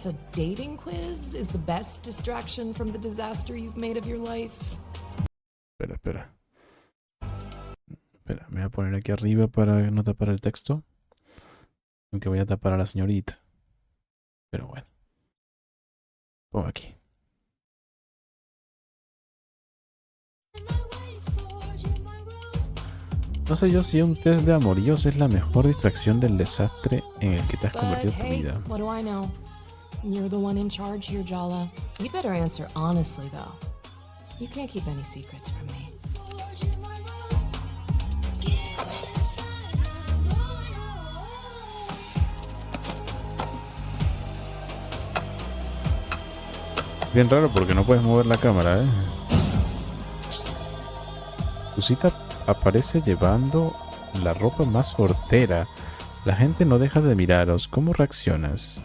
if a dating quiz is the best distraction from the disaster you've made of your life. Espera. Espera, me voy a poner aquí arriba para no tapar el texto. Aunque voy a tapar a la señorita. Pero bueno. Pongo aquí. No sé yo si un test de amoríos es la mejor distracción del desastre en el que te has convertido en tu vida. What do I know? You're the one in charge here, Jala. You better answer honestly, though. You can't keep any secrets from me. Bien raro porque no puedes mover la cámara, ¿eh? Tu cita aparece llevando la ropa más hortera. La gente no deja de miraros. ¿Cómo reaccionas?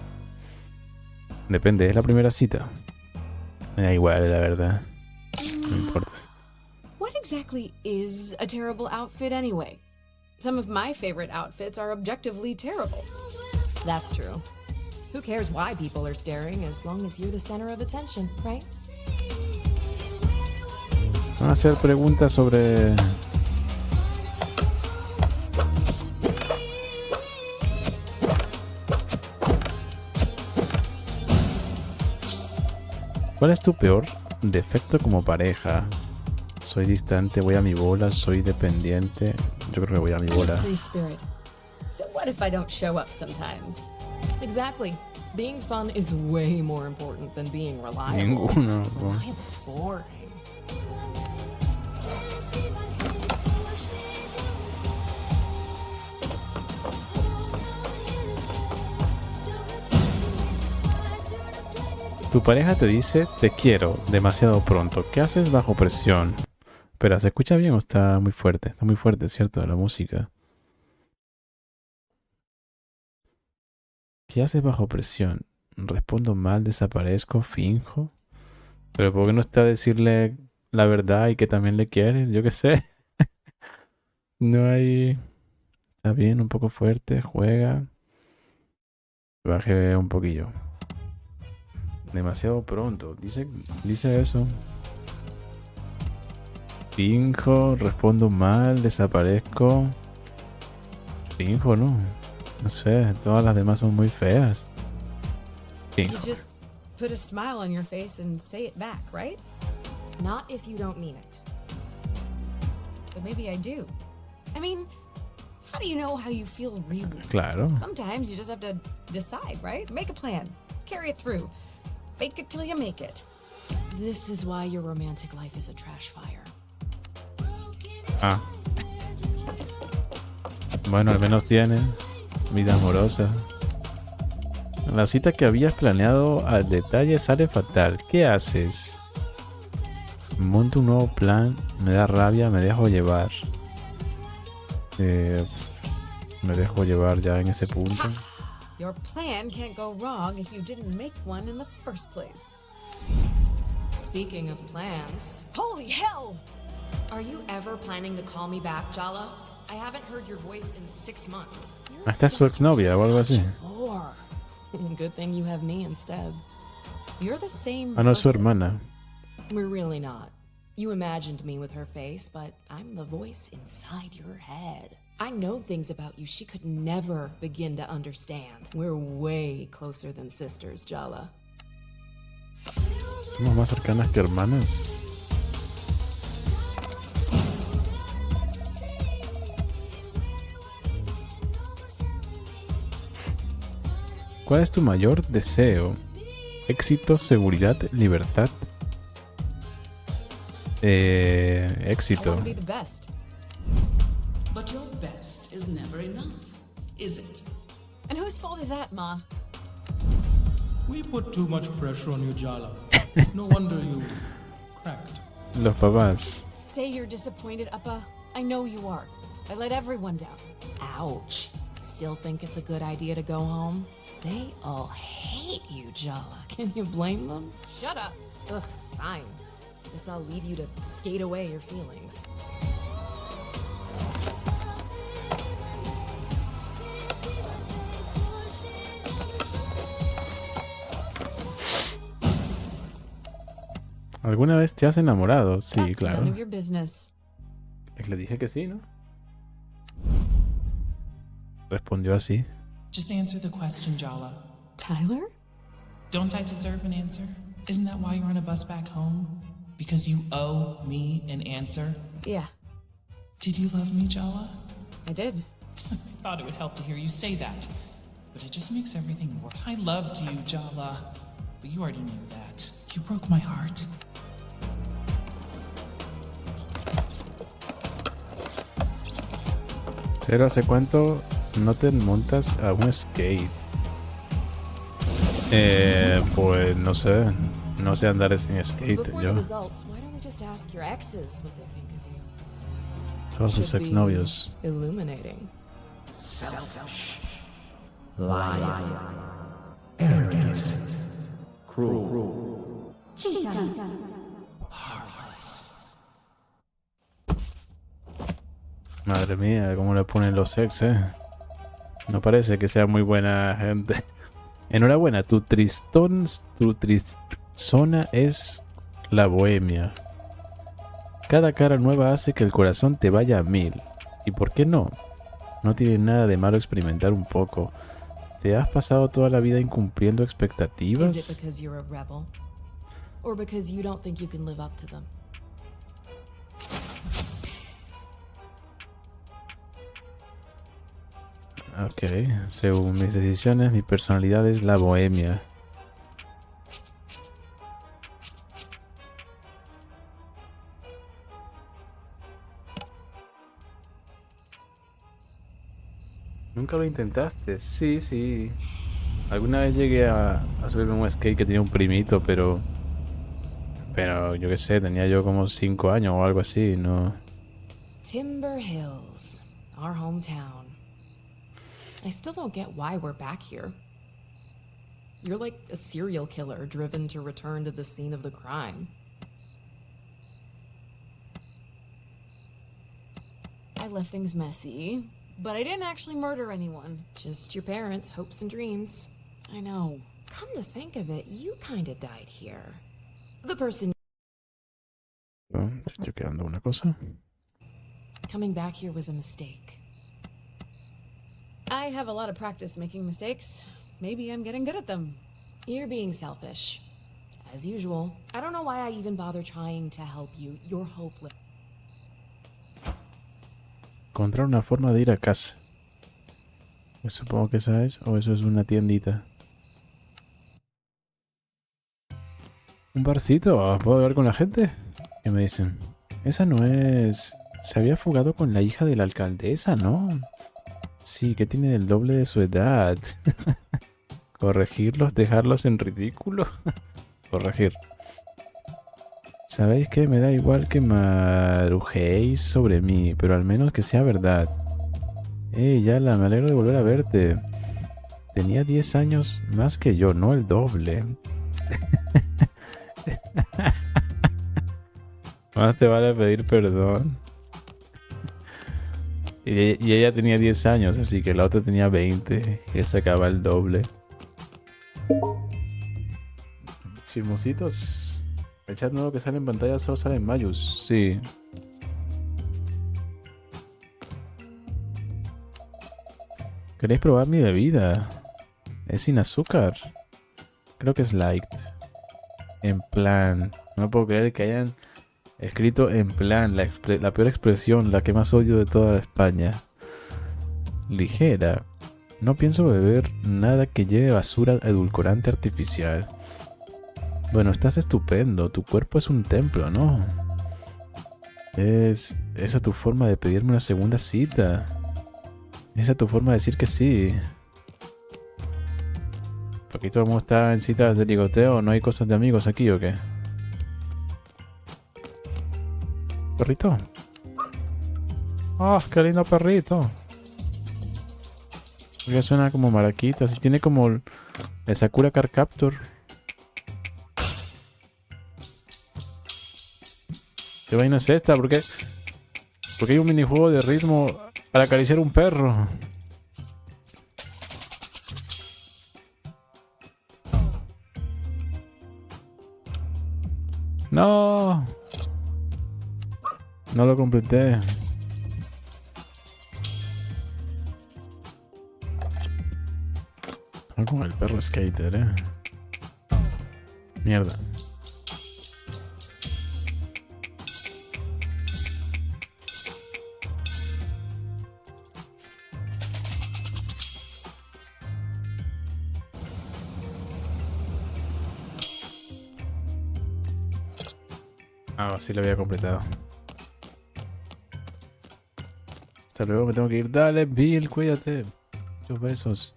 Depende, es la primera cita. Me da igual, la verdad. No importa. What exactly is a terrible outfit anyway? Some of my favorite outfits are objectively terrible. That's true. Who cares why people are staring as long as you're the center of attention, right? Van a hacer preguntas sobre... ¿Cuál es tu peor defecto como pareja? Soy distante, voy a mi bola, soy dependiente. Yo creo que voy a mi bola. Free spirit. So what if I don't show up sometimes? Exactly. Being fun is way more important than being reliable. Ninguno. Reliable's boring. Tu pareja te dice te quiero demasiado pronto. ¿Qué haces bajo presión? Espera, ¿se escucha bien o está muy fuerte? Está muy fuerte, ¿cierto? La música. ¿Qué haces bajo presión? Respondo mal, desaparezco, finjo. Pero ¿por qué no está a decirle la verdad y que también le quieres? Yo qué sé. No hay... Está bien, un poco fuerte, juega. Baje un poquillo. Demasiado pronto. Dice eso. Finjo, respondo mal, desaparezco. Finjo, ¿no? No sé, todas las demás son muy feas. Finjo. You just put a smile on your face and say it back, right? Not if you don't mean it. But maybe I do. I mean, how do you know how you feel really? Claro. Sometimes you just have to decide, right? Make a plan. Carry it through. Fake it till you make it. This is why your romantic life is a trash fire. Ah. Bueno, al menos tiene vida amorosa. La cita que habías planeado al detalle sale fatal. ¿Qué haces? Monto un nuevo plan, me da rabia, me dejo llevar. Me dejo llevar ya en ese punto. Your plan can't go wrong if you didn't make one in the first place. Speaking of plans, Holy hell! are you ever planning to call me back, Jala? I haven't heard your voice in 6 months. Hasta es su exnovia o algo así. Bore. Good thing you have me instead. You're the same Ah, no, es su person. hermana. We're really not. You imagined me with her face, but I'm the voice inside your head. I know things about you she could never begin to understand. We're way closer than sisters, Jala. Somos más cercanas que hermanas. ¿Cuál es tu mayor deseo? Éxito, seguridad, libertad. I Éxito. want to be the best. But your best is never enough, is it? And whose fault is that, Ma? We put too much pressure on you, Jala. No wonder you cracked. Los papás. Say you're disappointed, Appa. I know you are. I let everyone down. Ouch. Still think it's a good idea to go home? They all hate you, Jala. Can you blame them? Shut up. Ugh, fine. Guess I'll leave you to skate away your feelings. ¿Alguna vez te has enamorado? Sí, That's claro. none of your business. Le dije que sí, ¿no? Respondió así. Just answer the question, Jala. Tyler? Don't I deserve an answer? Isn't that why you're on a bus back home? Because you owe me an answer? Yeah, Did you love me, Jala? I did. I thought it would help to hear you say that. But it just makes everything worse. I loved you, Jala. But you already knew that. You broke my heart. Cero, ¿hace cuánto no te montas a un skate? Pues no sé. No sé andar en skate Before yo. the results, why don't we just ask your exes what they think of you? Todos sus Should be exnovios. Illuminating. Madre mía, cómo le ponen los ex, No parece que sea muy buena gente. Enhorabuena, tu tristona es la bohemia. Cada cara nueva hace que el corazón te vaya a 1000. ¿Y por qué no? No tiene nada de malo experimentar un poco. ¿Te has pasado toda la vida incumpliendo Is it expectativas? because you're a rebel? Or because you don't think you can live up to them? Ok, según mis decisiones, mi personalidad es la bohemia. ¿Nunca lo intentaste? Sí, sí. Alguna vez llegué a subirme a un skate que tenía un primito, pero yo qué sé, tenía yo como 5 años o algo así, ¿no? Timber Hills, our hometown. I still don't get why we're back here. You're like a serial killer driven to return to the scene of the crime. I left things messy, but I didn't actually murder anyone. Just your parents' hopes and dreams. I know. Come to think of it, you kinda died here. The person Estoy chequeando una cosa. coming back here was a mistake. I have a lot of practice making mistakes. Maybe I'm getting good at them. You're being selfish. As usual. I don't know why I even bother trying to help you. You're hopeless. Encontrar una forma de ir a casa. Pues supongo que esa es, o eso es una tiendita. ¿Un barcito? ¿Puedo hablar con la gente? ¿Qué me dicen? Esa no es... Se había fugado con la hija de la alcaldesa, ¿no? Sí, que tiene el doble de su edad. ¿Corregirlos? ¿Dejarlos en ridículo? Corregir. ¿Sabéis qué? Me da igual que marujéis sobre mí, pero al menos que sea verdad. Yala, me alegro de volver a verte. Tenía 10 años más que yo, no el doble. Más te vale pedir perdón. Y ella tenía 10 años, así que la otra tenía 20. Y él sacaba el doble. Chismositos. El chat nuevo que sale en pantalla solo sale en Mayus. Sí. ¿Queréis probar mi bebida? Es sin azúcar. Creo que es light. En plan. No me puedo creer que hayan escrito en plan. La peor expresión, la que más odio de toda España. Ligera. No pienso beber nada que lleve basura edulcorante artificial. Bueno, estás estupendo. Tu cuerpo es un templo, ¿no? Esa tu forma de pedirme una segunda cita. Esa tu forma de decir que sí. ¿Aquí todo el mundo está en citas de ligoteo? ¿No hay cosas de amigos aquí o qué? ¿Perrito? ¡Oh, qué lindo perrito! Porque suena como maraquita. Así tiene como el Sakura Card Captor. ¿Qué vaina es esta? ¿Por qué hay un minijuego de ritmo para acariciar un perro? No. No lo completé. Con el perro skater, Mierda. Ah, sí lo había completado. Hasta luego, me tengo que ir. Dale, Bill, cuídate. Muchos besos.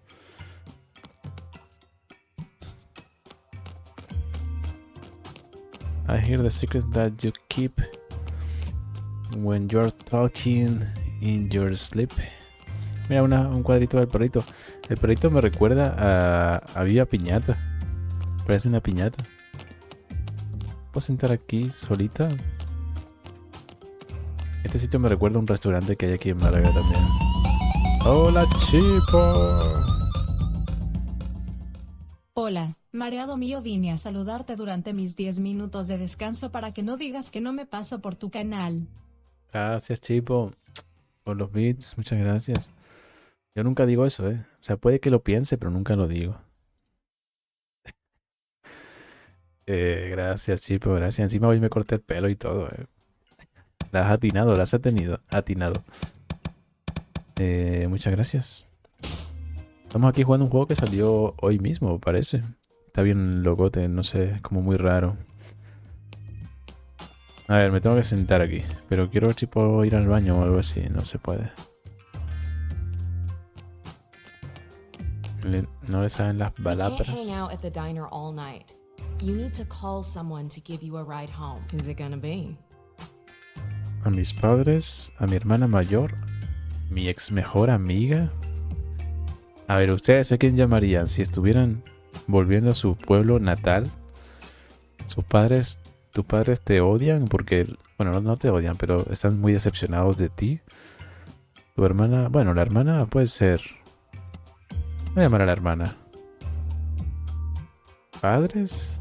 I hear the secret that you keep when you're talking in your sleep. Mira, un cuadrito del perrito. El perrito me recuerda a... Había piñata. Parece una piñata. ¿Puedo sentar aquí solita? Este sitio me recuerda a un restaurante que hay aquí en Málaga también. ¡Hola, Chipo! Hola, mareado mío, vine a saludarte durante mis 10 minutos de descanso para que no digas que no me paso por tu canal. Gracias, Chipo. Por los beats, muchas gracias. Yo nunca digo eso, O sea, puede que lo piense, pero nunca lo digo. Gracias, Chipo, gracias. Encima hoy me corté el pelo y todo, La has atinado, la has atinado. Muchas gracias. Estamos aquí jugando un juego que salió hoy mismo, parece. Está bien locote, no sé, es como muy raro. A ver, me tengo que sentar aquí. Pero quiero ver si puedo ir al baño o algo así. No se puede. No le saben las You can't palabras. hang out at the diner all night. You need to call someone to give you a ride home. Who's it gonna be? A mis padres, a mi hermana mayor, mi ex mejor amiga. A ver, ¿ustedes a quién llamarían si estuvieran volviendo a su pueblo natal? Tus padres te odian porque, bueno, no te odian, pero están muy decepcionados de ti. Tu hermana, bueno, la hermana puede ser. Voy a llamar a la hermana. ¿Padres?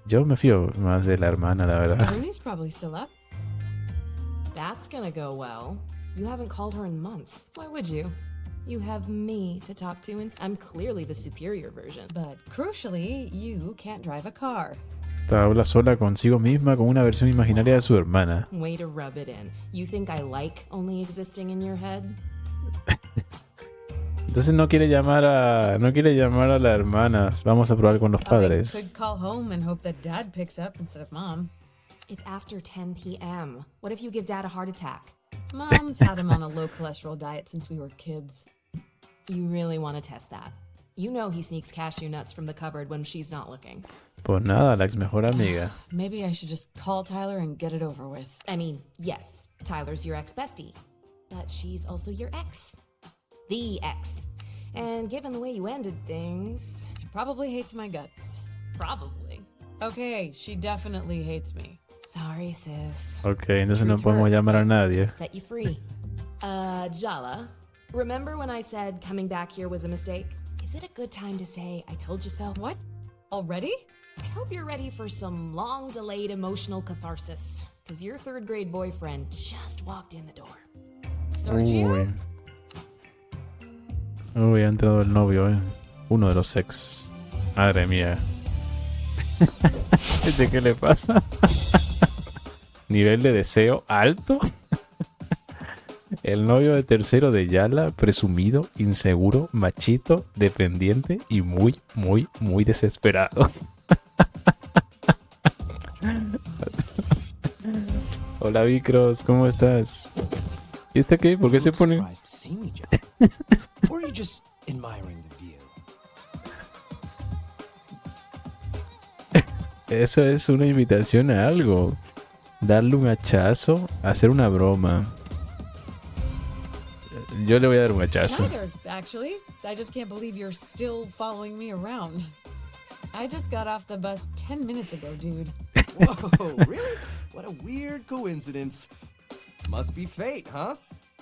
Yo me fío más de la hermana, la verdad. Rooney's probably still up. That's gonna go well. You haven't called her in months. Why would you? You have me to talk to, and I'm clearly the superior version. But crucially, you can't drive a car. Habla sola consigo misma con una versión imaginaria de su hermana. Way to rub it in. You think I like only existing in your head? Entonces no quiere llamar a la hermana. Vamos a probar con los I padres. could call home and hope that Dad picks up instead of Mom. It's after 10 p.m. What if you give Dad a heart attack? Mom's had him on a low cholesterol diet since we were kids. You really want to test that? You know he sneaks cashew nuts from the cupboard when she's not looking. Pues nada, la ex mejor amiga. Maybe I should just call Tyler and get it over with. I mean, yes, Tyler's your ex-bestie, but she's also your ex. The ex. And given the way you ended things... She probably hates my guts. Probably. Okay, she definitely hates me. Sorry, sis. Ok, entonces no Truth podemos hurts, llamar a but nadie. Set you free. Jala, remember when I said coming back here was a mistake? Is it a good time to say I told you so? What? Already? I hope you're ready for some long-delayed emotional catharsis, because your third-grade boyfriend just walked in the door. Sergio? Uy, ha entrado el novio, Uno de los ex. Madre mía. ¿De qué le pasa? Nivel de deseo alto. El novio de tercero de Yala, presumido, inseguro, machito, dependiente y muy, muy, muy desesperado. Hola Vicros, ¿cómo estás? ¿Y este qué? ¿Por qué se pone? Or are you just admiring the view? Eso es una invitación a algo. Darle un hachazo, hacer una broma. Yo le voy a dar un hachazo. Neither, actually. I just can't believe you're still following me around. I just got off the bus 10 minutes ago, dude. Whoa, really? What a weird coincidence. Must be fate, huh?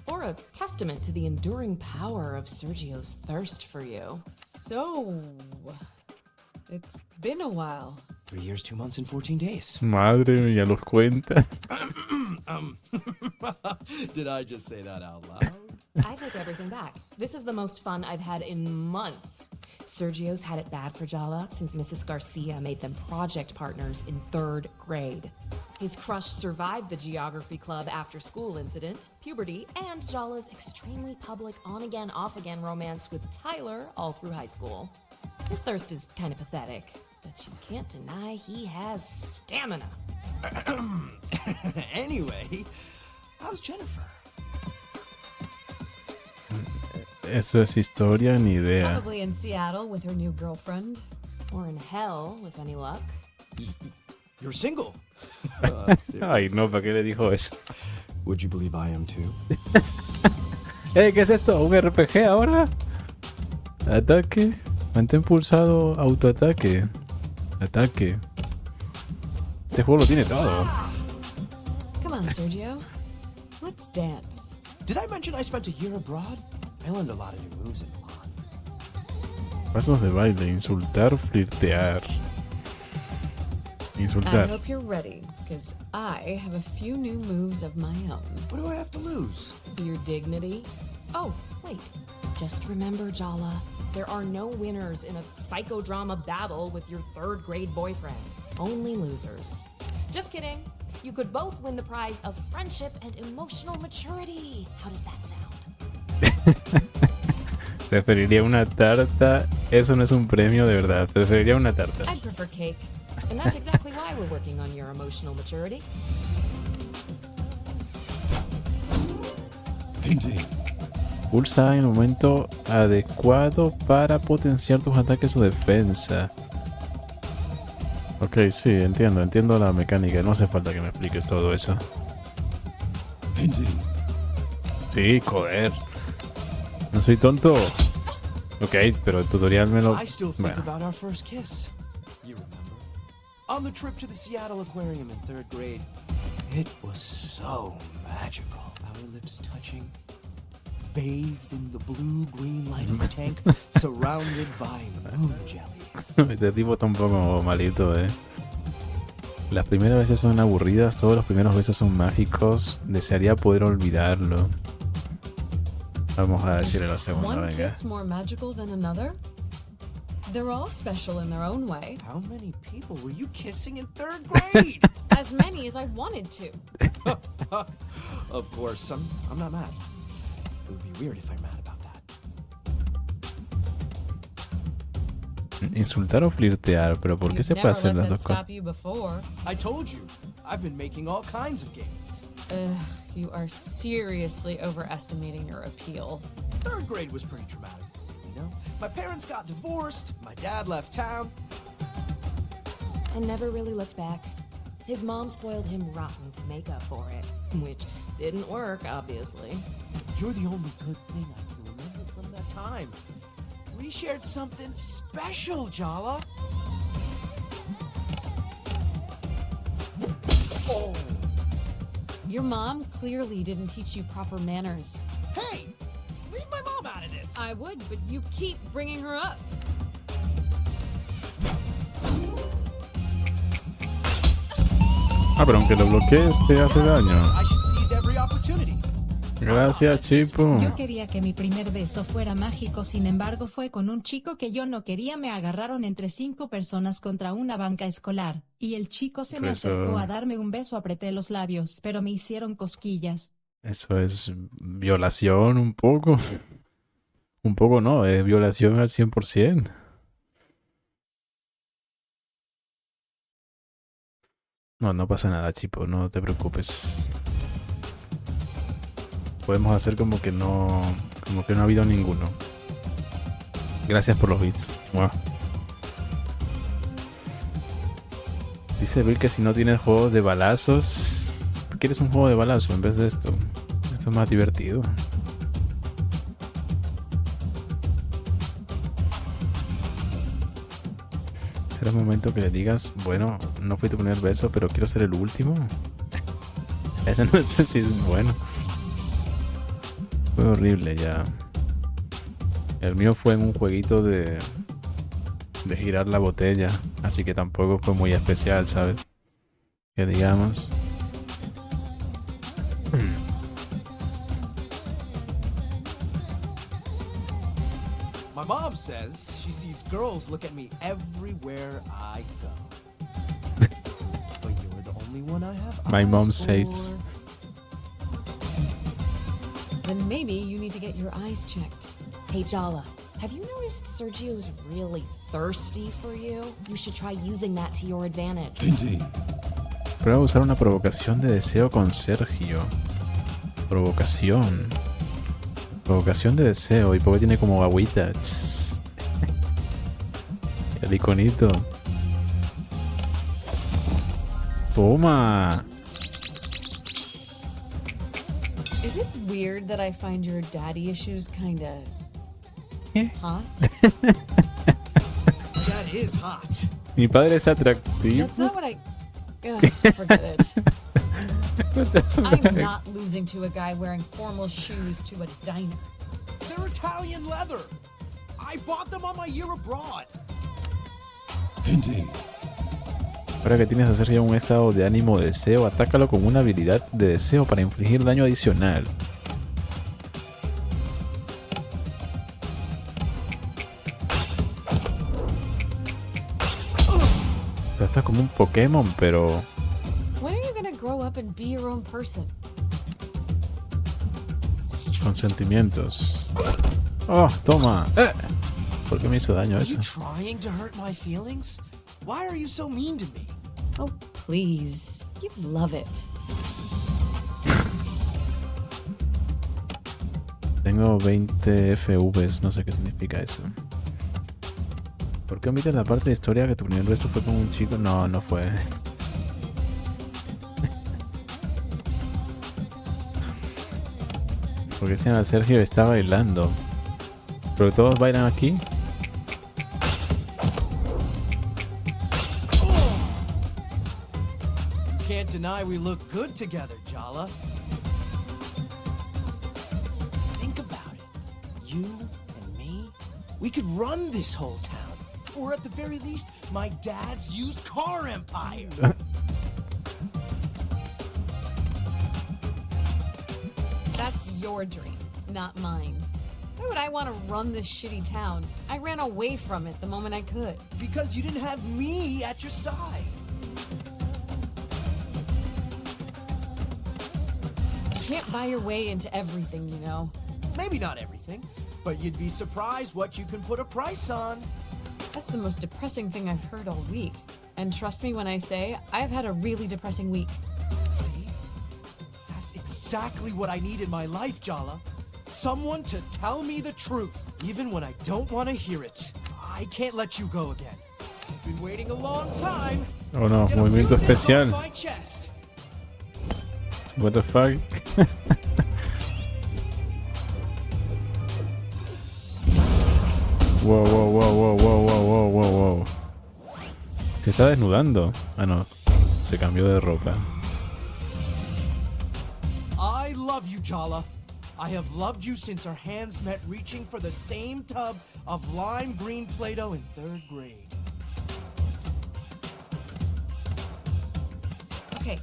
Or a testament to the enduring power of Sergio's thirst for you. So, it's been a while. 3 years, 2 months, and 14 days. Madre mía, los cuenta. Did I just say that out loud? I take everything back. This is the most fun I've had in months. Sergio's had it bad for Jala since Mrs. Garcia made them project partners in 3rd grade. His crush survived the geography club after school incident, puberty, and Jala's extremely public on-again, off-again romance with Tyler all through high school. His thirst is kind of pathetic, but you can't deny he has stamina. Anyway, how's Jennifer? Eso es historia, ni idea. Probably in Seattle with her new girlfriend. Or in hell, with any luck. You're single. Ay, no, ¿para qué le dijo eso? Would you believe I am too? ¿Qué es esto? ¿Un RPG ahora? Ataque. Mantén pulsado autoataque. Ataque. Este juego lo tiene todo. Come on, Sergio. Let's dance. Did I mention I spent a year abroad? I learned a lot of new moves in Milan. Pasos de baile, insultar, flirtear. I Insultar. hope you're ready, because I have a few new moves of my own. What do I have to lose? Your dignity? Oh, wait. Just remember, Jala, there are no winners in a psychodrama battle with your 3rd grade boyfriend. Only losers. Just kidding. You could both win the prize of friendship and emotional maturity. How does that sound? Preferiría una tarta. Eso no es un premio de verdad. Preferiría una tarta. I'd prefer cake. And that's exactly why we're working on your emotional maturity. Painting. Pulsa en el momento adecuado para potenciar tus ataques o defensa. Ok, sí, entiendo la mecánica. No hace falta que me expliques todo eso. Painting. Sí, joder. No soy tonto. Ok, pero el tutorial me lo... I still think Bueno. about our first kiss. You remember? On the trip to the Seattle Aquarium in 3rd grade. It was so magical. Our lips touching. Bathed in the blue-green light of the tank. Surrounded by moon jellies. Este tipo está un poco malito, Las primeras veces son aburridas, todos los primeros besos son mágicos. Desearía poder olvidarlo. Vamos a decirle la segunda, One venga. kiss more magical than another? They're all special in their own way. How many people were you kissing in 3rd grade? As many as I wanted to. Of course, I'm not mad. It would be weird if I'm mad about that. Insultar o flirtear, pero ¿por qué You've se puede never hacer let las that dos cosas? stop you before. I told you, I've been making all kinds of gains. Ugh, you are seriously overestimating your appeal. 3rd grade was pretty traumatic, you know? My parents got divorced, my dad left town. And never really looked back. His mom spoiled him rotten to make up for it, which didn't work, obviously. You're the only good thing I can remember from that time. We shared something special, Jala. Oh, Your mom clearly didn't teach you proper manners. hey! Leave my mom out of this! I would, but you keep bringing her up. Ah, pero aunque lo bloquees te hace daño. I should seize every opportunity. Gracias, Chipo. Yo quería que mi primer beso fuera mágico, sin embargo fue con un chico que yo no quería. Me agarraron entre 5 personas contra una banca escolar, y el chico se me Eso- acercó a darme un beso. Apreté los labios, pero me hicieron cosquillas. Eso es violación un poco. Un poco no, es violación al 100%. No, no pasa nada, Chipo, no te preocupes. Podemos hacer como que no ha habido ninguno. Gracias por los bits. Mua. Dice Bill que si no tienes juegos de balazos, ¿quieres un juego de balazo en vez de esto? Esto es más divertido. ¿Será el momento que le digas, bueno, no fue tu primer beso, pero quiero ser el último? Ese no sé si es bueno. Fue horrible ya. El mío fue en un jueguito de de girar la botella, así que tampoco fue muy especial, ¿sabes? Que digamos. My mom says she sees girls look at me everywhere I go. But you're the only one I have My eyes mom for. says. Then maybe you need to get your eyes checked. Hey, Jala, have you noticed Sergio's really thirsty for you? You should try using that to your advantage. Prueba a usar una provocación de deseo con Sergio. Provocación. Provocación de deseo. ¿Y por qué tiene como agüita? El iconito. Toma. Is it weird that I find your daddy issues kinda hot? That is hot. Mi padre es atractivo. That's not what I... Ugh, forget it. I'm not losing to a guy wearing formal shoes to a diner. They're Italian leather. I bought them on my year abroad. Ahora que tienes a Sergio un estado de ánimo de deseo, atácalo con una habilidad de deseo para infligir daño adicional. O sea, estás como un Pokémon, pero... When are you gonna grow up and be your own person? con sentimientos. Oh, toma. ¿Por qué me hizo daño Are eso? you trying to hurt my feelings? Why are you so mean to me? Oh, please. You love it. Tengo 20 FVs, no sé qué significa eso. ¿Por qué omites la parte de historia que tu primer beso fue con un chico? No, no fue. Porque se llama Sergio y está bailando. ¿Pero todos bailan aquí? Can't deny we look good together, Jala. Think about it. You and me, we could run this whole town. Or at the very least, my dad's used car empire. That's your dream, not mine. Why would I want to run this shitty town? I ran away from it the moment I could. Because you didn't have me at your side. You can't buy your way into everything, you know. Maybe not everything, but you'd be surprised what you can put a price on. That's the most depressing thing I've heard all week. And trust me when I say, I've had a really depressing week. See? That's exactly what I need in my life, Jala. Someone to tell me the truth, even when I don't want to hear it. I can't let you go again. I've been waiting a long time. Oh no, Get a movimiento few bits especial. off my chest. What the fuck? Wow, wow, wow, wow, wow, wow, wow, wow. Se está desnudando. Ah, no. Se cambió de ropa. I love you, Jala. I have loved you since our hands met reaching for the same tub of lime green Play-Doh in 3rd grade. Okay,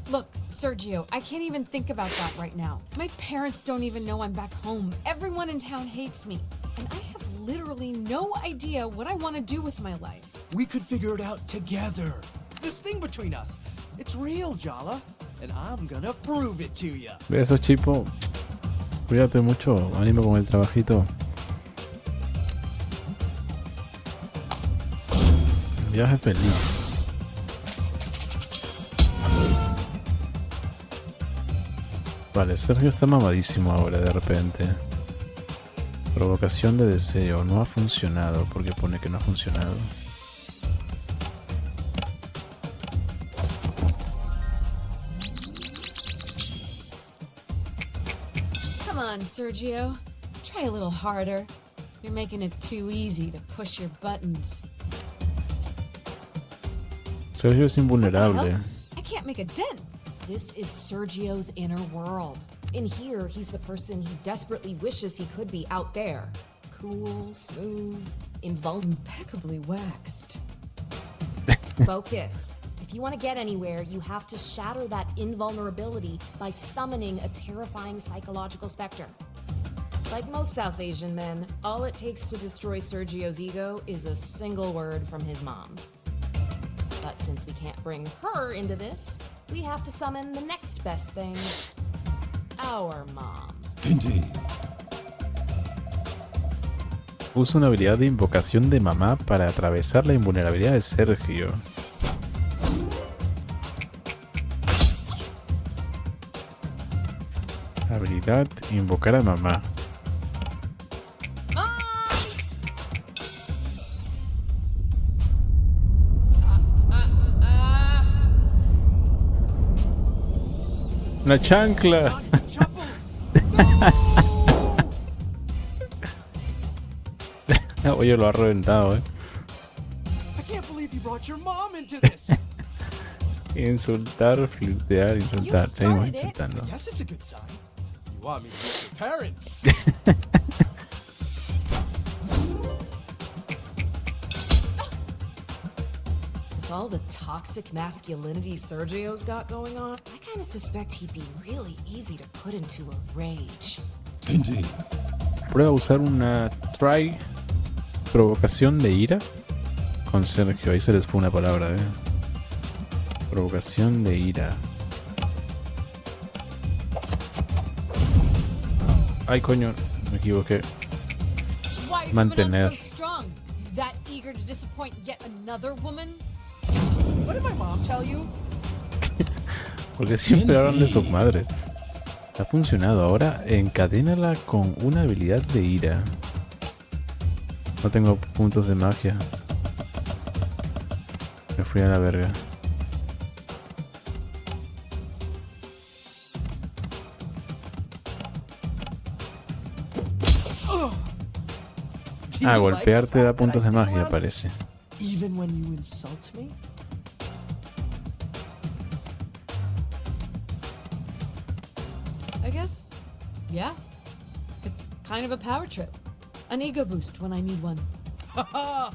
look, Sergio, I can't even think about that right now. My parents don't even know I'm back home. Everyone in town hates me. And I have literally no idea what I want to do with my life. We could figure it out together. This thing between us, it's real, Jala. And I'm gonna prove it to you. Besos, Chipo. Cuídate mucho. Ánimo con el trabajito. Viaje feliz. Vale, Sergio está mamadísimo ahora de repente. Provocación de deseo. No ha funcionado. ¿Por qué pone que no ha funcionado? Come on, Sergio. Try a little harder. You're making it too easy to push your buttons. Sergio es invulnerable. I can't make a dent. This is Sergio's inner world. In here, he's the person he desperately wishes he could be out there. Cool, smooth, Impeccably waxed. Focus. If you want to get anywhere, you have to shatter that invulnerability by summoning a terrifying psychological specter. Like most South Asian men, all it takes to destroy Sergio's ego is a single word from his mom. But since we can't bring her into this, we have to summon the next best thing. Our mom. Indeed. Usa una habilidad de invocación de mamá para atravesar la invulnerabilidad de Sergio. Habilidad invocar a mamá. Una chancla. Oye, lo ha reventado, I can't believe you brought your mom into this. Insultar, flirtear, insultar. Seguimos insultando. Yes, it's a good sign. You want me to meet your parents? With all the toxic masculinity Sergio's got going on, I kind of suspect he'd be really easy to put into a rage. Indeed. Prueba a usar una try provocación de ira con Sergio. Ahí se les fue una palabra, Provocación de ira. Ay, coño, me equivoqué. Why have Mantener. you been on so strong? That eager to disappoint yet another woman? What did my mom tell you? Porque siempre hablan de sus madres. Ha funcionado. Ahora encadénala con una habilidad de ira. No tengo puntos de magia. Me fui a la verga. Do you Golpear like te the da fact that puntos I de stick magia, around parece. Even when you insult me? I guess, yeah. It's kind of a power trip. An ego boost when I need one. Haha!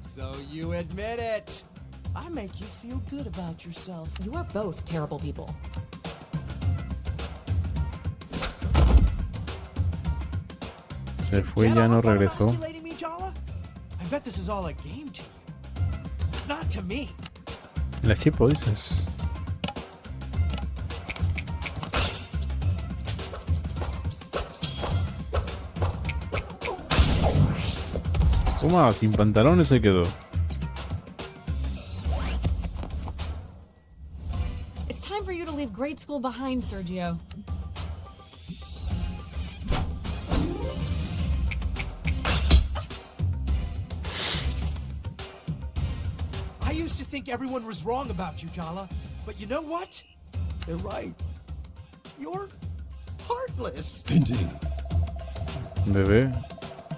So you admit it. I make you feel good about yourself. You are both terrible people. Se fue y Get ya no off on regresó. emasculating me, Jala? I bet this is all a game to you. It's not to me. La chipo dices. Toma, sin pantalones se quedó. It's time for you to leave grade school behind, Sergio. I used to think everyone was wrong about you, Jala. But you know what? They're right. You're heartless. Indeed. Bebé,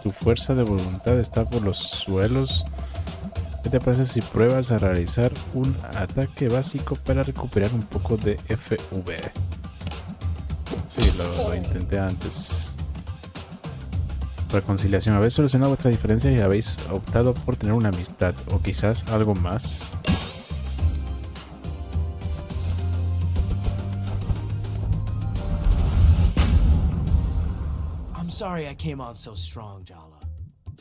tu fuerza de voluntad está por los suelos. ¿Qué te parece si pruebas a realizar un ataque básico para recuperar un poco de FV? Sí, lo intenté antes. Reconciliación. Habéis solucionado vuestras diferencias y habéis optado por tener una amistad. O quizás algo más. I'm sorry I came on so strong, Jala.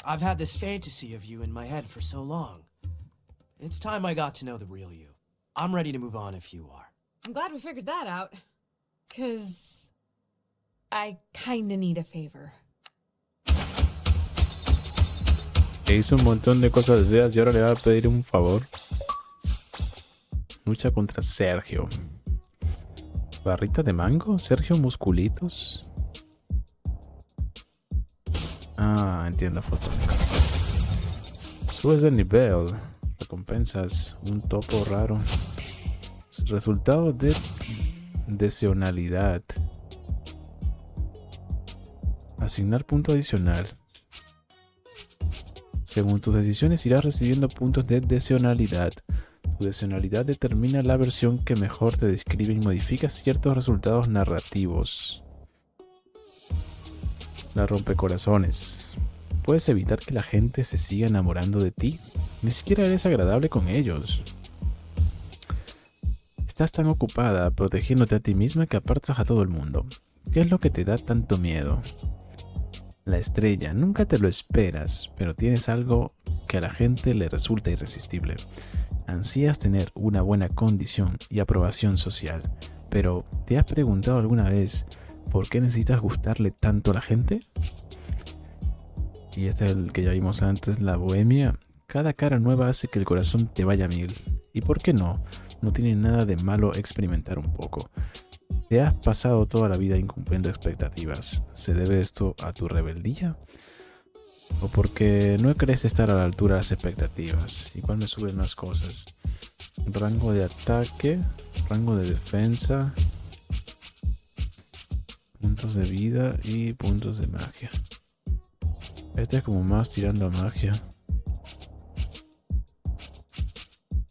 I've had this fantasy of you in my head for so long. It's time I got to know the real you. I'm ready to move on if you are. I'm glad we figured that out. 'Cause I kinda need a favor. Que hizo un montón de cosas feas y ahora le va a pedir un favor. Lucha contra Sergio. Barrita de mango. Sergio Musculitos. Ah, entiendo, foto. Subes de nivel. Recompensas. Un topo raro. Resultado de deseonalidad. Asignar punto adicional. Según tus decisiones irás recibiendo puntos de deseonalidad. Tu deseonalidad determina la versión que mejor te describe y modifica ciertos resultados narrativos. La rompecorazones. puedes evitar que la gente se siga enamorando de ti. Ni siquiera eres agradable con ellos. Estás tan ocupada protegiéndote a ti misma que apartas a todo el mundo. ¿Qué es lo que te da tanto miedo? La estrella, nunca te lo esperas, pero tienes algo que a la gente le resulta irresistible. Ansías tener una buena condición y aprobación social, pero ¿te has preguntado alguna vez por qué necesitas gustarle tanto a la gente? Y este es el que ya vimos antes, la bohemia. Cada cara nueva hace que el corazón te vaya a mil. ¿Y por qué no? No tiene nada de malo experimentar un poco. ¿Te has pasado toda la vida incumpliendo expectativas? ¿Se debe esto a tu rebeldía? ¿O porque no crees estar a la altura de las expectativas? Igual me suben más cosas. Rango de ataque, rango de defensa, puntos de vida y puntos de magia. Este es como más tirando a magia.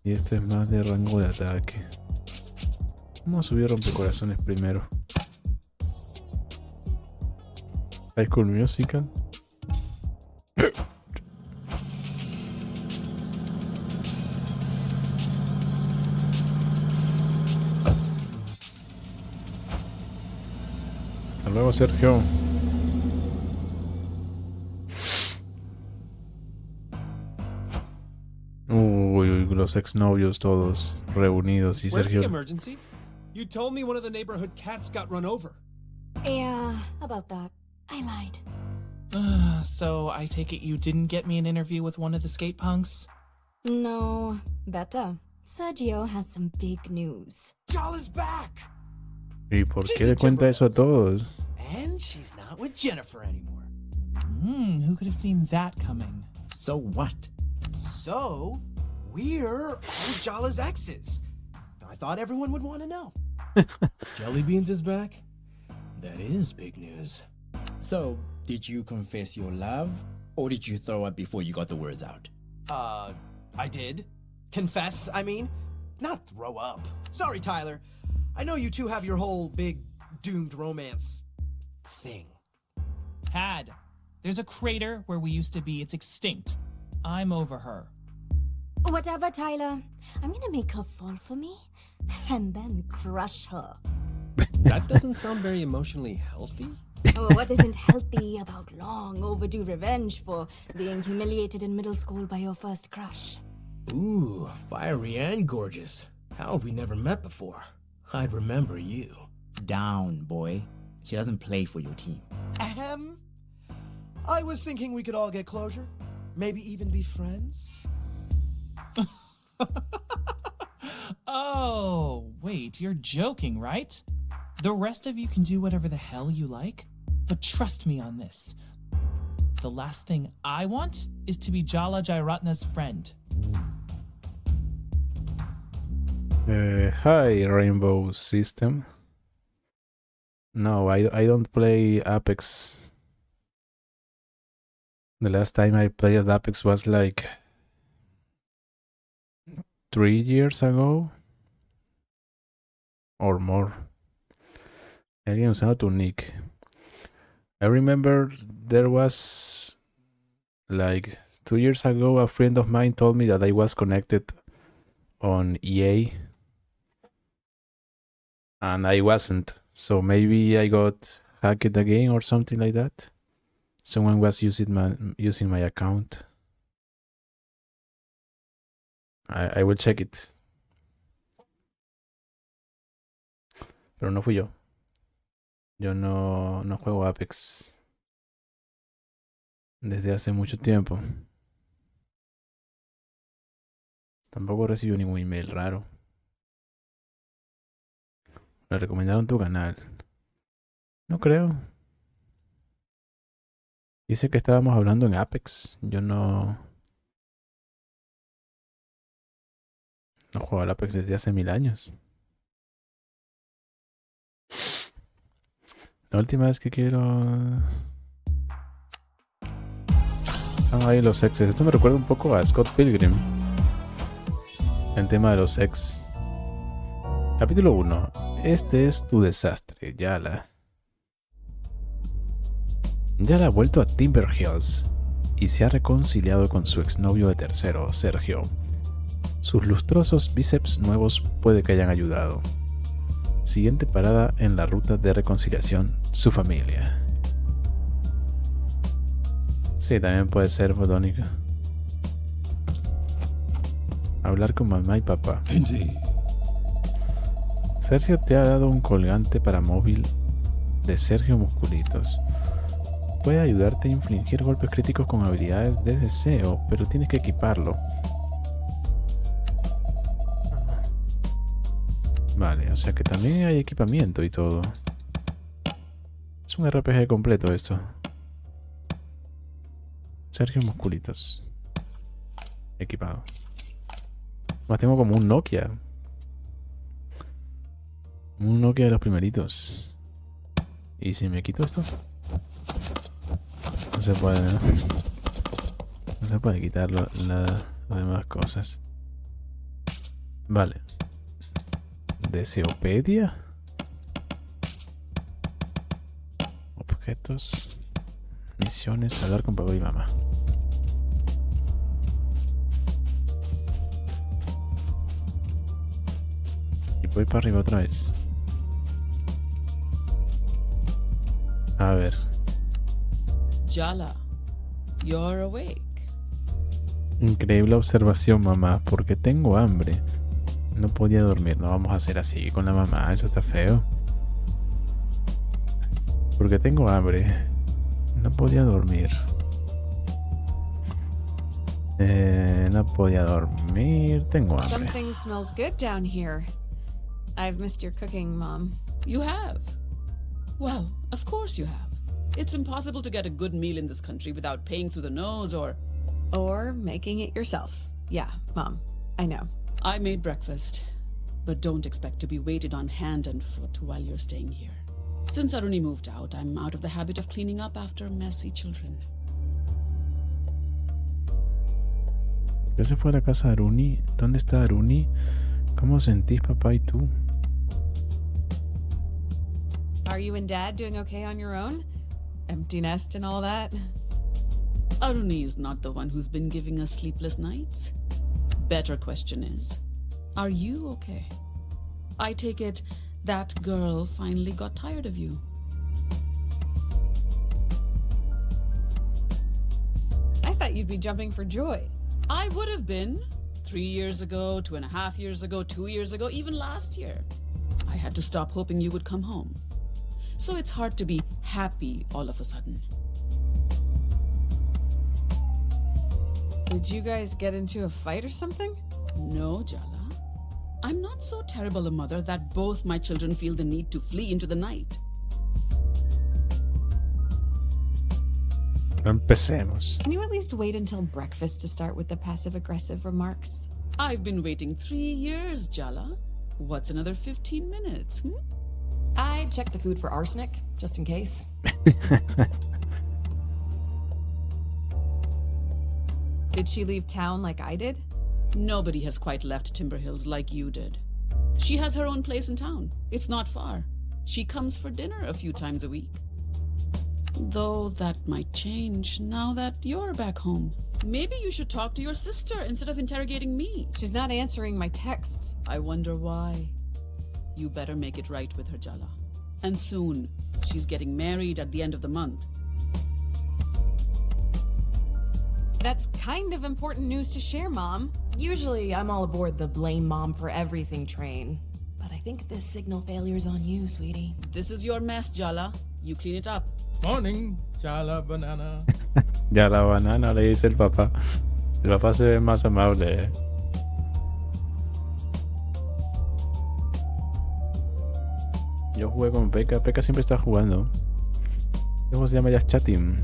Y este es más de rango de ataque. Vamos a subir rompecorazones primero. High School Musical. Hasta luego, Sergio. Uy, los exnovios todos reunidos y Where's the Sergio. emergency? You told me one of the neighborhood cats got run over. Yeah, about that. I lied. So I take it you didn't get me an interview with one of the skate punks? No, better. Sergio has some big news. Jala's back! ¿Y por qué le cuenta eso a todos? And she's not with Jennifer anymore. Who could have seen that coming? So what? So, we're all Jala's exes. I thought everyone would want to know. Jellybeans is back? That is big news. So, did you confess your love, or did you throw up before you got the words out? I did. Confess, I mean. Not throw up. Sorry, Tyler. I know you two have your whole big doomed romance thing. Had. There's a crater where we used to be. It's extinct. I'm over her. Whatever, Tyler. I'm gonna make her fall for me and then crush her. That doesn't sound very emotionally healthy. Oh, what isn't healthy about long overdue revenge for being humiliated in middle school by your first crush? Ooh, fiery and gorgeous. How have we never met before? I'd remember you. Down, boy. She doesn't play for your team. Ahem. I was thinking we could all get closure. Maybe even be friends. Oh, wait, you're joking, right? The rest of you can do whatever the hell you like, but trust me on this. The last thing I want is to be Jala Jairatna's friend. Hi, Rainbow System. No, I don't play Apex. The last time I played Apex was like 3 years ago or more. Alguien usando tu nick. I remember there was like 2 years ago a friend of mine told me that I was connected on EA and I wasn't, so maybe I got hacked again or something like that. Someone was using my account. I will check it. Pero no fui yo. Yo no juego Apex desde hace mucho tiempo. Tampoco recibo ningún email raro. Me recomendaron tu canal. No creo. Dice que estábamos hablando en Apex. Yo no juego al Apex desde hace 1000 años. La última vez que quiero... ahí los exes. Esto me recuerda un poco a Scott Pilgrim. El tema de los ex. Capítulo 1. Este es tu desastre, Yala. Yala ha vuelto a Timber Hills y se ha reconciliado con su exnovio de tercero, Sergio. Sus lustrosos bíceps nuevos puede que hayan ayudado. Siguiente parada en la ruta de reconciliación, su familia. Sí, también puede ser fotónica. Hablar con mamá y papá. Sergio te ha dado un colgante para móvil de Sergio Musculitos. Puede ayudarte a infligir golpes críticos con habilidades de deseo, pero tienes que equiparlo. Vale, o sea que también hay equipamiento y todo. Es un RPG completo esto. Sergio Musculitos. Equipado. Más tengo como un Nokia. Un Nokia de los primeritos. ¿Y si me quito esto? No se puede, ¿no? No se puede quitar las demás cosas. Vale. Deseopedia. Objetos. Misiones. Hablar con papá y mamá. Y voy para arriba otra vez. A ver. Jala, you're awake. Increíble observación, mamá, porque tengo hambre. No podía dormir. No vamos a hacer así con la mamá. Eso está feo. Porque tengo hambre. No podía dormir. No podía dormir. Tengo hambre. Something smells good down here. I've missed your cooking, Mom. You have? Well, of course you have. It's impossible to get a good meal in this country without paying through the nose or making it yourself. Yeah, Mom. I know. I made breakfast, but don't expect to be waited on hand and foot while you're staying here. Since Aruni moved out, I'm out of the habit of cleaning up after messy children. ¿Ya se fue a la casa de Aruni? ¿Dónde está Aruni? ¿Cómo sentís, papá y tú? Are you and Dad doing okay on your own? Empty nest and all that? Aruni is not the one who's been giving us sleepless nights. Better question is, are you okay? I take it that girl finally got tired of you. I thought you'd be jumping for joy. I would have been 3 years ago, 2.5 years ago, 2 years ago, even last year. I had to stop hoping you would come home. So it's hard to be happy all of a sudden. Did you guys get into a fight or something? No, Jala. I'm not so terrible a mother that both my children feel the need to flee into the night. Empecemos. Can you at least wait until breakfast to start with the passive-aggressive remarks? I've been waiting 3 years, Jala. What's another 15 minutes, I checked the food for arsenic, just in case. Did she leave town like I did? Nobody has quite left Timber Hills like you did. She has her own place in town. It's not far. She comes for dinner a few times a week. Though that might change now that you're back home. Maybe you should talk to your sister instead of interrogating me. She's not answering my texts. I wonder why. You better make it right with her, Jala. And soon. She's getting married at the end of the month. That's kind of important news to share, Mom. Usually, I'm all aboard the blame mom for everything train. But I think this signal failure's on you, sweetie. This is your mess, Jala. You clean it up. Morning, Jala Banana. Ya la banana, le dice el papá. El papá se ve más amable. Yo jugué con Pekka. Pekka siempre está jugando. ¿Qué juego se llama? Just Chatting.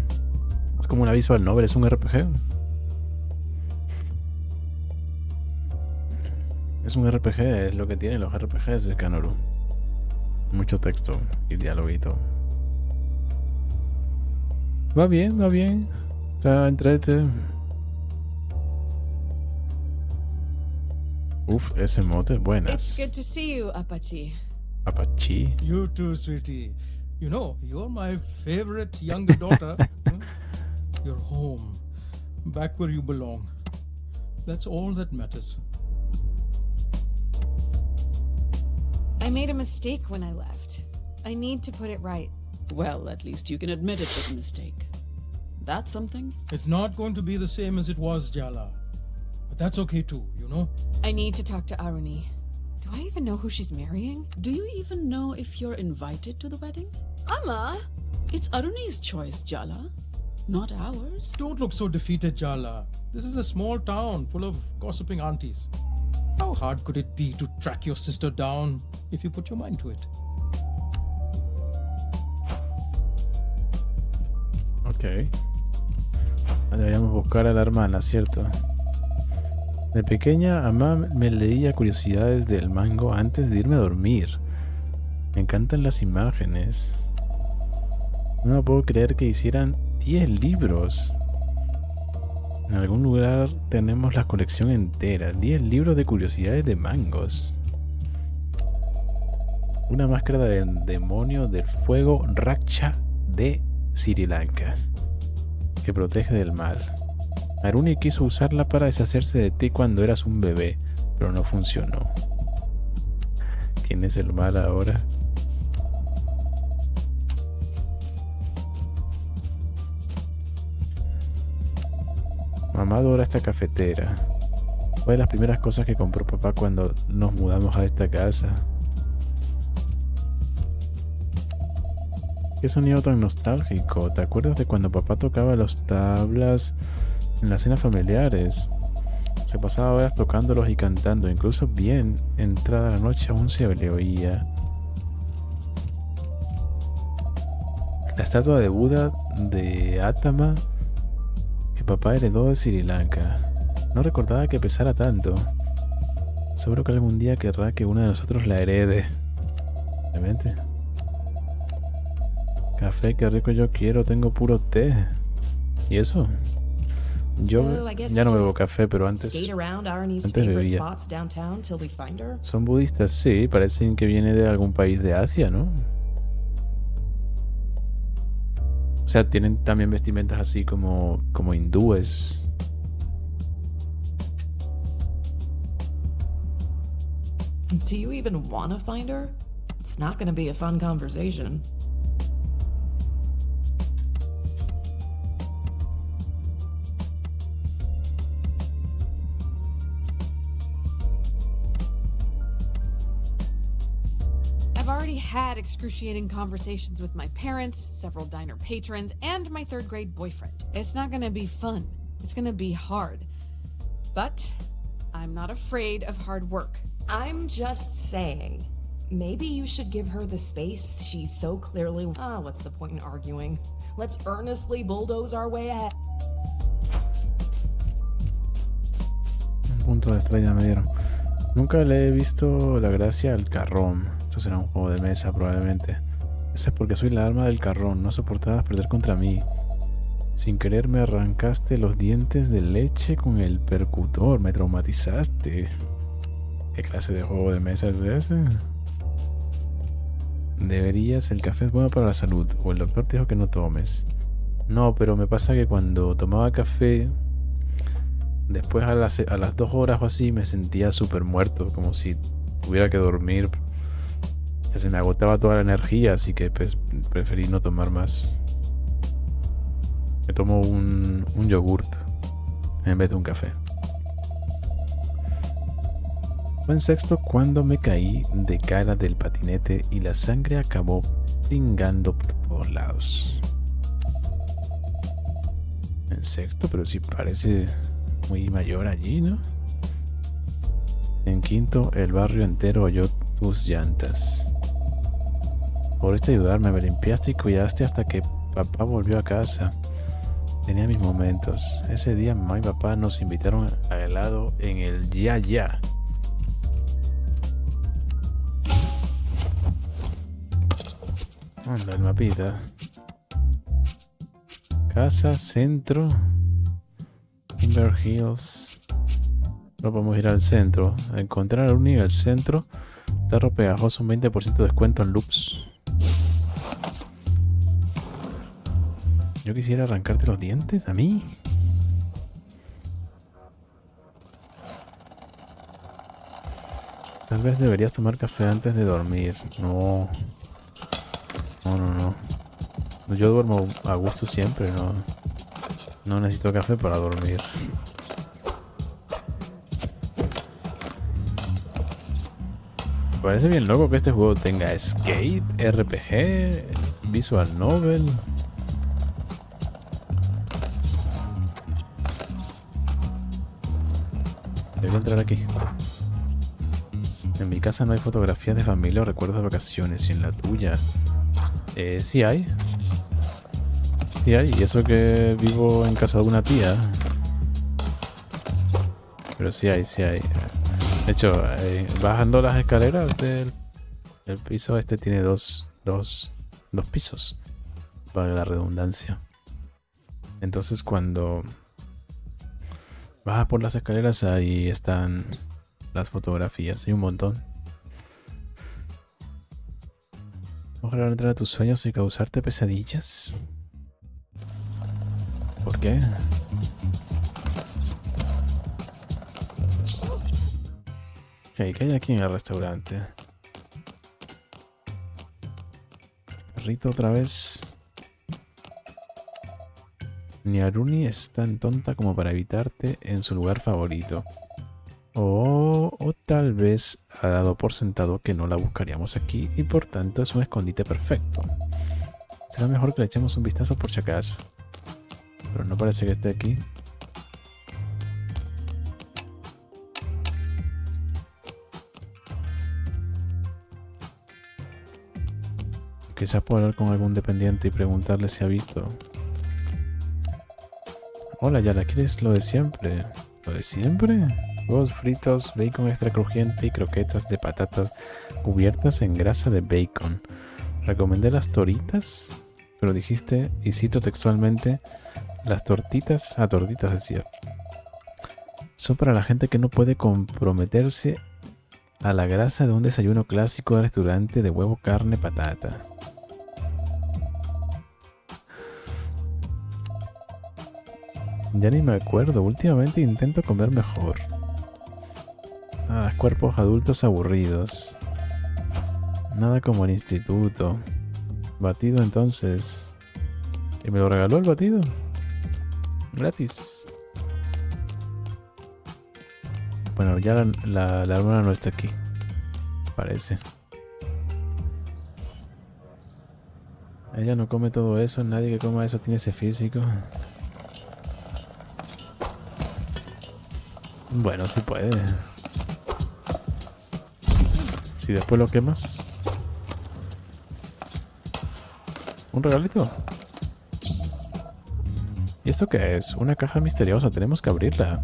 Es como una visual novel, es un RPG. Es un RPG, es lo que tienen los RPGs de Kanoru. Mucho texto y dialoguito. Va bien, va bien. Está entrete. Uf, ese mote, buenas. It's good to see you, Apache. Apache. You too, sweetie. You know, you're my favorite younger daughter. You're home. back where you belong. That's all that matters. I made a mistake when I left. I need to put it right. Well, at least you can admit it was a mistake. That's something. It's not going to be the same as it was, Jala. But that's okay too, you know? I need to talk to Aruni. Do I even know who she's marrying? Do you even know if you're invited to the wedding? Amma! It's Aruni's choice, Jala, not ours. Don't look so defeated, Jala. This is a small town full of gossiping aunties. How hard could it be to track your sister down if you put your mind to it? Ok. Deberíamos buscar a la hermana, ¿cierto? De pequeña, mamá me leía curiosidades del mango antes de irme a dormir. Me encantan las imágenes. No puedo creer que hicieran 10 libros. En algún lugar tenemos la colección entera. 10 libros de curiosidades de mangos. Una máscara del demonio del fuego Raksha de Sri Lanka, que protege del mal. Aruni quiso usarla para deshacerse de ti cuando eras un bebé, pero no funcionó. ¿Quién es el mal ahora? Mamá adora esta cafetera. Fue de las primeras cosas que compró papá cuando nos mudamos a esta casa. Qué sonido tan nostálgico. ¿Te acuerdas de cuando papá tocaba los tablas en las cenas familiares? Se pasaba horas tocándolos y cantando. Incluso bien entrada la noche aún se le oía. La estatua de Buda de Atama que papá heredó de Sri Lanka. No recordaba que pesara tanto. Seguro que algún día querrá que uno de nosotros la herede. Obviamente. Café, qué rico yo quiero, tengo puro té. ¿Y eso? Yo ya no bebo café, pero antes bebía. ¿Son budistas? Sí, parecen que viene de algún país de Asia, ¿no? O sea, tienen también vestimentas así como hindúes. Do you even want to find her? It's not going to be a fun conversation. I've already had excruciating conversations with my parents, several diner patrons, and my third grade boyfriend. It's not gonna be fun. It's gonna be hard. But I'm not afraid of hard work. I'm just saying, maybe you should give her the space she so clearly... what's the point in arguing? Let's earnestly bulldoze our way ahead. Un punto de estrella me dieron. Nunca le he visto la gracia al carrón. Esto será un juego de mesa probablemente. Eso es porque soy la arma del carrón. No soportabas perder contra mí. Sin querer me arrancaste los dientes de leche con el percutor. Me traumatizaste. ¿Qué clase de juego de mesa es ese? Deberías, el café es bueno para la salud. O el doctor te dijo que no tomes. No, pero me pasa que cuando tomaba café, después a las 2 horas o así me sentía súper muerto. Como si tuviera que dormir. O sea, se me agotaba toda la energía. Así que pues, preferí no tomar más. Me tomo un yogurt en vez de un café. Fue en sexto cuando me caí de cara del patinete y la sangre acabó pingando por todos lados. En sexto, pero sí parece muy mayor allí, ¿no? En quinto, el barrio entero oyó tus llantas. Por ayudarme, me limpiaste y cuidaste hasta que papá volvió a casa. Tenía mis momentos. Ese día mamá y papá nos invitaron a helado en el Ya Ya. Anda el mapita. Casa, centro, Timber Hills. No podemos ir al centro. Encontrar a Uni en el centro. Tarro pegajoso, un 20% de descuento en loops. Yo quisiera arrancarte los dientes, ¿a mí? vez deberías tomar café antes de dormir. No. No. Yo duermo a gusto siempre, no necesito café para dormir. Me parece bien loco que este juego tenga skate, RPG, visual novel. Debo entrar aquí. En mi casa no hay fotografías de familia o recuerdos de vacaciones. ¿Y en la tuya? Sí hay. Sí hay. Y eso que vivo en casa de una tía. Pero sí hay. De hecho, bajando las escaleras del piso, este tiene dos pisos. Para la redundancia. Entonces cuando bajas por las escaleras, ahí están las fotografías. Hay un montón. Ojalá entrar a tus sueños y causarte pesadillas. ¿Por qué? Ok, ¿qué hay aquí en el restaurante? Perrito otra vez. Ni Aruni es tan tonta como para evitarte en su lugar favorito. O tal vez ha dado por sentado que no la buscaríamos aquí y por tanto es un escondite perfecto. Será mejor que le echemos un vistazo por si acaso. Pero no parece que esté aquí. Quizás puedo hablar con algún dependiente y preguntarle si ha visto. Hola, Yala, ¿quieres lo de siempre? ¿Lo de siempre? Huevos fritos, bacon extra crujiente y croquetas de patatas cubiertas en grasa de bacon. Recomendé las toritas, pero dijiste, y cito textualmente, las tortitas, tortitas decía. Son para la gente que no puede comprometerse a la grasa de un desayuno clásico de restaurante de huevo, carne, patata. Ya ni me acuerdo, últimamente intento comer mejor. Cuerpos adultos aburridos. Nada como el instituto. Batido entonces. ¿Y me lo regaló el batido? Gratis. Bueno, ya la hermana no está aquí. Parece. Ella no come todo eso. Nadie que coma eso tiene ese físico. Bueno, sí puede. Si después lo quemas. ¿Un regalito? ¿Y esto qué es? Una caja misteriosa. Tenemos que abrirla.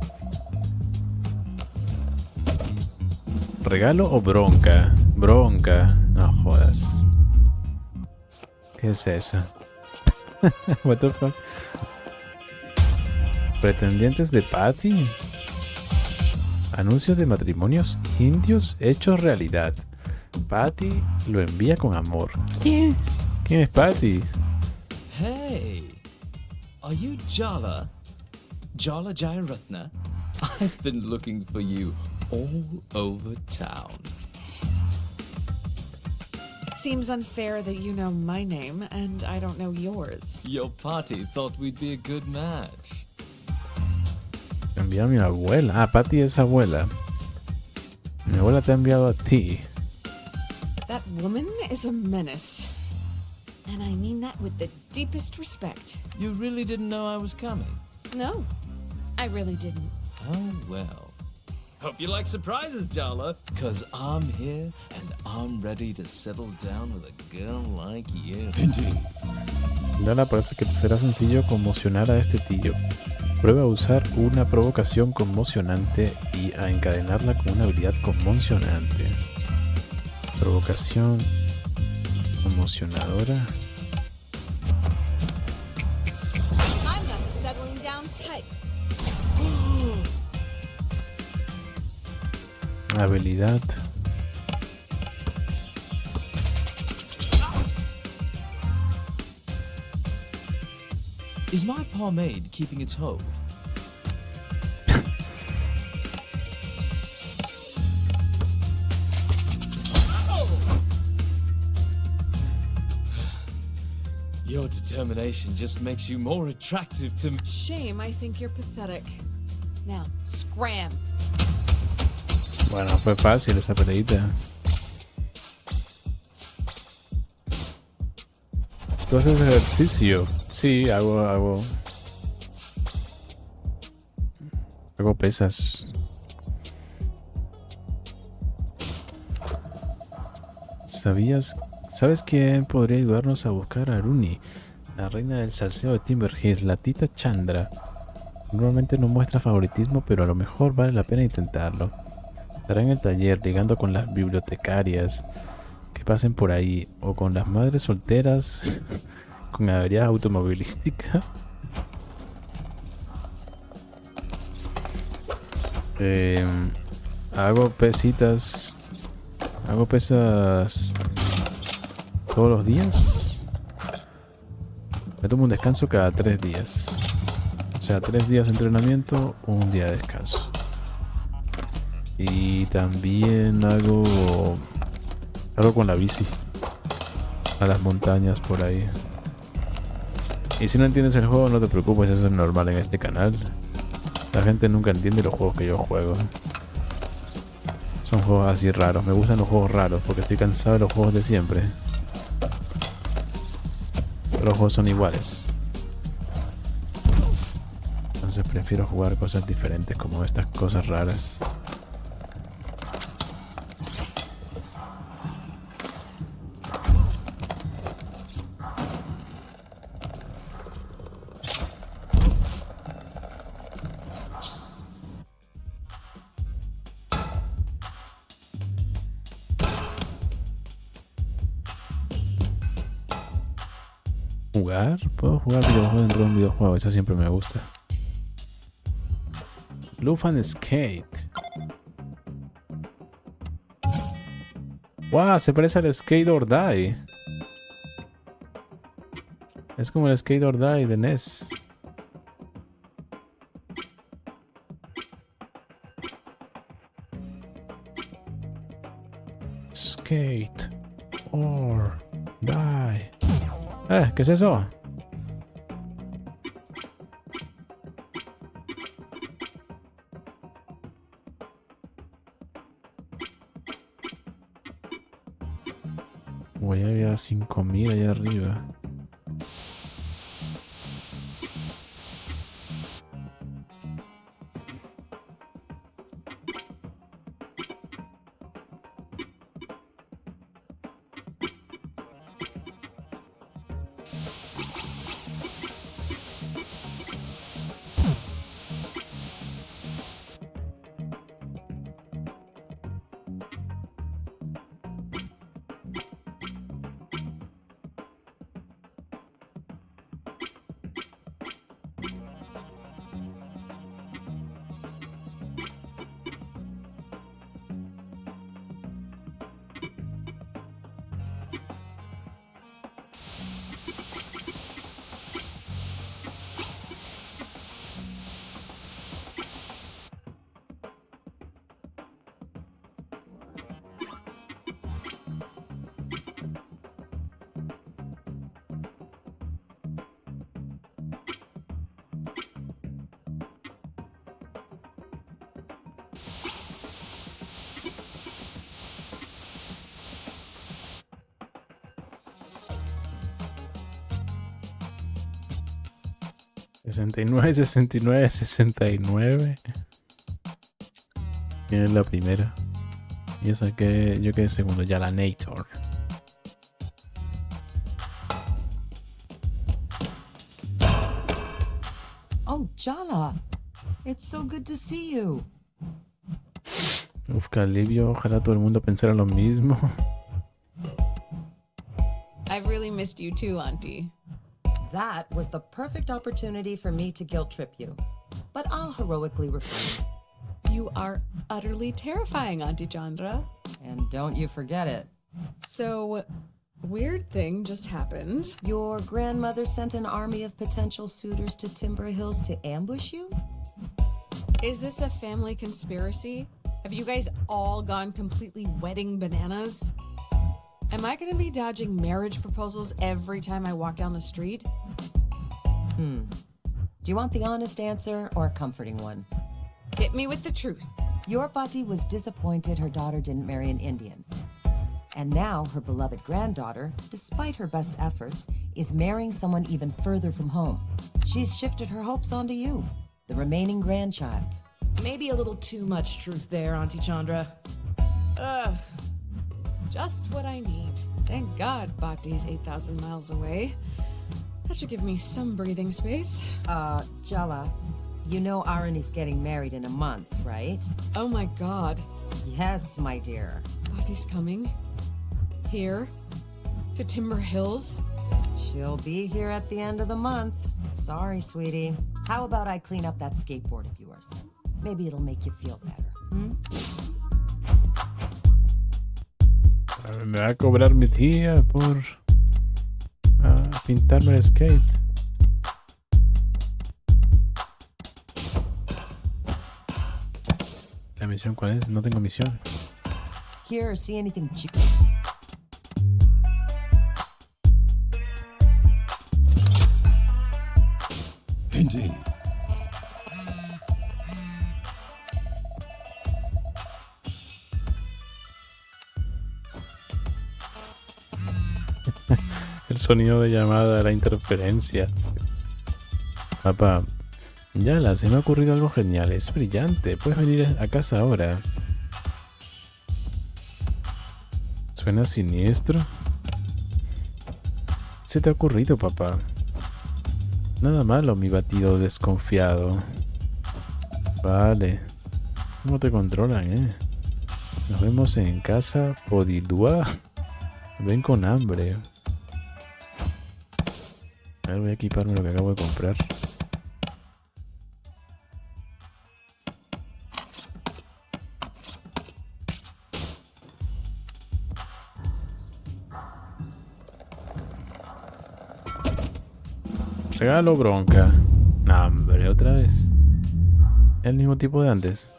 ¿Regalo o bronca? Bronca. No jodas. ¿Qué es eso? What the fuck? ¿Pretendientes de Patty? Anuncios de matrimonios indios hechos realidad. Patty lo envía con amor. ¿Quién? ¿Quién es Patty? Hey, are you Jala? Jala Jairatna? I've been looking for you all over town. Seems unfair that you know my name and I don't know yours. Your party thought we'd be a good match. Envía a mi abuela. Patty es abuela. Mi abuela te ha enviado a ti. That woman is a menace. And I mean that with the deepest respect. You really didn't know I was coming? No, I really didn't. Oh, well. Hope you like surprises, Jala. 'Cause I'm here and I'm ready to settle down with a girl like you. Indeed. Lola, parece que te será sencillo conmocionar a este tío. Prueba a usar una provocación conmocionante y a encadenarla con una habilidad conmocionante. Provocación conmocionadora. I'm not the settling down type. Habilidad. Is my pomade keeping its hold? Your determination just makes you more attractive to me. Shame, I think you're pathetic. Now, scram. Bueno, fue fácil esa peleita. ¿Tú haces ejercicio? Sí, hago pesas. ¿Sabes quién podría ayudarnos a buscar a Aruni, la reina del salseo de Timber Hills, la tita Chandra? Normalmente no muestra favoritismo, pero a lo mejor vale la pena intentarlo. Estará en el taller ligando con las bibliotecarias que pasen por ahí, o con las madres solteras con avería automovilística. Hago pesas todos los días. Me tomo un descanso cada 3 días. O sea, 3 días de entrenamiento, un día de descanso. Y también salgo con la bici a las montañas por ahí. Y si no entiendes el juego, no te preocupes, eso es normal en este canal. La gente nunca entiende los juegos que yo juego. Son juegos así raros. Me gustan los juegos raros porque estoy cansado de los juegos de siempre. Pero los juegos son iguales. Entonces prefiero jugar cosas diferentes, como estas cosas raras. Puedo jugar videojuegos dentro de un videojuego, eso siempre me gusta. Luff and Skate. ¡Wow! Se parece al Skate or Die. Es como el Skate or Die de NES. Skate or Die. ¿Qué es eso? Voy a ver 5000 allá arriba. ¿69, 69, 69? ¿Quién es la primera? Yo quedé segundo, ya la Nator. Oh, Jala. It's so good to see you. Uf, qué alivio. Ojalá todo el mundo pensara lo mismo. I've really missed you too, Auntie. That was the perfect opportunity for me to guilt trip you. But I'll heroically refrain. You are utterly terrifying, Auntie Chandra. And don't you forget it. So, weird thing just happened. Your grandmother sent an army of potential suitors to Timber Hills to ambush you? Is this a family conspiracy? Have you guys all gone completely wedding bananas? Am I gonna be dodging marriage proposals every time I walk down the street? Do you want the honest answer or a comforting one? Hit me with the truth. Your Pati was disappointed her daughter didn't marry an Indian. And now her beloved granddaughter, despite her best efforts, is marrying someone even further from home. She's shifted her hopes onto you, the remaining grandchild. Maybe a little too much truth there, Auntie Chandra. Ugh. Just what I need. Thank God Bhakti's 8,000 miles away. That should give me some breathing space. Jala, you know Arun is getting married in a month, right? Oh my God. Yes, my dear. Bhakti's coming? Here? To Timber Hills? She'll be here at the end of the month. Sorry, sweetie. How about I clean up that skateboard of yours? Maybe it'll make you feel better. Me va a cobrar mi tía por pintarme el skate. ¿La misión cuál es? No tengo misión. Here, see anything Indeed. El sonido de llamada, la interferencia. Papá, Yala, se me ha ocurrido algo genial. Es brillante. Puedes venir a casa ahora. ¿Suena siniestro? ¿Qué se te ha ocurrido, papá? Nada malo, mi batido desconfiado. Vale. ¿Cómo te controlan, Nos vemos en casa, Podidua. Ven con hambre. A ver, voy a equiparme lo que acabo de comprar. Regalo bronca. Nah, hombre, otra vez. El mismo tipo de antes.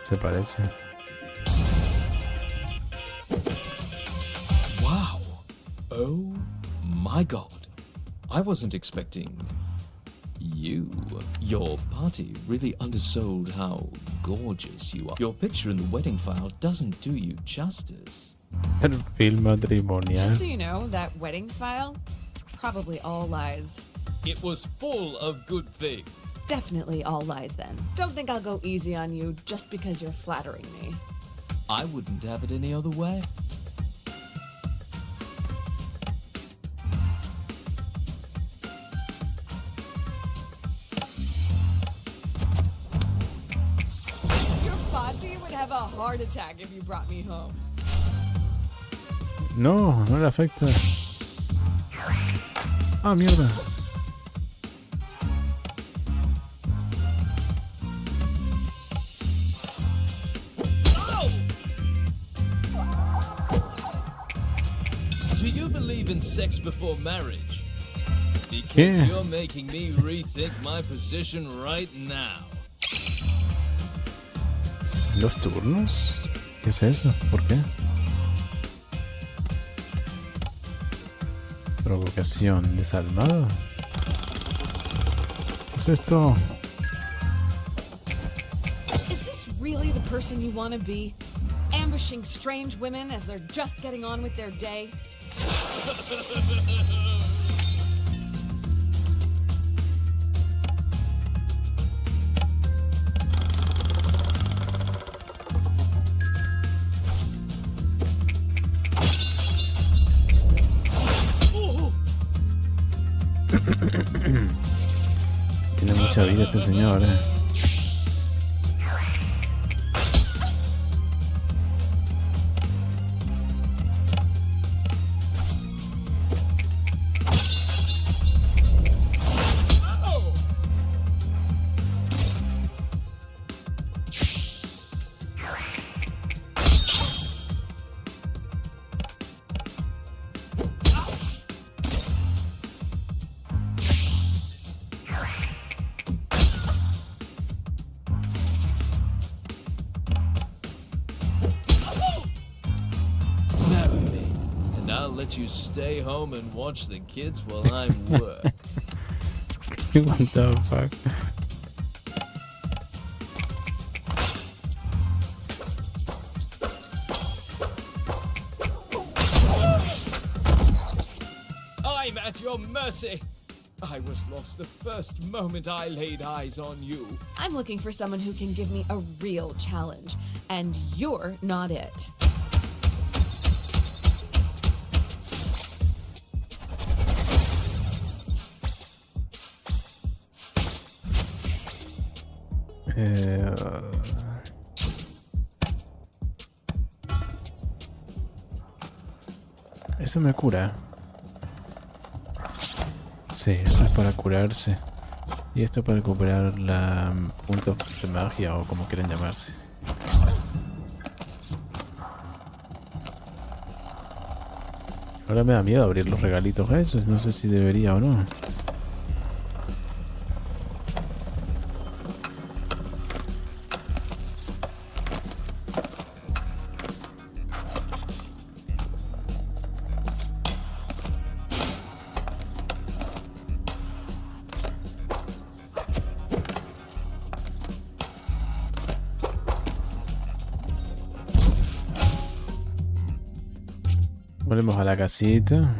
Se parece. Wow. Oh my god. I wasn't expecting you. Your party really undersold how gorgeous you are. Your picture in the wedding file doesn't do you justice. Perfil matrimonial. Just so you know, that wedding file, probably all lies. It was full of good things. Definitely all lies then. Don't think I'll go easy on you just because you're flattering me. I wouldn't have it any other way. Your body would have a heart attack if you brought me home. No, no le afecta. Ah, mierda. Do you believe in sex before marriage? Because Yeah. you're making me rethink my position right now. ¿Los turnos? ¿Qué es eso? ¿Por qué? Provocación desalmada. ¿Qué es esto? Is this really the person you want to be? Ambushing strange women as they're just getting on with their day? Tiene mucha vida este señor, let you stay home and watch the kids while I work. What the fuck? I'm at your mercy. I was lost the first moment I laid eyes on you. I'm looking for someone who can give me a real challenge, and you're not it. Esto me cura. Sí, eso es para curarse. Y esto para recuperar la puntos de magia o como quieran llamarse. Ahora me da miedo abrir los regalitos esos. No sé si debería o no. Volvemos a la casita.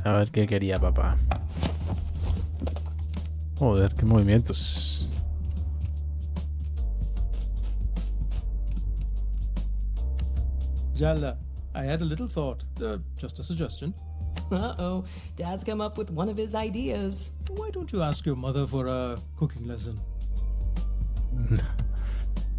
A ver qué quería papá. Joder, qué movimientos. Jala, I had a little thought. Just a suggestion. Uh-oh, Dad's come up with one of his ideas. Why don't you ask your mother for a cooking lesson?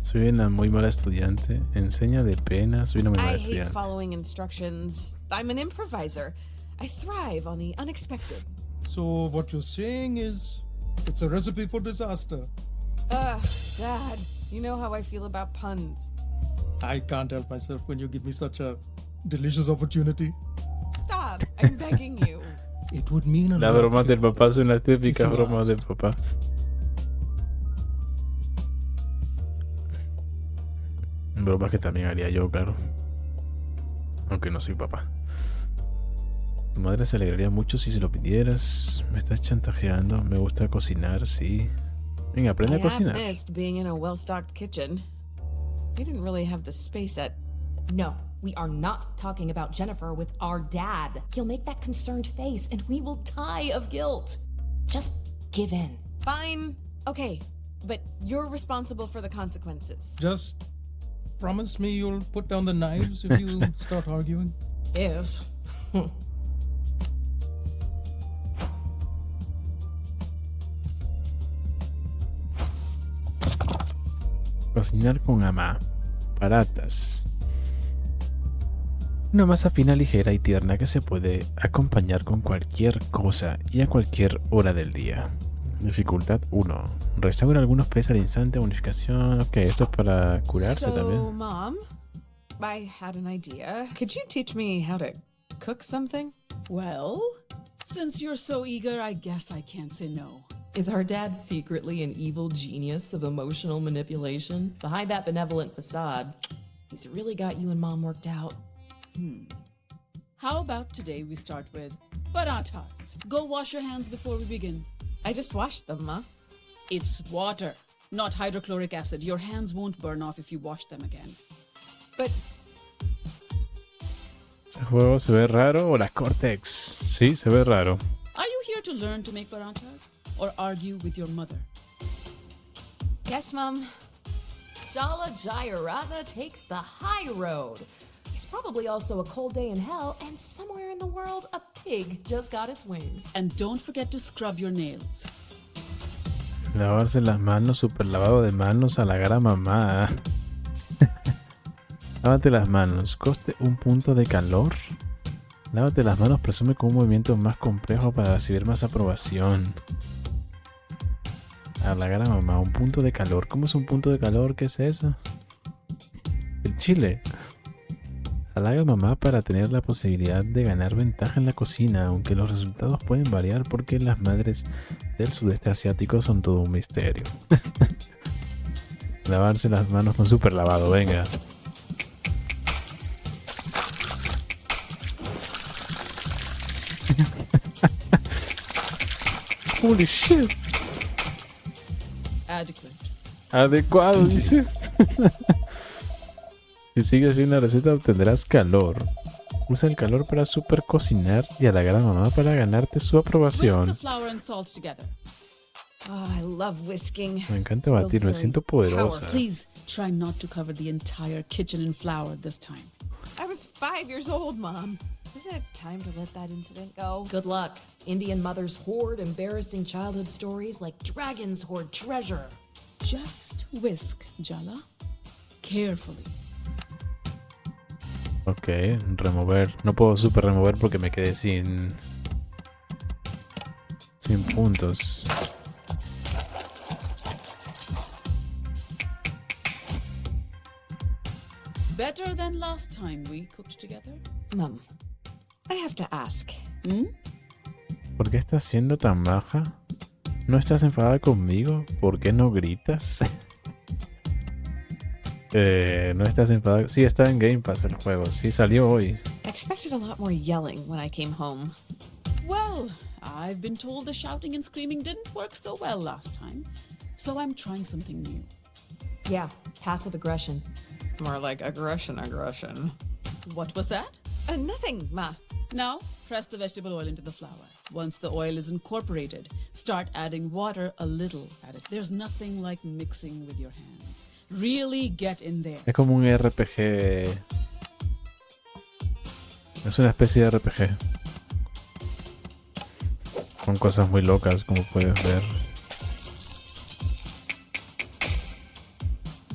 Soy una muy mala estudiante. Enseña de pena. Soy una muy mala I hate estudiante. following instructions. I'm an improviser. I thrive on the unexpected. So what you're saying is, it's a recipe for disaster. Dad, you know how I feel about puns. I can't help myself when you give me such a delicious opportunity. Stop, I'm begging you. It would mean a Las lot bromas to del me papá son las típicas if you bromas ask. del papá. Bromas que también haría yo, claro. Aunque no soy papá. Tu madre se alegraría mucho si se lo pidieras. Me estás chantajeando. Me gusta cocinar, sí. Venga, aprende a I cocinar. have missed being in a well-stocked kitchen. We didn't really have the space at... No, we are not talking about Jennifer with our dad. He'll make that concerned face and we will die of guilt. Just give in. Fine. Okay, but you're responsible for the consequences. Just promise me you'll put down the knives if you start arguing. If. Cocinar con mamá. Patatas. Una masa fina, ligera y tierna que se puede acompañar con cualquier cosa y a cualquier hora del día. Dificultad 1. Restaura algunos peces al instante. Bonificación. Ok, esto es para curarse So, también. Mom, I had an idea. Could you teach me how to cook something? Well, since you're so eager, I guess I can't say no. Is our dad secretly an evil genius of emotional manipulation? Behind that benevolent facade, he's really got you and Mom worked out. How about today we start with parathas? Go wash your hands before we begin. I just washed them, Ma. It's water, not hydrochloric acid. Your hands won't burn off if you wash them again. But ¿Ese juego se ve raro o las Cortex? Sí, se ve raro. Are you here to learn to make parathas or argue with your mother? yes, Mom. Shala Jayaratna takes the high road. It's probably also a cold day in hell, and somewhere in the world, a pig just got its wings. And don't forget to scrub your nails. Lavarse las manos, super lavado de manos, halagar a mamá. Lávate las manos, coste un punto de calor. Lávate las manos, presume con un movimiento más complejo para recibir más aprobación. Halagar a mamá, un punto de calor. ¿Cómo es un punto de calor? ¿Qué es eso? El chile. Halaga a mamá para tener la posibilidad de ganar ventaja en la cocina, aunque los resultados pueden variar porque las madres del sudeste asiático son todo un misterio. Lavarse las manos con super lavado, venga. Holy shit. Adequate. Adecuado, dices. Si sigues bien la receta obtendrás calor. Usa el calor para super cocinar y halagar a mamá para ganarte su Whisk the aprobación. flour and salt together. Oh, I love whisking. Me encanta batir, me siento poderosa. Please try not to cover the entire kitchen in flour this time. I was 5 years old, Mom. Isn't it time to let that incident go? Good luck. Indian mothers hoard embarrassing childhood stories like dragons hoard treasure. Just whisk, Jala. Carefully. Ok, remover. No puedo super remover porque me quedé sin puntos. Better than last time we cooked together? Mom, I have to ask. ¿Por qué estás siendo tan baja? ¿No estás enfadada conmigo? ¿Por qué no gritas? No estás enfadada. Sí, está en Game Pass el juego. Sí, salió hoy. I expected a lot more yelling when I came home. Well, I've been told the shouting and screaming didn't work so well last time, so I'm trying something new. Yeah, passive aggression. More like aggression. What was that? Nothing, Ma. Now, press the vegetable oil into the flour. Once the oil is incorporated, start adding water a little at it. There's nothing like mixing with your hands. Really get in there. Es como un RPG. Es una especie de RPG. Con cosas muy locas, como puedes ver.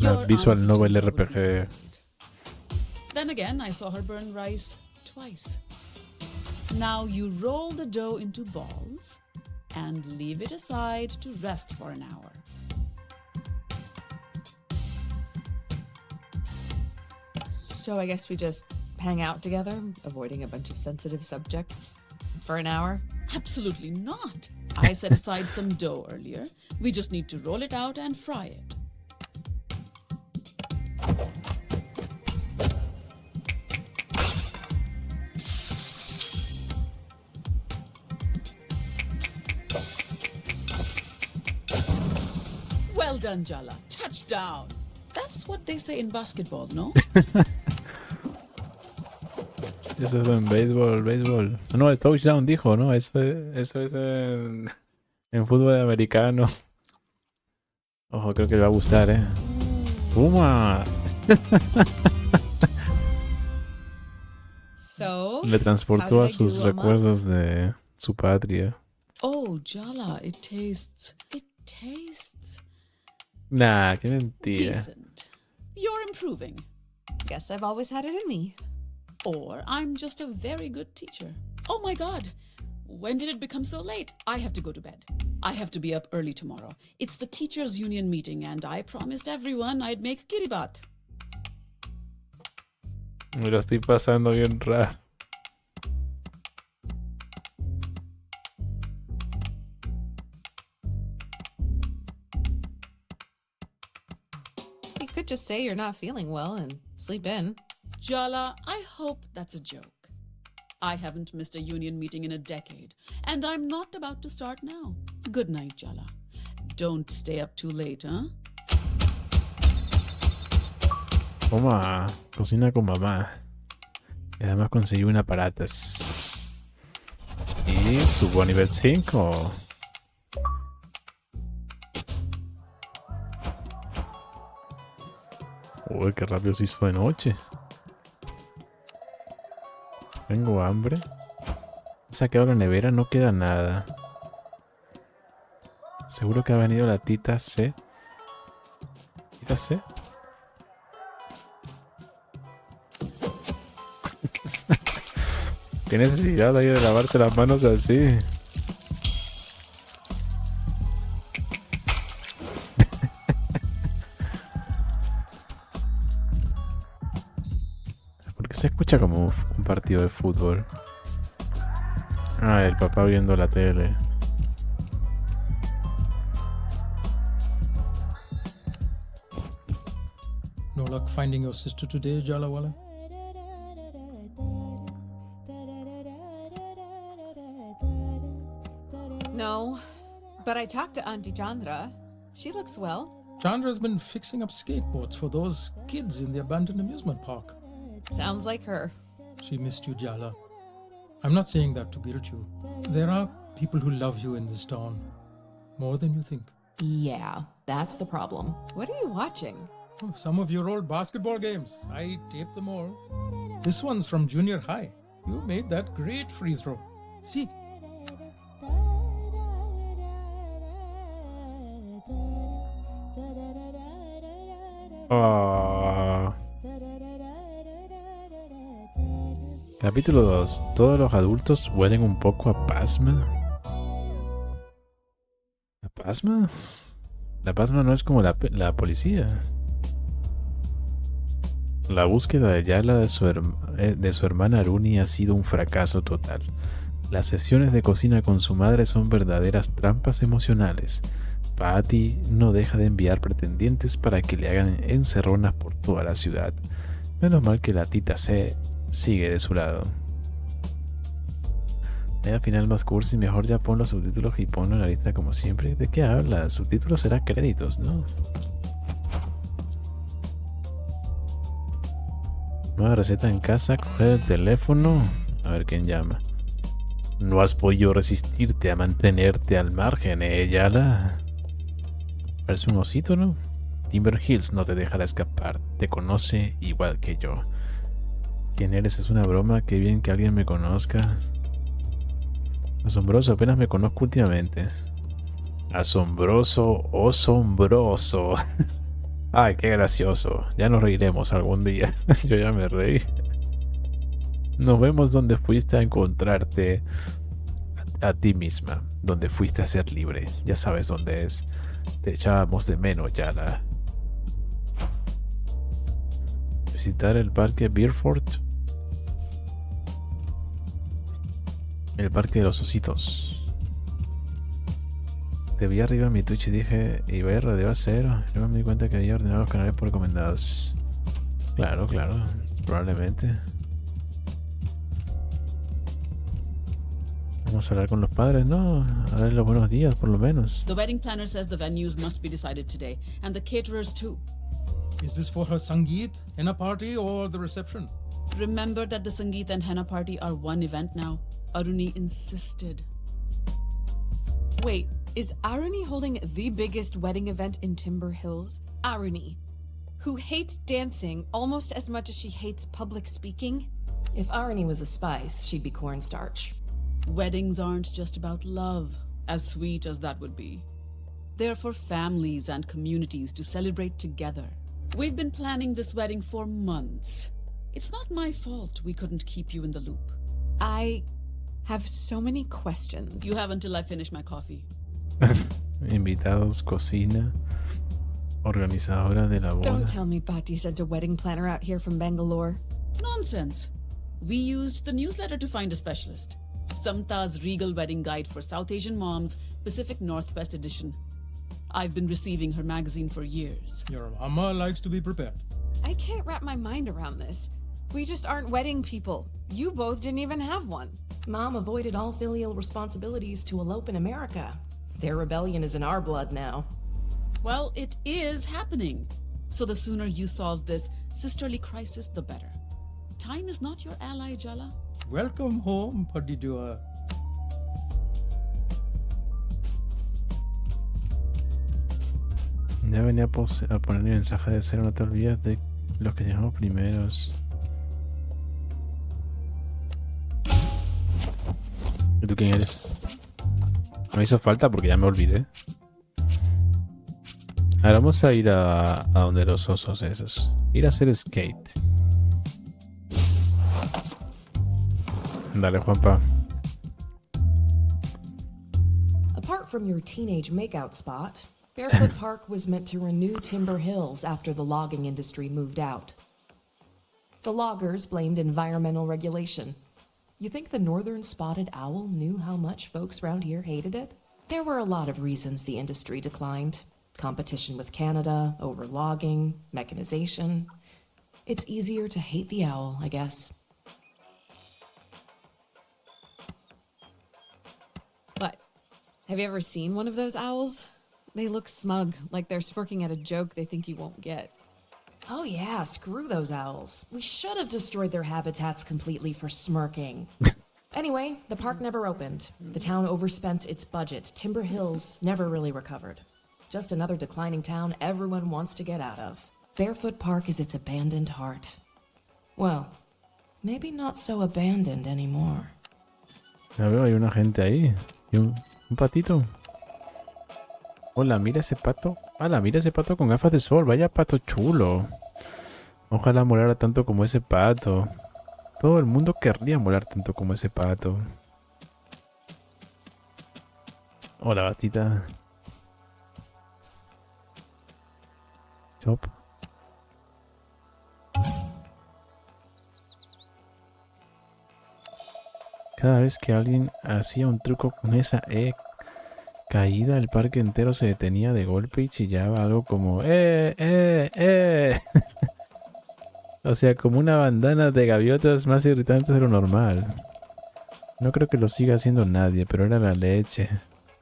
Una visual novel RPG. Then again, I saw her burn rice twice. Now you roll the dough into balls and leave it aside to rest for an hour. So I guess we just hang out together, avoiding a bunch of sensitive subjects for an hour? Absolutely not. I set aside some dough earlier. We just need to roll it out and fry it. Well done, Jala. Touchdown. That's what they say in basketball, no? Eso es en béisbol. No, el touchdown dijo, ¿no? Eso es en fútbol americano. Ojo, creo que le va a gustar, ¿eh? ¡Puma! So, Le transportó a sus recuerdos de su patria. Oh, Jala, it tastes... Nah, qué mentira. decent. You're improving. Guess I've always had it in me. Or I'm just a very good teacher. Oh my god! When did it become so late? I have to go to bed. I have to be up early tomorrow. It's the teachers' union meeting and I promised everyone I'd make kiribat. Me lo estoy pasando bien raro. You could just say you're not feeling well and sleep in. Jala, I hope that's a joke. I haven't missed a union meeting in a decade, and I'm not about to start now. Good night, Jala. Don't stay up too late, huh? Toma, cocina con mamá. Y además conseguí un aparatas. Y subo a nivel 5. Uy, qué rápido se hizo de noche. Tengo hambre. He saqueado la nevera, no queda nada. Seguro que ha venido la tita C. ¿Tita C? ¿Qué necesidad hay de lavarse las manos así? Se escucha como un partido de fútbol. Ah, el papá viendo la tele. No luck finding your sister today, Jalawala? No, but I talked to Auntie Chandra. She looks well. Chandra's been fixing up skateboards for those kids in the abandoned amusement park. Sounds like her. She missed you, Jala. I'm not saying that to guilt you. There are people who love you in this town. More than you think. Yeah, that's the problem. What are you watching? Oh, some of your old basketball games. I taped them all. This one's from junior high. You made that great free throw. See? Oh. Capítulo 2. Todos los adultos huelen un poco a pasma. ¿A pasma? La pasma no es como la policía. La búsqueda de Yala de su hermana Aruni ha sido un fracaso total. Las sesiones de cocina con su madre son verdaderas trampas emocionales. Patty no deja de enviar pretendientes para que le hagan encerronas por toda la ciudad. Menos mal que la tita C sigue de su lado. Al final más cursi, mejor ya pon los subtítulos y ponlo en la lista como siempre. ¿De qué habla? Subtítulos será créditos, ¿no? Nueva receta en casa, coger el teléfono. A ver quién llama. No has podido resistirte a mantenerte al margen, Yala. Parece un osito, ¿no? Timber Hills no te dejará escapar. Te conoce igual que yo. ¿Quién eres? Es una broma. Qué bien que alguien me conozca. Asombroso, apenas me conozco últimamente. Asombroso, asombroso. Ay, qué gracioso. Ya nos reiremos algún día. Yo ya me reí. Nos vemos donde fuiste a encontrarte a ti misma. Donde fuiste a ser libre. Ya sabes dónde es. Te echábamos de menos, Yala. Visitar el parque Beerford. El parque de los ositos. Te vi arriba en mi Twitch y dije, IBR debe hacer. Luego me di cuenta que había ordenado los canales por recomendados. Claro, probablemente. Vamos a hablar con los padres, ¿no? A ver los buenos días, por lo menos. The wedding planner says the venues must be decided today, and the caterers too. Is this for her Sangeet, henna party, or the reception? Remember that the Sangeet and henna party are one event now. Aruni insisted. Wait, is Aruni holding the biggest wedding event in Timber Hills? Aruni, who hates dancing almost as much as she hates public speaking? If Aruni was a spice, she'd be cornstarch. Weddings aren't just about love, as sweet as that would be. They're for families and communities to celebrate together. We've been planning this wedding for months. It's not my fault we couldn't keep you in the loop. I have so many questions. You have until I finish my coffee. Invitados, cocina, organizadora de la boda. Don't tell me Bhatti sent a wedding planner out here from Bangalore. Nonsense. We used the newsletter to find a specialist. Samta's Regal Wedding Guide for South Asian Moms, Pacific Northwest Edition. I've been receiving her magazine for years. Your mama likes to be prepared. I can't wrap my mind around this. We just aren't wedding people. You both didn't even have one. Mom avoided all filial responsibilities to elope in America. Their rebellion is in our blood now. Well, it is happening. So the sooner you solve this sisterly crisis, the better. Time is not your ally, Jala. Welcome home, Padidua. Ya venía a poner mi mensaje de cero, no te olvides de los que llegamos primeros. ¿Y tú quién eres? No hizo falta porque ya me olvidé. Ahora vamos a ir a donde los osos esos. Ir a hacer skate. Dale, Juanpa. Apart from your teenage makeout spot, Barefoot Park was meant to renew Timber Hills after the logging industry moved out. The loggers blamed environmental regulation. You think the northern spotted owl knew how much folks around here hated it? There were a lot of reasons the industry declined. Competition with Canada, over logging, mechanization. It's easier to hate the owl, I guess. But have you ever seen one of those owls? They look smug, like they're smirking at a joke they think you won't get. Oh yeah, screw those owls. We should have destroyed their habitats completely for smirking. Anyway, the park never opened. The town overspent its budget. Timber Hills never really recovered. Just another declining town everyone wants to get out of. Barefoot Park is its abandoned heart. Well, maybe not so abandoned anymore. Ya veo, hay una gente ahí. Y un patito. Hola, mira ese pato. Hola, mira ese pato con gafas de sol. Vaya pato chulo. Ojalá molara tanto como ese pato. Todo el mundo querría molar tanto como ese pato. Hola, Bastita. Chop. Cada vez que alguien hacía un truco con esa caída, el parque entero se detenía de golpe y chillaba algo como O sea, como una bandana de gaviotas más irritantes de lo normal. No creo que lo siga haciendo nadie, pero era la leche.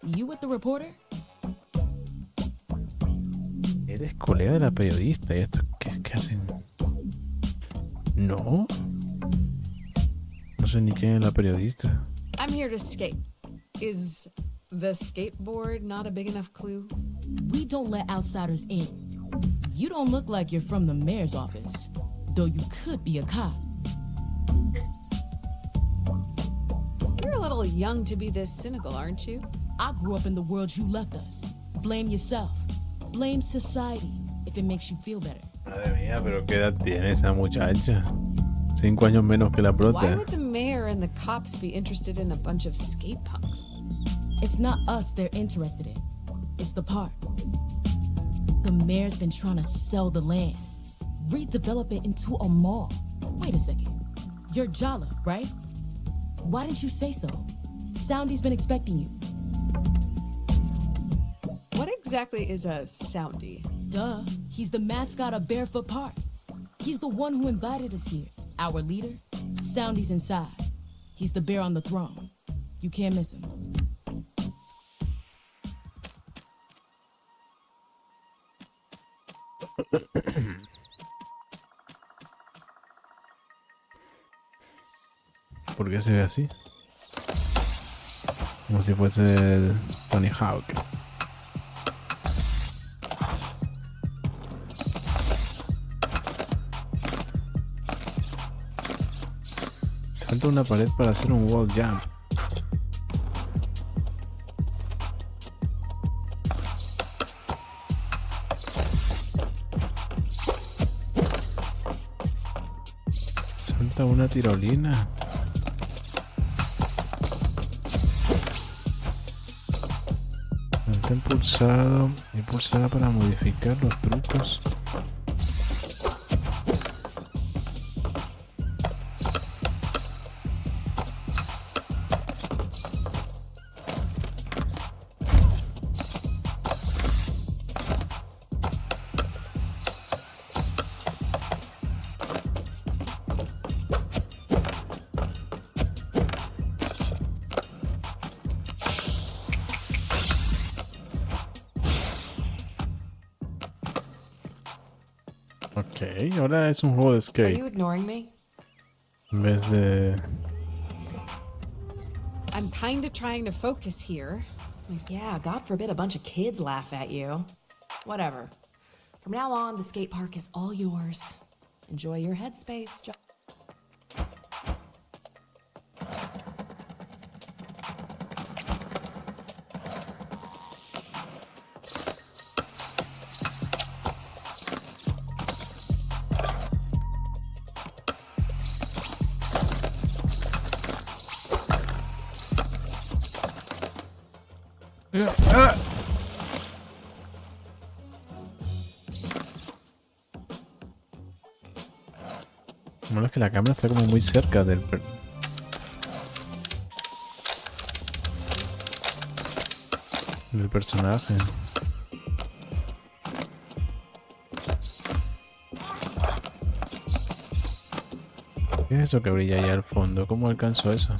You with the reporter? Eres colega de la periodista. ¿Y esto qué hacen? No. No sé ni quién es la periodista. I'm here to skate. Is the skateboard not a big enough clue? We don't let outsiders in. You don't look like you're from the mayor's office, though you could be a cop. You're a little young to be this cynical, aren't you? I grew up in the world you left us. Blame yourself. Blame society if it makes you feel better. Madre mía, pero ¿qué edad tiene esa muchacha? 5 años menos que la Why prota. would the mayor and the cops be interested in a bunch of skate punks? It's not us they're interested in. It's the park. The mayor's been trying to sell the land. Redevelop it into a mall. Wait a second. You're Jala, right? Why didn't you say so? Soundy's been expecting you. What exactly is a Soundy? Duh. He's the mascot of Barefoot Park. He's the one who invited us here. Our leader, Soundy's inside. He's the bear on the throne. You can't miss him. ¿Por qué se ve así? Como si fuese el Tony Hawk. Salta una pared para hacer un wall jump. Salta una tirolina. Mantén pulsado y pulsada para modificar los trucos. Ok, ahora es un juego de Are skate. you ignoring me? En vez de... I'm kinda trying to focus here. Yeah, God forbid a bunch of kids laugh at you. Whatever. From now on, the skate park is all yours. Enjoy your headspace. Lo malo es que la cámara está como muy cerca del personaje. ¿Qué es eso que brilla ahí al fondo? ¿Cómo alcanzo eso?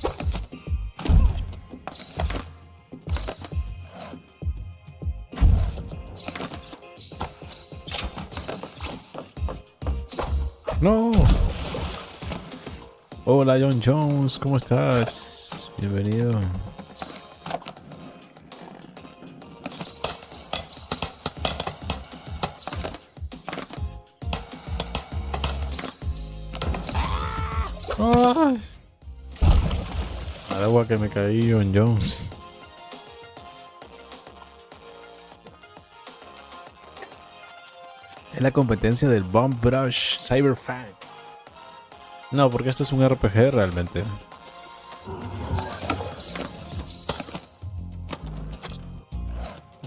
¡No! Hola John Jones, ¿cómo estás? Bienvenido. ¡Ay! Al agua que me caí, John Jones. Es la competencia del Bomb Brush Cyberpunk. No, porque esto es un RPG realmente.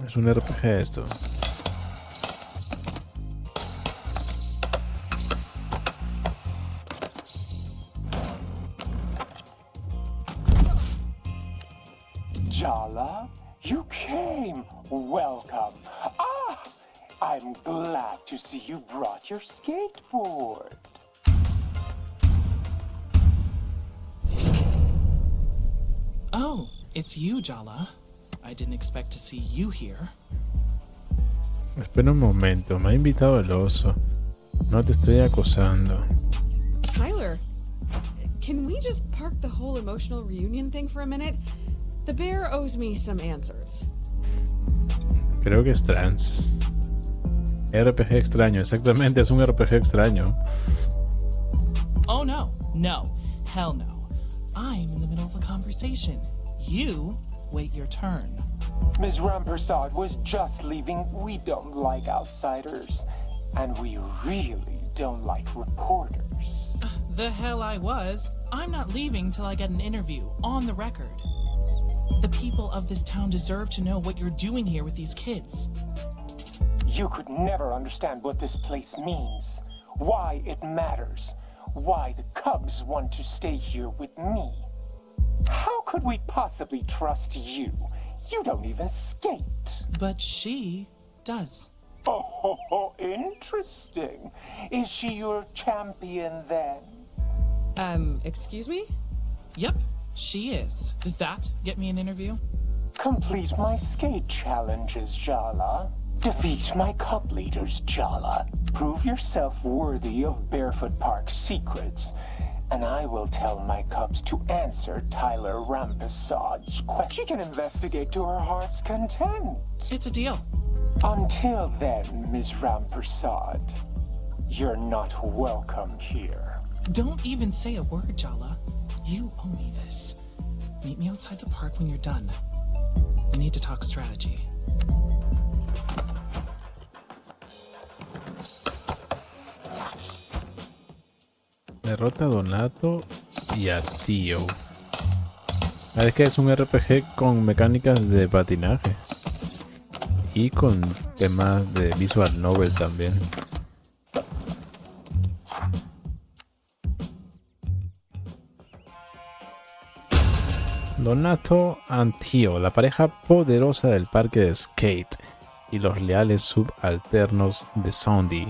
Es un RPG esto. Jala, you came. Welcome. Ah, I'm glad to see you brought your skateboard. Oh, it's you, Jala. I didn't expect to see you here. Espera un momento, me ha invitado el oso. No te estoy acosando. Tyler, can we just park the whole emotional reunion thing for a minute? The bear owes me some answers. Creo que es trans. RPG extraño, exactamente, es un RPG extraño. Oh no, no, hell no. I'm in the middle of a conversation. You wait your turn. Ms. Rampersad was just leaving. We don't like outsiders. And we really don't like reporters. The hell I was. I'm not leaving till I get an interview, on the record. The people of this town deserve to know what you're doing here with these kids. You could never understand what this place means. Why it matters. Why the Cubs want to stay here with me. How could we possibly trust you? You don't even skate. But she does. Oh, interesting. Is she your champion then? Excuse me? Yep, she is. Does that get me an interview? Complete my skate challenges, Jala. Defeat my Cub leaders, Jala. Prove yourself worthy of Barefoot Park's secrets. And I will tell my Cubs to answer Tyler Rampesad's question. She can investigate to her heart's content. It's a deal. Until then, Ms. Rampersad, you're not welcome here. Don't even say a word, Jala. You owe me this. Meet me outside the park when you're done. We need to talk strategy. Derrota a Donato y a Tío. Es que es un RPG con mecánicas de patinaje. Y con temas de visual novel también. Donato and Tío, la pareja poderosa del parque de skate y los leales subalternos de Sondi.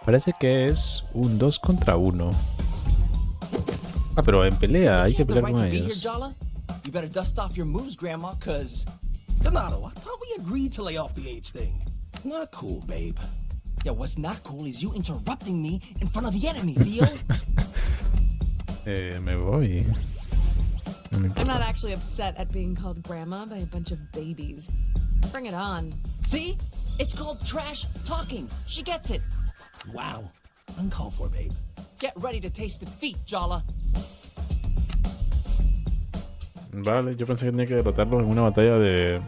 Parece que es un 2 contra 1. Ah, pero en pelea, hay que pelear con ellos. You better dust off your moves, Grandma, cause... Donato, I thought we agreed to lay off the age thing. Not cool, babe. Yeah, what's not cool is you interrupting me in front of the enemy, Theo. Me voy. No me I'm not actually upset at being called grandma by a bunch of babies. Bring it on. See? It's called trash talking. She gets it. Wow. Uncalled for, babe. Get ready to taste defeat, Jala. Vale, yo pensé que tenía que derrotarlo en una batalla de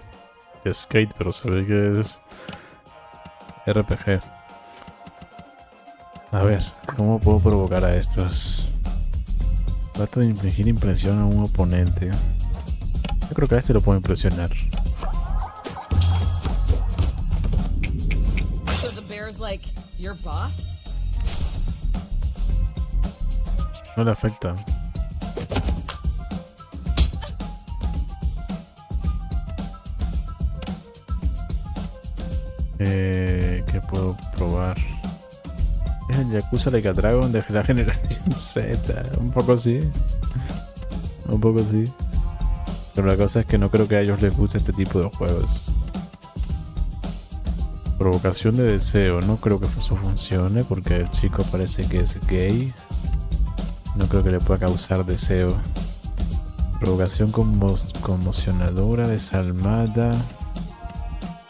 skate, pero se ve que es RPG. A ver, ¿cómo puedo provocar a estos? Trata de infligir impresión a un oponente. Yo creo que a este lo puedo impresionar. So the bear's like your boss? No le afecta. ¿Qué puedo probar? Es el Yakuza Like a Dragon de la generación Z. Un poco sí. Un poco sí. Pero la cosa es que no creo que a ellos les guste este tipo de juegos. Provocación de deseo. No creo que eso funcione porque el chico parece que es gay. No creo que le pueda causar deseo. Provocación conmocionadora, desalmada.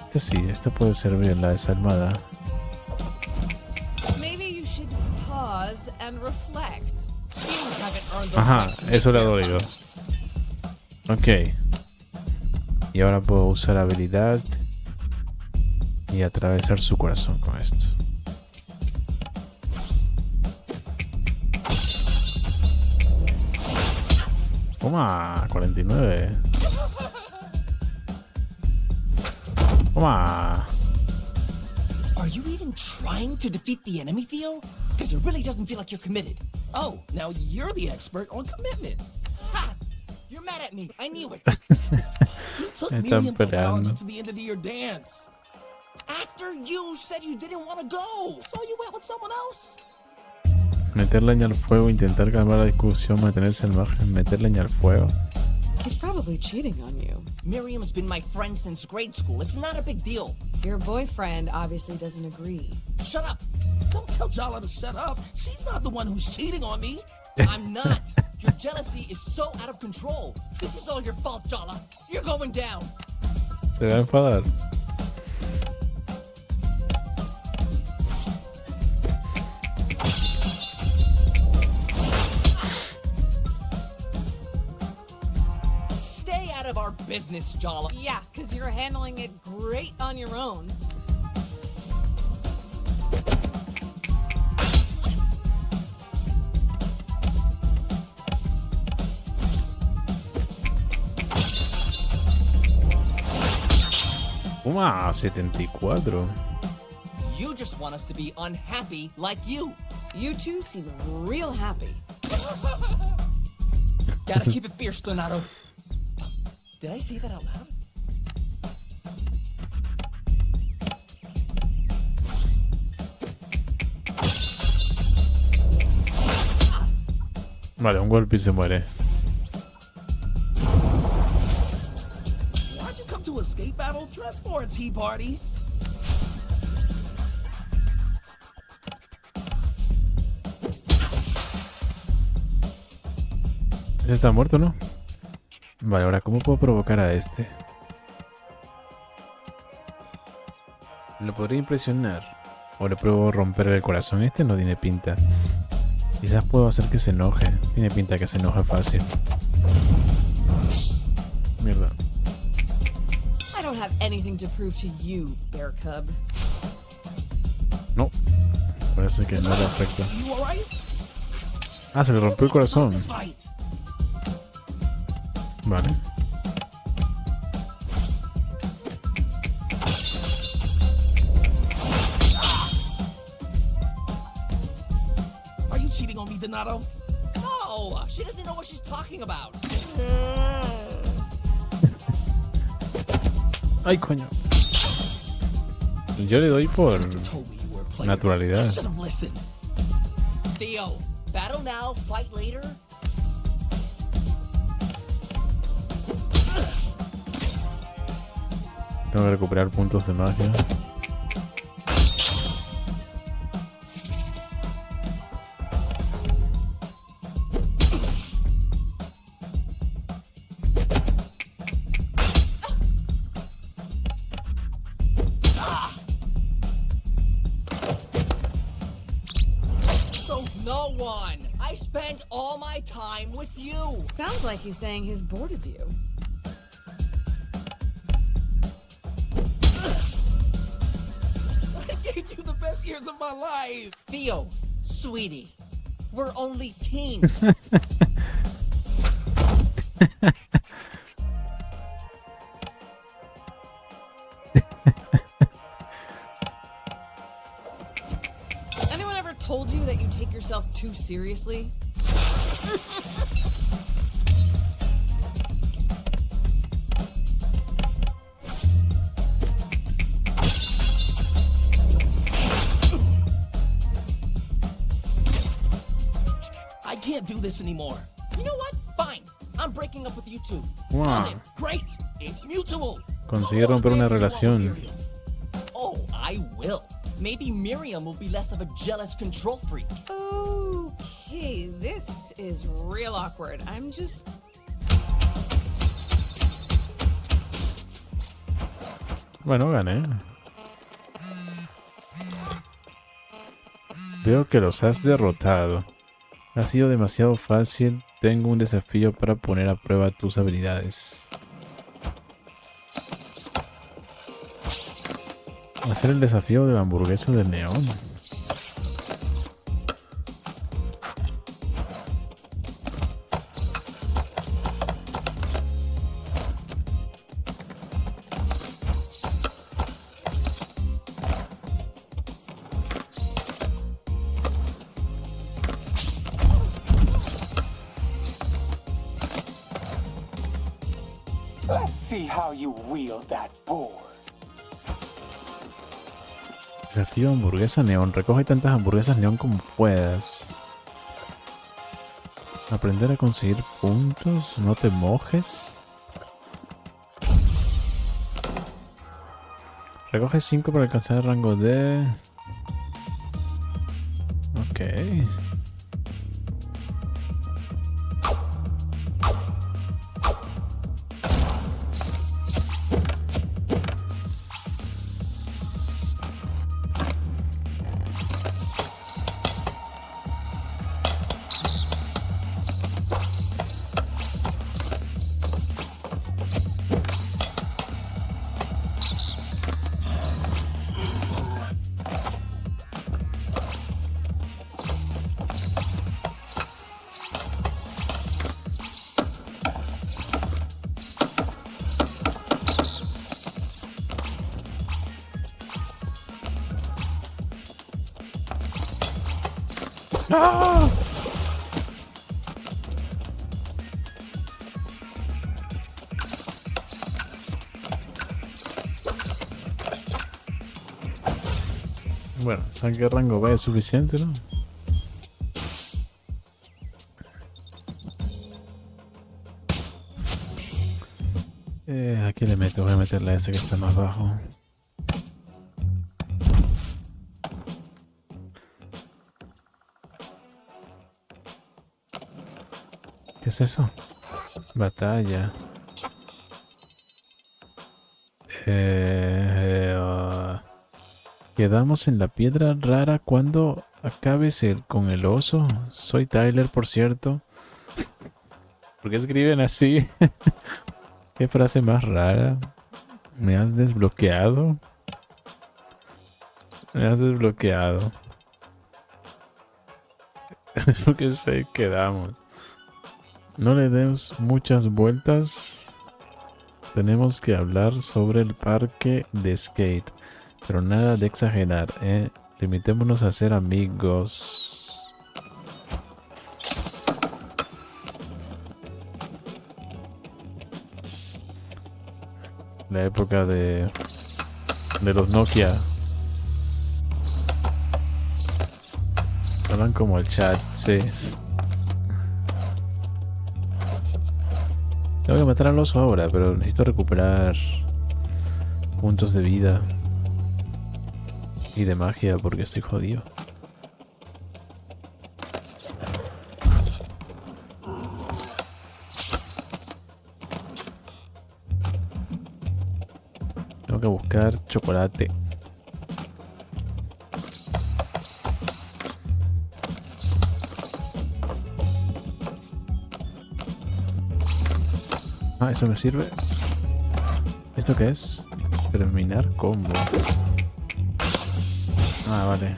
Esto sí, esta puede ser bien, la desalmada. Ajá, eso le doy yo. Ok. Y ahora puedo usar habilidad y atravesar su corazón con esto. Toma, 49. Toma. Are you even trying to defeat the enemy, Theo? Because it really doesn't feel like you're committed. Oh, now you're the expert on commitment. Ha! You're mad at me. I knew it. You took Miriam Palacio to the end of your dance. After you said you didn't want to go, so you went with someone else. Meter leña al fuego, intentar calmar la discusión, mantenerse al margen, meter leña al fuego. He's probably cheating on you. Miriam's been my friend since grade school. It's not a big deal. Your boyfriend obviously doesn't agree. Shut up. Don't tell Jala to shut up. She's not the one who's cheating on me. I'm not. Your jealousy is so out of control. This is all your fault, Jala. You're going down. Se va a enfadar. Stay out of our business, Jala. Yeah, because you're handling it great on your own. Toma, 74. You just want us to be unhappy like you. You two seem real happy. Gotta keep it fierce, Donato. Did I say that out loud? Vale, un golpe y se muere. Why'd you come to a skate battle dressed for a tea party? ¿Ese está muerto, no? Vale, ahora, ¿cómo puedo provocar a este? Lo podría impresionar. O le puedo romper el corazón. Este no tiene pinta. Quizás puedo hacer que se enoje. Tiene pinta que se enoja fácil. Mierda. I don't have anything to prove to you, Bear Cub. No. Parece que no le afecta. Ah, se le rompió el corazón. Vale. Are you cheating on me, Donato? No, she doesn't know what she's talking about. Ay, coño. Yo le doy por naturalidad. Theo, battle now, fight later. Tengo que recuperar puntos de magia. So no one. I spend all my time with you. Sounds like he's saying he's bored of you. Years of my life. Theo, sweetie, we're only teens. Anyone ever told you that you take yourself too seriously? can't do this anymore. You know what? Fine. I'm breaking up with you two. Wow. Great. It's mutual. Consigue romper una relación. Oh, I will. Maybe Miriam will be less of a jealous control freak. Okay, this is real awkward. I'm just... Bueno, gané. Veo que los has derrotado. Ha sido demasiado fácil. Tengo un desafío para poner a prueba tus habilidades. Hacer el desafío de la hamburguesa del neón. Let's see how you wield that board. Desafío hamburguesa neón. Recoge tantas hamburguesas neón como puedas. Aprender a conseguir puntos. No te mojes. Recoge 5 para alcanzar el rango de... Ok. ¡Ah! Bueno, ¿saben qué rango va? Es suficiente, ¿no? Aquí le meto, voy a meterle a ese que está más bajo. ¿Qué es eso? Batalla. Quedamos en la piedra rara cuando acabes con el oso. Soy Tyler, por cierto. ¿Por qué escriben así? ¿Qué frase más rara? ¿Me has desbloqueado? Me has desbloqueado. Es lo que sé, quedamos. No le demos muchas vueltas. Tenemos que hablar sobre el parque de skate. Pero nada de exagerar, ¿eh? Limitémonos a ser amigos. La época de los Nokia. Hablan como el chat, sí. Tengo que matar al oso ahora, pero necesito recuperar puntos de vida y de magia porque estoy jodido. Tengo que buscar chocolate. Ah, eso me sirve. ¿Esto qué es? Terminar combo. Ah, vale.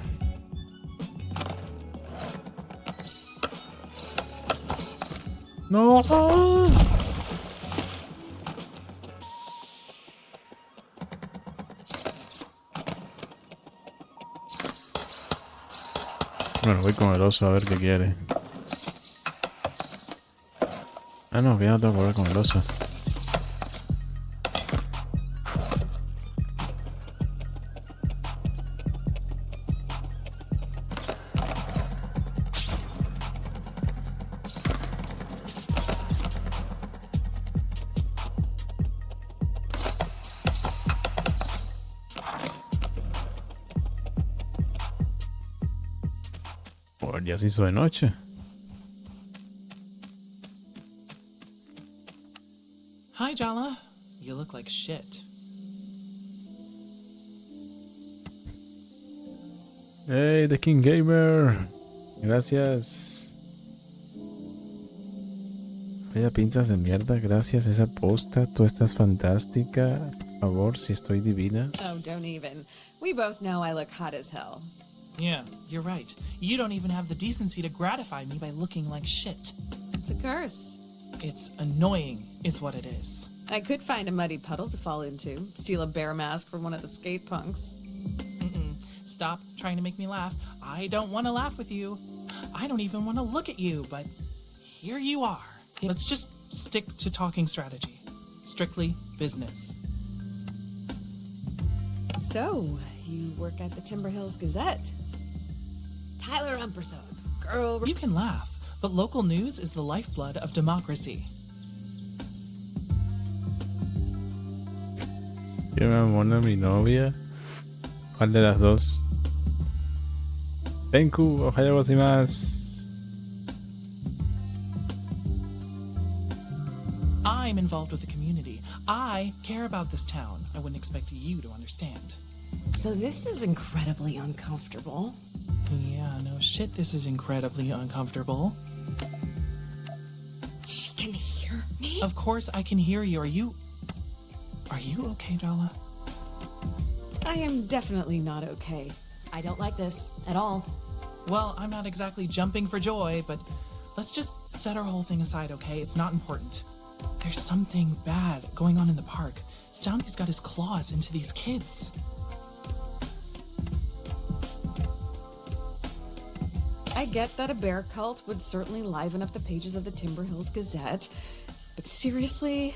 ¡No! Bueno, voy con el oso a ver qué quiere. Ah, no, que ya no tengo que hablar con el oso. ya se hizo de noche. Hi, Jala. You look like shit. Hey, The King Gamer. Gracias. Vaya pintas de mierda, gracias. Esa posta, tú estás fantástica. Por favor, si estoy divina. Oh, don't even. We both know I look hot as hell. Yeah, you're right. You don't even have the decency to gratify me by looking like shit. It's a curse. It's annoying, is what it is. I could find a muddy puddle to fall into, steal a bear mask from one of the skate punks. Stop trying to make me laugh. I don't want to laugh with you. I don't even want to look at you, but here you are. Let's just stick to talking strategy. Strictly business. So, you work at the Timber Hills Gazette? Tyler Umpersod, girl... You can laugh, but local news is the lifeblood of democracy. ¿Qué mamona mi novia? ¿Cuál de las dos? Tenku, ojalá gozaimasu. I'm involved with the community. I care about this town. I wouldn't expect you to understand. So this is incredibly uncomfortable. Yeah, no shit, this is incredibly uncomfortable. She can hear me? Of course I can hear you. Are you okay, Jala? I am definitely not okay. I don't like this at all. Well, I'm not exactly jumping for joy, but let's just set our whole thing aside, okay? It's not important. There's something bad going on in the park. Soundy's got his claws into these kids. I get that a bear cult would certainly liven up the pages of the Timber Hills Gazette, but seriously?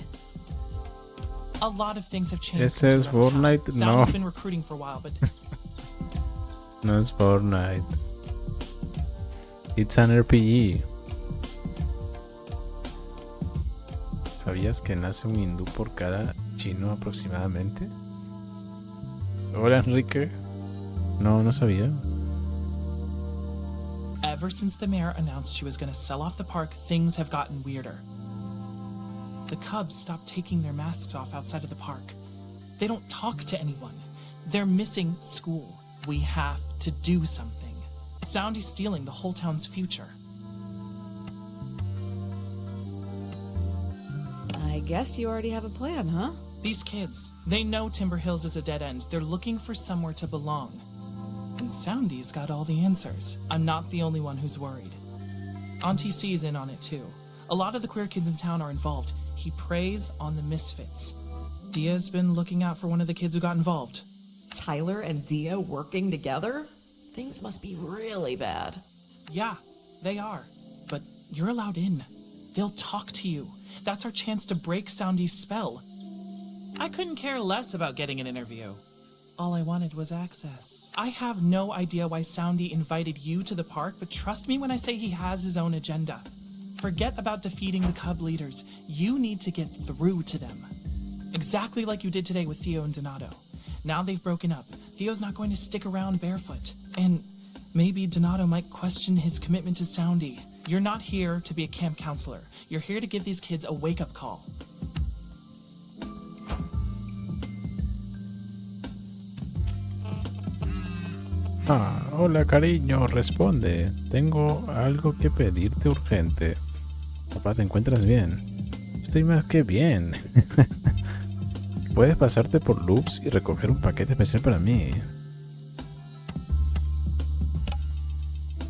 A lot of things have changed. It says Fortnite. No. Soundy's been recruiting for a while, but... No es Fortnite. It's an RPG. ¿Sabías que nace un hindú por cada chino aproximadamente? Hola, Enrique. No sabía. Ever since the mayor announced she was going to sell off the park, things have gotten weirder. The Cubs stopped taking their masks off outside of the park. They don't talk to anyone. They're missing school. We have to do something. Soundy's stealing the whole town's future. I guess you already have a plan, huh? These kids, they know Timber Hills is a dead end. They're looking for somewhere to belong. And Soundy's got all the answers. I'm not the only one who's worried. Auntie C's in on it too. A lot of the queer kids in town are involved. He preys on the misfits. Dia's been looking out for one of the kids who got involved. Tyler and Dia working together? Things must be really bad. Yeah, they are. But you're allowed in. They'll talk to you. That's our chance to break Soundy's spell. I couldn't care less about getting an interview. All I wanted was access. I have no idea why Soundy invited you to the park, but trust me when I say he has his own agenda. Forget about defeating the Cub leaders. You need to get through to them. Exactly like you did today with Theo and Donato. Now they've broken up. Theo's not going to stick around barefoot. And maybe Donato might question his commitment to Soundy. You're not here to be a camp counselor. You're here to give these kids a wake-up call. Ah, hola cariño, responde. Tengo algo que pedirte urgente. Papá, ¿te encuentras bien? Estoy más que bien. Puedes pasarte por Loops y recoger un paquete especial para mí.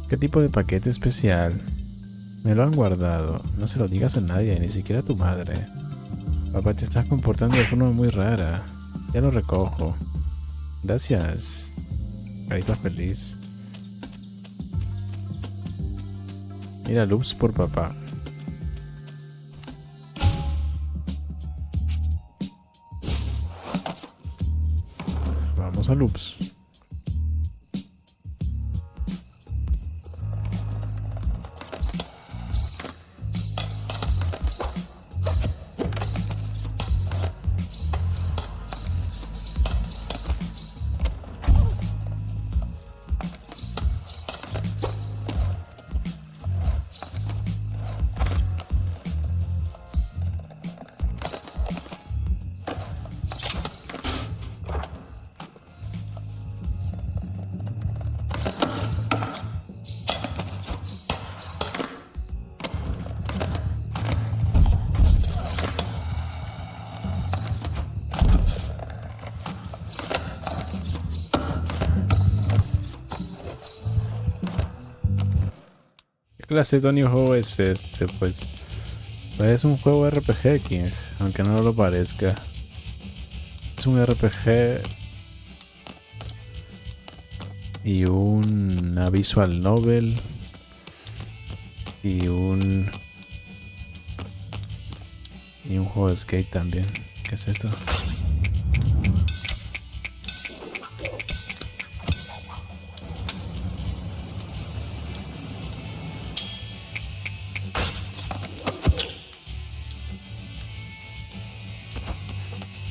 ¿Qué tipo de paquete especial? Me lo han guardado. No se lo digas a nadie, ni siquiera a tu madre. Papá, te estás comportando de forma muy rara. Ya lo recojo. Gracias. Carita feliz. Mira, Loops por papá. Vamos a Loops. clase de Tony juego es este? Pues es un juego RPG, King, aunque no lo parezca. Es un RPG y una visual novel y un juego de skate también. ¿Qué es esto?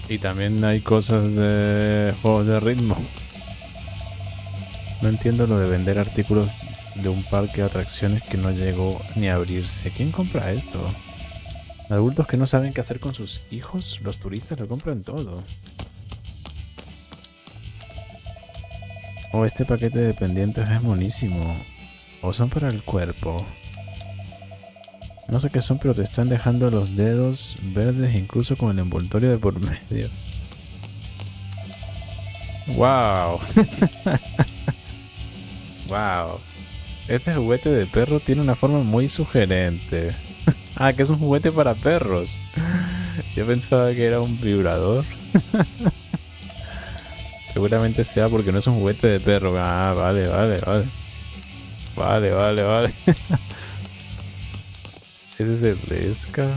Y también hay cosas de juegos de ritmo. No entiendo lo de vender artículos de un parque de atracciones que no llegó ni a abrirse. ¿Quién compra esto? Adultos que no saben qué hacer con sus hijos. Los turistas lo compran todo. Oh, este paquete de pendientes es monísimo. O son para el cuerpo. No sé qué son, pero te están dejando los dedos verdes incluso con el envoltorio de por medio. ¡Wow! ¡Wow! Este juguete de perro tiene una forma muy sugerente. Ah, que es un juguete para perros. Yo pensaba que era un vibrador. Seguramente sea porque no es un juguete de perro. Ah, vale. Vale. ¿Ese es el Resca?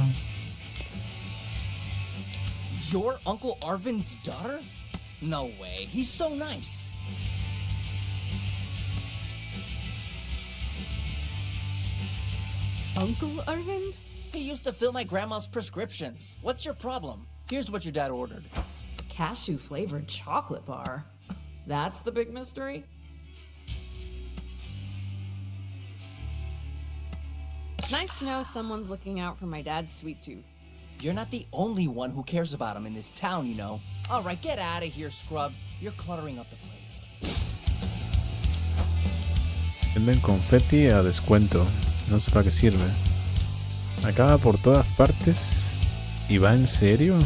Your Uncle Arvin's daughter? No way, he's so nice. Uncle Arvin? He used to fill my grandma's prescriptions. What's your problem? Here's what your dad ordered. Cashew flavored chocolate bar. That's the big mystery? It's nice to know someone's looking out for my dad's sweet tooth. You're not the only one who cares about him in this town, you know. All right, get out of here, scrub. You're cluttering up the place. Venden confeti a descuento. No sé para qué sirve. Acaba por todas partes. ¿Y va en serio?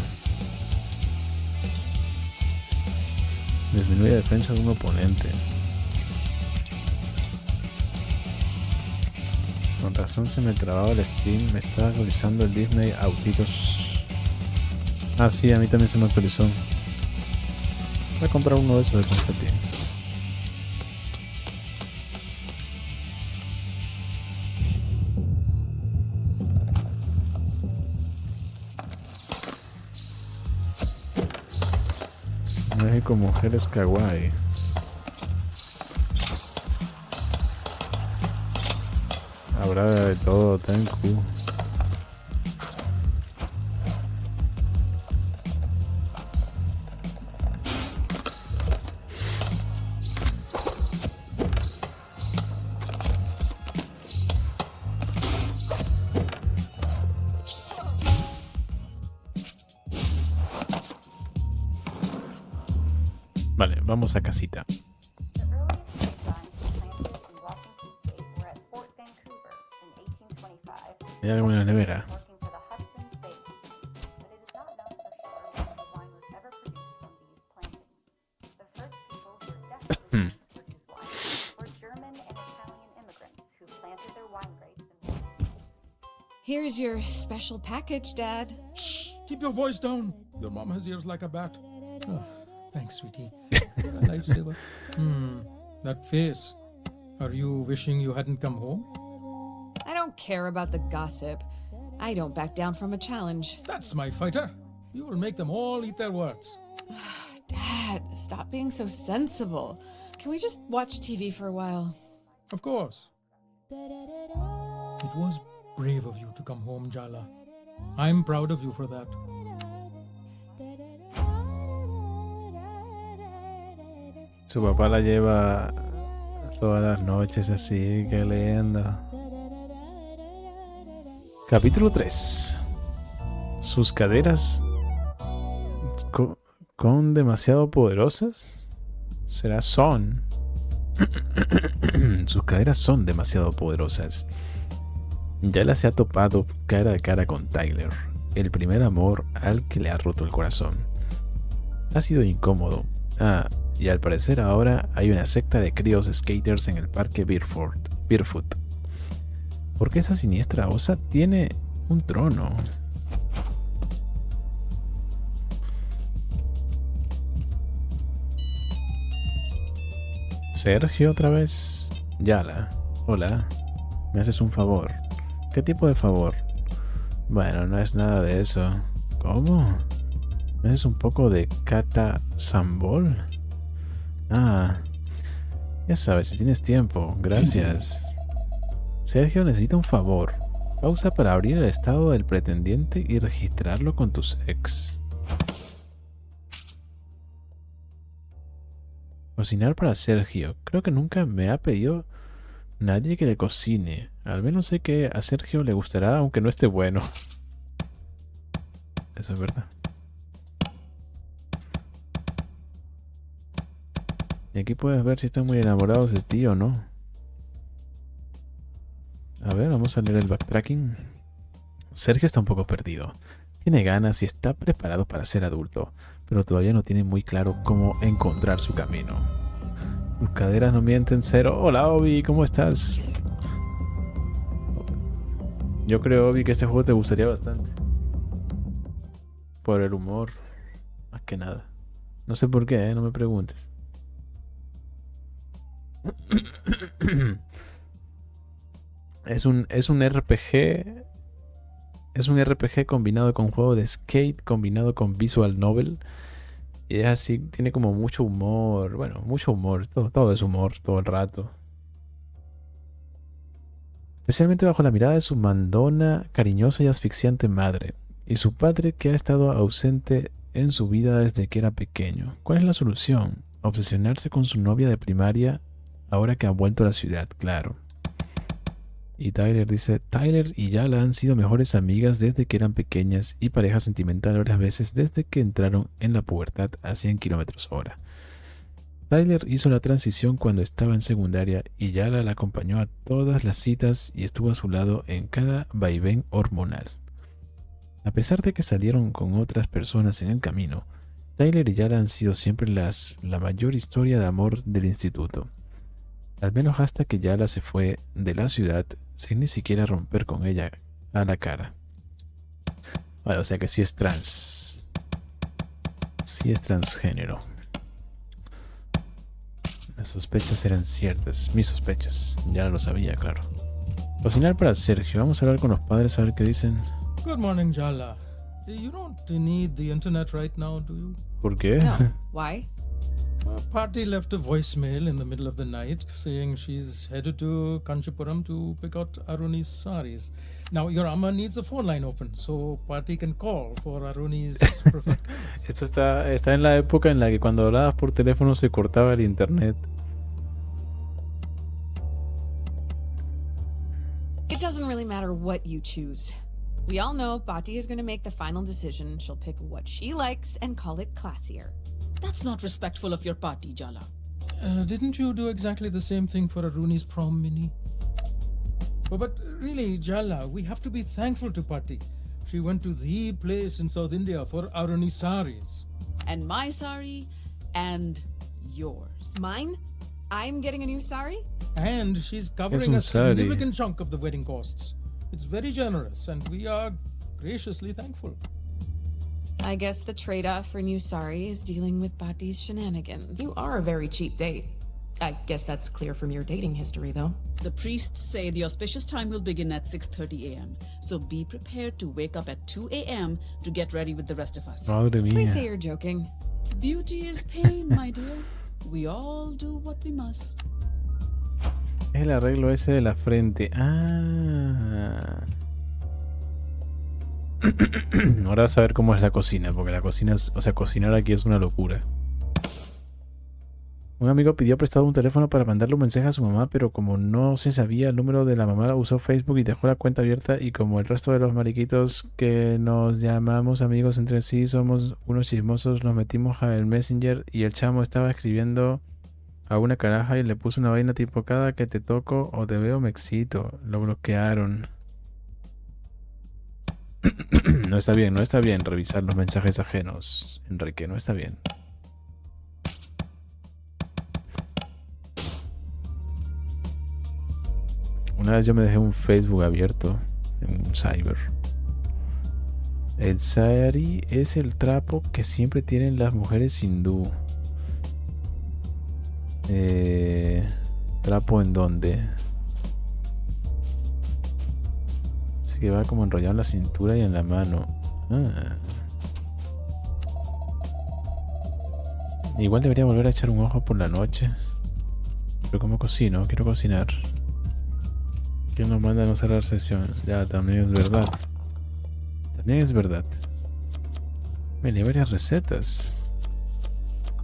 Disminuye la defensa de un oponente. Con razón se me trababa el Steam. Me estaba actualizando el Disney Autitos. Ah, sí, a mí también se me actualizó. Voy a comprar uno de esos de confeti. México, mujeres kawaii. Habrá de todo, Tenku. Vale, vamos a casita. ¿Hay algo en la nevera? Here's your special package, Dad. Shh! Keep your voice down. Your mom has ears like a bat. Oh, thanks, sweetie. You're a lifesaver. That face. Are you wishing you hadn't come home? I don't care about the gossip. I don't back down from a challenge. That's my fighter. You will make them all eat their words. Dad, stop being so sensible. Can we just watch TV for a while? Of course. It was brave of you to come home, Jala. I'm proud of you for that. Su papá la lleva todas las noches así, que lindo. Capítulo 3. Sus caderas con demasiado poderosas. ¿Será son? Sus caderas son demasiado poderosas. Yala se ha topado cara a cara con Tyler, el primer amor al que le ha roto el corazón. Ha sido incómodo. Y al parecer ahora hay una secta de críos skaters en el parque Barefoot. ¿Por qué esa siniestra osa tiene un trono? Sergio otra vez. Yala. Hola. ¿Me haces un favor? ¿Qué tipo de favor? Bueno, no es nada de eso. ¿Cómo? ¿Me haces un poco de Kata Sambol? Ah. Ya sabes, si tienes tiempo. Gracias. Sergio necesita un favor. Pausa para abrir el estado del pretendiente y registrarlo con tus ex. Cocinar para Sergio. Creo que nunca me ha pedido nadie que le cocine. Al menos sé que a Sergio le gustará aunque no esté bueno. Eso es verdad. Y aquí puedes ver si están muy enamorados de ti o no. A ver, vamos a leer el backtracking. Sergio está un poco perdido. Tiene ganas y está preparado para ser adulto, pero todavía no tiene muy claro cómo encontrar su camino. Tus caderas no mienten, Zero. Hola, Obi, ¿cómo estás? Yo creo, Obi, que este juego te gustaría bastante. Por el humor, más que nada. No sé por qué, no me preguntes. Es un RPG. Es un RPG combinado con juego de skate, combinado con visual novel. Y es así, tiene como mucho humor. Bueno, mucho humor. Todo es humor todo el rato. Especialmente bajo la mirada de su mandona, cariñosa y asfixiante madre. Y su padre, que ha estado ausente en su vida desde que era pequeño. ¿Cuál es la solución? Obsesionarse con su novia de primaria ahora que ha vuelto a la ciudad, claro. Y Tyler dice, Tyler y Yala han sido mejores amigas desde que eran pequeñas y pareja sentimental varias veces desde que entraron en la pubertad a 100 km/h. Tyler hizo la transición cuando estaba en secundaria y Yala la acompañó a todas las citas y estuvo a su lado en cada vaivén hormonal. A pesar de que salieron con otras personas en el camino, Tyler y Yala han sido siempre la mayor historia de amor del instituto. Al menos hasta que Yala se fue de la ciudad sin ni siquiera romper con ella a la cara. Vale, o sea que sí es trans. Sí es transgénero. Las sospechas eran ciertas. Mis sospechas. Ya lo sabía, claro. Cocinar para Sergio. Vamos a hablar con los padres a ver qué dicen. Good morning, Jala. You don't need the internet right now, do you? ¿Por qué? No. Why? Party left a voicemail in the middle of the night saying she's headed to Kanchipuram to pick out Aruni's saris. Now, your Amma needs the phone line open so Party can call for Aruni's preferred colors. Esto está en la época en la que cuando hablabas por teléfono se cortaba el internet. It doesn't really matter what you choose. We all know Bati is going to make the final decision. She'll pick what she likes and call it classier. That's not respectful of your party, Jala. Didn't you do exactly the same thing for Aruni's prom, Minnie? But really, Jala, we have to be thankful to Patti. She went to the place in South India for Aruni's saris. And my sari, and yours. Mine? I'm getting a new sari? And she's covering a significant chunk of the wedding costs. It's very generous, and we are graciously thankful. I guess the trade-off for new sari is dealing with Bati's shenanigans. You are a very cheap date. I guess that's clear from your dating history, though. The priests say the auspicious time will begin at 6:30 a.m. So be prepared to wake up at 2 a.m. to get ready with the rest of us. Madre mía. Please say you're joking. Beauty is pain, my dear. We all do what we must. Es el arreglo ese de la frente. Ah. Ahora vas a ver cómo es la cocina, porque la cocina es, o sea, cocinar aquí es una locura. Un amigo pidió prestado un teléfono para mandarle un mensaje a su mamá, pero como no se sabía el número de la mamá, usó Facebook y dejó la cuenta abierta, y como el resto de los mariquitos que nos llamamos amigos entre sí somos unos chismosos, nos metimos al Messenger y el chamo estaba escribiendo a una caraja y le puso una vaina tipo cada que te toco o te veo me excito. Lo bloquearon. No está bien revisar los mensajes ajenos, Enrique, no está bien. Una vez yo me dejé un Facebook abierto en un cyber. El sari es el trapo que siempre tienen las mujeres hindú. ¿Trapo en dónde? Así que va como enrollado en la cintura y en la mano. Igual debería volver a echar un ojo por la noche. Pero como cocino, quiero cocinar. ¿Quién nos manda a no cerrar sesión? Ya, también es verdad. También es verdad. Hay varias recetas.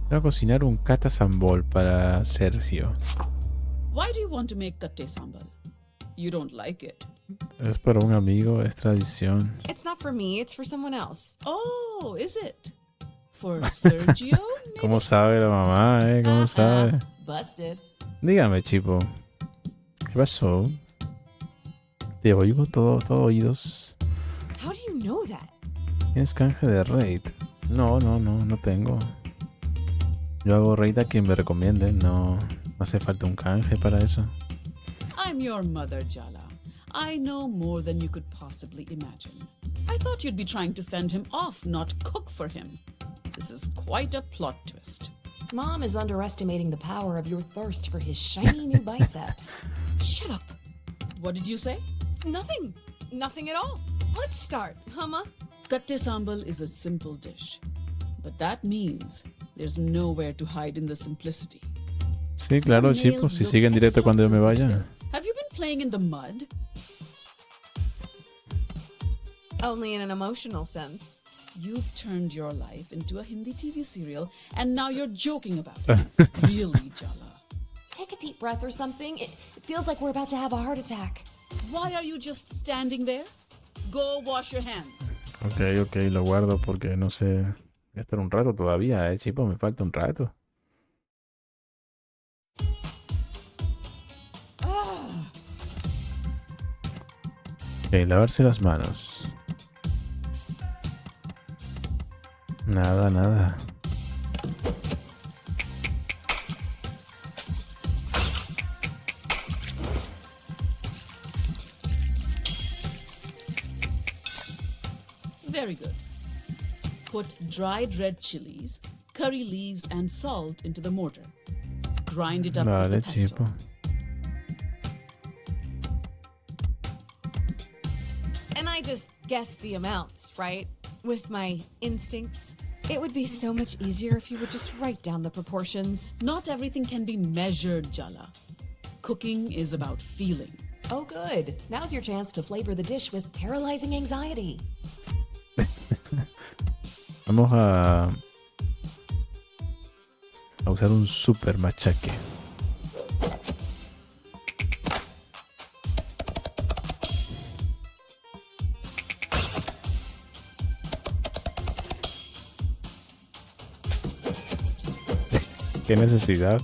Voy a cocinar un kata sambol para Sergio. Why do you want to make katte sambal? You don't like it. Es para un amigo, es tradición. It's not for me, it's for someone else. Oh, is it? For Sergio? ¿Cómo sabe la mamá, ¿Cómo sabe? Busted. Dígame, Chipo. ¿Qué pasó? Te oigo todo oídos. How do you know that? ¿Tienes canje de raid? No tengo. Yo hago raid a quien me recomiende. No hace falta un canje para eso. I'm your mother, Jala. I know more than you could possibly imagine. I thought you'd be trying to fend him off, not cook for him. This is quite a plot twist. Mom is underestimating the power of your thirst for his shiny new biceps. Shut up. What did you say? Nothing. Nothing at all. Let's start, Ma? Katte sambal is a simple dish. But that means there's nowhere to hide in the simplicity. Sí, claro, Chipo. Si sigue en directo cuando yo me vaya. Have you been playing in the mud? Only in an emotional sense. You've turned your life into a Hindi TV serial, and now you're joking about it. Really, Jala? Take a deep breath or something. It feels like we're about to have a heart attack. Why are you just standing there? Go wash your hands. Ok, lo guardo porque no sé. Voy a estar un rato todavía, Chipo. Me falta un rato. Ok, lavarse las manos. Nada. Very good. Put dried red chilies, curry leaves, and salt into the mortar. Grind it up with the pesto. Chipo. And I just guessed the amounts, right? With my instincts. It would be so much easier if you would just write down the proportions. Not everything can be measured, Jala. Cooking is about feeling. Oh, good. Now's your chance to flavor the dish with paralyzing anxiety. Vamos a usar un super machaque. ¿Qué necesidad?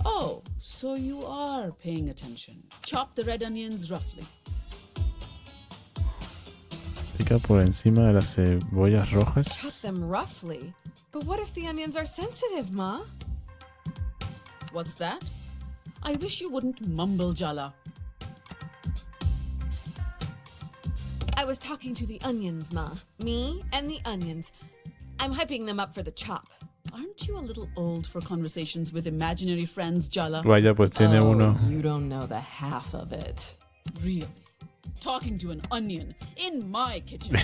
Oh, so you are paying attention. Chop the red onions roughly. Pica por encima de las cebollas Chop rojas. them roughly. But what if the onions are sensitive, Ma? What's that? I wish you wouldn't mumble, Jala. I was talking to the onions, Ma. Me and the onions. I'm hyping them up for the chop. Aren't you a little old for conversations with imaginary friends, Jala? Vaya, pues tiene uno. You don't know the half of it. Really? Talking to an onion in my kitchen.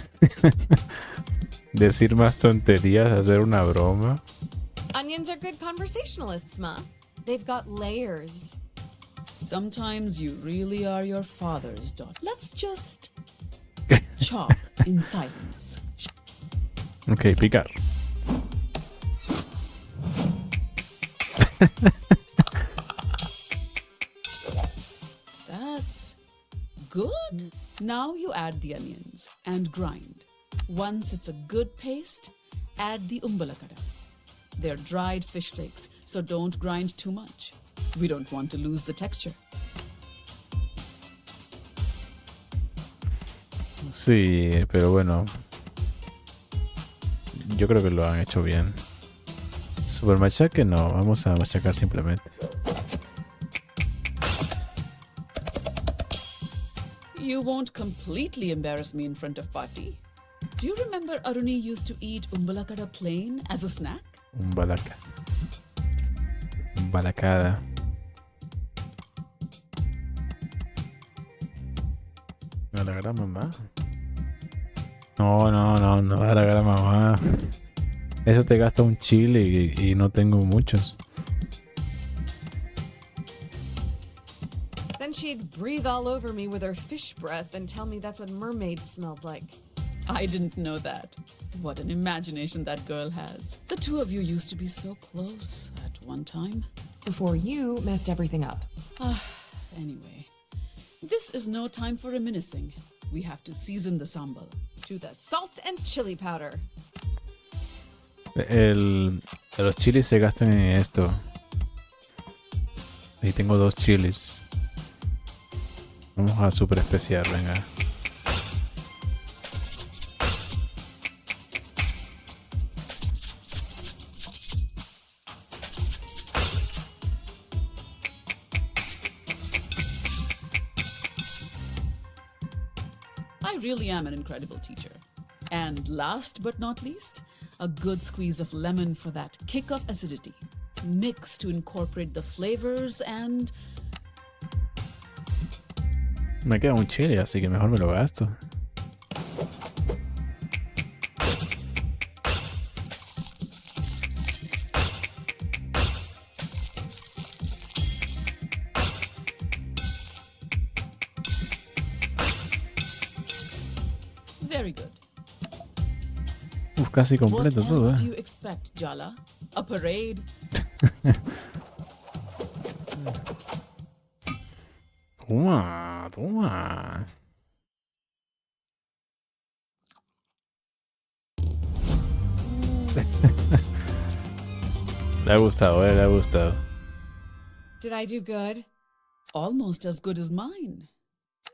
Decir más tonterías, hacer una broma. Onions are good conversationalists, Ma. They've got layers. Sometimes you really are your father's daughter. Let's just chop in silence. Ok, picar. That's good. Now you add the onions and grind. Once it's a good paste, add the umbalakada. They're dried fish flakes, so don't grind too much. We don't want to lose the texture. Sí, pero bueno. Yo creo que lo han hecho bien. Super machaque no, vamos a machacar simplemente. You won't completely embarrass me in front of Party. Do you remember Aruni used to eat umbalakada plain as a snack? Umbalacada. A la gran mamá. No, a la gran mamá. Eso te gasta un chile y no tengo muchos. Then she'd breathe all over me with her fish breath and tell me that's what mermaids smelled like. I didn't know that. What an imagination that girl has. The two of you used to be so close at one time. Before you messed everything up. Anyway, this is no time for reminiscing. We have to season the sambal. To the salt and chili powder. Los chiles se gastan en esto. Ahí tengo 2 chiles. Vamos a super especial, venga. I really am an incredible teacher. And last but not least, a good squeeze of lemon for that kick of acidity. Mix to incorporate the flavors and... Me queda un chile, así que mejor me lo gasto. Very good. Casi completo todo, What else do you expect, Jala? A parade? Toma. Le ha gustado, le ha gustado. Did I do good? Almost as good as mine.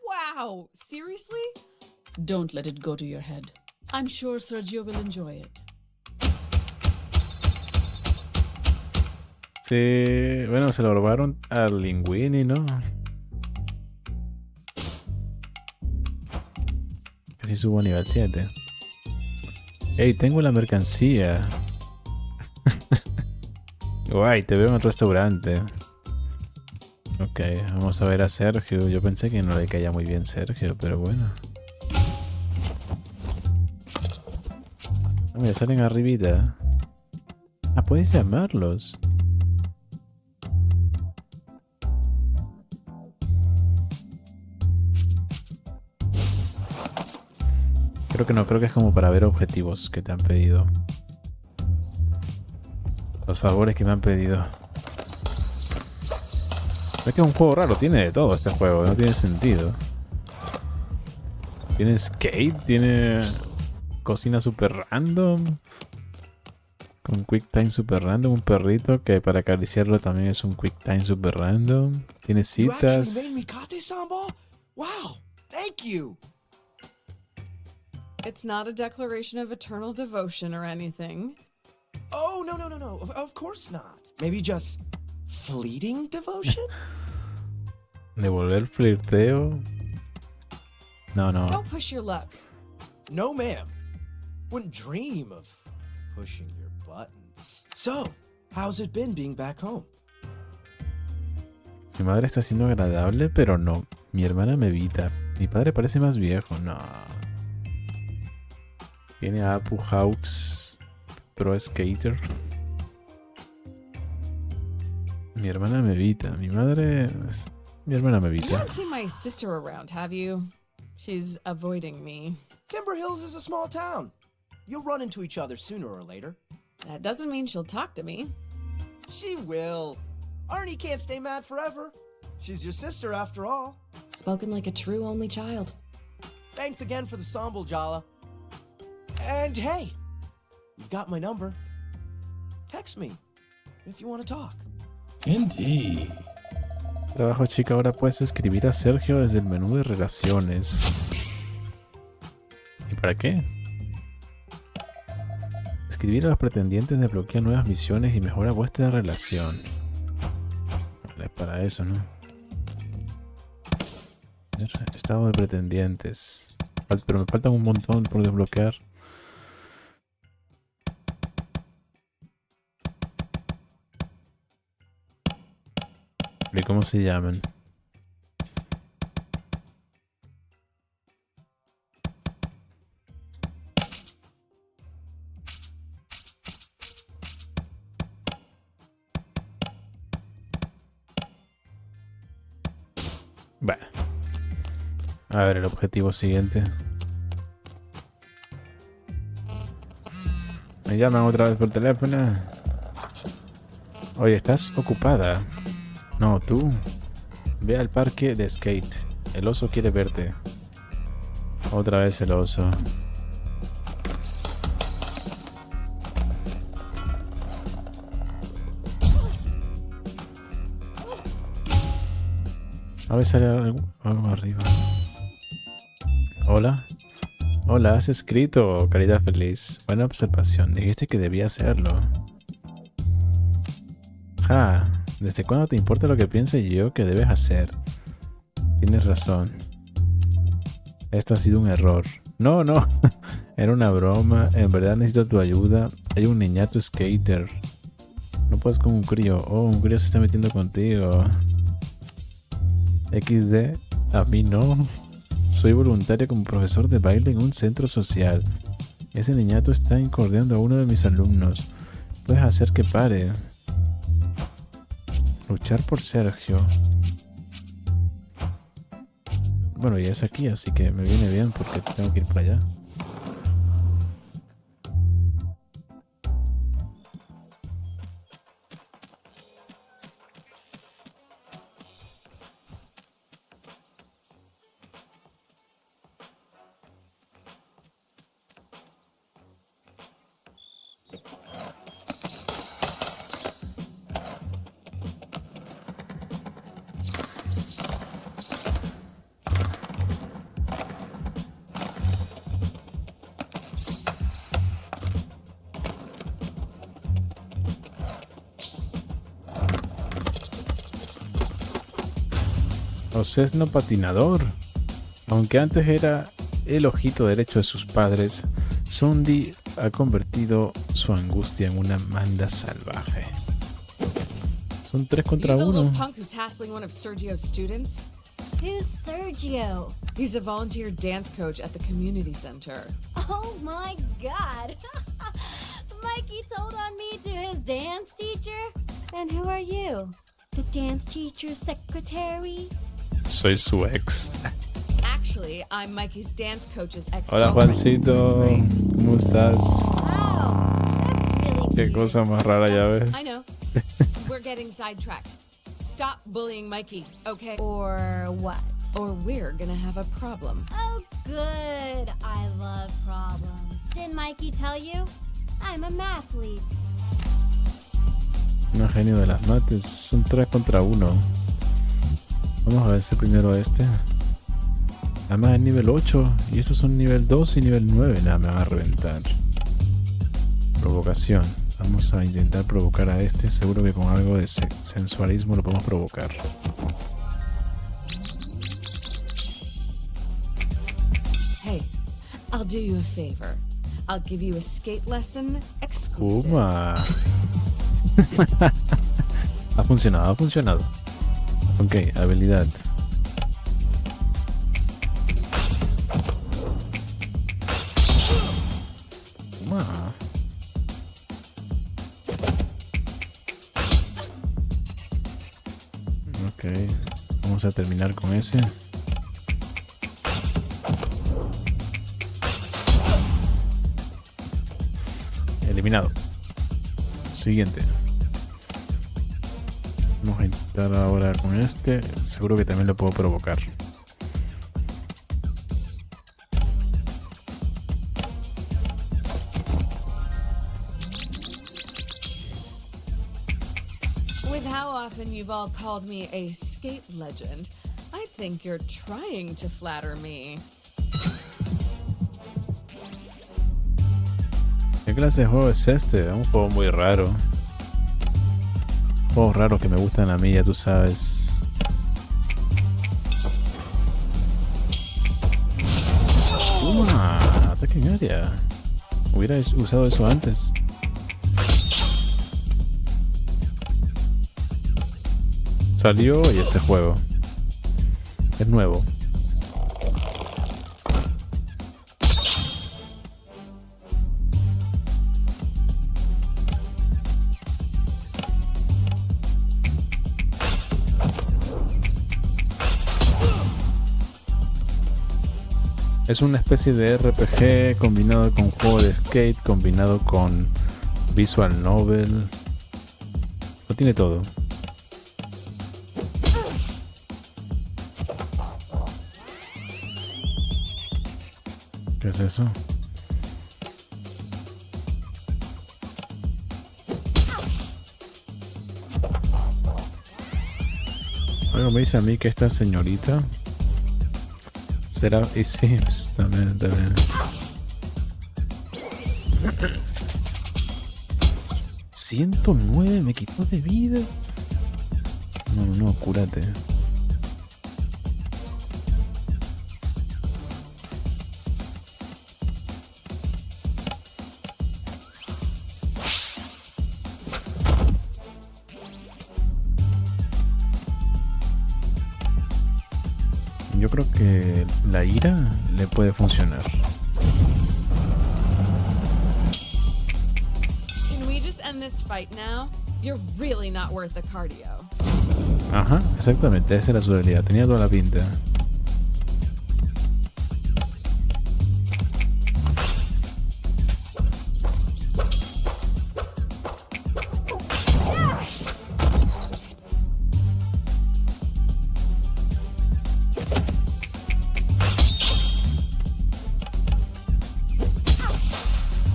Wow, seriously? Don't let it go to your head. I'm sure Sergio will enjoy it. Sí, bueno, se lo robaron al Linguini, ¿no? Casi subo a nivel 7. Ey, tengo la mercancía. Guay, te veo en el restaurante. Ok, vamos a ver a Sergio. Yo pensé que no le caía muy bien Sergio, pero bueno. Mira, salen arribita. Ah, puedes llamarlos. Creo que no, creo que es como para ver objetivos que te han pedido. Los favores que me han pedido. Es que es un juego raro, tiene de todo este juego, no tiene sentido. Tiene skate, tiene cocina super random. Con quick time super random, un perrito que para acariciarlo también es un quick time super random. Tiene citas. Wow, thank you. It's not a declaration of eternal devotion or anything. Oh, no. Of course not. Maybe just fleeting devotion? Devolver flirteo. No. Don't push your luck. No, ma'am. Wouldn't dream of pushing your buttons. So, how's it been being back home? Mi madre está siendo agradable, pero no. Mi hermana me evita. Mi padre parece más viejo. No. Tiene a Apu Hawks Pro Skater. Mi hermana me evita. Mi madre... Mi hermana me You evita. haven't seen my sister around, have you? She's avoiding me. Timber Hills is a small town. You'll run into each other sooner or later. That doesn't mean she'll talk to me. She will. Arnie can't stay mad forever. She's your sister after all. Spoken like a true only child. Thanks again for the sambal, Jala. And hey, you've got my number. Text me if you want to talk. Indeed. Trabajo chica, ahora puedes escribir a Sergio desde el menú de relaciones. ¿Y para qué? Escribir a los pretendientes desbloquea nuevas misiones y mejora vuestra relación. Vale, para eso, ¿no? A ver, estado de pretendientes. Pero me faltan un montón por desbloquear. ¿De cómo se llaman? Bueno. A ver, el objetivo siguiente. Me llaman otra vez por teléfono. Oye, ¿estás ocupada? No, tú. Ve al parque de skate. El oso quiere verte. Otra vez el oso. A ver, sale algo arriba. Hola. Hola, has escrito, Caridad Feliz. Buena observación. Dijiste que debía hacerlo. Ja. ¿Desde cuándo te importa lo que piense yo que debes hacer? Tienes razón. Esto ha sido un error. No, no. Era una broma. En verdad necesito tu ayuda. Hay un niñato skater. No puedes con un crío. Oh, un crío se está metiendo contigo. XD. A mí no. Soy voluntario como profesor de baile en un centro social. Ese niñato está incordiando a uno de mis alumnos. Puedes hacer que pare. Luchar por Sergio. Bueno, ya es aquí, así que me viene bien porque tengo que ir para allá. Osesno patinador. Aunque antes era el ojito derecho de sus padres, Sundi ha convertido su angustia en una manda salvaje. Son 3 contra 1. Little punk who's hassling one of Sergio's students? Who's Sergio? He's a volunteer dance coach at the community center. Oh my god! Mikey told on me to his dance teacher? And who are you? The dance teacher's secretary? Soy su ex. Actually, I'm Mikey's dance coach's ex. Hola Juancito, ¿cómo estás? Wow, Qué cosa más rara, ya ves. I know. We're getting sidetracked. Stop bullying Mikey, okay? Or what? Or we're gonna have a problem. Oh, good. I love problems. Didn't Mikey tell you? I'm a mathlete. Un genio de las mates. Son 3 contra 1. Vamos a vencer primero a este. Además es nivel 8. Y estos son nivel 2 y nivel 9. Nada, me van a reventar. Provocación. Vamos a intentar provocar a este. Seguro que con algo de sensualismo lo podemos provocar. Hey, I'll do you a favor. I'll give you a skate lesson exclusive. Ha funcionado, ha funcionado. Ok, habilidad. Ok, vamos a terminar con ese. Eliminado. Siguiente. Vamos a intentar ahora con este. Seguro que también lo puedo provocar. With how often you've all called me a skate legend, I think you're trying to flatter me. ¿Qué clase de juego es este? Es un juego muy raro. Juegos raros que me gustan a mí, ya tú sabes. parking area. Hubiera usado eso antes. Salió hoy este juego. Es nuevo. Es una especie de RPG combinado con juego de skate, combinado con visual novel. Lo tiene todo. ¿Qué es eso? Algo me dice a mí que esta señorita será... Y sí, pues, también. 109 me quitó de vida. No, cúrate. Yo creo que la ira le puede funcionar. Can we just end this fight now? You're really not worth the cardio. Ajá, exactamente, esa era su habilidad, tenía toda la pinta.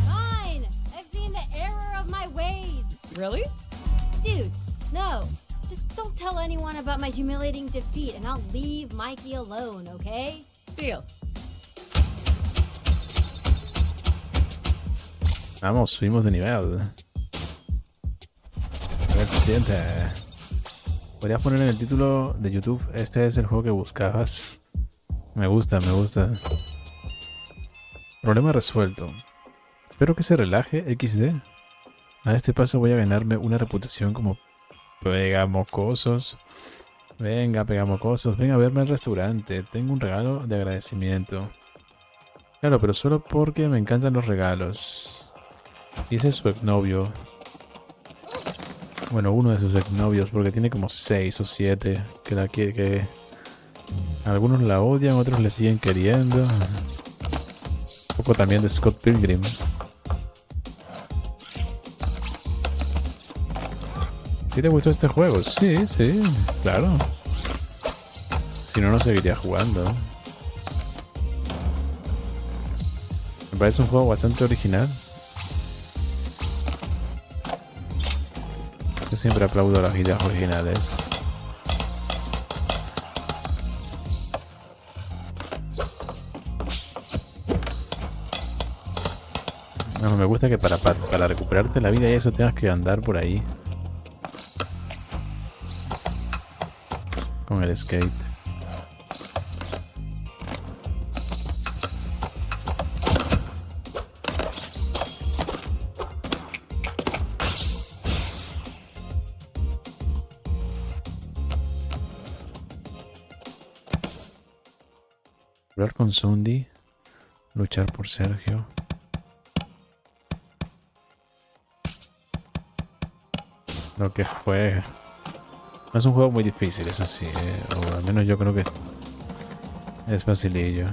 Fine! I've seen the error of my ways! Really? Dude, no. Just don't tell anyone about my humiliating defeat and I'll leave Mikey alone, okay? Deal. Vamos, subimos de nivel. Nivel 7. Podrías poner en el título de YouTube, este es el juego que buscabas. Me gusta. Problema resuelto. Espero que se relaje, XD. A este paso voy a ganarme una reputación como pegamocosos. Venga, pegamocosos, ven a verme al restaurante. Tengo un regalo de agradecimiento. Claro, pero solo porque me encantan los regalos. Dice su exnovio. Bueno, uno de sus exnovios, porque tiene como 6 o 7 que la quiere, que algunos la odian, otros le siguen queriendo. Un poco también de Scott Pilgrim. ¿Sí te gustó este juego? Sí, claro. Si no, no seguiría jugando. Me parece un juego bastante original. Yo siempre aplaudo las ideas originales. No, me gusta que para recuperarte la vida y eso tengas que andar por ahí con el skate. Hablar con Sundi, luchar por Sergio. Lo que juega. No es un juego muy difícil, eso sí, o al menos yo creo que es facilillo.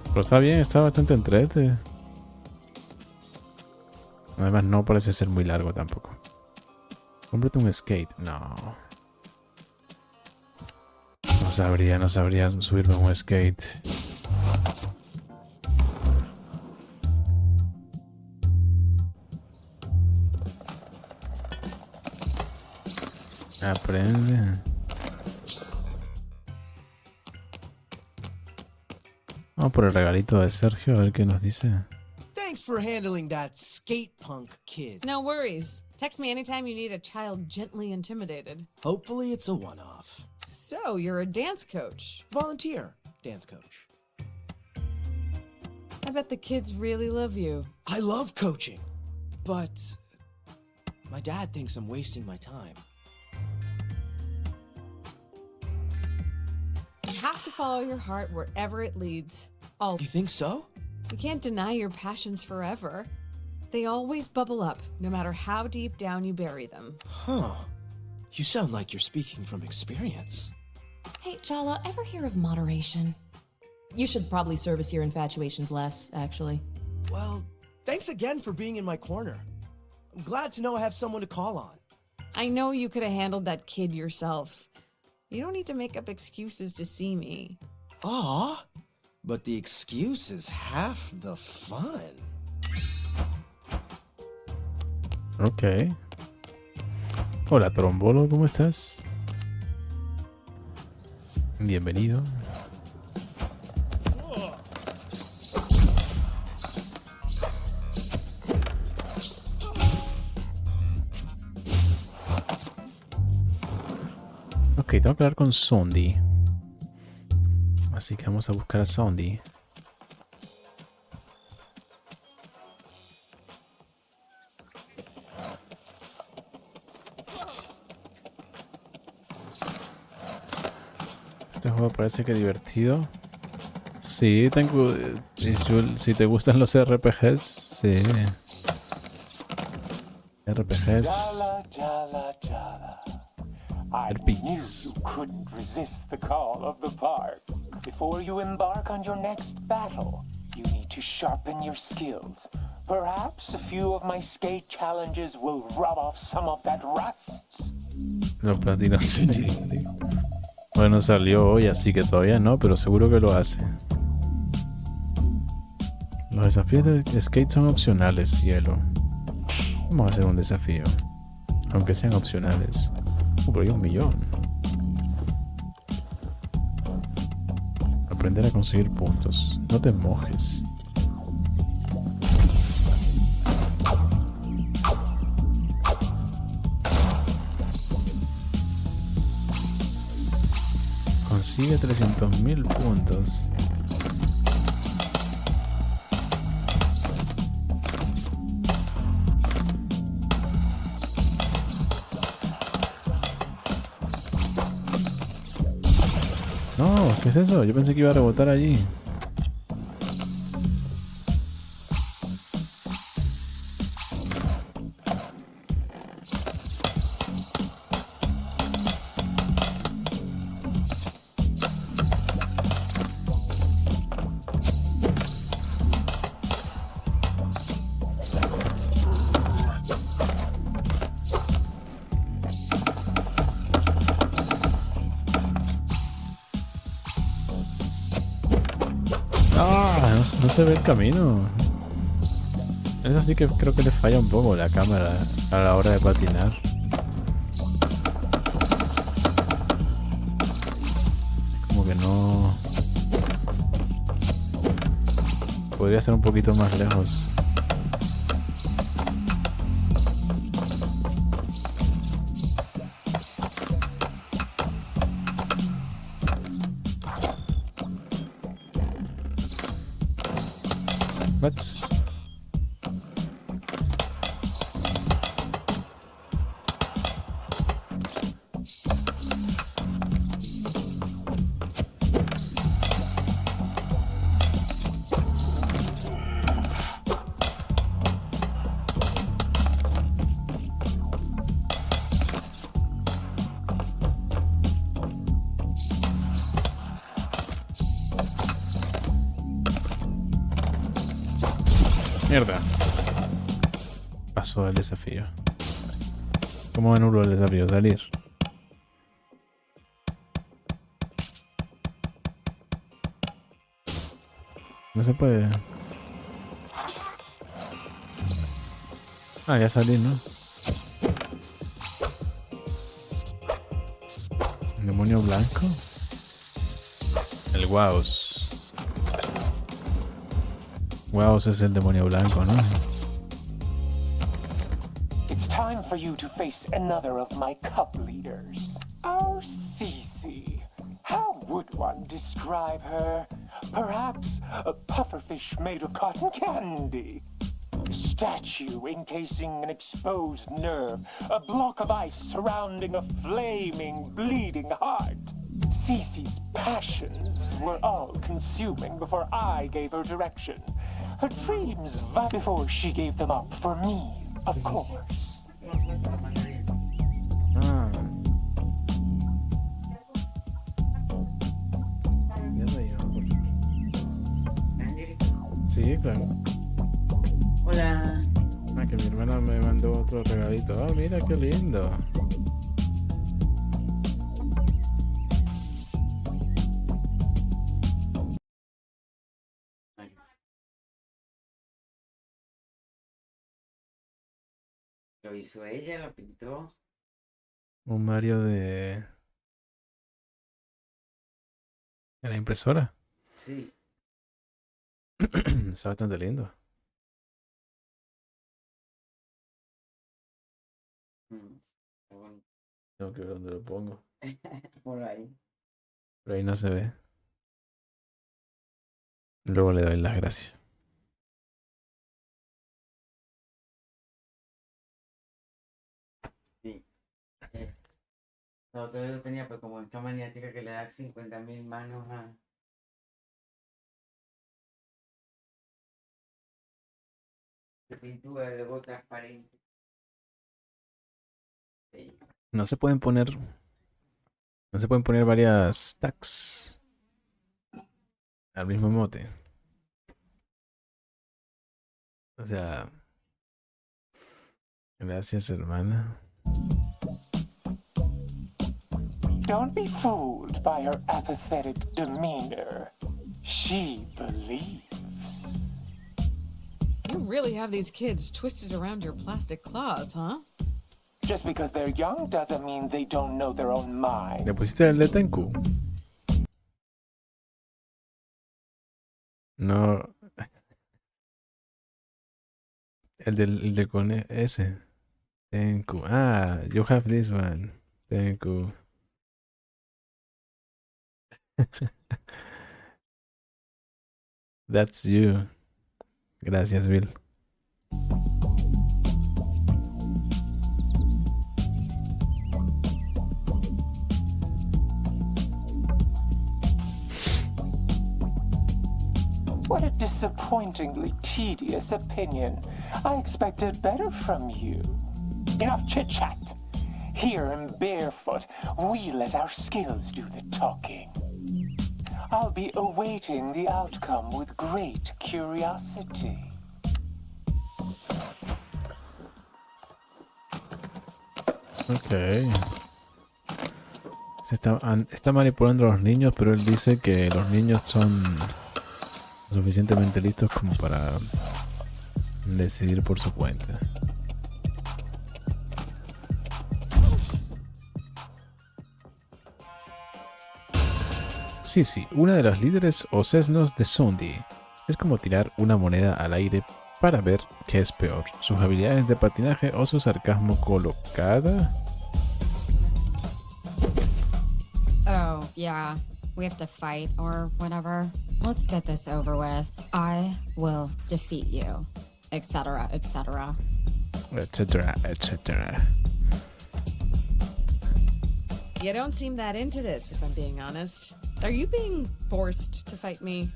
Pero está bien, está bastante entrete. Además no parece ser muy largo tampoco. Cómprate un skate. No. No sabría subirme a un skate. Aprende. Vamos por el regalito de Sergio a ver qué nos dice. Thanks for handling that skate punk kid. No worries. Text me anytime you need a child gently intimidated. Hopefully it's a one-off. So, you're a dance coach. Volunteer dance coach. I bet the kids really love you. I love coaching, but my dad thinks I'm wasting my time. You have to follow your heart wherever it leads. You think so? You can't deny your passions forever. They always bubble up, no matter how deep down you bury them. Huh. You sound like you're speaking from experience. Hey, Jala, ever hear of moderation? You should probably service your infatuations less, actually. Well, thanks again for being in my corner. I'm glad to know I have someone to call on. I know you could have handled that kid yourself. You don't need to make up excuses to see me. Aw, but the excuse is half the fun. Ok. Hola, Trombolo, ¿cómo estás? Bienvenido. Ok, tengo que hablar con Sondi. Así que vamos a buscar a Sondi. Este juego parece que divertido. Sí, tengo. Si te gustan los RPGs, sí. RPGs. I knew you couldn't resist the call of the park. Before you embark on your next battle, you need to sharpen your skills. Perhaps a few of my skate challenges will rub off some of that rust. No, platino sí. Bueno, salió hoy, así que todavía no, pero seguro que lo hace. Los desafíos de skate son opcionales, cielo. Vamos a hacer un desafío. Aunque sean opcionales. Pero hay 1 millón. Aprender a conseguir puntos. No te mojes. Consigue 300.000 puntos. No, ¿qué es eso? Yo pensé que iba a rebotar allí. No se ve el camino. Eso sí que creo que le falla un poco la cámara a la hora de patinar. Como que no... Podría estar un poquito más lejos. Let's... Mierda. Pasó el desafío. ¿Cómo anulo el desafío? Salir. No se puede. Ah, ya salí, ¿no? Demonio blanco. El Waos. Waos es el demonio blanco, ¿no? It's time time for you to face another of my cup leaders. Our Cece. How would one describe her? Perhaps a pufferfish made of cotton candy. A statue encasing an exposed nerve. A block of ice surrounding a flaming, bleeding heart. Cece's passions were all-consuming before I gave her direction. Her dreams before she gave them up for me, of course. Sí, claro. Hola. Ah, que mi hermana me mandó otro regalito. Ah, mira qué lindo. Lo hizo ella, lo pintó. Un Mario de la impresora. Sí. Está bastante lindo. Está bonito. Tengo que ver dónde lo pongo. Por ahí. Pero ahí no se ve. Luego le doy las gracias. Sí. No, todavía lo tenía, pues como esta maniática que le da 50.000 manos a... de pintura de luego transparente. Sí. No se pueden poner varias tags al mismo mote. O sea, gracias, hermana. Don't be fooled by her apathetic demeanor. She believes. You really have these kids twisted around your plastic claws, huh? Just because they're young doesn't mean they don't know their own mind. ¿Le pusiste el de Tenku? No. El del con ese. Tenku. Ah, you have this one. Tenku. That's you. Gracias, Bill. What a disappointingly tedious opinion. I expected better from you. Enough chit-chat. Here in Barefoot, we let our skills do the talking. I'll be awaiting the outcome with great curiosity. Ok. Se está manipulando a los niños, pero él dice que los niños son suficientemente listos como para decidir por su cuenta. Sí, una de las líderes o sesnos de Sundi. Es como tirar una moneda al aire para ver qué es peor, sus habilidades de patinaje o su sarcasmo colocada. Oh, yeah. We have to fight or whatever. Let's get this over with. I will defeat you. Etc., etc. Etcétera, etcétera. You don't seem that into this, if I'm being honest. Are you being forced to fight me?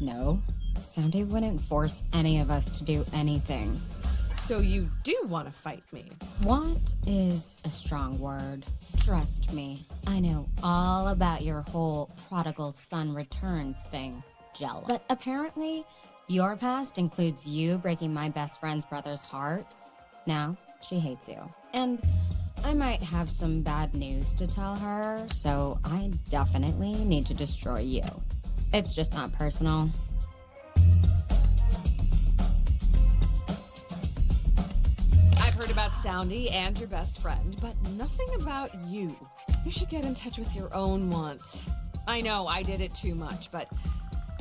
No. Soundy wouldn't force any of us to do anything. So you do want to fight me? Want is a strong word. Trust me, I know all about your whole prodigal son returns thing, Jella. But apparently, your past includes you breaking my best friend's brother's heart. Now, she hates you. And I might have some bad news to tell her, so I definitely need to destroy you. It's just not personal. I've heard about Soundy and your best friend, but nothing about you. You should get in touch with your own wants. I know I did it too much, but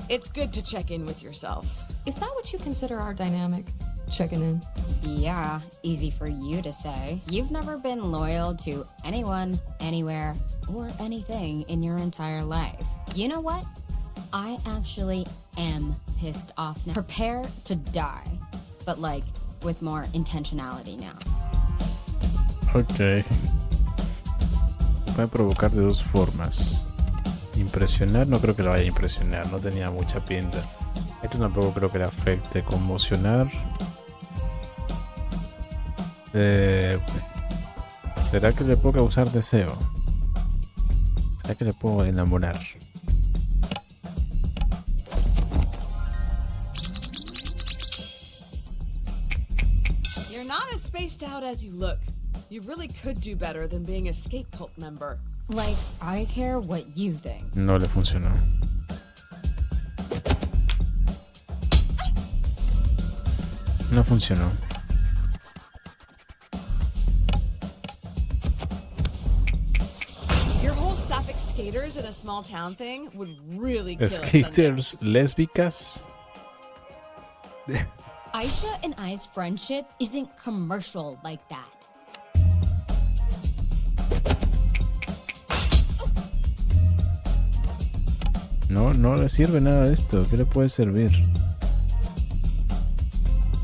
it's good to check in with yourself. Is that what you consider our dynamic? checking in. Yeah, easy for you to say. You've never been loyal to anyone, anywhere, or anything in your entire life. You know what? I actually am pissed off now. Prepare to die, but like with more intentionality now. Ok. Puede provocar de dos formas. Impresionar, no creo que lo vaya a impresionar, no tenía mucha pinta. Esto tampoco creo que le afecte. Conmocionar. ¿Será que le puedo causar deseo? ¿Será que le puedo enamorar? You're not as spaced out as you look. You really could do better than being a skate cult member. Like, I care what you think. No le funcionó. No funcionó. Your whole Sapphic skaters in a small town thing would really kill Skaters lésbicas. Aisha and I's friendship isn't commercial like that. No, no le sirve nada de esto. ¿Qué le puede servir?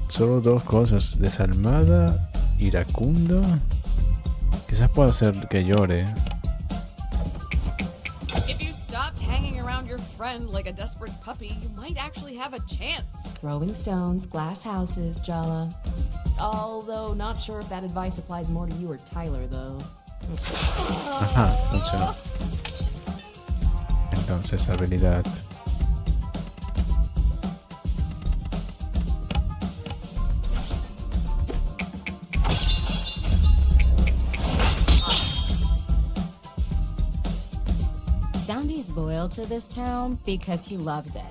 Solo dos cosas. Desalmada, iracundo. Quizás pueda hacer que llore. If you stopped hanging around your friend like a desperate puppy, you might actually have a chance. Throwing stones, glass houses, Jala. Although, not sure if that advice applies more to you or Tyler, though. Ajá, funcionó. Entonces, habilidad. Soundy's loyal to this town because he loves it.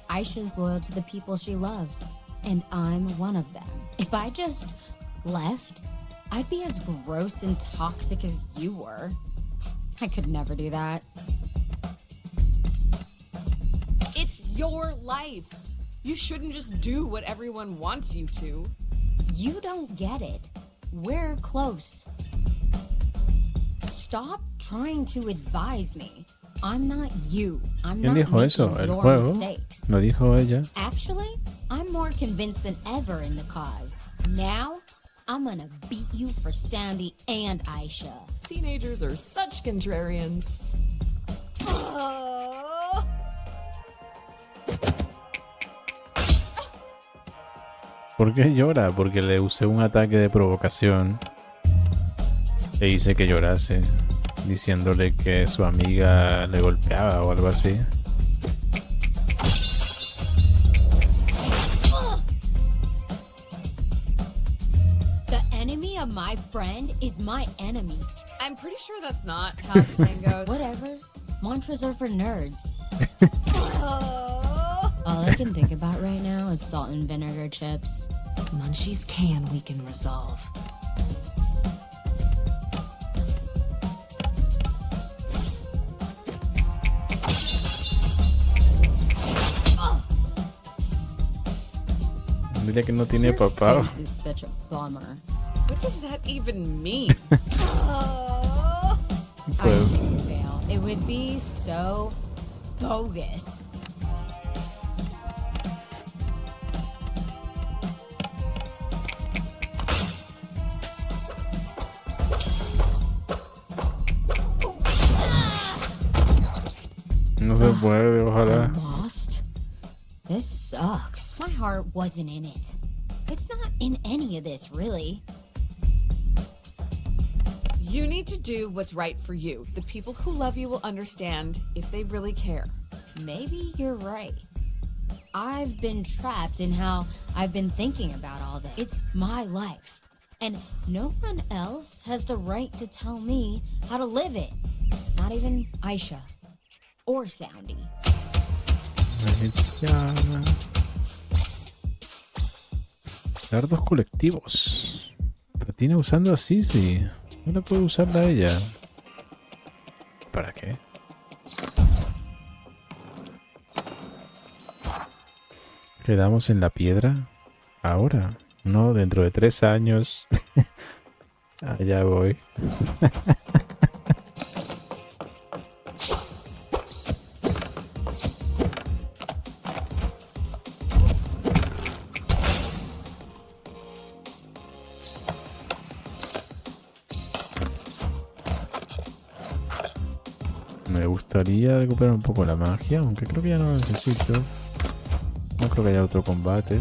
Aisha's loyal to the people she loves, and I'm one of them. If I just left, I'd be as gross and toxic as you were. I could never do that. It's your life. You shouldn't just do what everyone wants you to. You don't get it. We're close. Stop trying to advise me. I'm not you. I'm ¿Quién not dijo eso? making ¿El your juego? mistakes. ¿Lo dijo ella? Actually, I'm more convinced than ever in the cause. Now, I'm gonna beat you for Soundy and Aisha. Teenagers are such contrarians. ¿Por qué llora? Porque le usé un ataque de provocación e hice que llorase, diciéndole que su amiga le golpeaba o algo así. The enemy of my friend is my enemy. I'm pretty sure that's not how the saying goes. Whatever. Mantras are for nerds. All I can think about right now is salt and vinegar chips. Munchies can we can resolve. Dile que no tiene papá. This is such a bummer. What does that even mean? I didn't fail. It would be so bogus. No se puede, ojalá. Lost? This sucks. My heart wasn't in it. It's not in any of this, really. You need to do what's right for you. The people who love you will understand if they really care. Maybe you're right. I've been trapped in how I've been thinking about all this. It's my life. And no one else has the right to tell me how to live it. Not even Aisha. Or Soundy. Dardos colectivos. Patina usando a Sisi. No la puedo usarla a ella. ¿Para qué? Quedamos en la piedra. Ahora. No, dentro de 3 años. Allá voy. Me gustaría recuperar un poco la magia, aunque creo que ya no lo necesito. No creo que haya otro combate.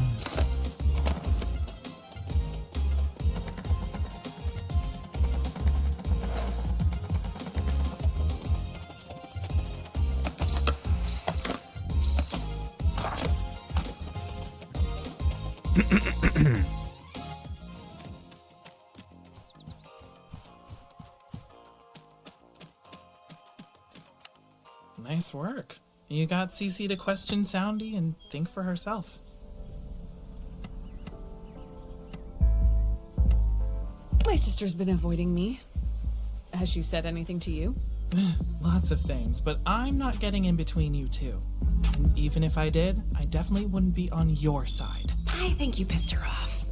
Nice work. You got Cece to question Soundy and think for herself. My sister's been avoiding me. Has she said anything to you? Lots of things, but I'm not getting in between you two. And even if I did, I definitely wouldn't be on your side. I think you pissed her off.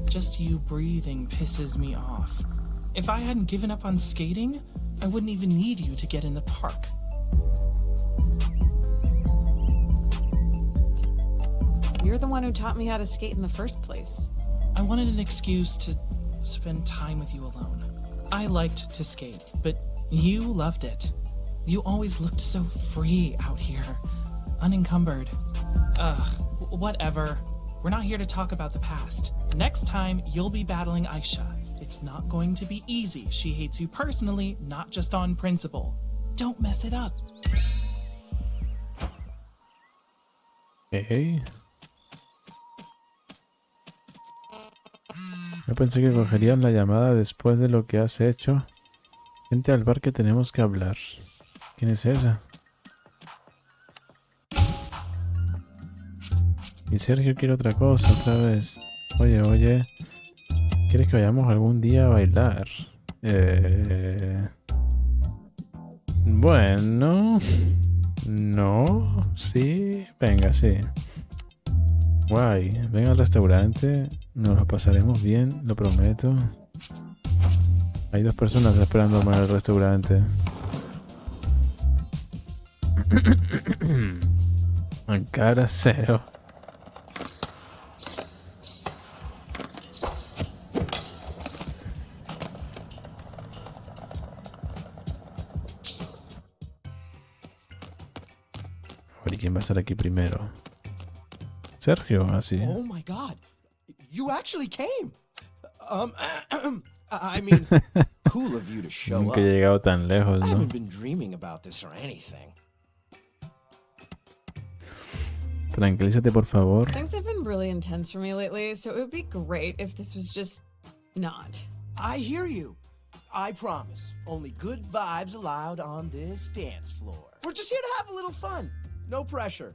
Just you breathing pisses me off. If I hadn't given up on skating, I wouldn't even need you to get in the park. You're the one who taught me how to skate in the first place. I wanted an excuse to spend time with you alone. I liked to skate, but you loved it. You always looked so free out here, unencumbered. Whatever. We're not here to talk about the past. Next time, you'll be battling Aisha. It's not going to be easy. She hates you personally, not just on principle. Don't mess it up. Hey. Yo pensé que cogerían la llamada después de lo que has hecho. Vente al bar que tenemos que hablar. ¿Quién es esa? Y Sergio quiere otra cosa otra vez. Oye. ¿Quieres que vayamos algún día a bailar? Bueno. No. Sí. Venga, sí. Guay. Ven al restaurante. Nos lo pasaremos bien, lo prometo. Hay 2 personas esperándome en el restaurante. Ankara 0. ¿Y quién va a estar aquí primero? Sergio, así. Oh my god. You actually came. I mean, cool of you to show Nunca up. he llegado tan lejos, I ¿no? haven't been dreaming about this or anything. Tranquilízate, por favor. Things have been really intense for me lately, so it would be great if this was just not. I hear you. I promise. Only good vibes allowed on this dance floor. We're just here to have a little fun. No pressure.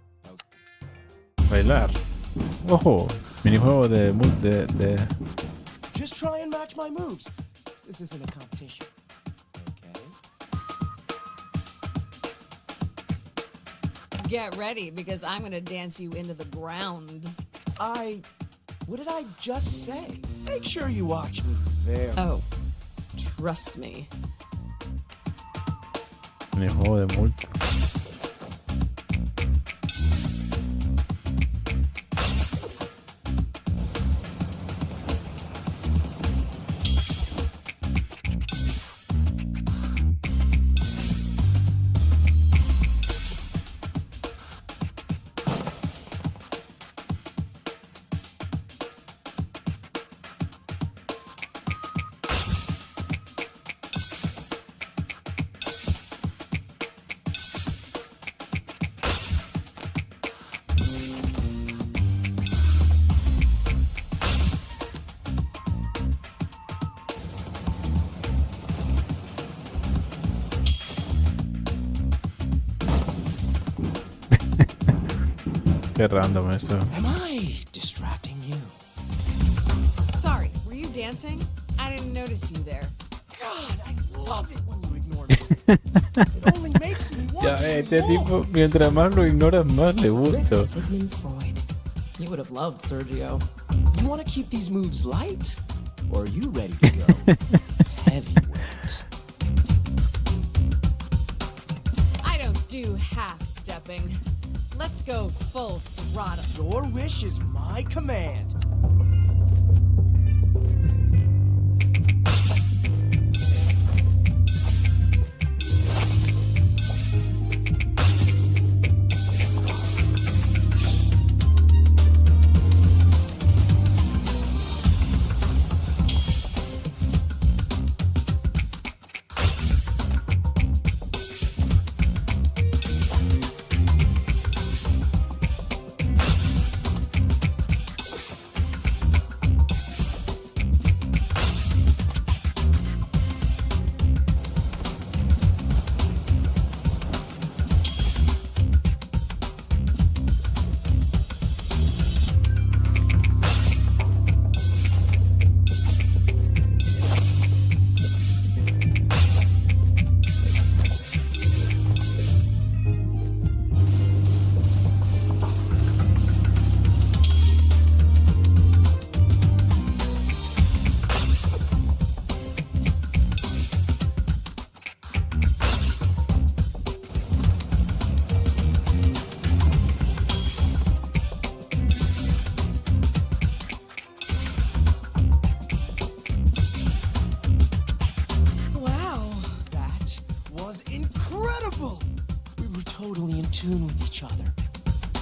Bailar. Ojo, minijuego de... Just try and match my moves. This isn't a competition. Okay? Get ready, because I'm gonna dance you into the ground. What did I just say? Make sure you watch me very. Oh, trust me. Minijuego de multi. Qué random esto. Am I distracting you? Sorry, were you dancing? I didn't notice you there. God, I love it when you ignore me. It only makes me want Ya, you este more. tipo, mientras más lo ignoras, más le gusta. Sigmund Freud. You would have loved Sergio. You want to keep these moves light? Or are you ready to go heavyweight? I don't do half-stepping. Let's go full throttle. Your wish is my command.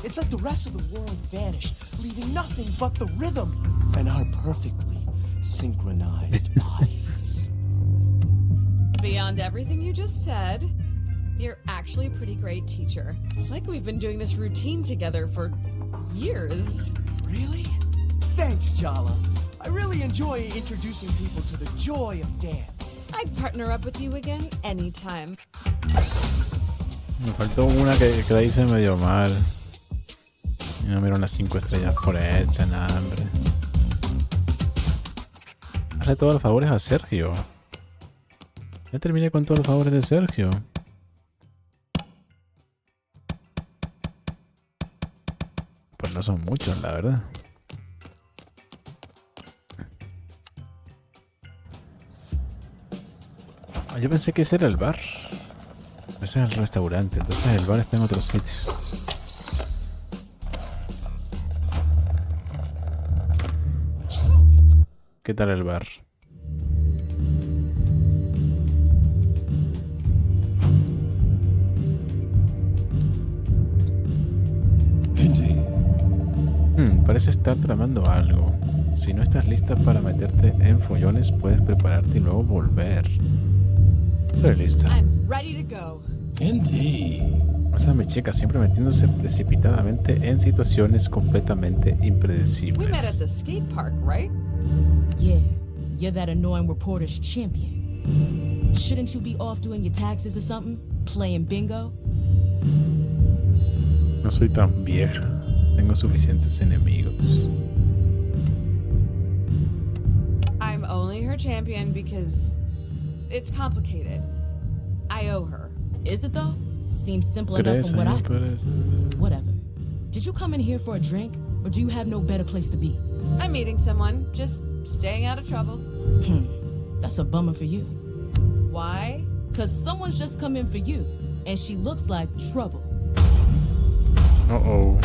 It's like the rest of the world vanished, leaving nothing but the rhythm and our perfectly synchronized bodies. Beyond everything you just said, you're actually a pretty great teacher. It's like we've been doing this routine together for years. Really? Thanks, Jala. I really enjoy introducing people to the joy of dance. I'd partner up with you again anytime. Me faltó una que la hice medio mal. Y no miro unas 5 estrellas por hecha, nada, hombre. Hazle todos los favores a Sergio. Ya terminé con todos los favores de Sergio. Pues no son muchos, la verdad. Yo pensé que ese era el bar. Ese es el restaurante, entonces el bar está en otro sitio. ¿Qué tal el bar? Parece estar tramando algo. Si no estás lista para meterte en follones, puedes prepararte y luego volver. Estoy lista. Esa mi chica siempre metiéndose precipitadamente en situaciones completamente impredecibles. We met at the skate park, right? Yeah, you're that annoying reporter's champion. Shouldn't you be off doing your taxes or something? Playing bingo? No soy tan vieja. Tengo suficientes enemigos. I'm only her champion because it's complicated. I owe her. Is it though? Seems simple enough from what I see. Whatever. Did you come in here for a drink, or do you have no better place to be? I'm meeting someone, just staying out of trouble. That's a bummer for you. Why? 'Cause someone's just come in for you, and she looks like trouble. Uh-oh.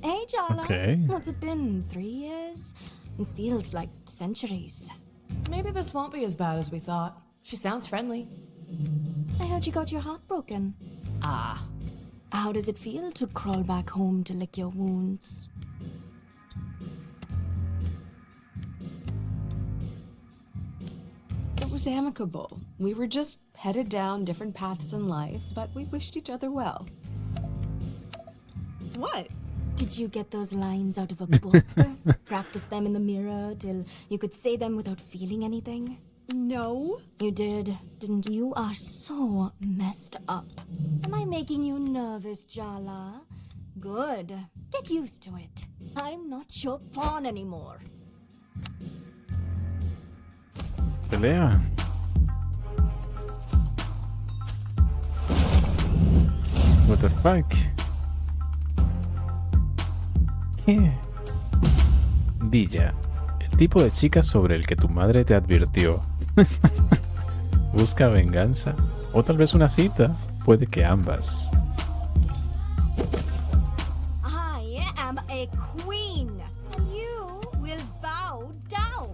Hey, Jala. Okay. What's it been? 3 years? It feels like centuries. Maybe this won't be as bad as we thought. She sounds friendly. I heard you got your heart broken. Ah. How does it feel to crawl back home to lick your wounds? It was amicable. We were just headed down different paths in life, but we wished each other well. What? Did you get those lines out of a book? Practice them in the mirror till you could say them without feeling anything? No. You did, didn't you? You are so messed up. Am I making you nervous, Jala? Good. Get used to it. I'm not your pawn anymore. Pelea. What the fuck? Dilla, el tipo de chica sobre el que tu madre te advirtió. ¿Busca venganza? O tal vez una cita. Puede que ambas. I am a queen. You will bow down.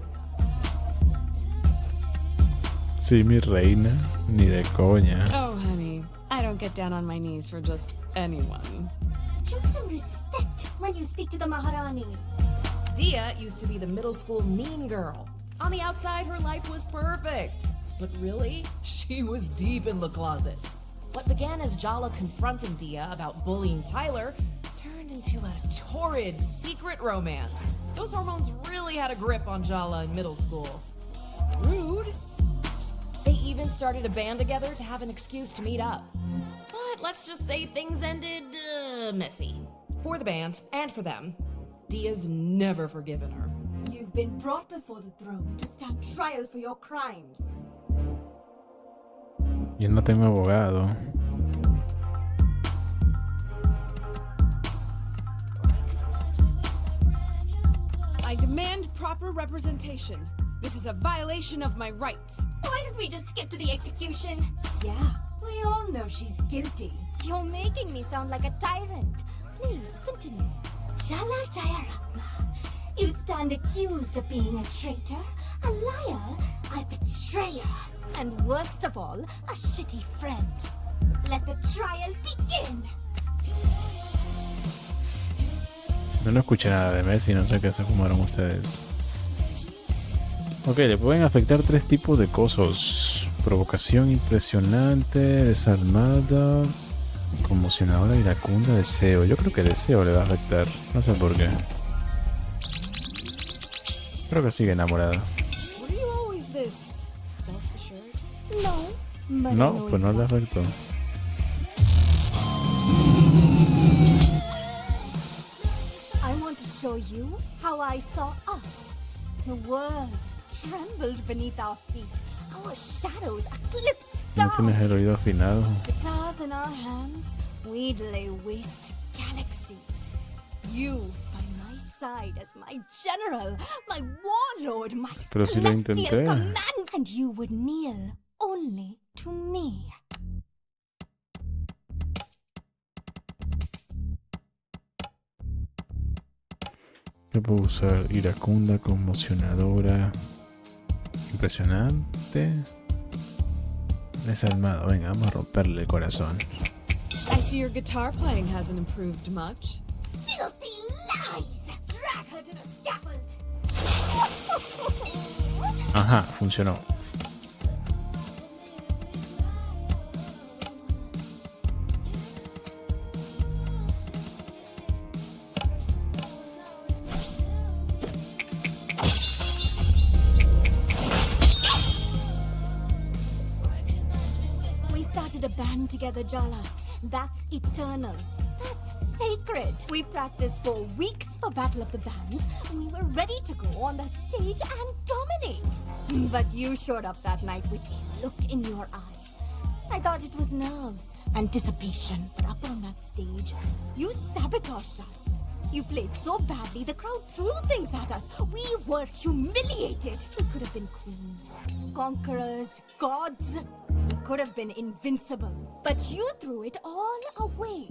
Sí, mi reina. Ni de coña. Oh, honey, I don't get down on my knees for just anyone. Show some respect when you speak to the Maharani. Dia used to be the middle school mean girl. On the outside, her life was perfect. But really, she was deep in the closet. What began as Jala confronting Dia about bullying Tyler turned into a torrid, secret romance. Those hormones really had a grip on Jala in middle school. Rude. They even started a band together to have an excuse to meet up. But let's just say things ended messy. For the band, and for them. Dia's never forgiven her. You've been brought before the throne to stand trial for your crimes. Yo no tengo abogado. I demand proper representation. This is a violation of my rights. Why don't we just skip to the execution? Yeah, we all know she's guilty. You're making me sound like a tyrant. Please continue. Jala Jayaratna, you stand accused of being a traitor, a liar, a betrayer, and worst of all, a shitty friend. Let the trial begin. No escuché nada de Messi, no sé qué se fumaron ustedes. Ok, le pueden afectar 3 tipos de cosas. Provocación impresionante, desalmada, conmocionadora, iracunda, deseo. Yo creo que deseo le va a afectar. No sé por qué. Creo que sigue enamorada. Were you always this self-assured? No, but No, pues no le afectó. I want to show you how I saw us. The world trembled beneath our feet. Our shadows eclipsed No stars. tienes el oído afinado. Guitars in our hands, we'd lay waste to galaxies. You by my side as my general, my warlord, my Pero si lo celestial intenté. command, and you would kneel only to me. ¿Qué puedo usar? Iracunda, conmocionadora, impresionante, desalmado. Venga, vamos a romperle el corazón. I see your guitar playing hasn't improved much. Filthy lies! Drag her to the scaffold! Ajá, funcionó. We started a band together, Jala. That's eternal. That's sacred. We practiced for weeks for Battle of the Bands, and we were ready to go on that stage and dominate. But you showed up that night with a look in your eye. I thought it was nerves, anticipation. But up on that stage, you sabotaged us. You played so badly, the crowd threw things at us. We were humiliated. We could have been queens, conquerors, gods. We could have been invincible. But you threw it all away.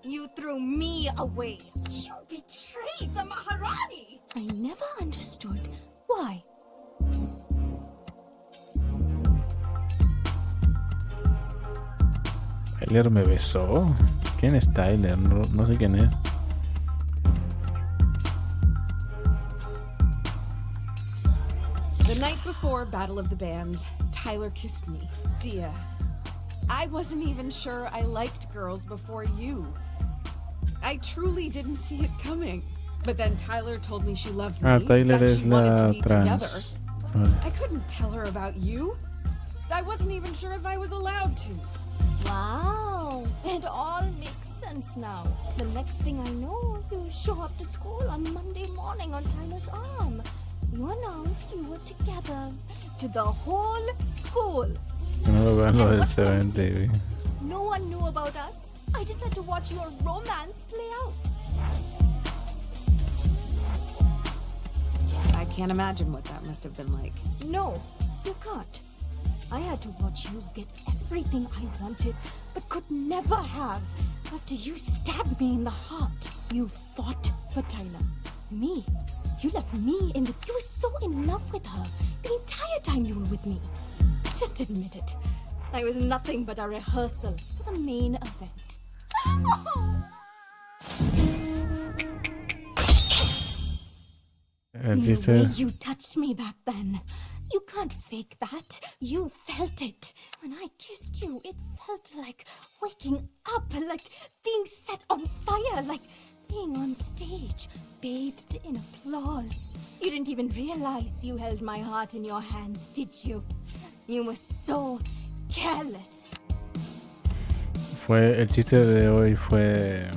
You threw me away. You betrayed the Maharani. I never understood why. Tyler me besó. ¿Quién es Tyler? No sé quién es. The night before Battle of the Bands, Tyler kissed me. Dia. I wasn't even sure I liked girls before you. I truly didn't see it coming. But then Tyler told me she loved me, Tyler that es she wanted to la be trans. together. Vale. I couldn't tell her about you. I wasn't even sure if I was allowed to. Wow, it all makes sense now. The next thing I know, you show up to school on Monday morning on Tyler's arm. You announced you were together to the whole school. Que no lo vean lo del 70. No one knew about us. I just had to watch your romance play out. I can't imagine what that must have been like. No, you can't. I had to watch you get everything I wanted, but could never have. After you stabbed me in the heart, you fought for Tyler. Me. You left me in the... You were so in love with her the entire time you were with me. Just admit it. I was nothing but a rehearsal for the main event. The way you touched me back then. You can't fake that. You felt it. When I kissed you, it felt like waking up, like being set on fire, like being on stage, bathed in applause. You didn't even realize you held my heart in your hands, did you? You were so careless. El chiste de hoy fue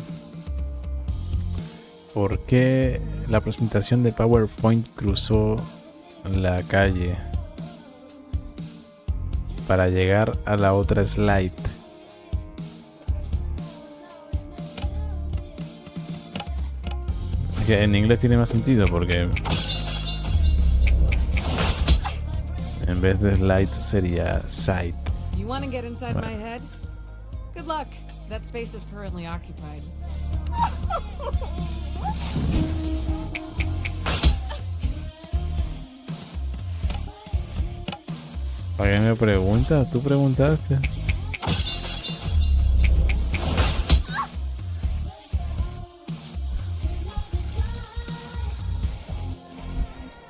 ¿por qué la presentación de PowerPoint cruzó la calle para llegar a la otra slide? Que en inglés tiene más sentido porque en vez de slide sería side. You want to get inside my head? Good luck. That space is currently occupied. ¿Para qué me preguntas? ¿Tú preguntaste?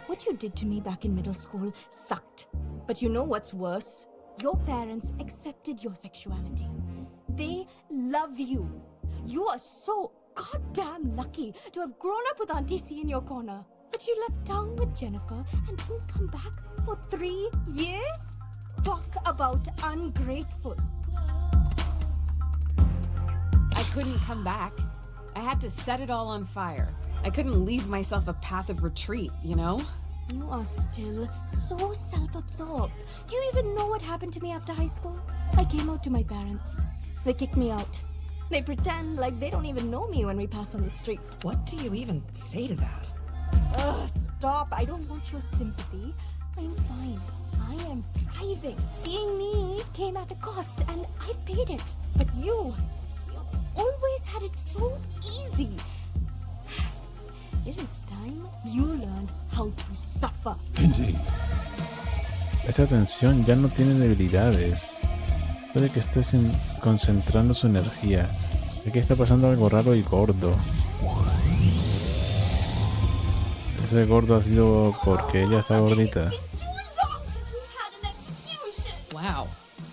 What you did to me back in middle school sucked. But you know what's worse? Your parents accepted your sexuality. They love you. You are so goddamn lucky to have grown up with Auntie C in your corner. But you left town with Jennifer and didn't come back for 3 years? Talk about ungrateful. I couldn't come back. I had to set it all on fire. I couldn't leave myself a path of retreat, you know? You are still so self-absorbed. Do you even know what happened to me after high school? I came out to my parents. They kicked me out. They pretend like they don't even know me when we pass on the street. What do you even say to that? Ugh, stop. I don't want your sympathy. I'm fine. I am thriving. Being me came at a cost, and I paid it. But you've always had it so easy. It is time you learn how to suffer. Indeed. Esta tensión ya no tiene debilidades. Puede que estés concentrando su energía. Aquí está pasando algo raro y gordo. Ese gordo ha sido porque ella está gordita. Wow.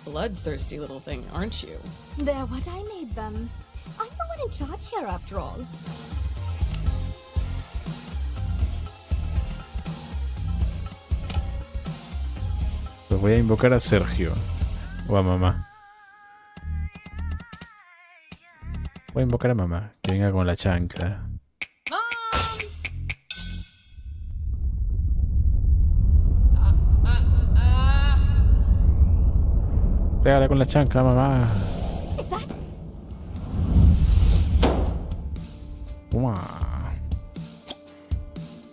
Bloodthirsty little thing, aren't you? They're what I made them. I'm the one in charge here, after all. Pues voy a invocar a Sergio. O a mamá. Voy a invocar a mamá. Que venga con la chancla. Pégale con la chancla, mamá.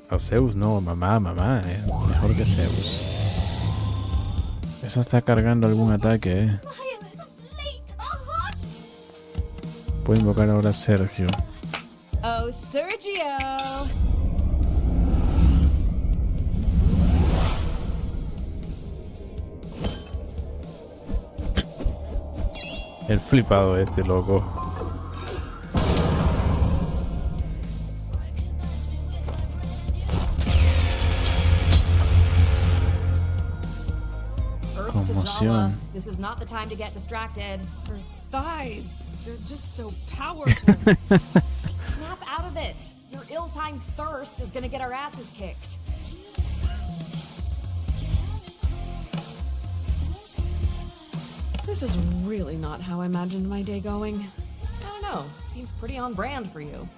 A Zeus no, mamá, mejor que Zeus. Esa está cargando algún ataque, Puedo invocar ahora a Sergio. Oh, Sergio! El flipado este, loco. Conmoción. This is not the time to get distracted. Her thighs, they're just so powerful. Snap out of it. Your ill-timed thirst is gonna get our asses kicked. This is really not how I imagined my day going. I don't know. Seems pretty on brand for you.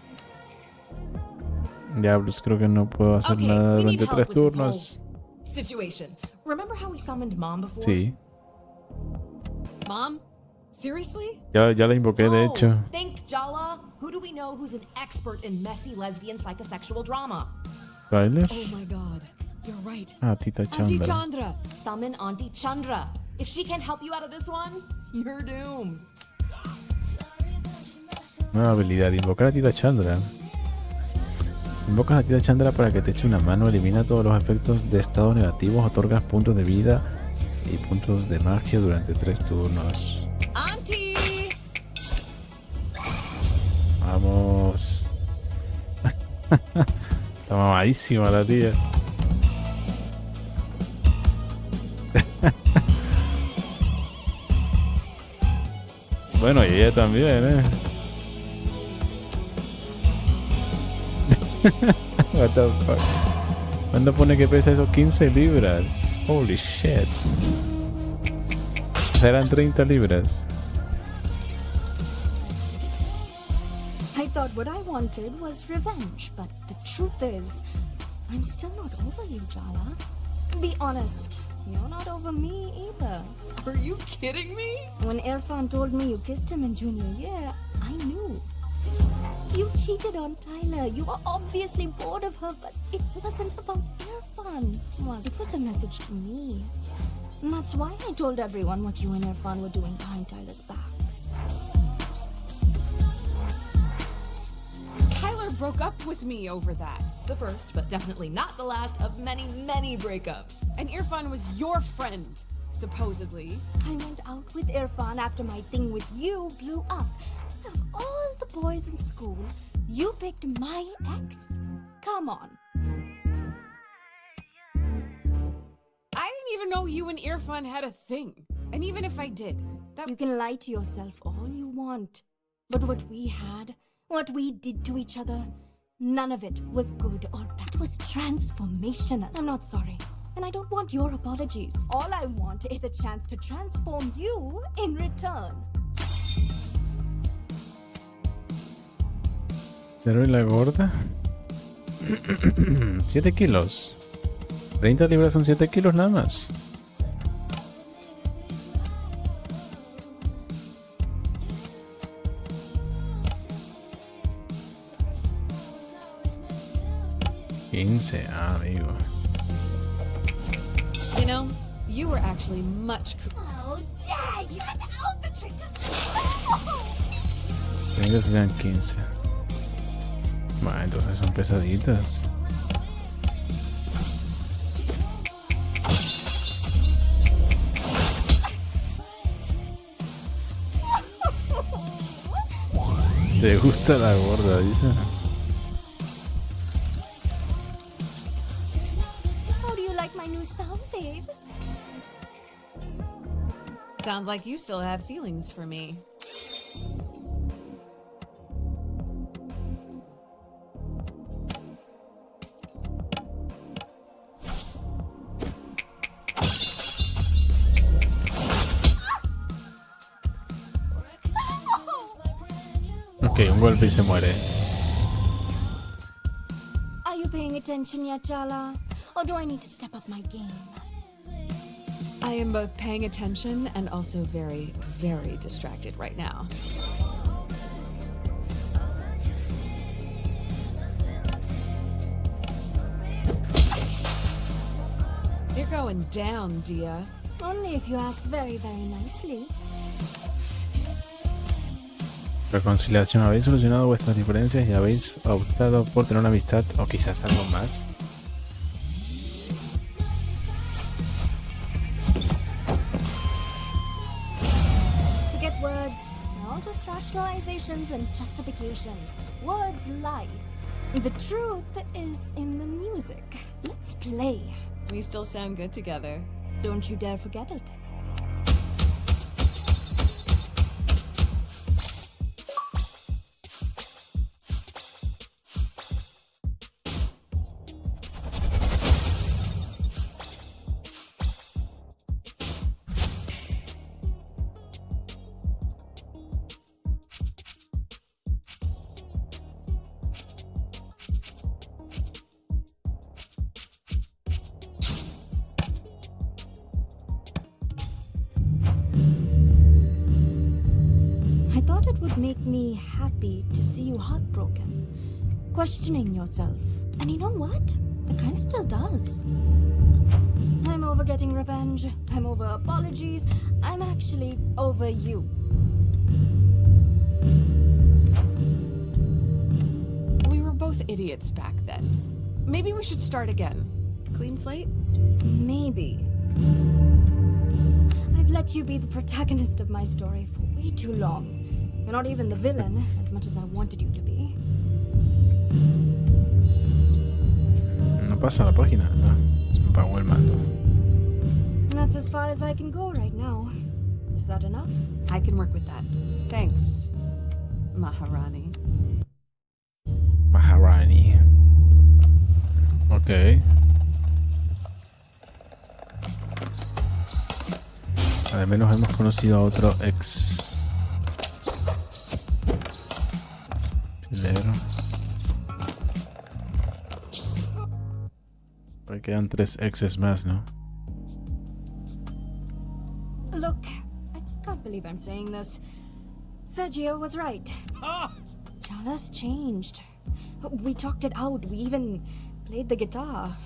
Diablos, creo que no puedo hacer nada durante 3 turnos. Situation. Remember how we summoned Mom before? Sí. Mom? Seriously? Ya la invoqué, de hecho. Think, Jala. Who do we know who's an expert in messy lesbian psychosexual drama? Tyler. Oh my god, you're right. Ah, Tita Auntie Chandra. Chandra. Summon Auntie Chandra. If she can't help you out of this one, you're doomed. Nueva habilidad, invocar a Tita Chandra. Invocas a Tita Chandra para que te eche una mano, elimina todos los efectos de estado negativos, otorgas puntos de vida y puntos de magia durante 3 turnos. Auntie. Vamos. Está mamadísima la tía. Bueno, y ella también, What the fuck? ¿Cuándo pone que pesa eso? 15 libras. Holy shit. Serán 30 libras. I thought what I wanted was revenge, but the truth is, I'm still not over you, Jala. Be honest, you're not over me either. Are you kidding me? When Irfan told me you kissed him in junior year, I knew. You cheated on Tyler. You were obviously bored of her, but it wasn't about Irfan. It was a message to me. And that's why I told everyone what you and Irfan were doing behind Tyler's back. Tyler broke up with me over that. The first, but definitely not the last of many, many breakups. And Irfan was your friend, supposedly. I went out with Irfan after my thing with you blew up. Of all the boys in school, you picked my ex? Come on. I didn't even know you and Irfan had a thing. And even if I did, that... You can lie to yourself all you want. But what we had, what we did to each other, none of it was good or bad. It was transformational. I'm not sorry. And I don't want your apologies. All I want is a chance to transform you in return. Pero y la gorda. 7 kilos. 30 libras son 7 kilos nada más. Amigo. You know, you were actually much cooler. Oh, Dad, you had to out the trick to... 30 serían 15. Bueno, entonces son pesaditas. ¿Te gusta la gorda, dice? How do you like my new sound, babe? Sounds like you still have feelings for me. Ok, un golpe y se muere. Are you paying attention yet, Jala? Or do I need to step up my game? I am both paying attention and also very, very distracted right now. You're going down, Dia. Only if you ask very, very nicely. Reconciliación. Habéis solucionado vuestras diferencias y habéis optado por tener una amistad o quizás algo más. Forget words. They're all just rationalizations and justifications. Words lie. The truth is in the music. Let's play. We still sound good together. Don't you dare forget it. Make me happy to see you heartbroken, questioning yourself. And you know what? Kinda still does. I'm over getting revenge. I'm over apologies. I'm actually over you. We were both idiots back then. Maybe we should start again. Clean slate? Maybe. I've let you be the protagonist of my story for way too long. You're not even the villain, as much as I wanted you to be. No pasa la página. Ah, se me apagó el mando. That's as far as I can go right now. Is that enough? I can work with that. Thanks, Maharani. Maharani. Ok. Al menos hemos conocido a otro ex. Chilero. Me quedan 3 exes más, ¿no? Look, I can't believe I'm saying this. Sergio was right. Jala's changed. We talked it out. We even played the guitar.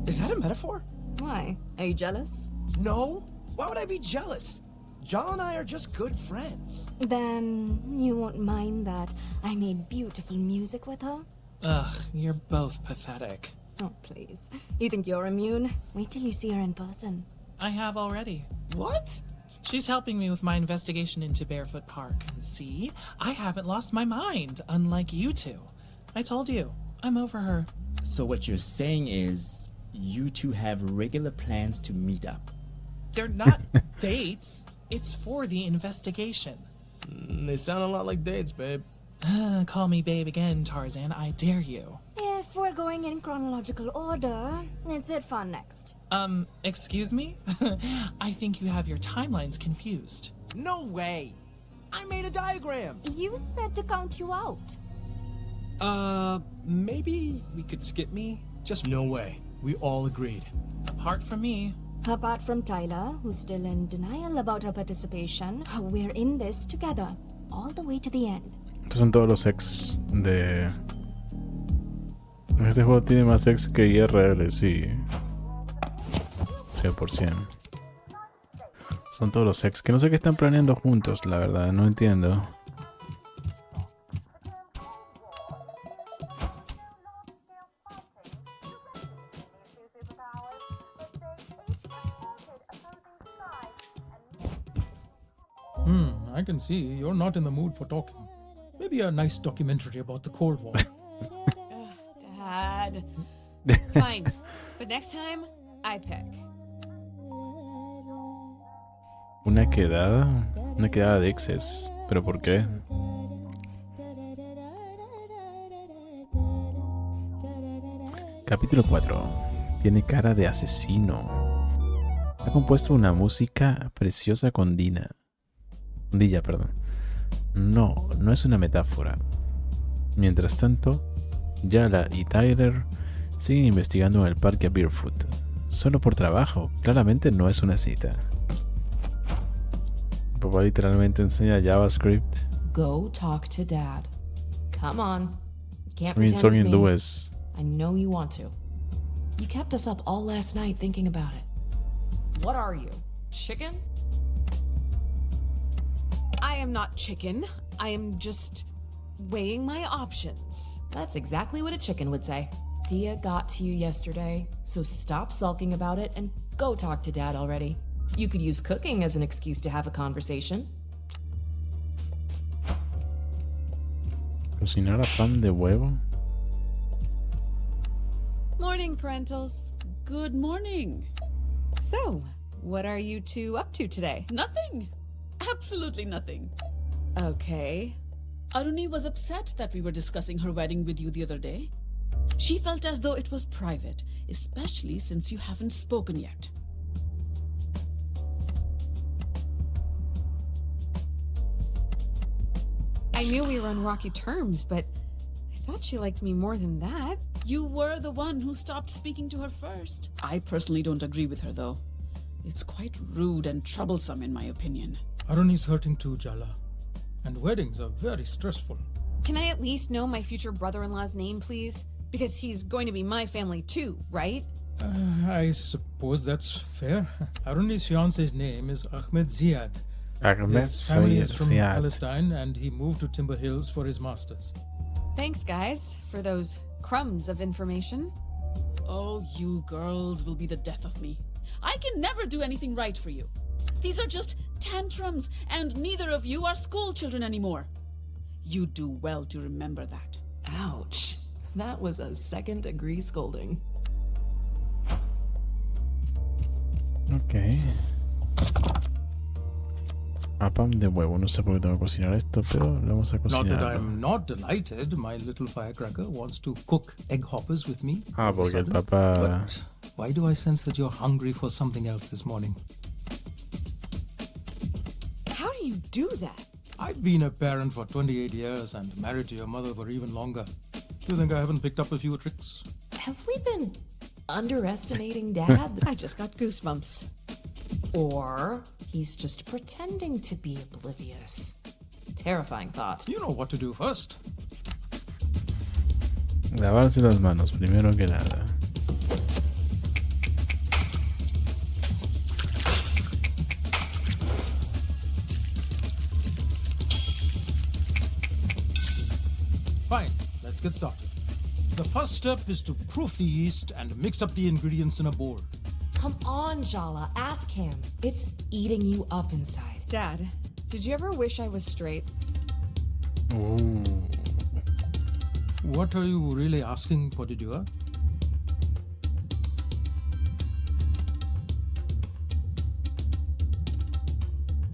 Is that a metaphor? Why? Are you jealous? No. Why would I be jealous? Jala and I are just good friends. Then you won't mind that I made beautiful music with her? Ugh, you're both pathetic. Oh, please. You think you're immune? Wait till you see her in person. I have already. What? She's helping me with my investigation into Barefoot Park. And see, I haven't lost my mind, unlike you two. I told you, I'm over her. So what you're saying is you two have regular plans to meet up. They're not dates. It's for the investigation. They sound a lot like dates, babe. Call me babe again, Tarzan. I dare you. If we're going in chronological order, it's it fun next. Excuse me? I think you have your timelines confused. No way. I made a diagram. You said to count you out. Maybe we could skip me? Just no way. We all agreed. Apart from me. Apart from Tyler, who's still in denial about her participation, we're in this together, all the way to the end. Estos son todos los ex de... Este juego tiene más ex que IRL, sí. 100%. Son todos los ex que no sé qué están planeando juntos, la verdad, no entiendo. I can see you're not in the mood for talking. Maybe a nice documentary about the Cold War. Dad. Fine. But next time, I pick. Una quedada de exes. ¿Pero por qué? Capítulo 4. Tiene cara de asesino. Ha compuesto una música preciosa con Dilla, perdón. No, no es una metáfora. Mientras tanto, Jala y Tyler siguen investigando en el parque a Barefoot. Solo por trabajo, claramente no es una cita. El papá literalmente enseña JavaScript. Go talk to Dad. Come on. You can't Screen pretend with me. Lewis. I know you want to. You kept us up all last night thinking about it. What are you? Chicken? I am not chicken. I am just weighing my options. That's exactly what a chicken would say. Dia got to you yesterday, so stop sulking about it and go talk to Dad already. You could use cooking as an excuse to have a conversation. Cocinar a pan de huevo. Morning, parentals. Good morning. So, what are you two up to today? Nothing. Absolutely nothing. Okay. Aruni was upset that we were discussing her wedding with you the other day. She felt as though it was private, especially since you haven't spoken yet. I knew we were on rocky terms, but I thought she liked me more than that. You were the one who stopped speaking to her first. I personally don't agree with her, though. It's quite rude and troublesome, in my opinion. Aruni's hurting too, Jala. And weddings are very stressful. Can I at least know my future brother-in-law's name, please? Because he's going to be my family too, right? I suppose that's fair. Aruni's fiance's name is Ahmed Ziad. Ahmed His family is from Ziad. Palestine, and he moved to Timber Hills for his master's. Thanks, guys, for those crumbs of information. Oh, you girls will be the death of me. I can never do anything right for you. These are just tantrums, and neither of you are school children anymore. You do well to remember that. Ouch. That was a second-degree scolding. Ok. Apam de huevo. No sé por qué tengo que cocinar esto, pero lo vamos a Not that cocinar. I'm not delighted. My little firecracker wants to cook egg hoppers with me. Ah, all of a porque el sudden. papá... But why do I sense that you're hungry for something else this morning? How do you do that? I've been a parent for 28 years and married to your mother for even longer. You think I haven't picked up a few tricks? Have we been underestimating Dad? I just got goosebumps. Or he's just pretending to be oblivious. Terrifying thought. You know what to do first. Lavarse las manos, primero que nada. Fine, let's get started. The first step is to proof the yeast and mix up the ingredients in a bowl. Come on, Jala, ask him. It's eating you up inside. Dad, did you ever wish I was straight? Ooh. What are you really asking, Podidua?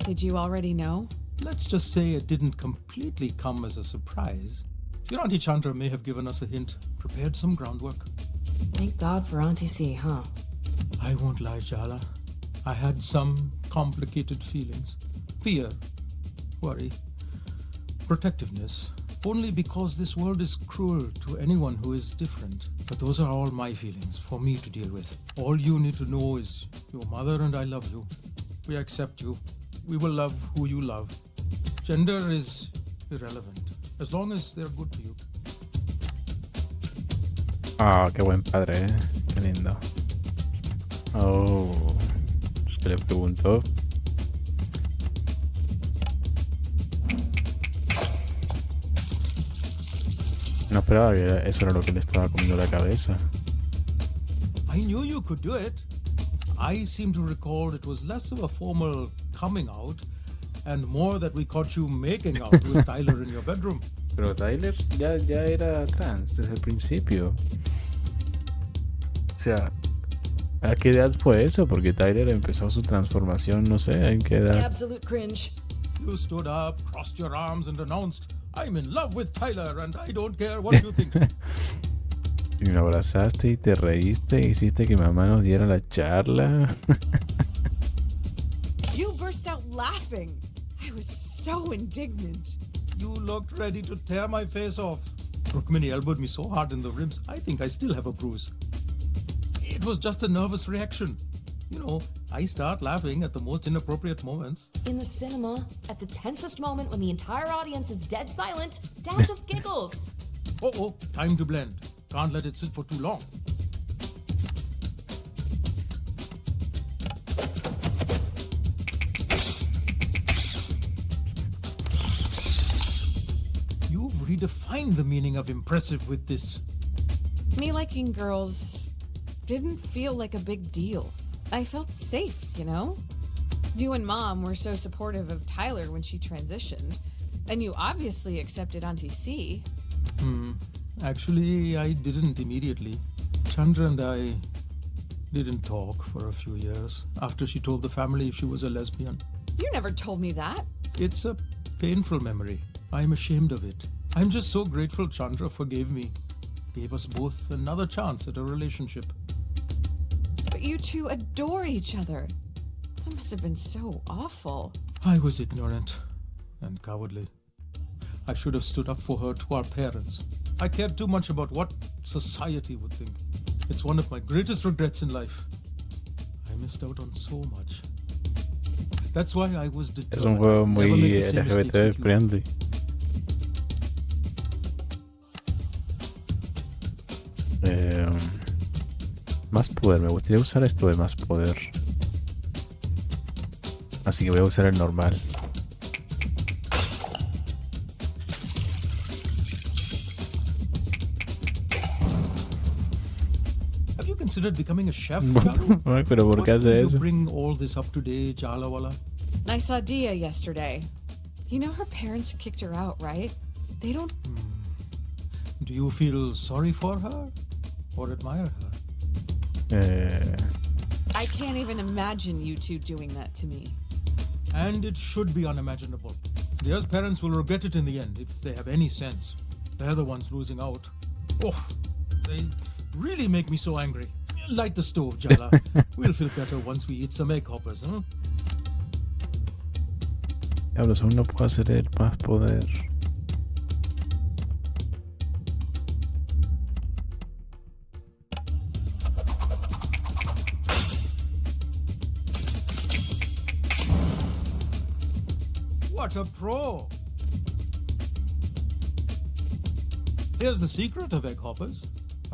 Did you already know? Let's just say it didn't completely come as a surprise. Your Auntie Chandra may have given us a hint, prepared some groundwork. Thank God for Auntie C, huh? I won't lie, Jala. I had some complicated feelings. Fear, worry, protectiveness. Only because this world is cruel to anyone who is different. But those are all my feelings for me to deal with. All you need to know is your mother and I love you. We accept you. We will love who you love. Gender is irrelevant, as long as they're good to you. Ah, qué buen padre, qué lindo. Oh, es que le preguntó. No esperaba que eso era lo que le estaba comiendo la cabeza. I knew you could do it. I seem to recall it was less of a formal coming out and more that we caught you making out with Tyler in your bedroom. Pero Tyler ya era trans desde el principio. O sea, ¿a qué edad fue eso? Porque Tyler empezó su transformación, no sé, ¿en qué edad? Absolute cringe. You stood up, crossed your arms, and announced, I'm in love with Tyler and I don't care what you think. Y me abrazaste y te reíste y hiciste que mamá nos diera la charla. You burst out laughing. I was so indignant. You looked ready to tear my face off. Rukmini elbowed me so hard in the ribs, I think I still have a bruise. It was just a nervous reaction. You know, I start laughing at the most inappropriate moments. In the cinema, at the tensest moment when the entire audience is dead silent, Dad just giggles. Oh, time to blend. Can't let it sit for too long. You've redefined the meaning of impressive with this. Me liking girls didn't feel like a big deal. I felt safe, you know? You and Mom were so supportive of Tyler when she transitioned, and you obviously accepted Auntie C. Actually, I didn't immediately. Chandra and I didn't talk for a few years after she told the family she was a lesbian. You never told me that. It's a painful memory. I'm ashamed of it. I'm just so grateful Chandra forgave me. Gave us both another chance at a relationship. But you two adore each other. That must have been so awful. I was ignorant and cowardly. I should have stood up for her to our parents. I cared too much about what society would think. It's one of my greatest regrets in life. I missed out on so much. That's why I was determined. Es un juego never muy make the same mistakes LGBT with you. friendly. Más poder. Me gustaría usar esto de más poder. Así que voy a usar el normal. Have you considered becoming a chef? Ay, pero ¿por qué hace eso? Bring all this up today, Jalawala. I saw Dia yesterday. You know her parents kicked her out, right? They don't... Do you feel sorry for her or admire her? I can't even imagine you two doing that to me. And it should be unimaginable. Dia's parents will regret it in the end, if they have any sense. They're the ones losing out. Oh, they really make me so angry. Light the stove, Jala. We'll feel better once we eat some egg hoppers, huh? Diablos, aún no puedo hacer el más poder. What a pro! Here's the secret of egg hoppers.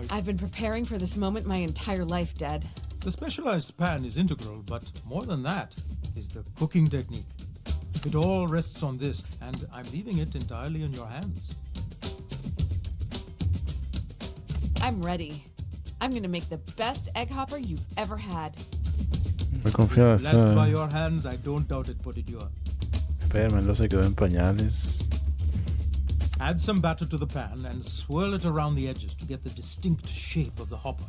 I've been preparing for this moment my entire life, Dad. The specialized pan is integral, but more than that is the cooking technique. It all rests on this, and I'm leaving it entirely in your hands. I'm ready. I'm gonna make the best egg hopper you've ever had. Me confío It's blessed by hasta... your hands, I don't doubt it, Potidua. Espérame, se quedó en pañales. Add some batter to the pan and swirl it around the edges to get the distinct shape of the hopper.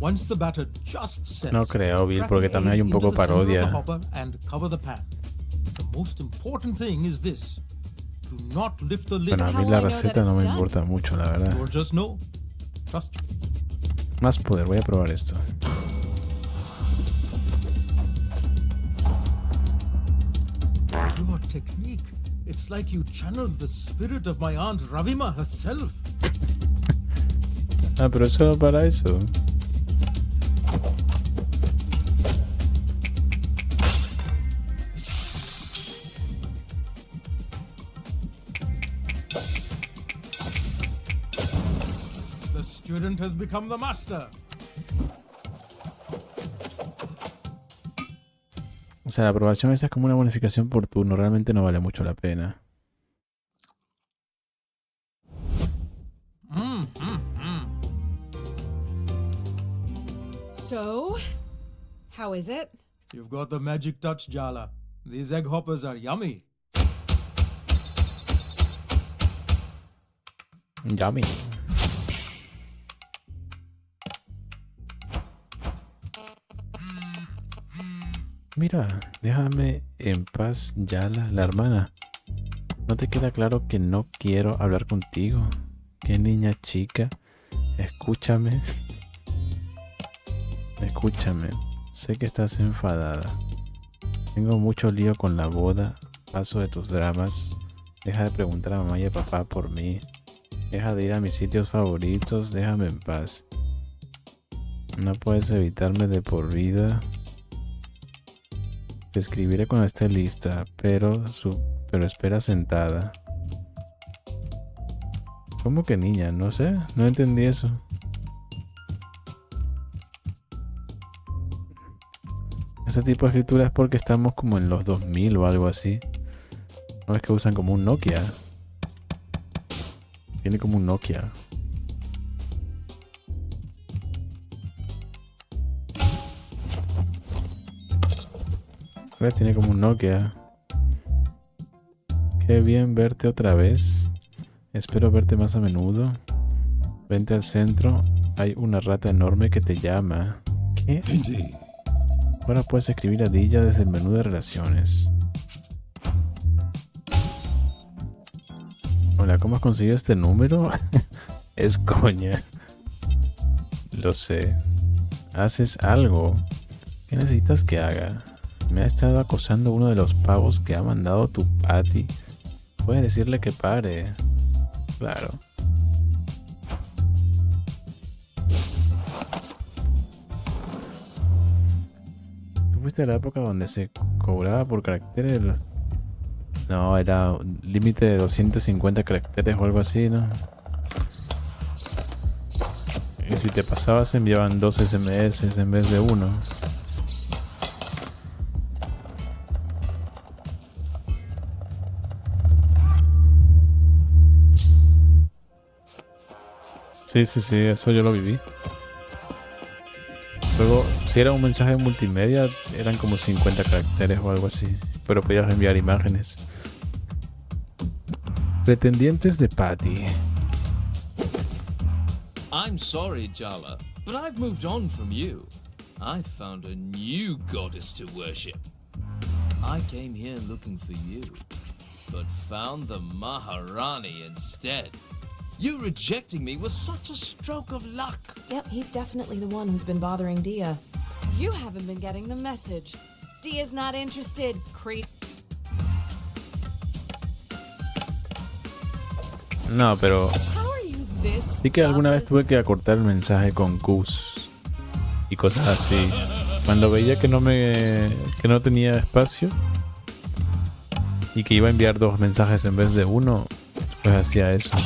Once the batter just sets, No creo, Bill, crack porque an también hay egg un poco into the center of the parodia. hopper and cover the pan. The most important thing is this. Do not lift the lid. Bueno, a mí la receta no me importa mucho, la verdad. Or just know. Trust you. Más poder, voy a probar esto. Your technique. It's like you channeled the spirit of my aunt Ravima herself. Ah, pero solo para eso. The student has become the master. O sea, la aprobación esa es como una bonificación por turno. Realmente no vale mucho la pena. So, how is it? You've got the magic touch, Jala. These egg hoppers are yummy. Yummy. Mira, déjame en paz, Yala, la hermana. ¿No te queda claro que no quiero hablar contigo? ¿Qué niña chica? Escúchame. Escúchame. Sé que estás enfadada. Tengo mucho lío con la boda. Paso de tus dramas. Deja de preguntar a mamá y a papá por mí. Deja de ir a mis sitios favoritos. Déjame en paz. No puedes evitarme de por vida. Te escribiré cuando esté lista, pero espera sentada. ¿Cómo que niña? No sé, no entendí eso. Ese tipo de escritura es porque estamos como en los 2000 o algo así. No es que usan como un Nokia. Tiene como un Nokia. ¿Ves? Tiene como un Nokia. Qué bien verte otra vez. Espero verte más a menudo. Vente al centro. Hay una rata enorme que te llama. ¿Qué? Ahora puedes escribir a Dilla desde el menú de relaciones. Hola, ¿cómo has conseguido este número? Es coña. Lo sé. ¿Haces algo? ¿Qué necesitas que haga? Me ha estado acosando uno de los pavos que ha mandado tu Patty. Puedes decirle que pare. Claro. ¿Tú fuiste a la época donde se cobraba por caracteres? No, era un límite de 250 caracteres o algo así, ¿no? Y si te pasabas enviaban 2 SMS en vez de 1. Sí, eso yo lo viví. Luego, si era un mensaje multimedia, eran como 50 caracteres o algo así. Pero podías enviar imágenes. Pretendientes de Patty. I'm sorry, Jala, but I've moved on from you. I've found a new goddess to worship. I came here looking for you, but found the Maharani instead. You rejecting me was such a stroke of luck. Yep, he's definitely the one who's been bothering Dia. You haven't been getting the message. Dia's not interested, creep. No, pero sí que alguna vez tuve que acortar el mensaje con Qs y cosas así. Cuando veía que no tenía espacio y que iba a enviar 2 mensajes en vez de 1, pues hacía eso.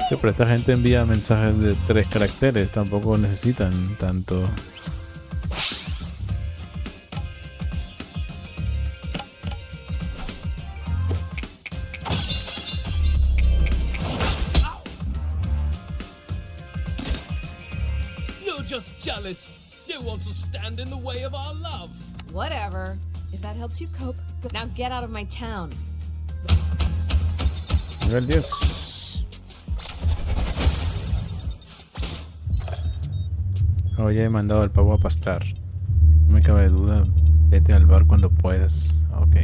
Sí, pero esta gente envía mensajes de 3 caracteres, tampoco necesitan tanto. You're just jealous. You want to stand in the way of our love. Whatever. If that helps you cope, go. Now get out of my town. Nivel 10. Oye, he mandado al pavo a pastar. No me cabe duda. Vete al bar cuando puedas. Ok.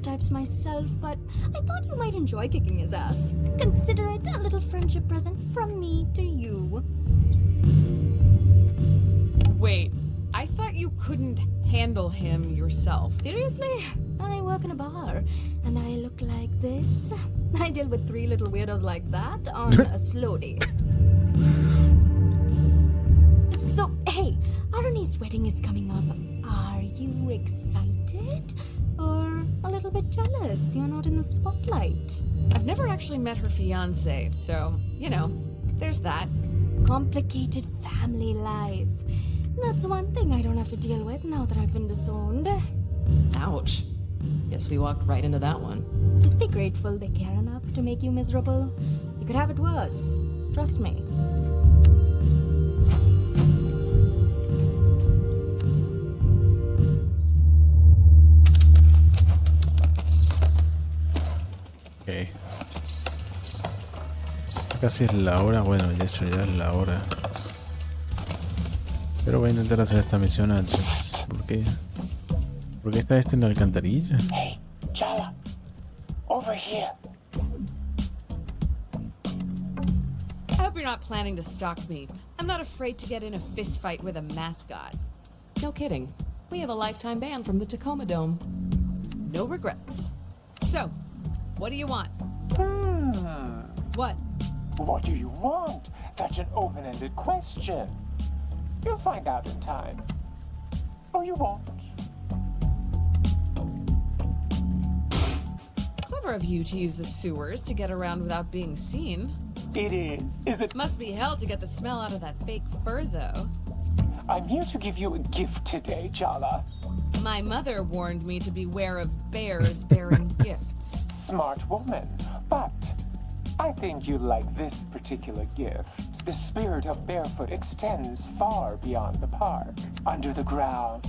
Types myself, but I thought you might enjoy kicking his ass. Consider it a little friendship present from me to you. Wait, I thought you couldn't handle him yourself. Seriously? I work in a bar, and I look like this. I deal with 3 little weirdos like that on a slow day. So, hey, Aruni's wedding is coming up. Are you excited? Or a little bit jealous you're not in the spotlight? I've never actually met her fiancé, so, you know, there's that. Complicated family life. That's one thing I don't have to deal with now that I've been disowned. Ouch. Guess we walked right into that one. Just be grateful they care enough to make you miserable. You could have it worse. Trust me. Ok. Casi es la hora. Bueno, de hecho ya es la hora. Pero voy a intentar hacer esta misión antes. ¿Por qué? ¿Por qué está en la alcantarilla? Hey, Jala. Over here. I hope you're not planning to stalk me. I'm not afraid to get in a fist fight with a mascot. No kidding. We have a lifetime ban from the Tacoma Dome. No regrets. So, what do you want? What? What do you want? That's an open-ended question. You'll find out in time. Or you won't. Clever of you to use the sewers to get around without being seen. It is. Is it? Must be hell to get the smell out of that fake fur, though. I'm here to give you a gift today, Jala. My mother warned me to beware of bears bearing gifts. Smart woman, but I think you'd like this particular gift. The spirit of Barefoot extends far beyond the park. Under the ground,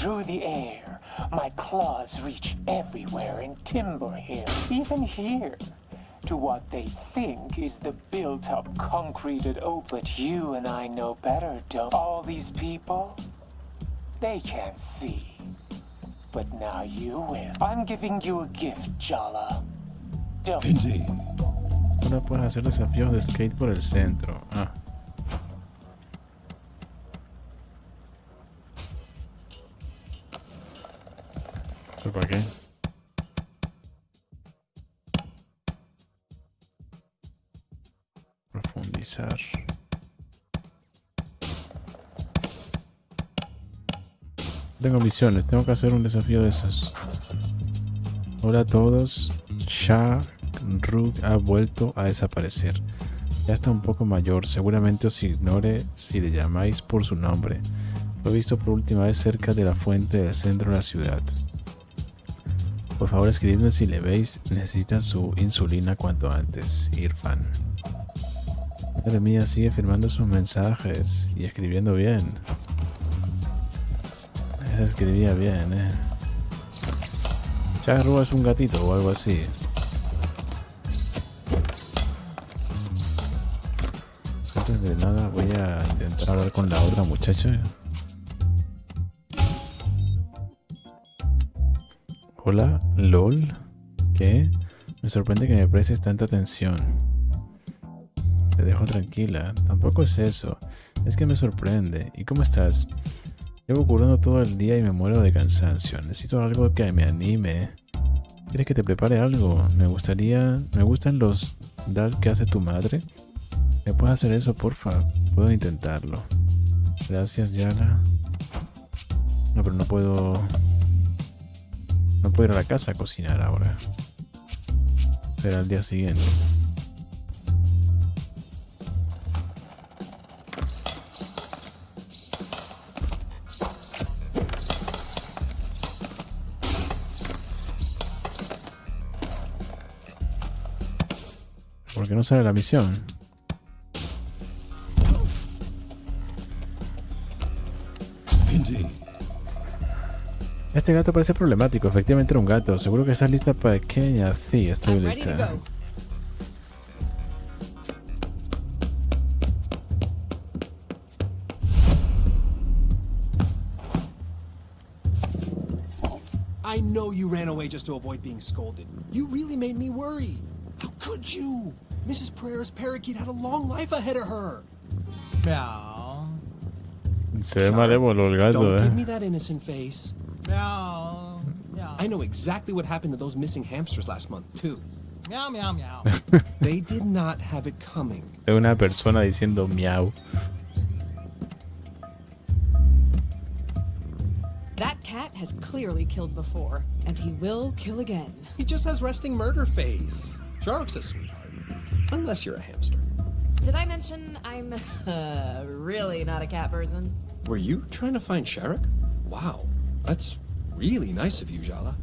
through the air, my claws reach everywhere in Timber Hill, even here, to what they think is the built-up concreted oak. But you and I know better, don't? All these people, they can't see. But now you will. I'm giving you a gift, Jala. Don't. Indeed. Ahora puedes hacer desafíos de skate por el centro. Ah. ¿Pero para qué? Profundizar. Tengo misiones, tengo que hacer un desafío de esos. Hola a todos. Rug ha vuelto a desaparecer. Ya está un poco mayor, seguramente os ignore si le llamáis por su nombre. Lo he visto por última vez cerca de la fuente del centro de la ciudad. Por favor escribidme si le veis, necesita su insulina cuanto antes. Irfan. Madre mía, sigue firmando sus mensajes y escribiendo bien. Esa escribía bien, Charro es un gatito o algo así. Antes de nada voy a intentar hablar con la otra muchacha. Hola, LOL. ¿Qué? Me sorprende que me prestes tanta atención. Te dejo tranquila. Tampoco es eso. Es que me sorprende. ¿Y cómo estás? Llevo curando todo el día y me muero de cansancio. Necesito algo que me anime. ¿Quieres que te prepare algo? Me gustan los dal que hace tu madre. ¿Me puedes hacer eso, porfa? Puedo intentarlo. Gracias, Yala. No, pero no puedo ir a la casa a cocinar ahora. Será el día siguiente. ¿Por qué no sale la misión? Este gato parece problemático. Efectivamente era un gato. Seguro que estás lista, pequeña. Sí, estoy lista. I know you ran away just to avoid being scolded. You really made me worry. How could you? Mrs. Prayer's parakeet had a long life ahead of her. Meow. Se ve malévolo el gato, Don't give me that innocent face. Meow. Meow. I know exactly what happened to those missing hamsters last month, too. Meow, meow, meow. They did not have it coming. Es una persona diciendo miau. That cat has clearly killed before, and he will kill again. He just has resting murder face. Shark's a sweetheart. Unless you're a hamster. Did I mention I'm really not a cat person? Were you trying to find Shark? Wow, that's really nice of you, Jala.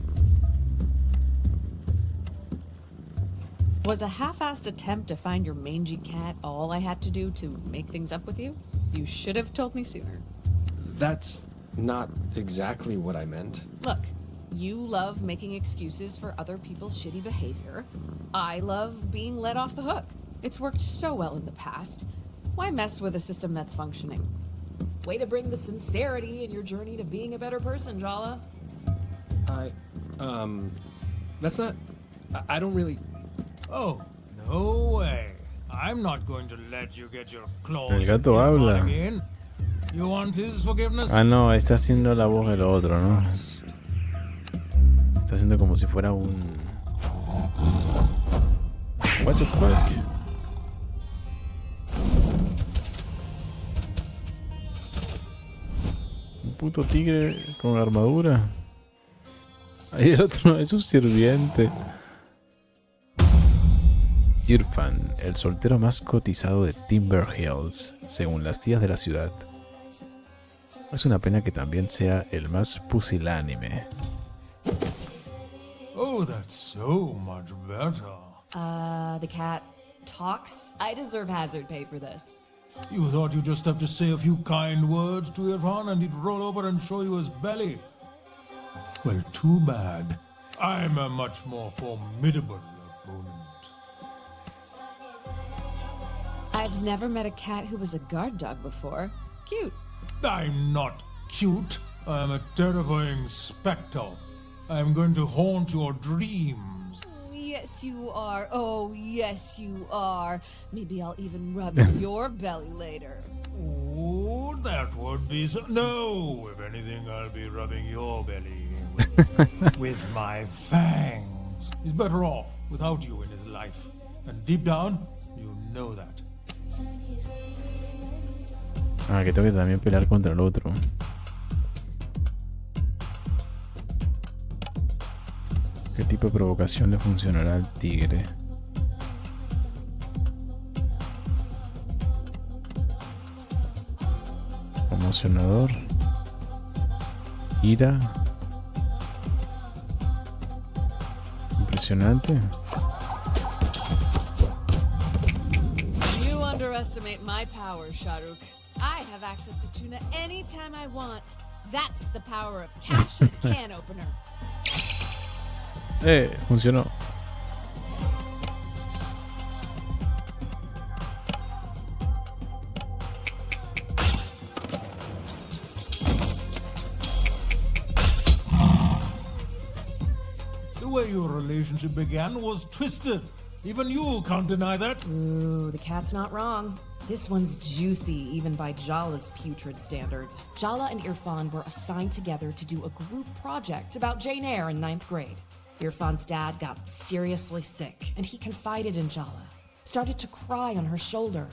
Was a half-assed attempt to find your mangy cat all I had to do to make things up with you? You should have told me sooner. That's not exactly what I meant. Look, you love making excuses for other people's shitty behavior. I love being let off the hook. It's worked so well in the past. Why mess with a system that's functioning? Way to bring the sincerity in your journey to being a better person, Jala. That's not... I don't really... Oh, no way. I'm not going to let you get your claws El gato habla. again. You want his forgiveness? Ah, no, está haciendo la voz del otro, ¿no? Está haciendo como si fuera un... What the fuck? Un puto tigre con armadura. Ahí el otro es un sirviente. Irfan, el soltero más cotizado de Timber Hills, según las tías de la ciudad. Es una pena que también sea el más pusilánime. Oh, that's so much better. The cat talks? I deserve hazard pay for this. You thought you'd just have to say a few kind words to Irfan and he'd roll over and show you his belly. Well, too bad. I'm a much more formidable opponent. I've never met a cat who was a guard dog before. Cute. I'm not cute. I'm a terrifying spectre. I'm going to haunt your dreams. Yes, you are. Oh, yes, you are. Maybe I'll even rub your belly later. Oh, that would be so... No, if anything, I'll be rubbing your belly with my fangs. He's better off without you in his life. And deep down, you know that. Ah, que tengo que también pelear contra el otro. ¿Qué tipo de provocación le funcionará al tigre? Conmocionador. Ira. Impresionante. You underestimate my power, Shahrukh. I have access to tuna anytime I want. That's the power of cash and a can opener. Funcionó. The way your relationship began was twisted. Even you can't deny that. Ooh, the cat's not wrong. This one's juicy, even by Jala's putrid standards. Jala and Irfan were assigned together to do a group project about Jane Eyre in 9th grade. Irfan's dad got seriously sick, and he confided in Jala. Started to cry on her shoulder.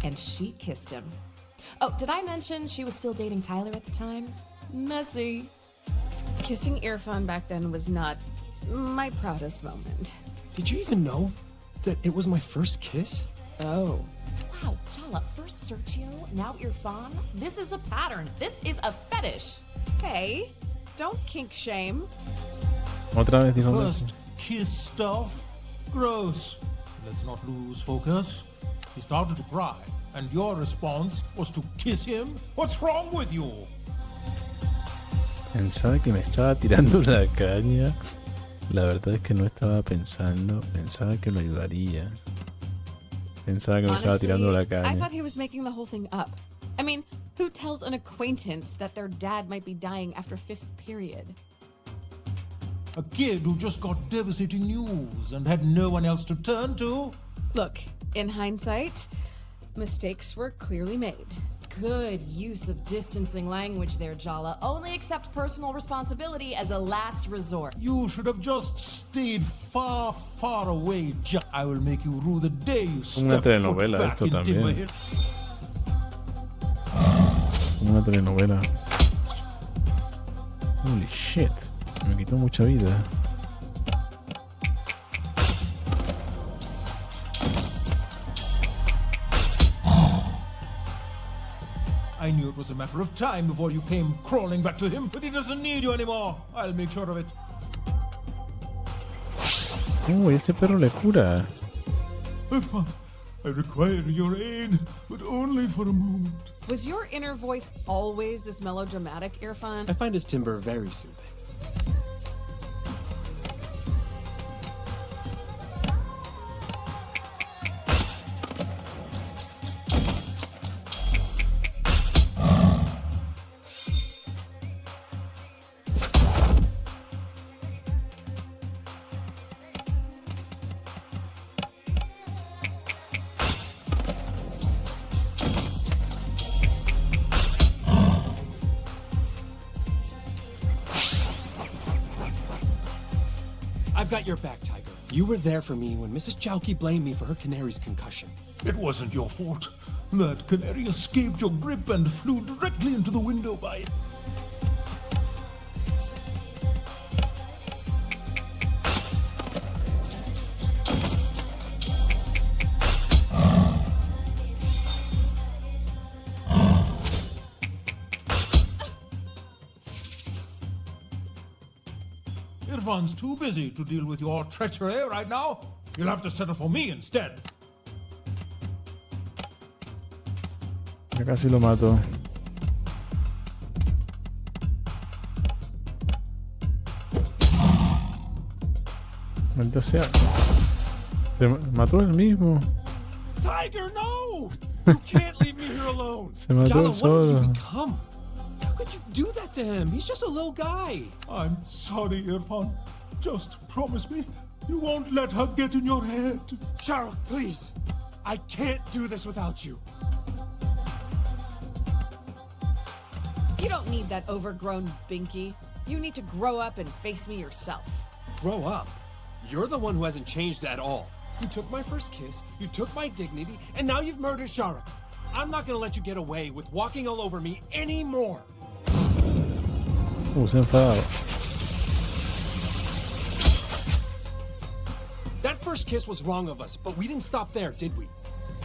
And she kissed him. Oh, did I mention she was still dating Tyler at the time? Messy. Kissing Irfan back then was not my proudest moment. Did you even know that it was my first kiss? Oh. Wow, Jala, first Sergio, now Irfan. This is a pattern. This is a fetish. Hey, don't kink shame. Otra vez dijo First kiss stuff? Gross. Let's not lose focus. He started to cry, and your response was to kiss him? What's wrong with you? Pensaba que me estaba tirando la caña. La verdad es que no estaba pensando. Pensaba que lo ayudaría. Pensaba que me estaba tirando la I caña. thought he was making the whole thing up. I mean, who tells an acquaintance that their dad might be dying after 5th period? A kid who just got devastating news and had no one else to turn to? Look, in hindsight, mistakes were clearly made. Good use of distancing language there, Jala. Only accept personal responsibility as a last resort. You should have just stayed far, far away. I will make you rue the day you Una step foot telenovela back esto in también. Timber Hill. Una telenovela. Holy shit. Me quitó mucha vida. I knew it was a matter of time before you came crawling back to him, but he doesn't need you anymore. I'll make sure of it. Oh, ese perro le cura. Irfan, I require your aid, but only for a moment. Was your inner voice always this melodramatic, Irfan? I find his timbre very soothing. I've got your back, Tiger. You were there for me when Mrs. Chowki blamed me for her canary's concussion. It wasn't your fault. That canary escaped your grip and flew directly into the window by it. Irfan's too busy to deal with your treachery right now. You'll have to settle for me instead. Ya casi lo mato. Maldita sea. Se mató él mismo. Tiger, no! You can't leave me here alone. Se mató Jala, él what solo. have you become? How could you do that to him? He's just a little guy. I'm sorry, Irfan. Just promise me you won't let her get in your head. Shahrukh, please. I can't do this without you. You don't need that overgrown binky. You need to grow up and face me yourself. Grow up. You're the one who hasn't changed at all. You took my first kiss, you took my dignity, and now you've murdered Shahrukh. I'm not gonna let you get away with walking all over me anymore. Se ha enfadado. That first kiss was wrong of us, but we didn't stop there, did we?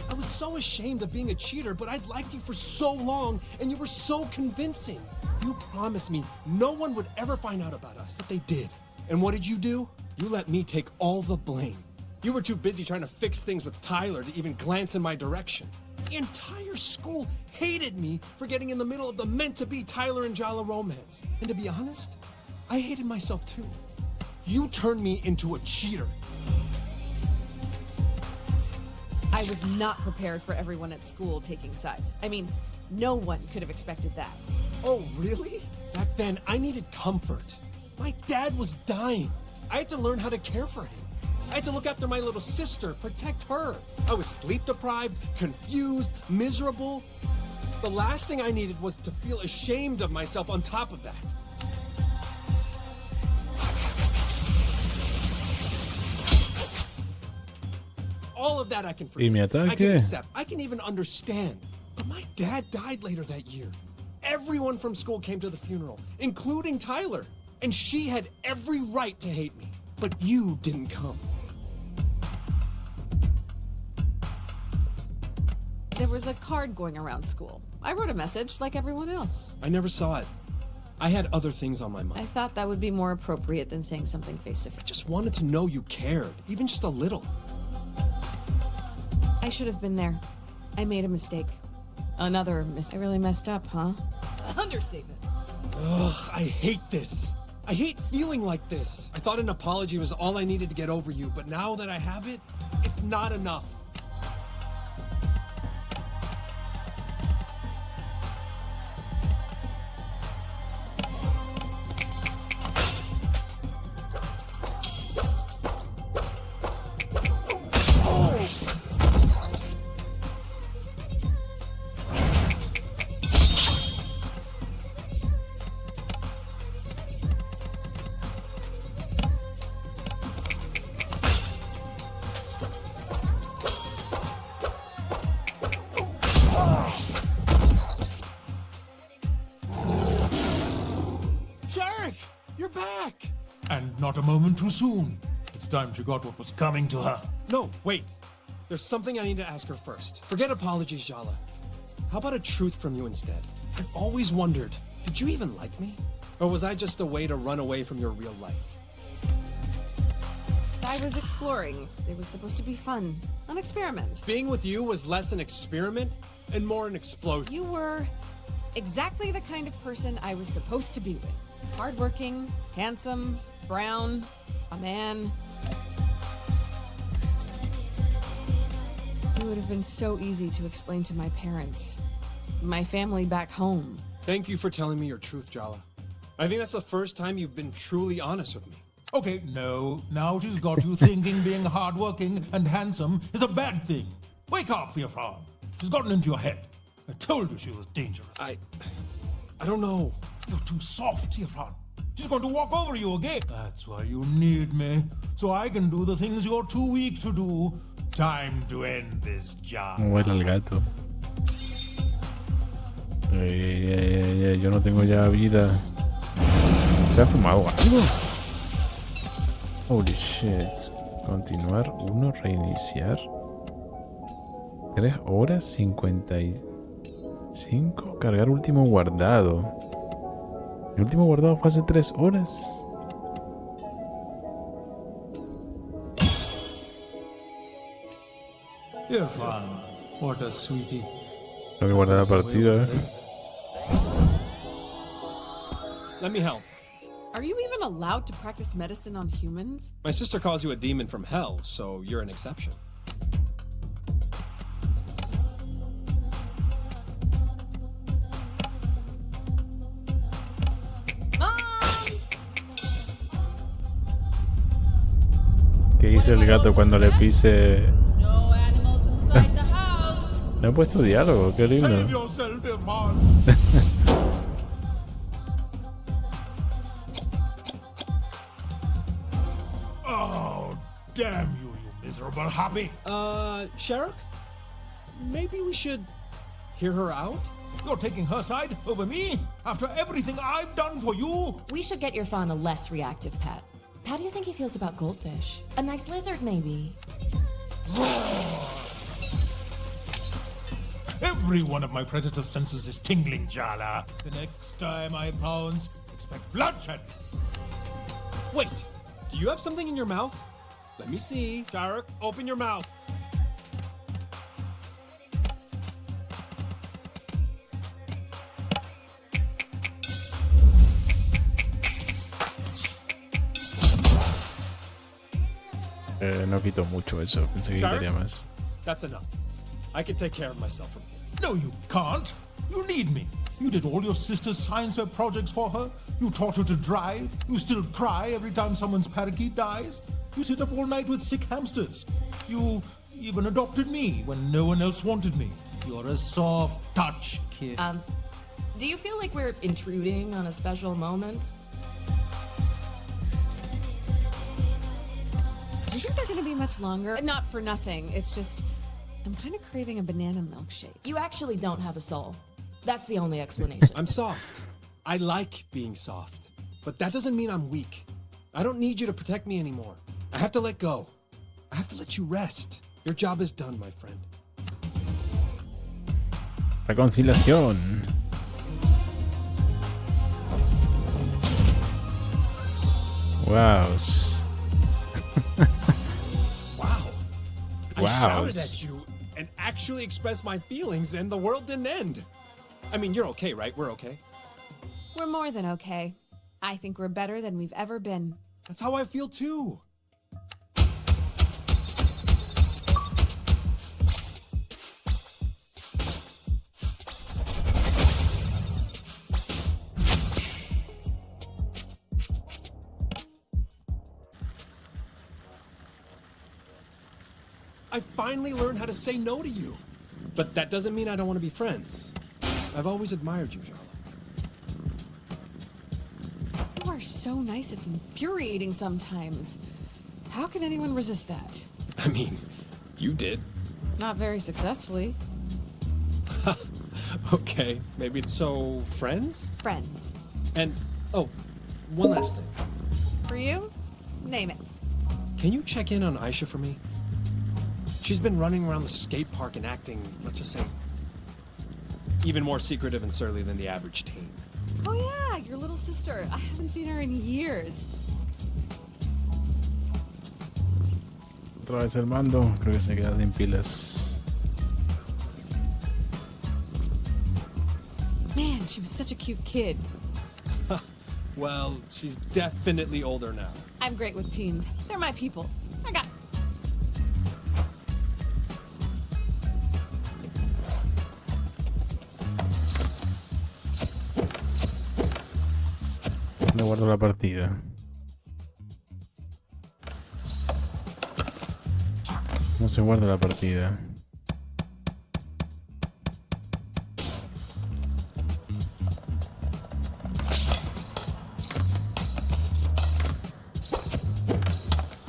I was so ashamed of being a cheater, but I'd liked you for so long, and you were so convincing. You promised me no one would ever find out about us, but they did. And what did you do? You let me take all the blame. You were too busy trying to fix things with Tyler to even glance in my direction. The entire school hated me for getting in the middle of the meant-to-be Tyler and Jala romance. And to be honest, I hated myself too. You turned me into a cheater. I was not prepared for everyone at school taking sides. I mean, no one could have expected that. Oh, really? Back then, I needed comfort. My dad was dying. I had to learn how to care for him. I had to look after my little sister, protect her. I was sleep-deprived, confused, miserable. The last thing I needed was to feel ashamed of myself on top of that. All of that I can ¿Y mi forgive. I can ataque? accept. I can even understand. But my dad died later that year. Everyone from school came to the funeral, including Tyler. And she had every right to hate me. But you didn't come. There was a card going around school. I wrote a message like everyone else. I never saw it. I had other things on my I mind. thought that would be more appropriate than saying something face to face. Just wanted to know you cared, even just a little. I should have been there. I made a mistake. Another mistake. I really messed up, huh? Understatement. Ugh, I hate this. I hate feeling like this. I thought an apology was all I needed to get over you, but now that I have it, it's not enough. Shahrukh, you're back! And not a moment too soon. It's time she got what was coming to her. No, wait. There's something I need to ask her first. Forget apologies, Jala. How about a truth from you instead? I've always wondered, did you even like me? Or was I just a way to run away from your real life? I was exploring. It was supposed to be fun. An experiment. Being with you was less an experiment and more an explosion. You were exactly the kind of person I was supposed to be with. Hardworking, handsome, brown, a man. It would have been so easy to explain to my parents. My family back home. Thank you for telling me your truth, Jala. I think that's the first time you've been truly honest with me. Okay, no. Now she's got you thinking being hardworking and handsome is a bad thing. Wake up, Irfan. She's gotten into your head. I told you she was dangerous. I don't know. You're too soft, Irfan. She's going to walk over you again. That's why you need me. So I can do the things you're too weak to do. Time to end this job. Muere el gato. Yo no tengo ya vida. ¿Se ha fumado algo? Holy shit. Continuar 1, reiniciar. 3 horas 55. Cargar último guardado. El último guardado fue hace 3 horas. Irfan, what a sweetie. Tengo que guardar la partida. Let me help. Are you even allowed to practice medicine on humans? My sister calls you a demon from hell, so you're an exception. ¿Qué dice el gato cuando le pise? Le he puesto diálogo, qué lindo. Oh, damn you, you miserable hobby. Sherrock? Maybe we should hear her out? You're taking her side over me? After everything I've done for you? We should get Irfan a less reactive pet. How do you think he feels about goldfish? A nice lizard, maybe? Every one of my predator's senses is tingling, Jala. The next time I pounce, expect bloodshed. Wait, do you have something in your mouth? Let me see. Sherrock, open your mouth. No quito mucho eso, pensé que quitaría más. That's enough. I can take care of myself from here. No, you can't. You need me. You did all your sister's science fair projects for her. You taught her to drive. You still cry every time someone's parakeet dies. You sit up all night with sick hamsters. You even adopted me when no one else wanted me. You're a soft touch kid. Do you feel like we're intruding on a special moment? Do you think they're gonna be much longer? Not for nothing. It's just, I'm kind of craving a banana milkshake. You actually don't have a soul. That's the only explanation. I'm soft. I like being soft. But that doesn't mean I'm weak. I don't need you to protect me anymore. I have to let go. I have to let you rest. Your job is done, my friend. Reconciliación. Wow. I shouted at you and actually expressed my feelings, and the world didn't end. I mean, you're okay, right? We're okay. We're more than okay. I think we're better than we've ever been. That's how I feel too. I finally learned how to say no to you. But that doesn't mean I don't want to be friends. I've always admired you, Jala. You are so nice, it's infuriating sometimes. How can anyone resist that? I mean, you did. Not very successfully. Okay, maybe. So, friends? Friends. And, oh, one last thing. For you? Name it. Can you check in on Aisha for me? She's been running around the skate park and acting, let's just say, even more secretive and surly than the average teen. Oh yeah, your little sister. I haven't seen her in years. Otra vez el mando, creo que se queda sin pilas. Man, she was such a cute kid. Well, she's definitely older now. I'm great with teens. They're my people. I got... Le guardo la partida. No se guarda la partida.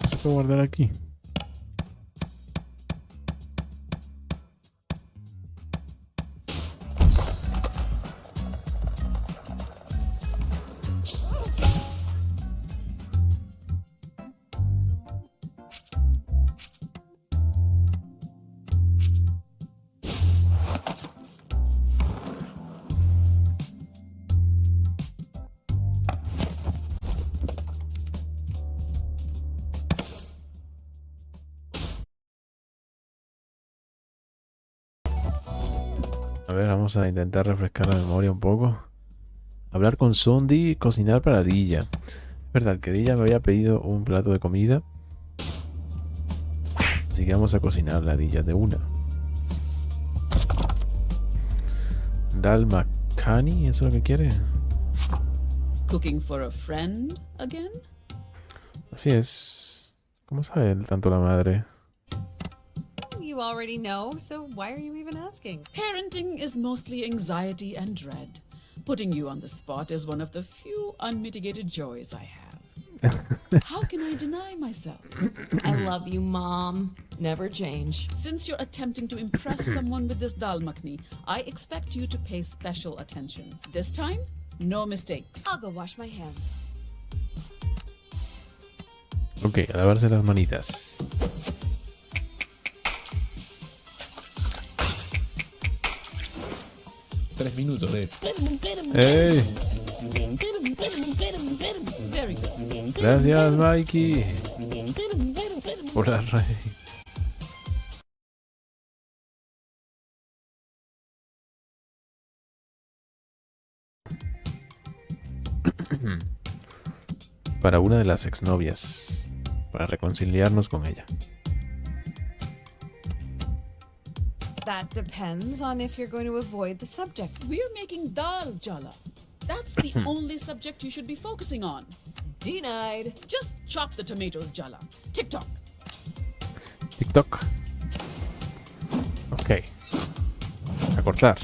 Se puede guardar aquí. ver, vamos a intentar refrescar la memoria un poco. Hablar con Sondi, cocinar para Dilla. Es verdad que Dilla me había pedido un plato de comida. Así que vamos a cocinar la Dilla de una. Dal Makhani, ¿eso es lo que quiere? Cooking for a friend again? Así es. ¿Cómo sabe tanto la madre? You already know, so why are you even asking? Parenting is mostly anxiety and dread. Putting you on the spot is one of the few unmitigated joys I have. How can I deny myself? I love you, Mom. Never change. Since you're attempting to impress someone with this dal makhni, I expect you to pay special attention. This time, no mistakes. I'll go wash my hands. Ok, a lavarse las manitas. Tres minutos, ¡Ey! Very good. Gracias, Mikey. Por la red. Para una de las exnovias. Para reconciliarnos con ella. That depends on if you're going to avoid the subject. We're making dal, Jala. That's the only subject you should be focusing on. Denied. Just chop the tomatoes, Jala. TikTok. TikTok. Ok. A cortar.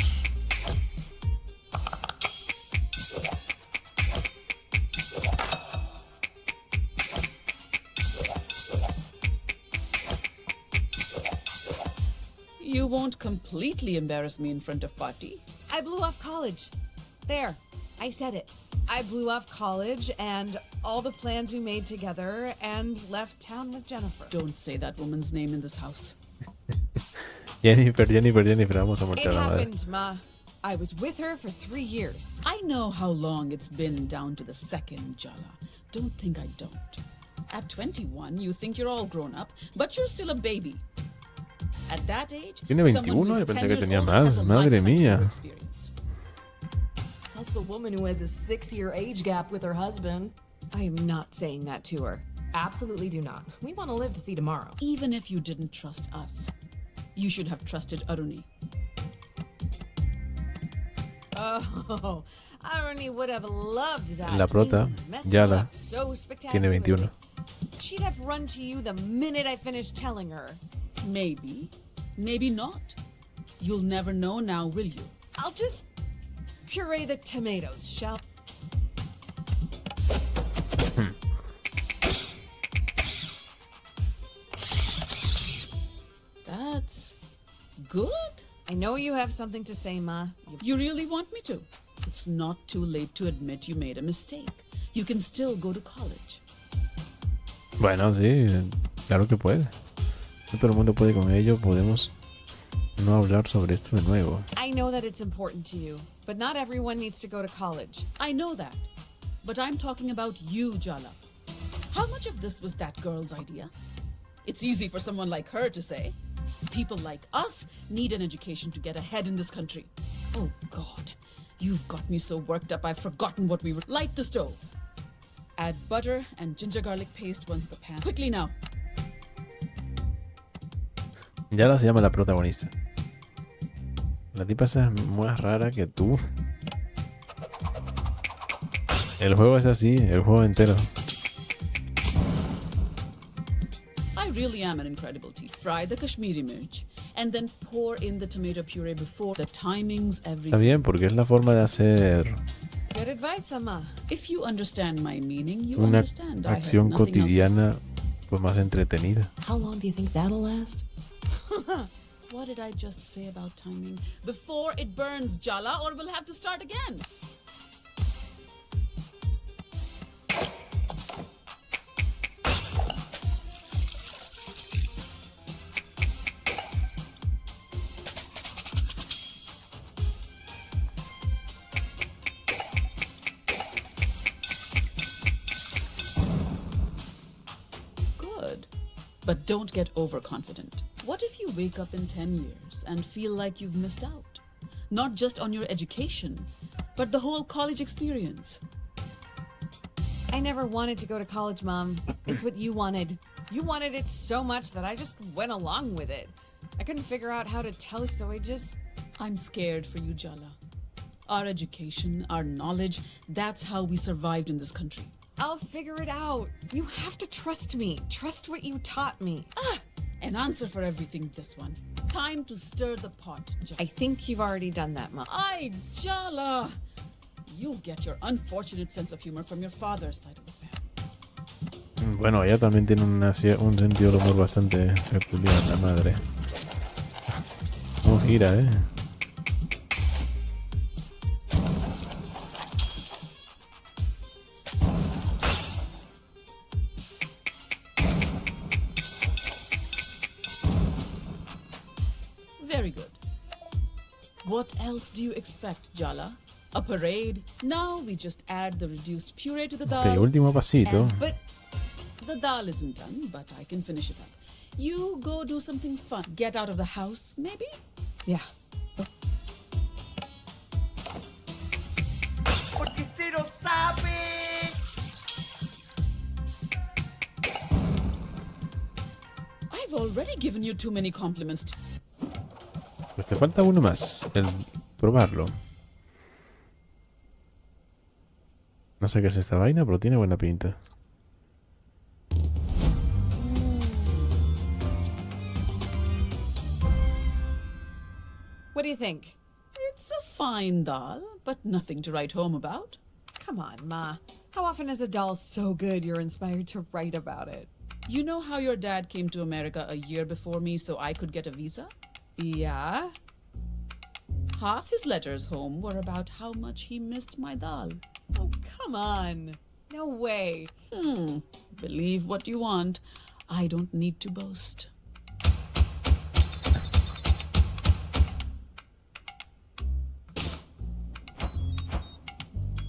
You won't completely embarrass me in front of Pati. I blew off college. There, I said it. I blew off college and all the plans we made together and left town with Jennifer. Don't say that woman's name in this house. Jennifer, vamos a It morder a la madre. happened, Ma. I was with her for 3 years. I know how long it's been down to the second, Jala. Don't think I don't. At 21, you think you're all grown up, but you're still a baby. At that age, Tiene 21, yo pensé que tenía más. has a Madre lifetime mía. of experience. Says the woman who has a 6-year age gap with her husband. I am not saying that to her. Absolutely do not. We want to live to see tomorrow. Even if you didn't trust us, you should have trusted Aruni. Oh, Aruni would have loved that. La prota, Messing Yala, up so tiene 21. She'd have run to you the minute I finished telling her. Maybe, maybe not. You'll never know now, will you? I'll just puree the tomatoes, shall... That's good. I know you have something to say, Ma. You really want me to? It's not too late to admit you made a mistake. You can still go to college. Bueno, sí, claro que puede. No todo el mundo puede con ello. Podemos no hablar sobre esto de nuevo. I know that it's important to you, but not everyone needs to go to college. I know that. But I'm talking about you, Jala. How much of this was that girl's idea? It's easy for someone like her to say. People like us need an education to get ahead in this country. Oh, God. You've got me so worked up I've forgotten what we were... Light the stove. Add butter and ginger garlic paste once the pan... Quickly now. Yala se llama la protagonista. La tipa esa es más rara que tú. El juego es así, el juego entero. I really am an incredible tea. Fry the Kashmiri mirch and then pour in the tomato puree before. The timing's everything. Está bien, porque es la forma de hacer Good advice, Amma. If you understand my meaning, you una understand. acción I have nothing else to cotidiana pues más entretenida. How long do you think that'll last? What did I just say about timing? Before it burns, Jala, or we'll have to start again. Good. But don't get overconfident. What if you wake up in 10 years and feel like you've missed out? not just on your education, but the whole college experience. I never wanted to go to college, Mom. It's what you wanted. You wanted it so much that I just went along with it. I couldn't figure out how to tell, so I'm scared for you, Jala. Our education, our knowledge, that's how we survived in this country. I'll figure it out. You have to trust me. Trust what you taught me. An answer for everything, this one. Time to stir the pot, Jala. I think you've already done that, Mom. Ay, Jala! You get your unfortunate sense of humor from your father's side of the family. Bueno, ella también tiene un sentido del humor bastante peculiar, la madre. No gira, Very good. What else do you expect, Jala? A parade? Now we just add the reduced puree to the dal. Ok, último pasito. But the dal isn't done, but I can finish it up. You go do something fun. Get out of the house, maybe? Yeah. Porque Zero sabe. I've already given you too many compliments. Pues te falta uno más, el probarlo. No sé qué es esta vaina, pero tiene buena pinta. What do you think? It's a fine dal, but nothing to write home about. Come on, Ma. How often is a dal so good you're inspired to write about it? You know how your dad came to America a year before me so I could get a visa? Yeah? Half his letters home were about how much he missed my dal. Oh, come on. No way. Believe what you want. I don't need to boast.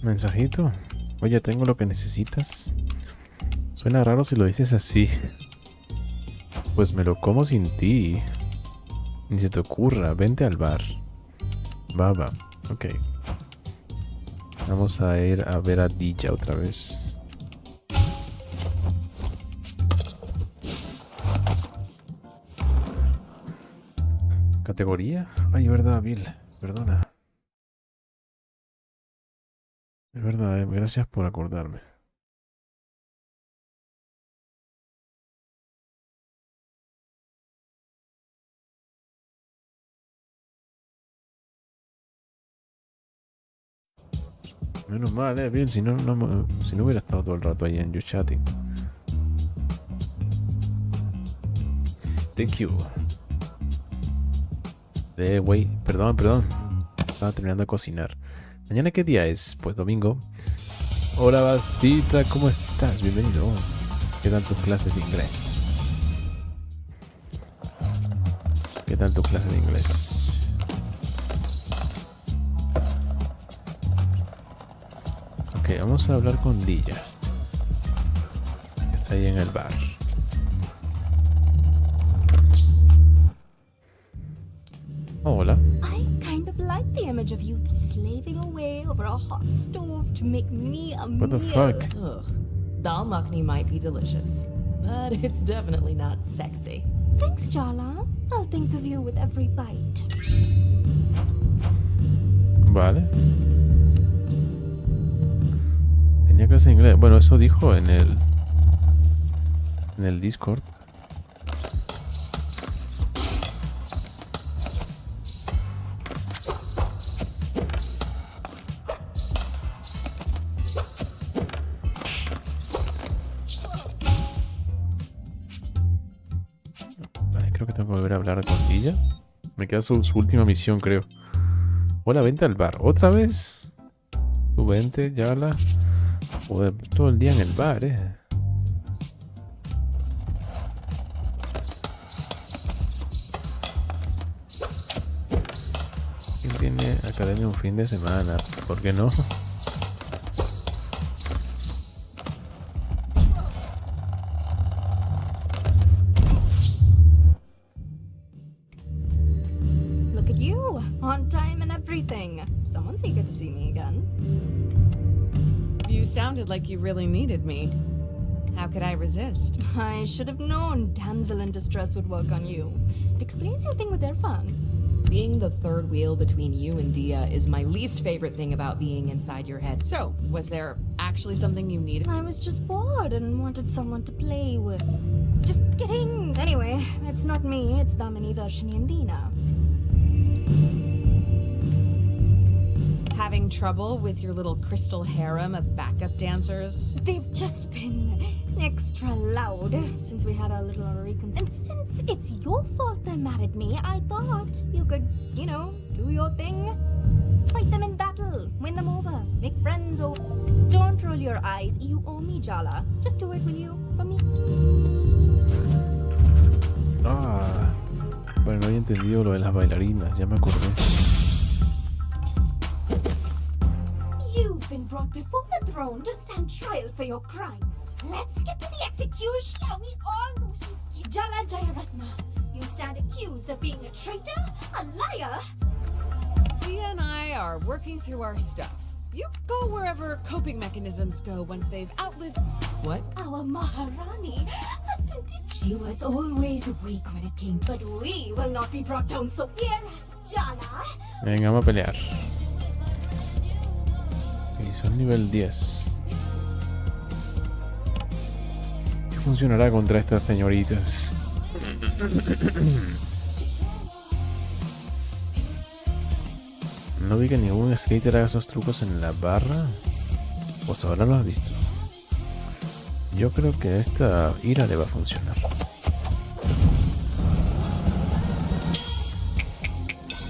Mensajito. Oye, tengo lo que necesitas. Suena raro si lo dices así. Pues me lo como sin ti. Ni se te ocurra, vente al bar. Va. Ok. Vamos a ir a ver a Dilla otra vez. ¿Categoría? Ay, verdad, Bill. Perdona. Es verdad, gracias por acordarme. Menos mal, Bill, si no hubiera estado todo el rato ahí en your chatting. Thank you. Wey, perdón. Estaba terminando de cocinar. ¿Mañana qué día es? Pues domingo. Hola Bastita, ¿cómo estás? Bienvenido. ¿Qué tal tus clases de inglés? Ok, vamos a hablar con Dilla. Está ahí en el bar. Hola. I kind of like the image of you slaving away over a hot stove to make me a meal. What the fuck? Ugh. Dal makhni might be delicious, but it's definitely not sexy. Thanks, Jala. I'll think of you with every bite. Vale. Tenía clase de inglés. Bueno, eso dijo en el Discord. Vale, creo que tengo que volver a hablar con ella. Me queda su última misión, creo. Hola, vente al bar. ¿Otra vez? Tú vente, Yala. Joder, todo el día en el bar, ¿Quién tiene academia un fin de semana? ¿Por qué no? Look at you, on time and every You sounded like you really needed me. How could I resist? I should have known damsel in distress would work on you. It explains your thing with Irfan. Being the third wheel between you and Dia is my least favorite thing about being inside your head. So, was there actually something you needed? I was just bored and wanted someone to play with. Just kidding. Anyway, it's not me, it's Damini, Darshini, and Dina. Having trouble with your little crystal harem of backup dancers? They've just been extra loud since we had our little reconciliation. And since it's your fault they're mad at me, I thought you could, do your thing. Fight them in battle, win them over, make friends over. Don't roll your eyes, you owe me, Jala. Just do it, will you? For me. Ah, bueno, no había entendido lo de las bailarinas, ya me acordé. You've been brought before the throne to stand trial for your crimes. Let's get to the execution. We all know she's Jala Jayaratna. You stand accused of being a traitor, a liar. Dia and I are working through our stuff. You go wherever coping mechanisms go once they've outlived... What? Our Maharani has been She was always weak when it came, but we will not be brought down so fearless, Jala. Venga, vamos a pelear. Y son nivel 10. ¿Qué funcionará contra estas señoritas? No vi que ningún skater haga esos trucos en la barra. Pues ahora lo has visto. Yo creo que a esta ira le va a funcionar.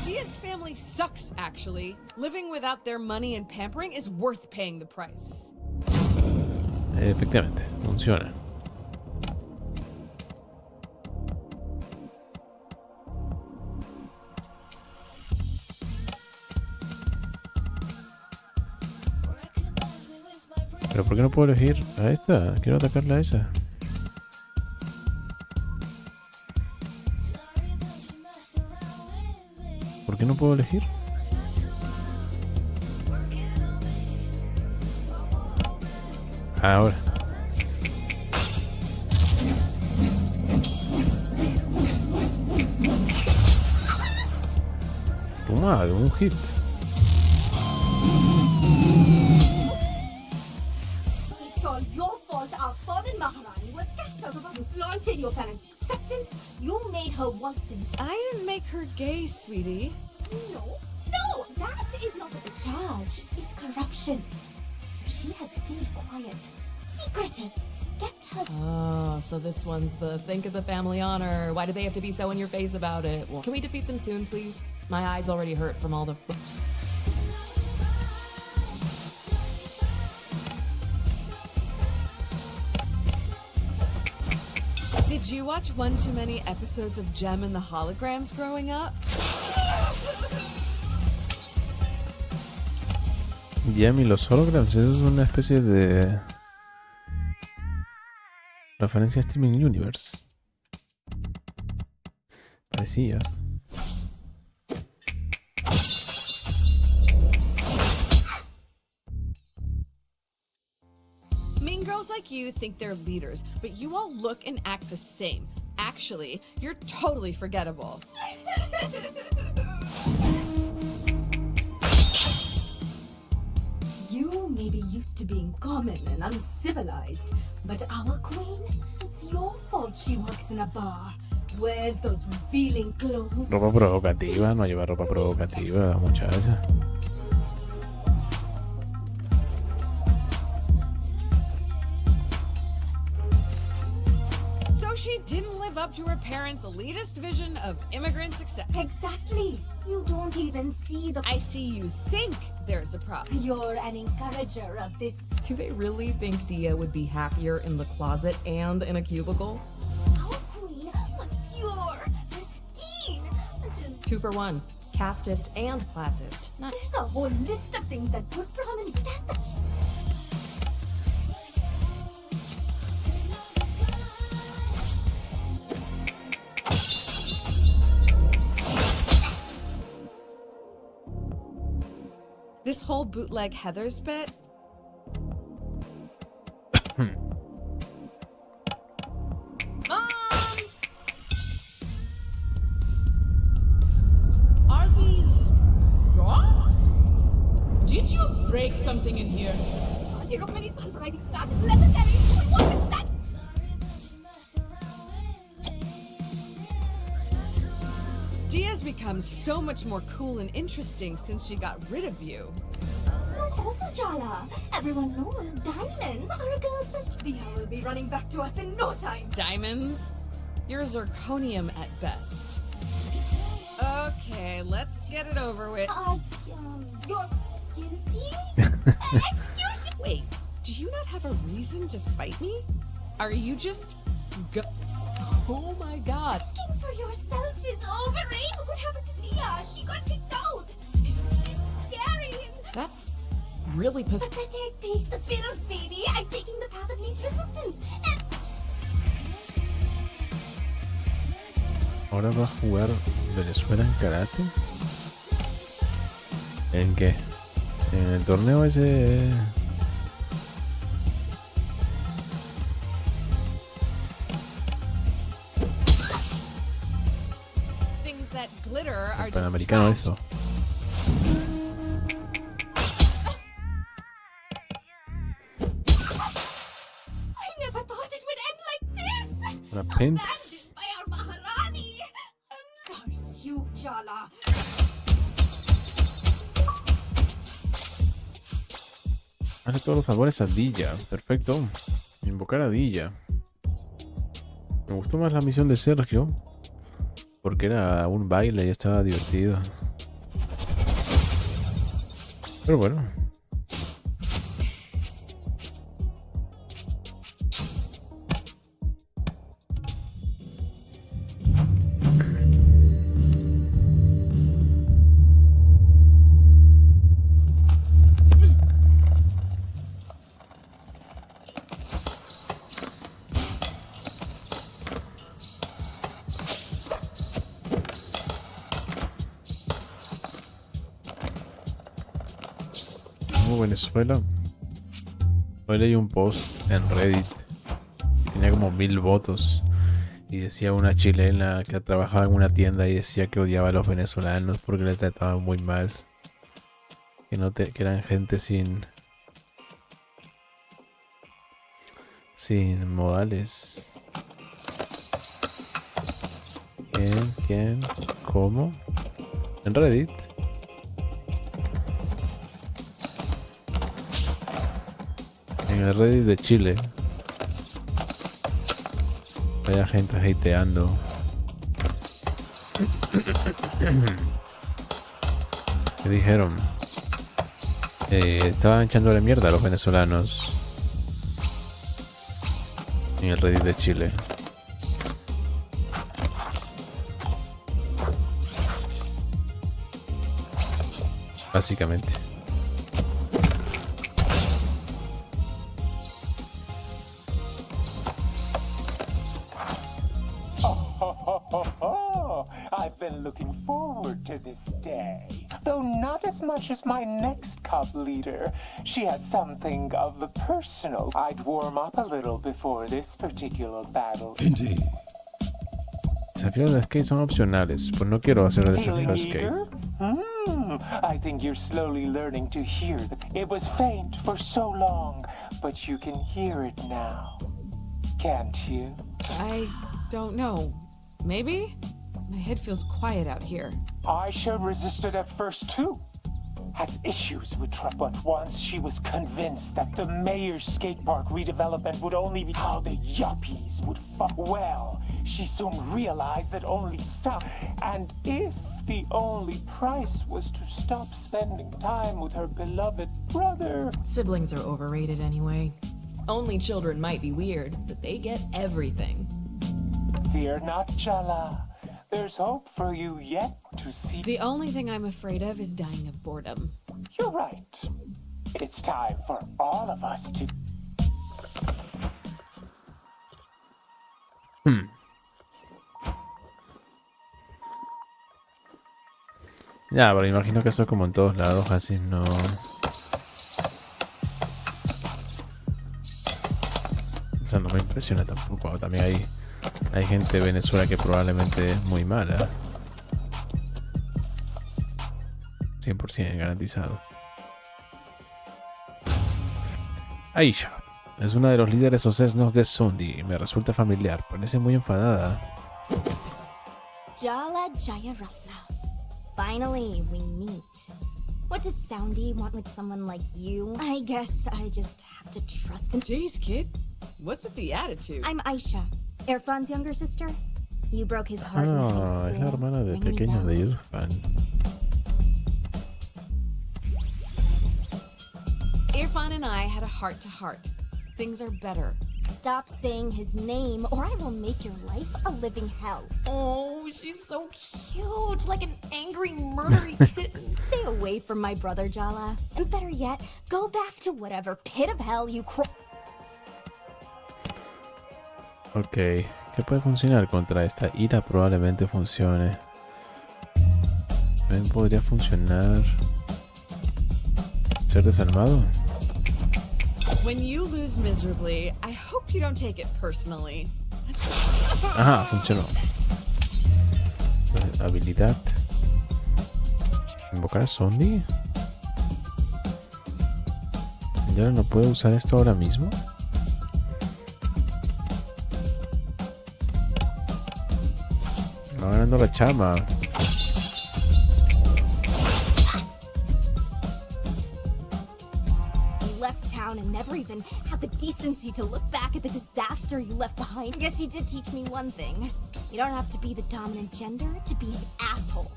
Dia's family sucks, actually. Living without their money and pampering is worth paying the price. Efectivamente, funciona. ¿Pero por qué no puedo elegir a esta? Quiero atacarla a esa. ¿Por qué no puedo elegir? Ahora. Toma, de un hit. It's all your fault our fallen Maharani was cast out of our... You flaunted your parents' acceptance. You made her want things. I didn't make her gay, sweetie. No, that is not the charge. It's corruption. If she had stayed quiet, secretive, get her... Oh, so this one's the think of the family honor. Why do they have to be so in your face about it? Well, can we defeat them soon, please? My eyes already hurt from all the... Did you watch one too many episodes of Gem and the Holograms growing up? Gem y los holograms, eso es una especie de referencia a Steven Universe. Parecía. Mean girls like you think they're leaders, but you all look and act the same. Actually, you're totally forgettable. You may be used to being common and uncivilized, but our queen, it's your fault she works in a bar. Wears those revealing clothes. Ropa provocativa, no lleva ropa provocativa la muchacha. So she didn't live up to her parents' elitist vision of immigrant success. Exactly. You don't even see the... I see you think there's a problem. You're an encourager of this... Do they really think Dia would be happier in the closet and in a cubicle? Our queen was pure, pristine. 2 for 1. Casteist and classist. There's a whole list of things that put Brahmin death. This whole bootleg Heather's bit, Are these rocks? Did you break something in here? The Rukmani's pulverizing splash is legendary. We won't withstand. Dia's become so much more cool and interesting since she got rid of you. Not over, Jala. Everyone knows diamonds are a girl's best. Dia will be running back to us in no time. Diamonds? You're zirconium at best. Okay, let's get it over with. You're guilty? Excuse me! Wait, do you not have a reason to fight me? Are you just Oh my god. Looking for yourself is overrated. What happened to Dia? She got kicked out. It's scary. That's really Pathetic pays the bills, baby. I'm taking the path of least resistance. Ahora va a jugar Venezuela en karate. ¿En qué? En el torneo ese. Things that glitter are just Panamericano eso. I never thought it would end like this. Una Pentes. By our Maharani. Curse you, Jala. Hace todos los favores a Dilla. Perfecto. Invocar a Dilla. Me gustó más la misión de Sergio. Porque era un baile y estaba divertido. Pero bueno. Venezuela. Hoy leí un post en Reddit. Tenía como 1000 votos. Y decía una chilena que trabajaba en una tienda y decía que odiaba a los venezolanos porque le trataban muy mal. Que eran gente sin modales. ¿Quién? ¿Cómo? En Reddit. En el Reddit de Chile. Hay gente hateando. ¿Qué dijeron? Estaban echándole mierda a los venezolanos. En el Reddit de Chile. Básicamente. I've been looking forward to this day, though not as much as my next cub leader. She has something of the personal. I'd warm up a little before this particular battle. Indeed. Desafíos de skate son opcionales, pues no quiero hacer el desafío de skate. I think you're slowly learning to hear it was faint for so long, but you can hear it now. Can't you? I don't know. Maybe? My head feels quiet out here. I sure resisted at first too. Had issues with Trump, but once she was convinced that the mayor's skate park redevelopment would only be how the yuppies would fuck well, she soon realized that only stop. And if the only price was to stop spending time with her beloved brother. Siblings are overrated anyway. Only children might be weird, but they get everything. Fear not, Jala. There's hope for you yet to see. The only thing I'm afraid of is dying of boredom. You're right. It's time for all of us to... Ya, pero imagino que eso es como en todos lados, así no... Esa no me impresiona tampoco. También hay gente de Venezuela que probablemente es muy mala. 100% garantizado. Aisha es una de los líderes ocesnos de Sundi. Me resulta familiar. Parece muy enfadada. Jala Jayaratna. Finally, we meet. What does Soundy want with someone like you? I guess I just have to trust him. Jeez, kid. What's with the attitude? I'm Aisha, Irfan's younger sister. You broke his heart in high school. Es la hermana de pequeña de Irfan. Irfan and I had a heart-to-heart. Things are better. Stop saying his name, or I will make your life a living hell. Oh, she's so cute, like an angry, murdery kitten. Stay away from my brother, Jala. And better yet, go back to whatever pit of hell you Ok, ¿qué puede funcionar contra esta ira? Probablemente funcione. También podría funcionar ser desarmado. When you lose miserably, I hope you don't take it personally. Ajá, funcionó. Habilidad. Invocar a Sondi. ¿Ya no puedo usar esto ahora mismo? Va ganando la chama. And never even had the decency to look back at the disaster you left behind. I guess you did teach me one thing. You don't have to be the dominant gender to be an asshole.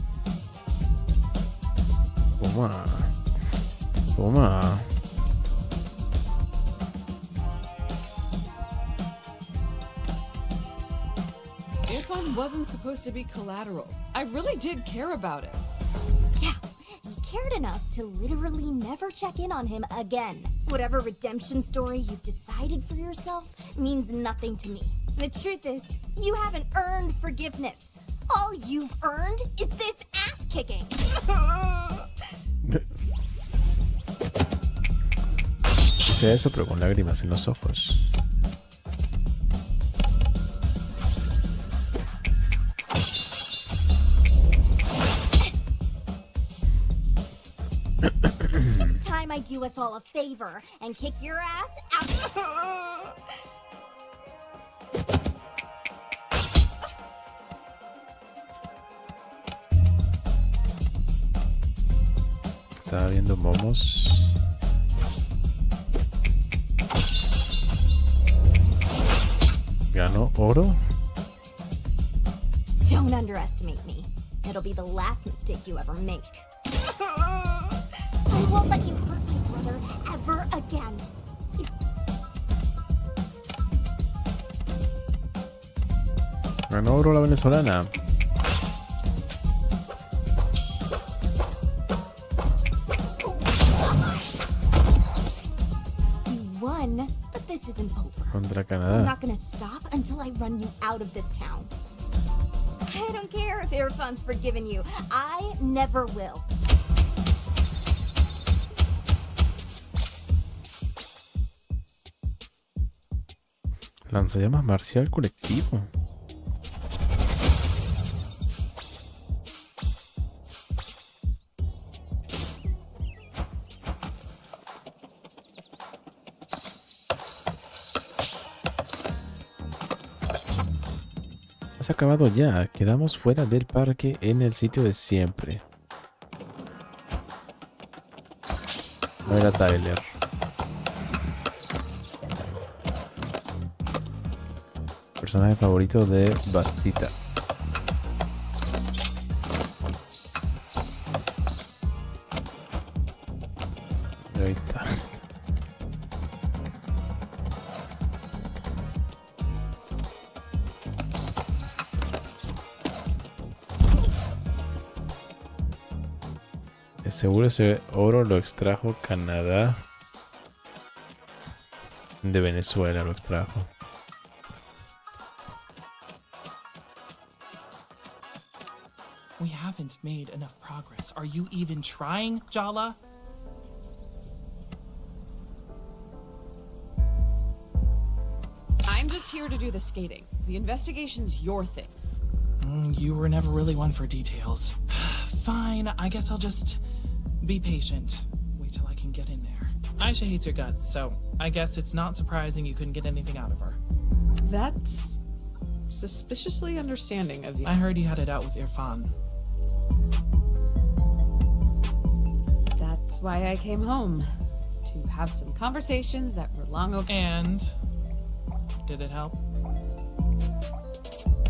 Toma. Toma. Irfan wasn't supposed to be collateral. I really did care about it. Yeah, you cared enough to literally never check in on him again. Whatever redemption story you've decided for yourself means nothing to me. The truth is, you haven't earned forgiveness. All you've earned is this ass kicking. Dice eso, pero con lágrimas en los ojos. It's time I do us all a favor and kick your ass out. Estaba viendo momos. Ganó oro. Don't underestimate me. It'll be the last mistake you ever make. I won't let you hurt my brother ever again. Ganó oro la venezolana. You won, but this isn't over. Contra I'm Canadá. not gonna stop until I run you out of this town. I don't care if Irfan's forgiven you. I never will. Lanzallamas marcial colectivo. Has acabado ya. Quedamos fuera del parque en el sitio de siempre. No era Tyler. Personaje favorito de Bastita. Ahí está. Seguro ese oro lo extrajo Canadá. De Venezuela lo extrajo. We haven't made enough progress. Are you even trying, Jala? just here to do the skating. The investigation's your thing. You were never really one for details. Fine, I guess I'll just be patient. Wait till I can get in there. Aisha hates your guts, so I guess it's not surprising you couldn't get anything out of her. That's suspiciously understanding of you. I heard you had it out with Irfan. That's why I came home. To have some conversations that were long over. And did it help?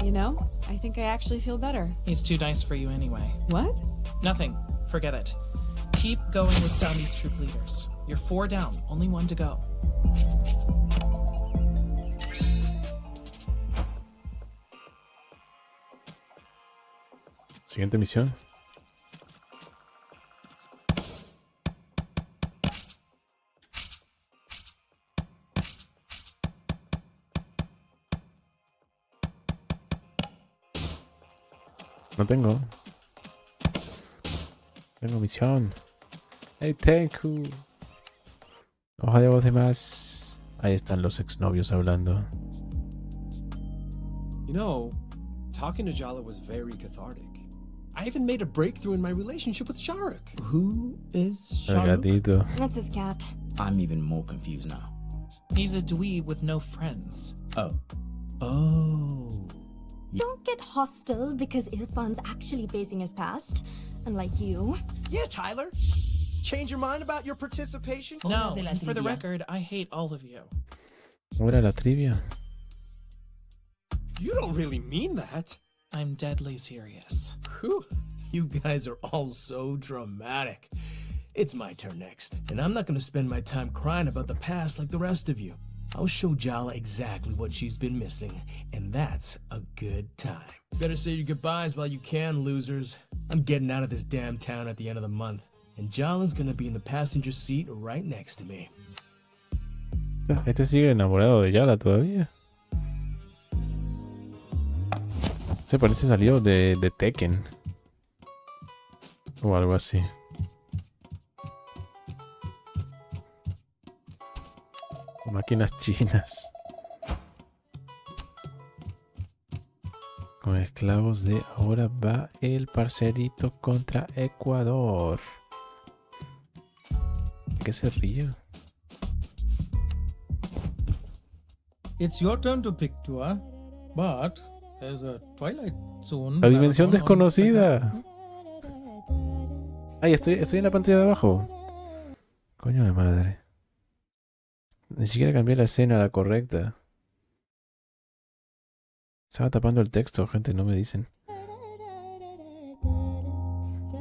You know, I think I actually feel better. He's too nice for you anyway. What? Nothing. Forget it. Keep going with Sammy's troop leaders. You're 4 down, only 1 to go. Siguiente misión. No tengo. Tengo misión. Hey, Tenku. Hoja de voz de más. Ahí están los exnovios hablando. You know, talking to Jala was very cathartic. I even made a breakthrough in my relationship with Shahrukh. Who is El Shahrukh? gatito. That's his cat. I'm even more confused now. He's a dweeb with no friends. Oh. Oh. Don't get hostile because Irfan's actually facing his past, unlike you. Yeah, Tyler. Change your mind about your participation? No, and for the record, I hate all of you. ¿Cómo era la trivia? You don't really mean that. I'm deadly serious. Whew. You guys are all so dramatic. It's my turn next, and I'm not gonna spend my time crying about the past like the rest of you. I'll show Jala exactly what she's been missing, and that's a good time. Better say your goodbyes while you can, losers. I'm getting out of this damn town at the end of the month, and Jala's gonna be in the passenger seat right next to me. Este sigue enamorado de Yala todavía. Se parece salió de Tekken. O algo así. Máquinas chinas. Con esclavos de ahora va el parcerito contra Ecuador. ¿De qué se ríe? It's your turn to pick, Tua, but there's a Twilight Zone. La dimensión marathon on desconocida. Ay, estoy en la pantalla de abajo. Coño de madre. Ni siquiera cambié la escena a la correcta. Estaba tapando el texto, gente, no me dicen.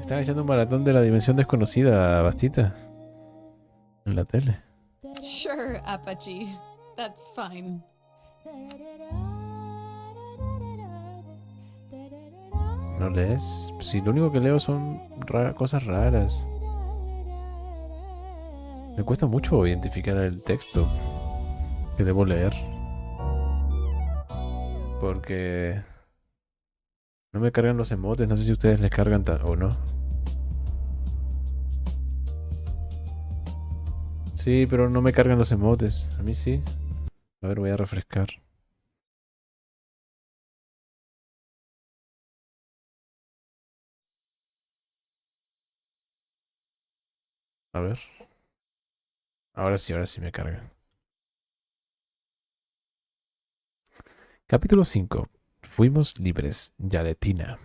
Estaba echando un maratón de la dimensión desconocida, Bastita. En la tele. Sure, Apache. That's fine. ¿No lees? Si lo único que leo son cosas raras. Me cuesta mucho identificar el texto que debo leer. Porque no me cargan los emotes. No sé si ustedes les cargan o no. Sí, pero no me cargan los emotes. A mí sí. A ver, voy a refrescar. A ver. Ahora sí me carga. Capítulo 5. Fuimos libres. Yaletina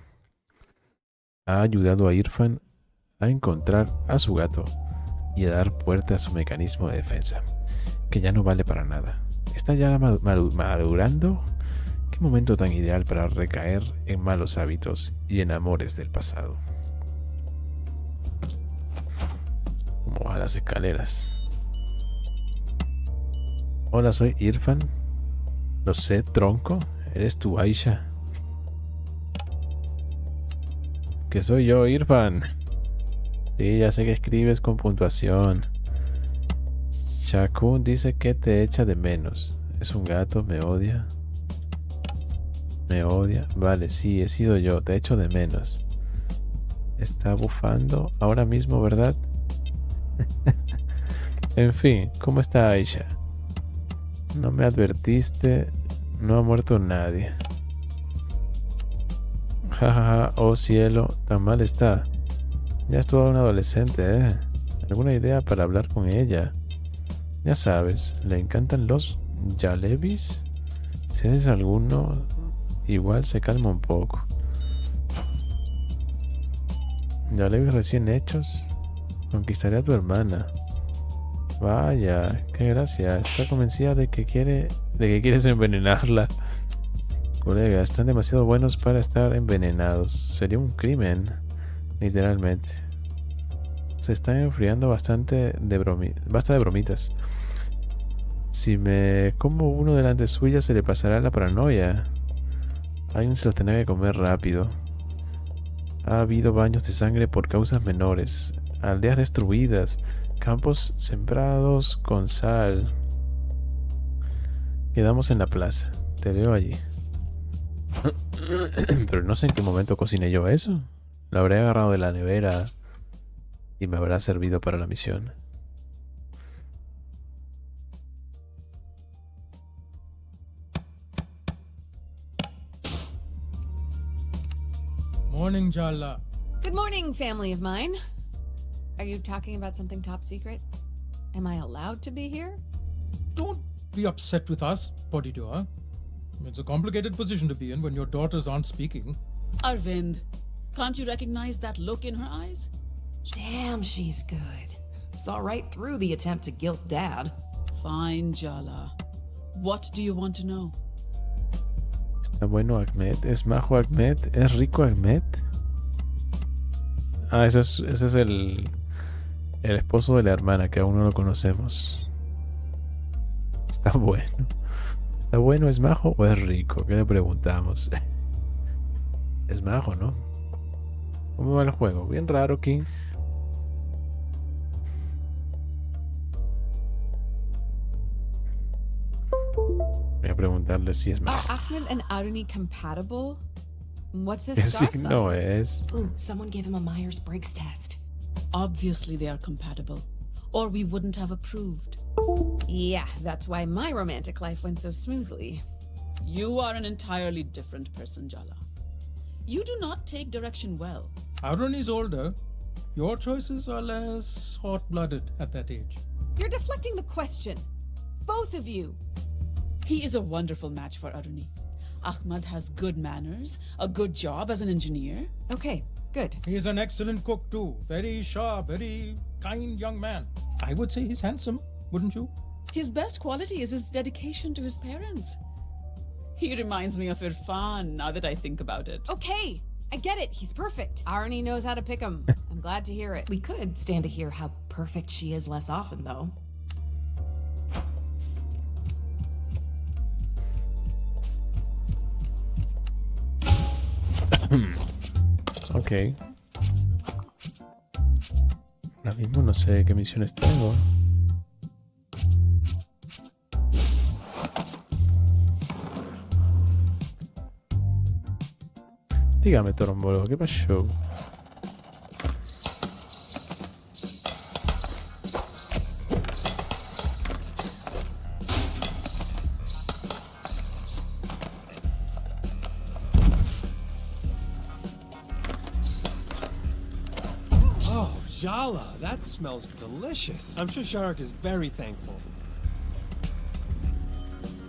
ha ayudado a Irfan a encontrar a su gato y a dar puerta a su mecanismo de defensa, que ya no vale para nada. ¿Está ya madurando? ¿Qué momento tan ideal para recaer en malos hábitos y en amores del pasado? Como a las escaleras. Hola, soy Irfan. Lo sé, tronco. ¿Eres tú, Aisha? Que soy yo, Irfan. Sí, ya sé que escribes con puntuación. Shakun dice que te echa de menos. Es un gato, me odia. Me odia. Vale, sí, he sido yo. Te echo de menos. Está bufando ahora mismo, ¿verdad? En fin, ¿cómo está Aisha? No me advertiste No ha muerto nadie. Jajaja, oh cielo, tan mal está. Ya es toda una adolescente, ¿eh? ¿Alguna idea para hablar con ella? Ya sabes, le encantan los jalebis. Si haces alguno, igual se calma un poco. Jalebis recién hechos. Conquistaré a tu hermana. Vaya, qué gracia. Está convencida de que quieres envenenarla. Colega, están demasiado buenos para estar envenenados. Sería un crimen, literalmente. Se están enfriando basta de bromitas. Si me como uno delante suya, se le pasará la paranoia. Alguien se los tendrá que comer rápido. Ha habido baños de sangre por causas menores, aldeas destruidas, campos sembrados con sal. Quedamos en la plaza. Te veo allí. Pero no sé en qué momento cociné yo eso. Lo habré agarrado de la nevera y me habrá servido para la misión. Morning, Jala. Good morning, family of mine. Are you talking about something top secret? Am I allowed to be here? Don't be upset with us, Bodhidua. It's a complicated position to be in when your daughters aren't speaking. Arvind, can't you recognize that look in her eyes? Damn, she's good. Saw right through the attempt to guilt Dad. Fine, Jala. What do you want to know? Está bueno Ahmed, es majo Ahmed, es rico Ahmed. Ah, ese es el esposo de la hermana, que aún no lo conocemos. Está bueno. ¿Está bueno, es majo o es rico? ¿Qué le preguntamos? Es majo, ¿no? ¿Cómo va el juego? Bien raro, King. Voy a preguntarle si es majo. Are Ahmed and Aruni compatible? What's his ¿Qué star signo sign? es? Ooh, someone gave him a Myers-Briggs test. Obviously they are compatible, or we wouldn't have approved. Yeah, that's why my romantic life went so smoothly. You are an entirely different person, Jala. You do not take direction well. Aruni's older. Your choices are less hot-blooded at that age. You're deflecting the question. Both of you. He is a wonderful match for Aruni. Ahmad has good manners, a good job as an engineer. Okay, good. He's an excellent cook too. Very sharp, very kind young man. I would say he's handsome, wouldn't you? His best quality is his dedication to his parents. He reminds me of Irfan, now that I think about it. Okay, I get it. He's perfect. Aruni knows how to pick him. I'm glad to hear it. We could stand to hear how perfect she is less often, though. Ok. Ahora mismo no sé qué misiones tengo. Dígame, Torombolo, ¿qué pasó? Jala, that smells delicious. I'm sure Sharak is very thankful.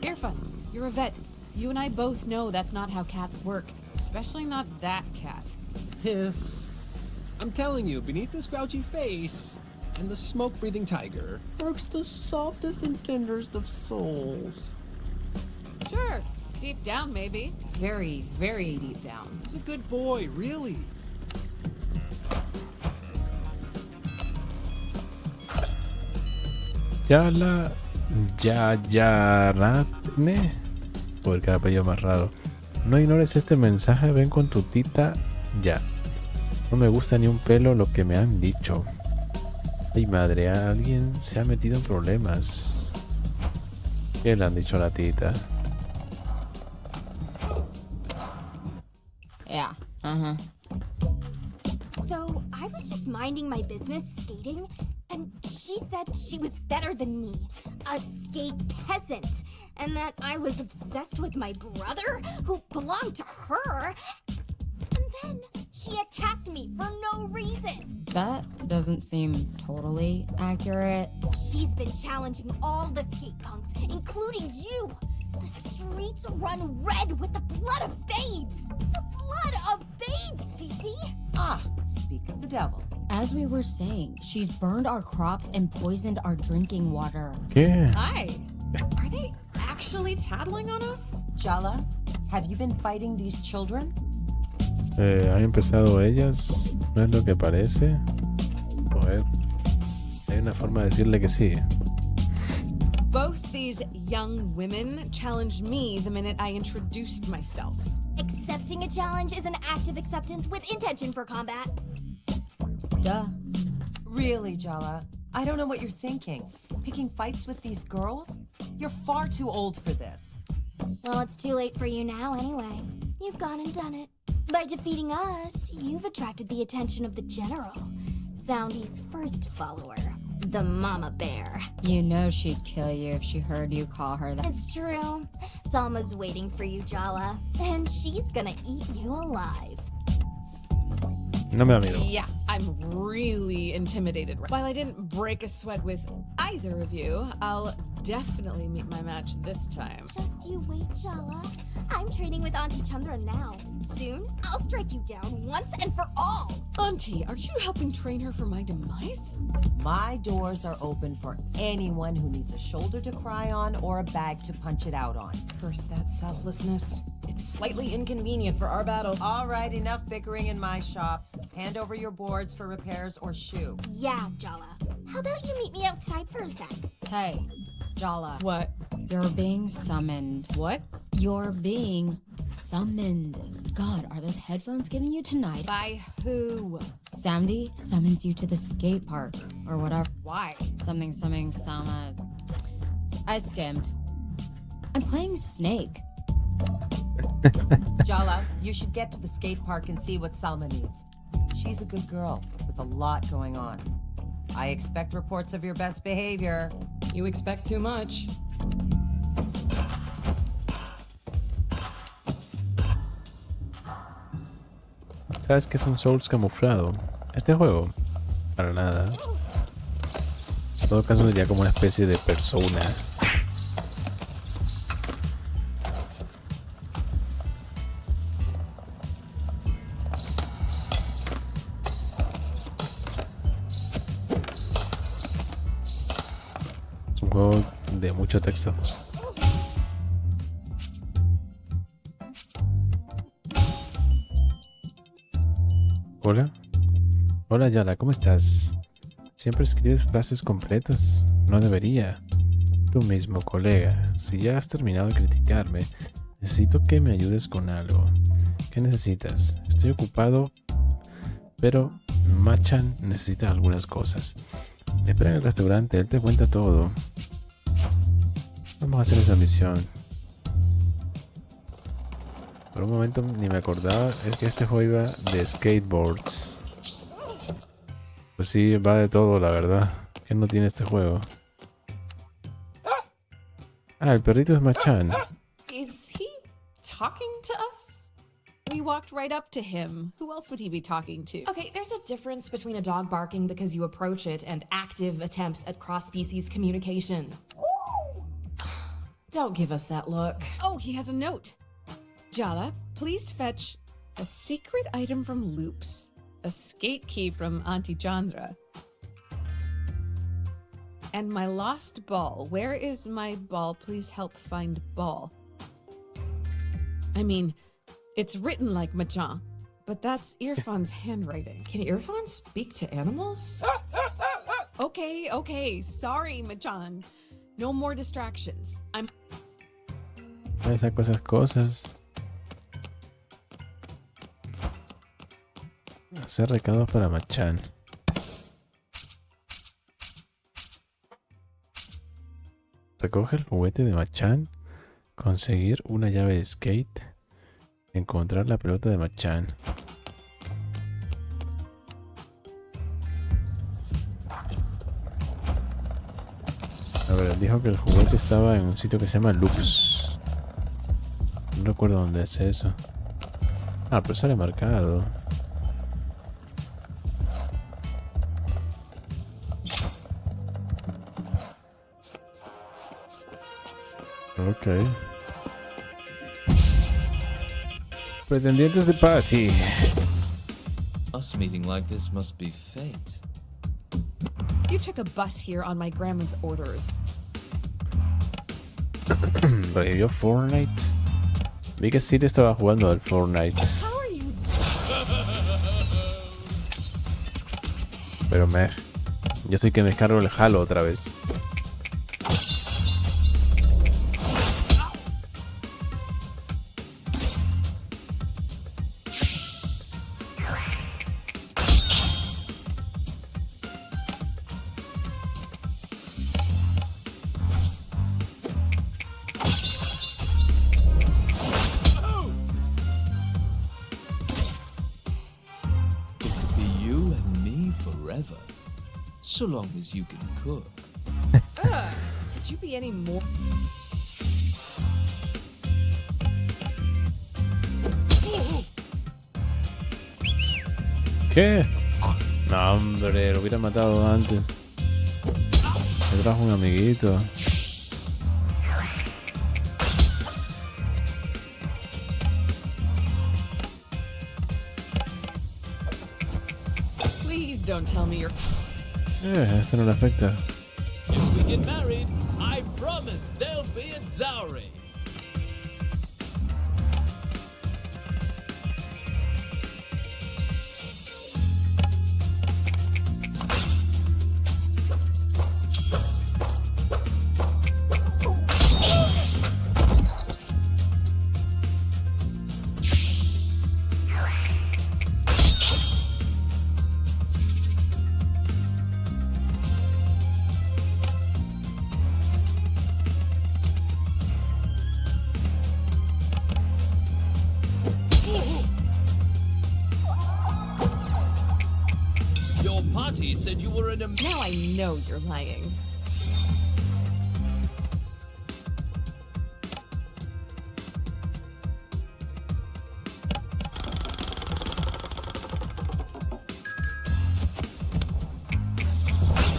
Irfan, you're a vet. You and I both know that's not how cats work. Especially not that cat. Hiss. I'm telling you, beneath this grouchy face and the smoke-breathing tiger lurks the softest and tenderest of souls. Sure. Deep down, maybe. Very, very deep down. He's a good boy, really. Yala Yayaratne. Por cada apellido más raro. No ignores este mensaje, ven con tu tita ya. No me gusta ni un pelo lo que me han dicho. Ay madre, alguien se ha metido en problemas. ¿Qué le han dicho a la tita? Yeah, So I was just minding my business skating, and she She said she was better than me, a skate peasant, and that I was obsessed with my brother, who belonged to her. And then she attacked me for no reason. That doesn't seem totally accurate. She's been challenging all the skate punks, including you. The streets run red with the blood of babes. The blood of babes, Cece. Ah, speak of the devil. As we were saying, she's burned our crops and poisoned our drinking water. ¿Qué? Hi. Are they actually tattling on us? Jala, have you been fighting these children? Han empezado ellas, ¿no es lo que parece? Joder. Hay una forma de decirle que sí. Both these young women challenged me the minute I introduced myself. Accepting a challenge is an act of acceptance with intention for combat. Duh. Really, Jala? I don't know what you're thinking. Picking fights with these girls? You're far too old for this. Well, it's too late for you now anyway. You've gone and done it. By defeating us, you've attracted the attention of the General, Soundy's first follower, the Mama Bear. You know she'd kill you if she heard you call her that. It's true. Salma's waiting for you, Jala, and she's gonna eat you alive. No me da miedo. Yeah, I'm really intimidated. While I didn't break a sweat with either of you, I'll definitely meet my match this time. Just you wait, Jala. I'm training with Auntie Chandra now. Soon, I'll strike you down once and for all. Auntie, are you helping train her for my demise? My doors are open for anyone who needs a shoulder to cry on or a bag to punch it out on. Curse that selflessness. It's slightly inconvenient for our battle. All right, enough bickering in my shop. Hand over your boards for repairs or shoo. Yeah, Jala. How about you meet me outside for a sec? Hey, Jala. What? You're being summoned. What? You're being summoned. God, are those headphones giving you tonight? By who? Soundy summons you to the skate park, or whatever. Why? Something, Salma. I skimmed. I'm playing Snake. Jala, you should get to the skate park and see what Salma needs. She's a good girl with a lot going on. I expect reports of your best behavior. You expect too much. ¿Sabes qué es un Souls camuflado? Este juego, para nada. En todo caso sería como una especie de Persona. Es un juego de mucho texto. Hola. Hola Yala, ¿cómo estás? Siempre escribes frases completas. No debería. Tú mismo, colega. Si ya has terminado de criticarme, necesito que me ayudes con algo. ¿Qué necesitas? Estoy ocupado, pero Machan necesita algunas cosas. Espera en el restaurante, él te cuenta todo. Vamos a hacer esa misión. Por un momento ni me acordaba, es que este juego iba de skateboards. Pues sí, va de todo, la verdad. ¿Qué no tiene este juego? Ah, el perrito es Machan. Is he talking to us? We walked right up to him. Who else would he be talking to? Okay, there's a difference between a dog barking because you approach it and active attempts at cross-species communication. Don't give us that look. Oh, he has a note. Jala, please fetch a secret item from Loops, a skate key from Auntie Chandra, and my lost ball. Where is my ball? Please help find ball. I mean, it's written like Machan, but that's Irfan's handwriting. Can Irfan speak to animals? Okay. Sorry, Machan. No more distractions. Saco esas cosas. Hacer recados para Machan. Recoge el juguete de Machan. Conseguir una llave de skate. Encontrar la pelota de Machan. A ver, dijo que el juguete estaba en un sitio que se llama Lux. No recuerdo dónde es eso. Ah, pero sale marcado. Ok. Pretendientes de Patty. Us meeting like this must be fate. You took a bus here on my grandma's orders. Revivió Fortnite. Vi que Siri estaba jugando al Fortnite. How are you? Pero yo estoy que me descargo el Halo otra vez. So long as you can cook. Could you be any more? ¿Qué? No, hombre, lo hubiera matado antes. Me trajo un amiguito. Please don't tell me you're. Esto no le afecta. If we get married, I promise there'll be a dowry. Said you were in a... Now I know you're lying.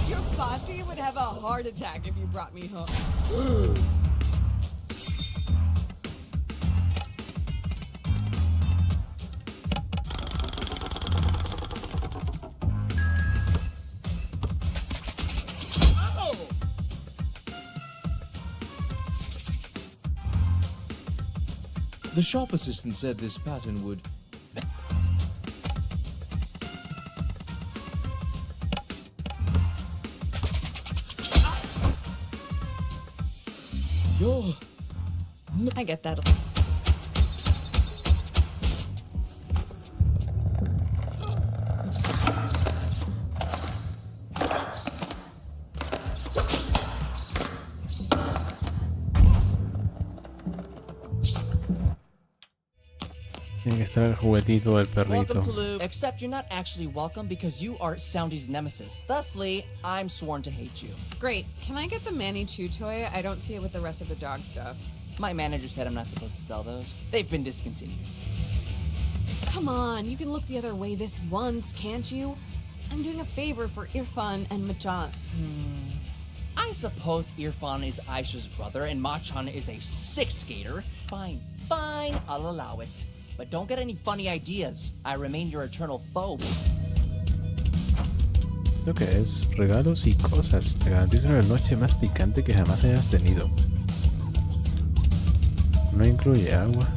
Your party would have a heart attack if you brought me home. The shop assistant said this pattern would... I get that. Tiene que estar el juguetito del perrito. Welcome to Lou. Except you're not actually welcome because you are Soundy's nemesis. Thusly, I'm sworn to hate you. Great. Can I get the Manny Chew toy? I don't see it with the rest of the dog stuff. My manager said I'm not supposed to sell those. They've been discontinued. Come on, you can look the other way this once, can't you? I'm doing a favor for Irfan and Machan. I suppose Irfan is Aisha's brother and Machan is a sixth skater. Fine, I'll allow it. But don't get any funny ideas. I remain your eternal foe. ¿Esto qué es? Regalos y cosas. Te garantizan la noche más picante que jamás hayas tenido. No incluye agua.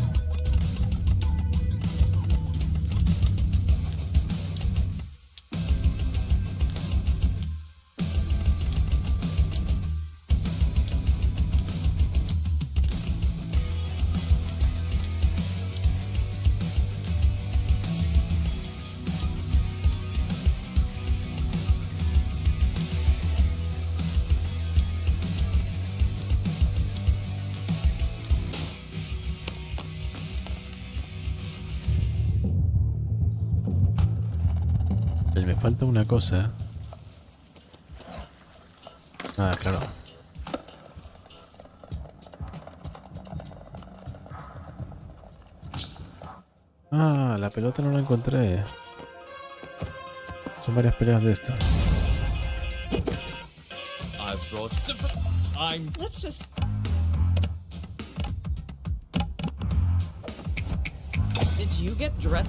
Me falta una cosa. Ah, claro. Ah, la pelota no la encontré. Son varias peleas de esto. I've brought I'm Let's just. Did you get dressed?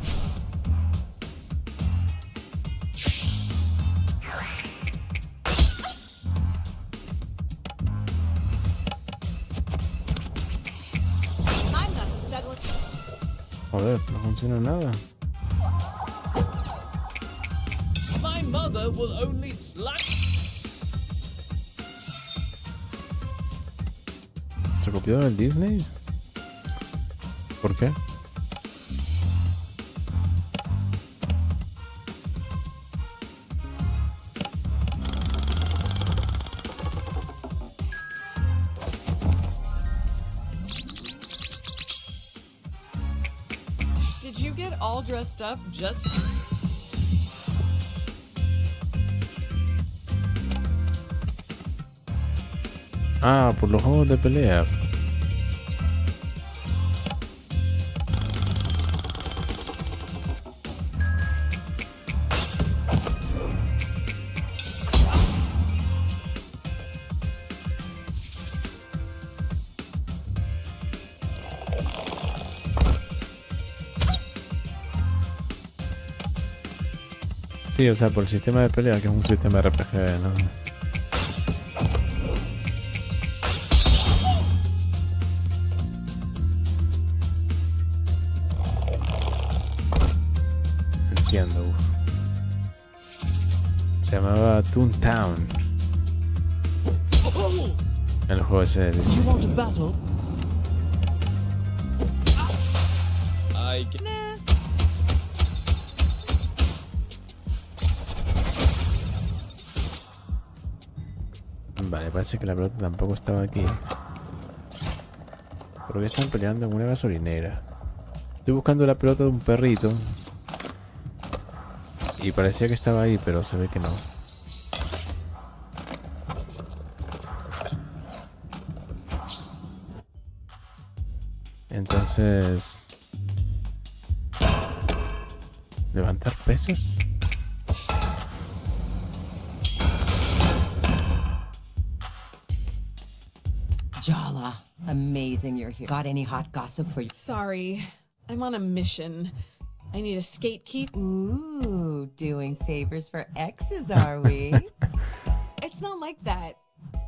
I'm not the settler. Joder, no funciona nada. My mother will only slap. ¿Se copió del Disney? ¿Por qué? Did you get all dressed up just? Ah, por los juegos de pelea. Sí, o sea, por el sistema de pelea, que es un sistema RPG, ¿no? Entiendo. Se llamaba Toontown. El juego ese de You want a battle? I get. Vale, parece que la pelota tampoco estaba aquí. ¿Por qué están peleando en una gasolinera? Estoy buscando la pelota de un perrito. Y parecía que estaba ahí, pero se ve que no. Entonces... ¿levantar pesas? Jala, amazing you're here. Got any hot gossip for you? Sorry, I'm on a mission. I need a skate key. Ooh, doing favors for exes, are we? It's not like that,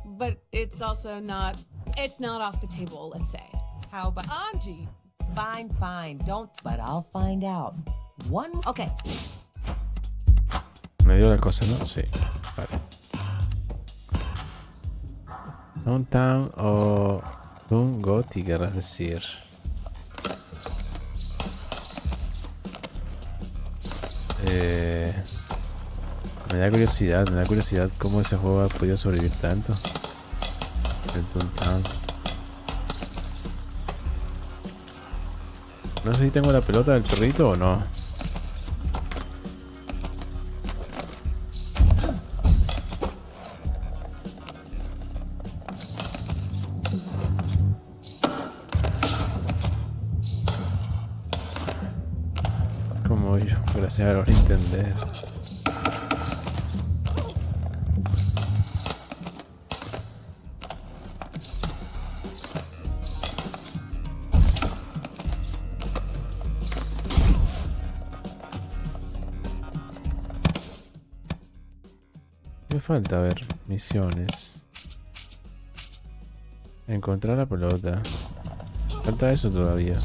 but it's also not. It's not off the table. Let's say. How about Angie? Fine, fine. Don't. But I'll find out. One. Okay. Me dio la cosa, ¿no? Sí. Vale. Downtown o Gotti, querrás decir. Me da curiosidad cómo ese juego ha podido sobrevivir tanto. El Downtown. No sé si tengo la pelota del perrito o no. Como yo, gracias a entender. Me falta ver misiones. Encontrar la pelota. Falta eso todavía.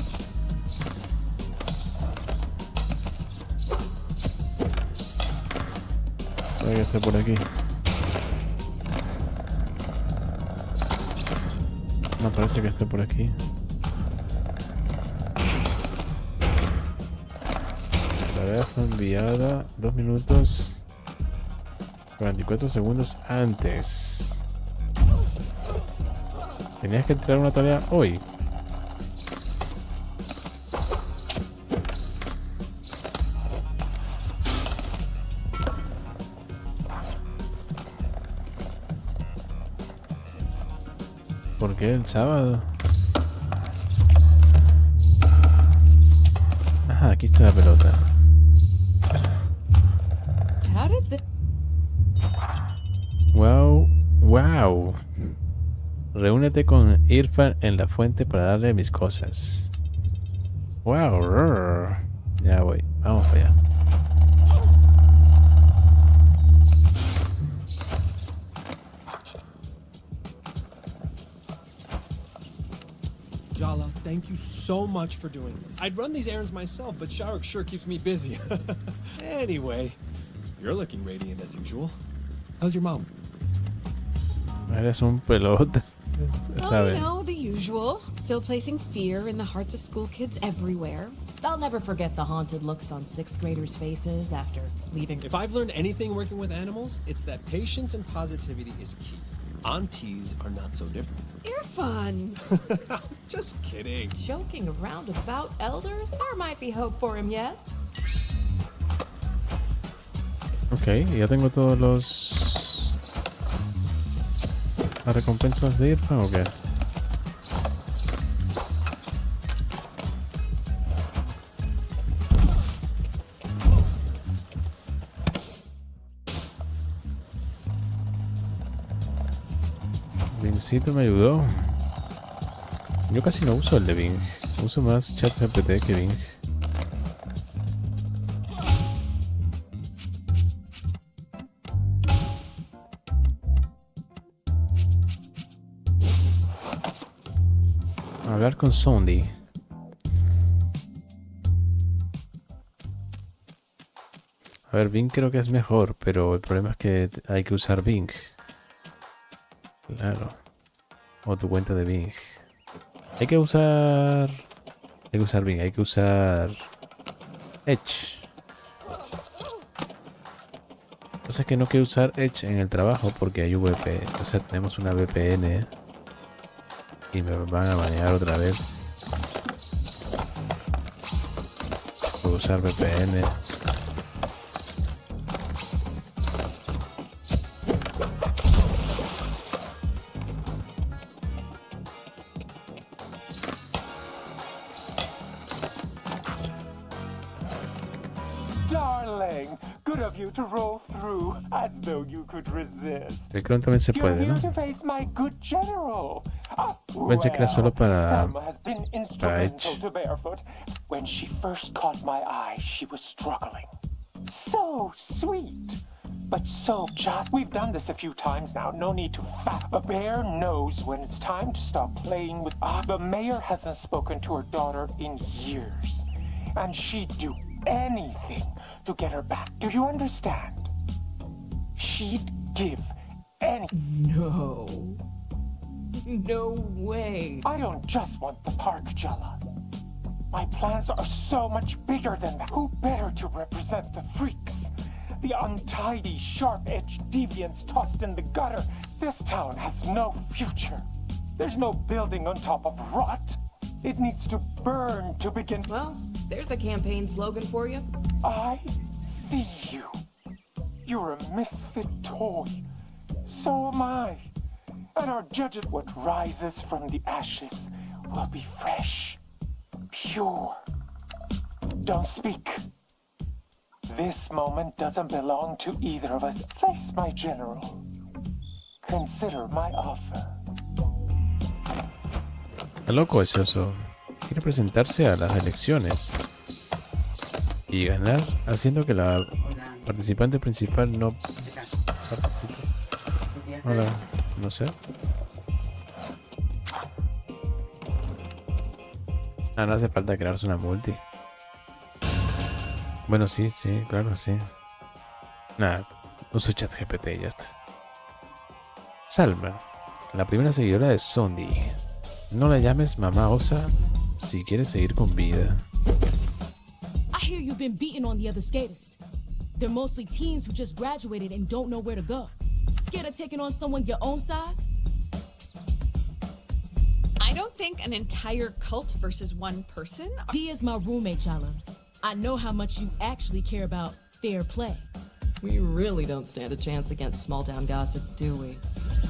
Puede que esté por aquí. No parece que esté por aquí. La tarea fue enviada 2 minutos 44 segundos antes. Tenías que entregar una tarea hoy. ¿Por qué el sábado? Ah, aquí está la pelota. How did the... Wow. Reúnete con Irfan en la fuente para darle mis cosas. Wow. Ya voy. Vamos para allá. Jala, thank you so much for doing this. I'd run these errands myself, but Shahrukh sure keeps me busy. Anyway, you're looking radiant as usual. How's your mom? Eres un pelota. Está Well, you bien. know, the usual. Still placing fear in the hearts of school kids everywhere. I'll never forget the haunted looks on 6th graders' faces after leaving. If I've learned anything working with animals, it's that patience and positivity is key. Aunties are not so different. Irfan! Just kidding. Joking around about elders? There might be hope for him yet. Ok, ya tengo todos los... ¿Las recompensas de Irfan o qué? Bingcito me ayudó. Yo casi no uso el de Bing. Uso más ChatGPT que Bing. Hablar con Sondi. A ver, Bing creo que es mejor, pero el problema es que hay que usar Bing. Claro. O tu cuenta de Bing. Hay que usar Bing, hay que usar Edge. Lo que pasa es que no quiero usar Edge en el trabajo porque hay VPN. O sea, tenemos una VPN. Y me van a banear otra vez. Puedo usar VPN. Darling, good of you to roll through as though you could resist. El clon también se You're puede, here ¿no? to face my good general. Pensé que era solo para Selma has been para instrumental Edge. to Barefoot. When she first caught my eye, she was struggling. So sweet. But so just, we've done this a few times now. No need to A bear knows when it's time to stop playing with... the mayor hasn't spoken to her daughter in years. And she'd do anything to get her back. Do you understand? She'd give anything. No. No way. I don't just want the park, Jala. My plans are so much bigger than that. Who better to represent the freaks? The untidy, sharp-edged deviants tossed in the gutter. This town has no future. There's no building on top of rot. It needs to burn to begin. Well, there's a campaign slogan for you. I see you. You're a misfit toy. So am I. And our judge at what rises from the ashes will be fresh, pure. Don't speak. This moment doesn't belong to either of us. Face my general. Consider my offer. Está loco ese oso. Quiere presentarse a las elecciones y ganar haciendo que la participante principal no participe. Hola, no sé. No hace falta crearse una multi. Bueno, sí, claro, sí. Nada, uso ChatGPT y ya está. Salma, la primera seguidora de Sondi. No la llames mamá osa si quieres seguir con vida. I hear you've been beating on the other skaters. They're mostly teens who just graduated and don't know where to go. Scared of taking on someone your own size? I don't think an entire cult versus one person... Dia's my roommate, Jala. I know how much you actually care about fair play. We really don't stand a chance against small-town gossip, do we?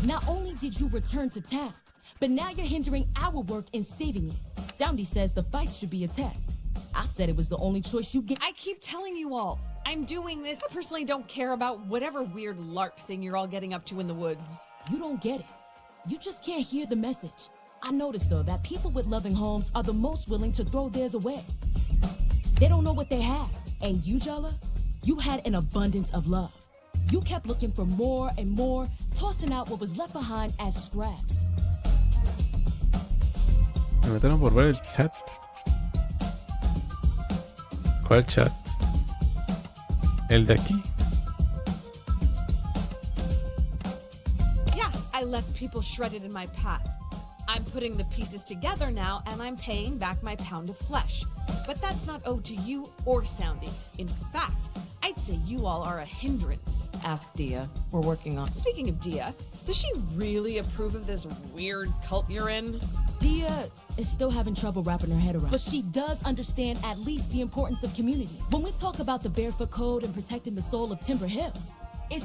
Not only did you return to town, but now you're hindering our work in saving it. Soundy says the fight should be a test. I said it was the only choice you get. I keep telling you all, I'm doing this. I personally don't care about whatever weird LARP thing you're all getting up to in the woods. You don't get it. You just can't hear the message. I noticed, though, that people with loving homes are the most willing to throw theirs away. They don't know what they have. And you, Jala, you had an abundance of love. You kept looking for more and more, tossing out what was left behind as scraps. Me mataron por ver el chat. ¿Cuál chat? ¿El de aquí? Yeah, I left people shredded in my path. I'm putting the pieces together now, and I'm paying back my pound of flesh. But that's not owed to you or Soundy. In fact, I'd say you all are a hindrance. Ask Dia. We're working on... Speaking of Dia, does she really approve of this weird cult you're in? Dia is still having trouble wrapping her head around, but she does understand at least the importance of community. When we talk about the Barefoot Code and protecting the soul of Timber Hills,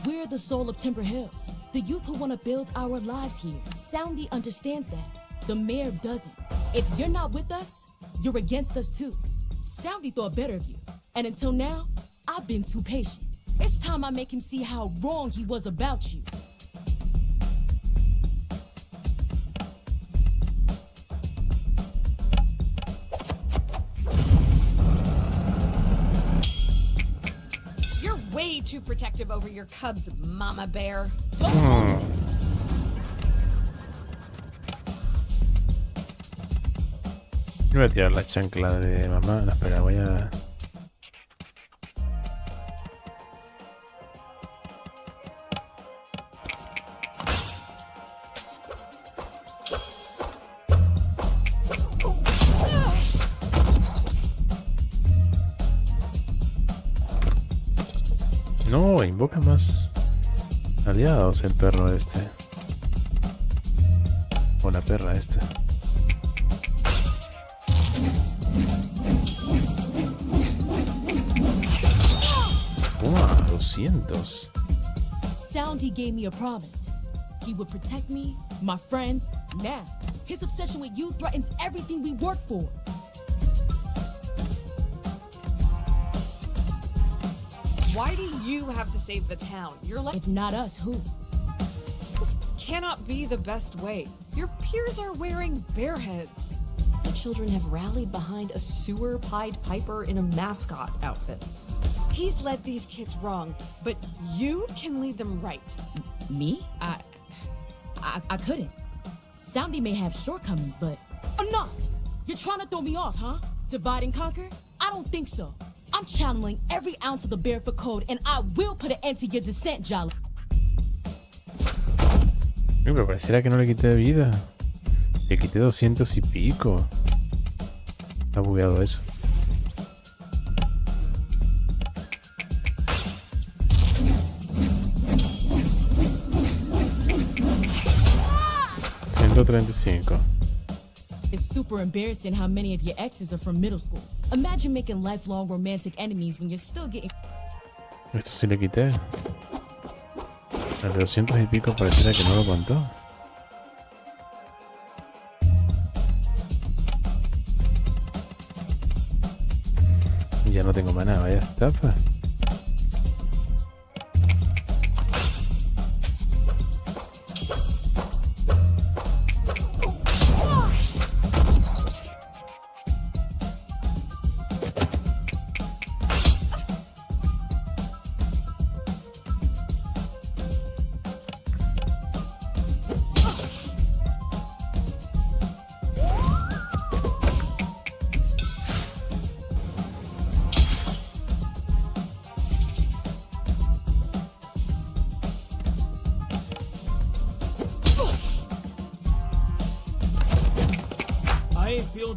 we're the soul of Timber Hills, the youth who want to build our lives here. Soundy understands that. The mayor doesn't. If you're not with us, you're against us too. Soundy thought better of you, and until now, I've been too patient. It's time I make him see how wrong he was about you. Way too protective over your cubs, Mama Bear. Voy a tirar la chancla de mamá. No, espera, voy a... No, invoca más aliados el perro este. O la perra esta. ¡Wow! 200. Soundy gave me a promise. He would protect me, my friends. Now, his obsession with you threatens everything we work for. Why do you have to save the town? You're like... If not us, who? This cannot be the best way. Your peers are wearing bear heads. The children have rallied behind a sewer Pied Piper in a mascot outfit. He's led these kids wrong, but you can lead them right. Me? I couldn't. Soundy may have shortcomings, but... Enough! You're trying to throw me off, huh? Divide and conquer? I don't think so. I'm channeling every ounce of the Barefoot Code, and I will put an end to your descent, Jala. Pero pareciera que no le quité vida. Le quité 200 y pico. Está bugueado eso. $135. It's super embarrassing how many of your exes are from middle school. Imagine making lifelong romantic enemies when you're still getting... Esto sí le quité. El de 200 y pico pareciera que no lo contó. Ya no tengo más nada, vaya estafa.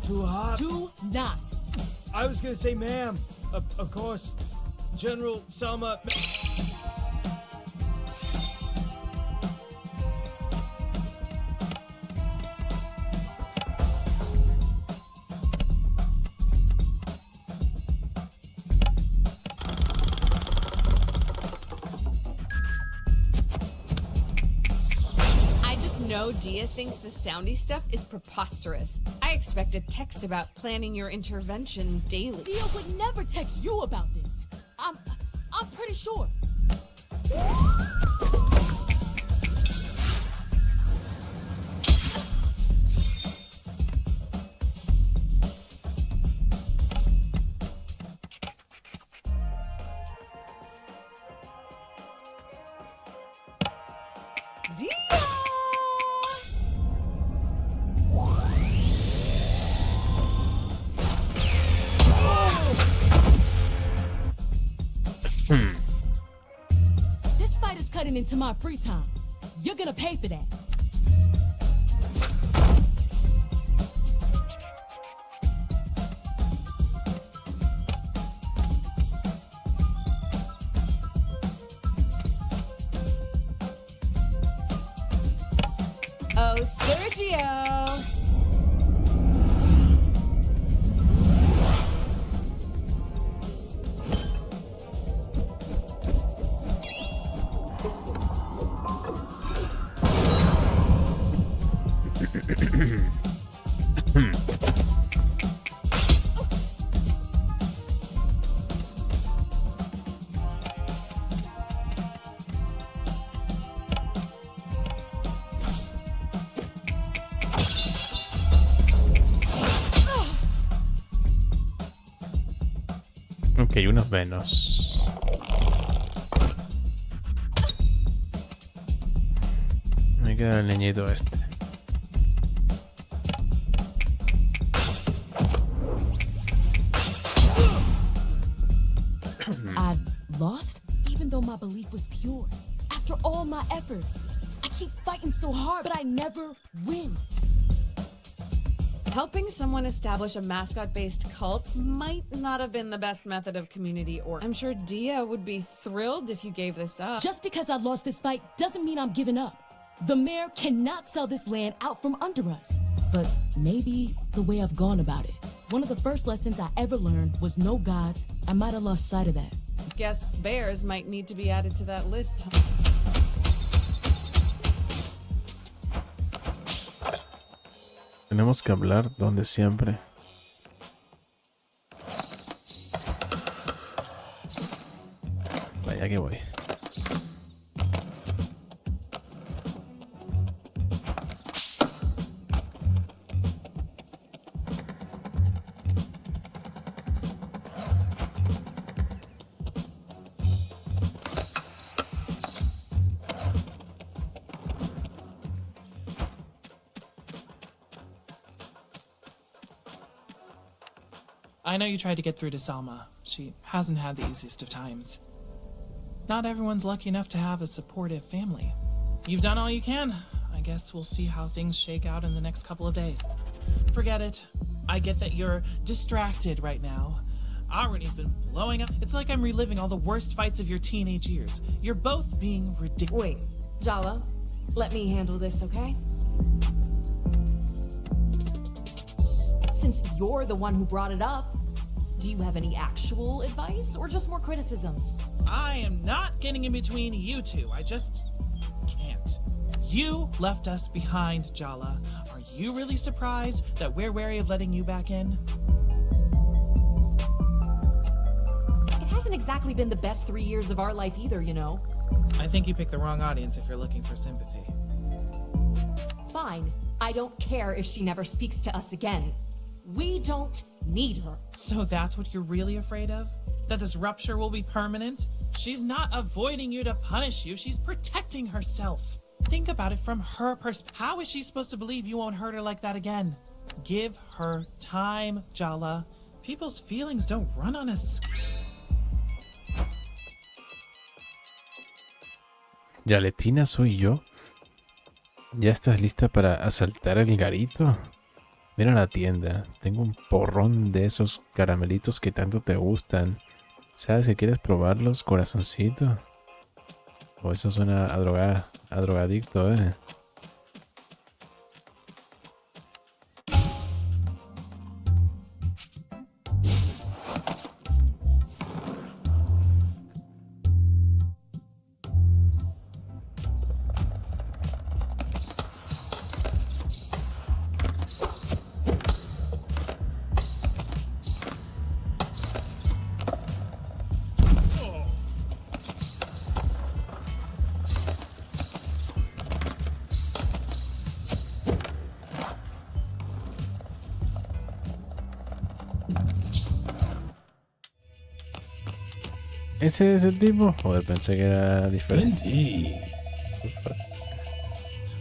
Too hot. Do not. I was gonna say, ma'am. Of course. General Selma. I just know Dia thinks the soundy stuff is preposterous. I expect a text about planning your intervention daily. Dia would never text you about this. I'm pretty sure. This fight is cutting into my free time. You're gonna pay for that. Oh, Sergio! Ok, unos menos. Me queda el niñito este. I lost, even though my belief was pure. After all my efforts, I keep fighting so hard, but I never win. Helping someone establish a mascot-based cult might not have been the best method of community org. I'm sure Dia would be thrilled if you gave this up. Just because I lost this fight doesn't mean I'm giving up. The mayor cannot sell this land out from under us. But maybe the way I've gone about it. One of the first lessons I ever learned was no gods. I might have lost sight of that. Guess bears might need to be added to that list. Tenemos que hablar donde siempre. Vaya que voy. I know you tried to get through to Salma. She hasn't had the easiest of times. Not everyone's lucky enough to have a supportive family. You've done all you can. I guess we'll see how things shake out in the next couple of days. Forget it. I get that you're distracted right now. Irony's been blowing up. It's like I'm reliving all the worst fights of your teenage years. You're both being ridiculous. Wait, Jala, let me handle this, okay? Since you're the one who brought it up, do you have any actual advice or just more criticisms? I am not getting in between you two. I just can't. You left us behind, Jala. Are you really surprised that we're wary of letting you back in? It hasn't exactly been the best 3 years of our life either, you know. I think you picked the wrong audience if you're looking for sympathy. Fine. I don't care if she never speaks to us again. We don't need her. So that's what you're really afraid of? That this rupture will be permanent? She's not avoiding you to punish you. She's protecting herself. Think about it from her perspective. How is she supposed to believe you won't hurt her like that again? Give her time, Jala. People's feelings don't run on us. Yaletina, soy yo. ¿Ya estás lista para asaltar el garito? Ven a la tienda. Tengo un porrón de esos caramelitos que tanto te gustan. ¿Sabes que quieres probarlos, corazoncito? O eso suena a drogadicto, ¿eh? ¿Ese es el tipo? Joder, pensé que era diferente. Indeed.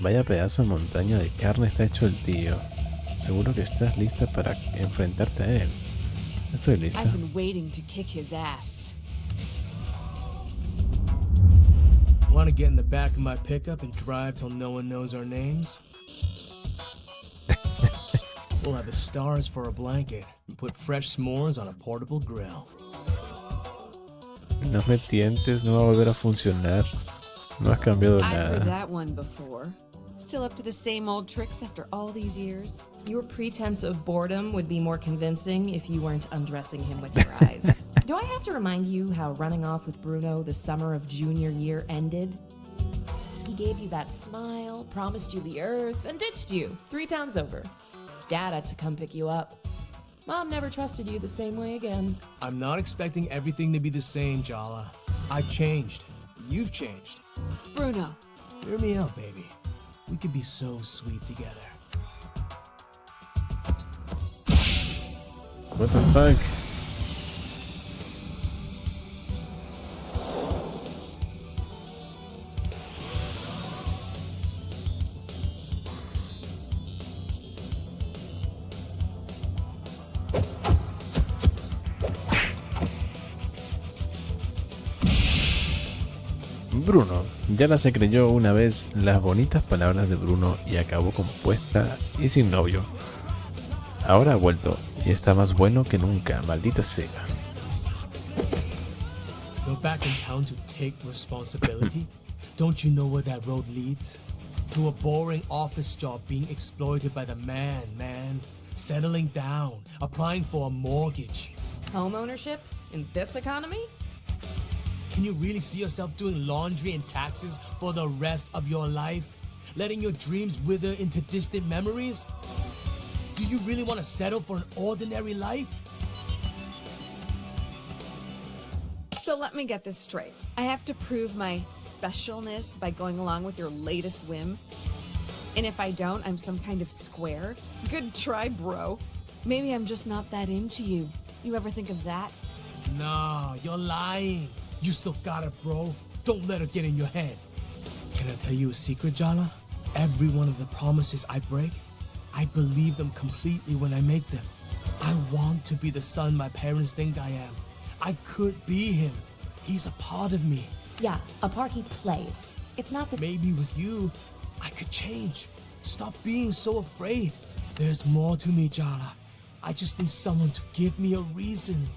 Vaya pedazo de montaña de carne está hecho el tío. Seguro que estás lista para enfrentarte a él. Estoy lista. I've been waiting to kick his ass. Want to get in the back of my pickup and drive till no one knows our names? We'll have the stars for a blanket and put fresh s'mores on a portable grill. No me tientes, no va a volver a funcionar. No has cambiado I've heard nada. that one before. Still up to the same old tricks after all these years? Your pretense of boredom would be more convincing if you weren't undressing him with your eyes. Do I have to remind you how running off with Bruno the summer of junior year ended? He gave you that smile, promised you the earth, and ditched you 3 towns over. Dad had to come pick you up. Mom never trusted you the same way again. I'm not expecting everything to be the same, Jala. I've changed. You've changed. Bruno. Hear me out, baby. We could be so sweet together. What the fuck? Bruno. Yala se creyó una vez las bonitas palabras de Bruno y acabó compuesta y sin novio. Ahora ha vuelto y está más bueno que nunca, maldita sea. Go back in town to take responsibility? Don't you know where that road leads? To a boring office job being exploited by the man. Settling down, applying for a mortgage. Home ownership in this economy? Can you really see yourself doing laundry and taxes for the rest of your life? Letting your dreams wither into distant memories? Do you really want to settle for an ordinary life? So let me get this straight. I have to prove my specialness by going along with your latest whim? And if I don't, I'm some kind of square? Good try, bro. Maybe I'm just not that into you. You ever think of that? No, you're lying. You still got it, bro. Don't let her get in your head. Can I tell you a secret, Jala? Every one of the promises I break, I believe them completely when I make them. I want to be the son my parents think I am. I could be him. He's a part of me. Yeah, a part he plays. It's not that— Maybe with you, I could change. Stop being so afraid. There's more to me, Jala. I just need someone to give me a reason.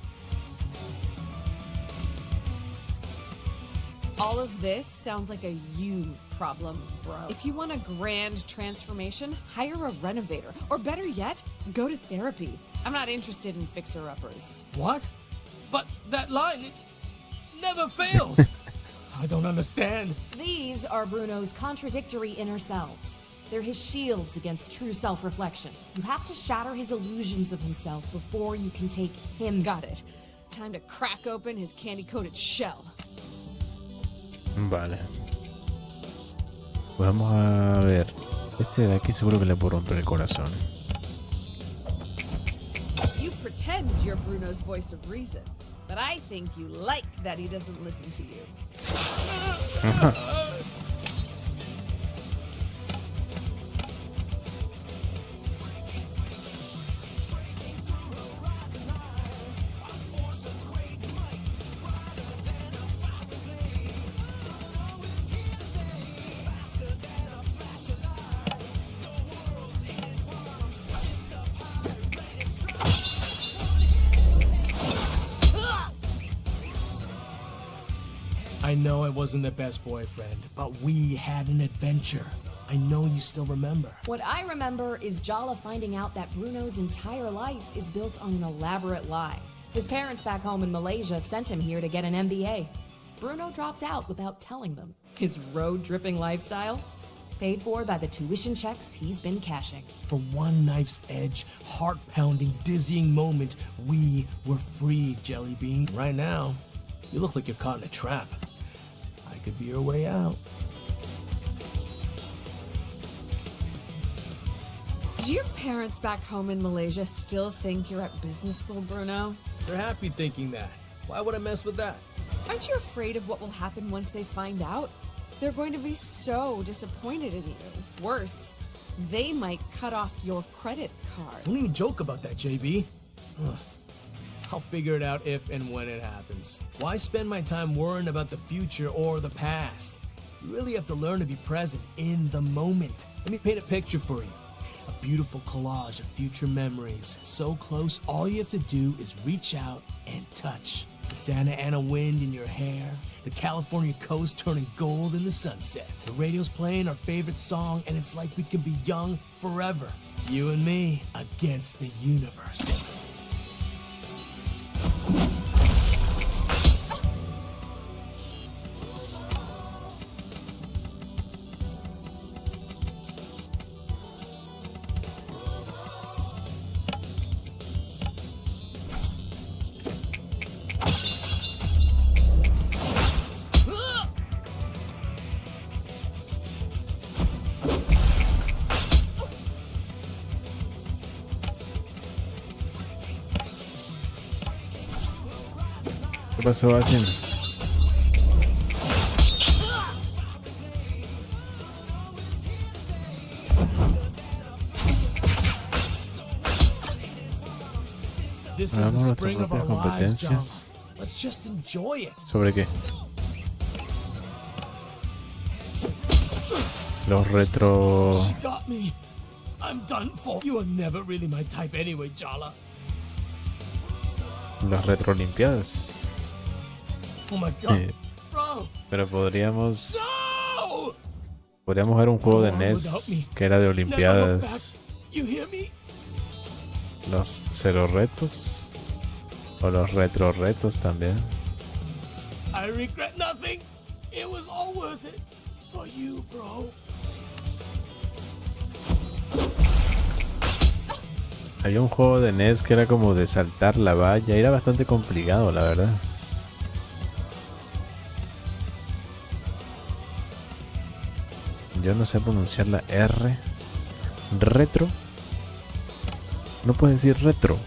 All of this sounds like a you problem, bro. If you want a grand transformation, hire a renovator. Or better yet, go to therapy. I'm not interested in fixer-uppers. What? But that line, it never fails. I don't understand. These are Bruno's contradictory inner selves. They're his shields against true self-reflection. You have to shatter his illusions of himself before you can take him. Got it. Time to crack open his candy-coated shell. Vale. Vamos a ver. Este de aquí seguro que le puedo romper el corazón. You pretend you're Bruno's voice of reason, but I think you like that he doesn't listen to you. I know I wasn't the best boyfriend, but we had an adventure. I know you still remember. What I remember is Jala finding out that Bruno's entire life is built on an elaborate lie. His parents back home in Malaysia sent him here to get an MBA. Bruno dropped out without telling them. His road-dripping lifestyle? Paid for by the tuition checks he's been cashing. For one knife's edge, heart-pounding, dizzying moment, we were free, Jelly Bean. Right now, you look like you're caught in a trap. I could be your way out. Do your parents back home in Malaysia still think you're at business school, Bruno? They're happy thinking that. Why would I mess with that? Aren't you afraid of what will happen once they find out? They're going to be so disappointed in you. Worse, they might cut off your credit card. Don't even joke about that, JB. Ugh. I'll figure it out if and when it happens. Why spend my time worrying about the future or the past? You really have to learn to be present in the moment. Let me paint a picture for you. A beautiful collage of future memories. So close, all you have to do is reach out and touch. The Santa Ana wind in your hair, the California coast turning gold in the sunset. The radio's playing our favorite song, and it's like we can be young forever. You and me against the universe. ¿Qué pasó, Asin? This is the spring of our lives, John. Let's just enjoy it. ¿Sobre qué? Los retro... She got me. I'm done for. You are never really my type anyway, Jala. Las retrolimpiadas. Oh my god. Bro. Pero podríamos... No! Podríamos ver un juego de NES que era de olimpiadas. You hear me? Los ZeroRetros. O los RetroRetros también. I regret nothing. It was all worth it. For you, bro. Había un juego de NES que era como de saltar la valla. Era bastante complicado, la verdad. Yo no sé pronunciar la R. Retro. No puedes decir retro.